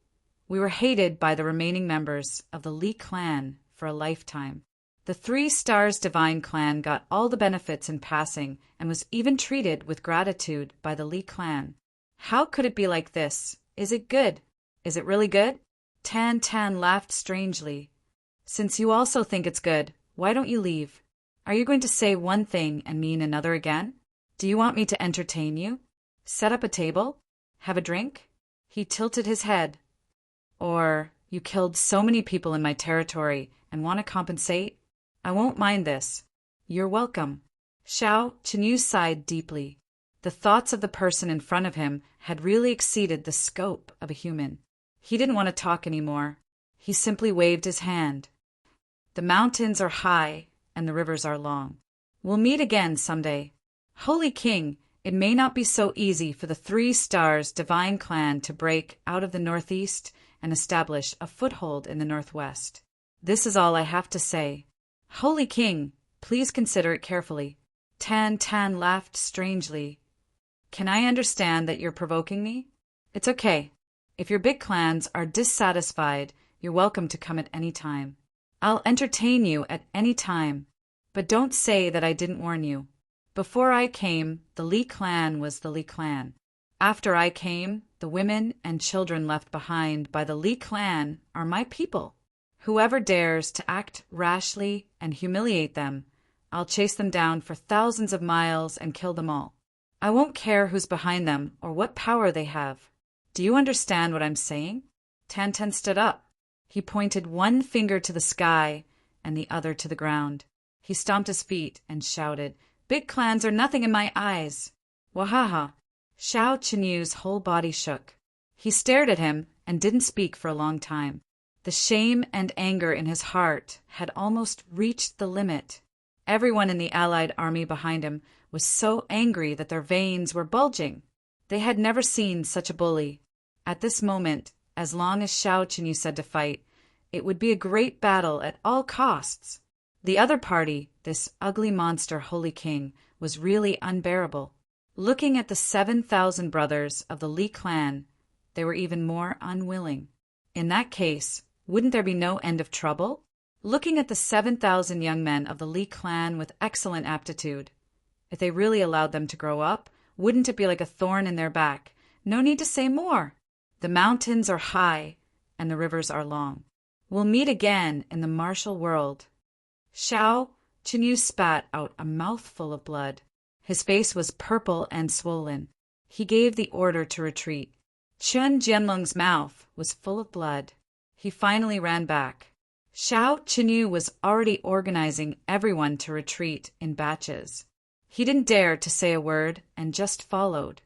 S1: we were hated by the remaining members of the Li clan for a lifetime. The 3 Stars Divine clan got all the benefits in passing and was even treated with gratitude by the Li clan. How could it be like this? Is it good? Is it really good? Tan Tan laughed strangely. Since you also think it's good, why don't you leave? Are you going to say one thing and mean another again? Do you want me to entertain you? Set up a table? Have a drink? He tilted his head. Or, you killed so many people in my territory and want to compensate? I won't mind this. You're welcome. Xiao Qinyu sighed deeply. The thoughts of the person in front of him had really exceeded the scope of a human. He didn't want to talk anymore. He simply waved his hand. The mountains are high and the rivers are long. We'll meet again someday. Holy King, it may not be so easy for the 3 Stars Divine clan to break out of the northeast and establish a foothold in the northwest. This is all I have to say. Holy King, please consider it carefully. Tan Tan laughed strangely. Can I understand that you're provoking me? It's okay. If your big clans are dissatisfied, you're welcome to come at any time. I'll entertain you at any time. But don't say that I didn't warn you. Before I came, the Li clan was the Li clan. After I came, the women and children left behind by the Li clan are my people. Whoever dares to act rashly and humiliate them, I'll chase them down for thousands of miles and kill them all. I won't care who's behind them or what power they have. Do you understand what I'm saying? Tan Tan stood up. He pointed one finger to the sky and the other to the ground. He stomped his feet and shouted, "Big clans are nothing in my eyes." Wahaha! Xiao Qinyu's whole body shook. He stared at him and didn't speak for a long time. The shame and anger in his heart had almost reached the limit. Everyone in the allied army behind him was so angry that their veins were bulging. They had never seen such a bully. At this moment, as long as Xiao Qinyu said to fight, it would be a great battle at all costs. The other party, this ugly monster Holy King, was really unbearable. Looking at the 7,000 brothers of the Li clan, they were even more unwilling. In that case, wouldn't there be no end of trouble? Looking at the 7,000 young men of the Li clan with excellent aptitude, if they really allowed them to grow up, wouldn't it be like a thorn in their back? No need to say more. The mountains are high and the rivers are long. We'll meet again in the martial world. Xiao Qinyu spat out a mouthful of blood. His face was purple and swollen. He gave the order to retreat. Chen Jianlong's mouth was full of blood. He finally ran back. Xiao Qinyu was already organizing everyone to retreat in batches. He didn't dare to say a word and just followed.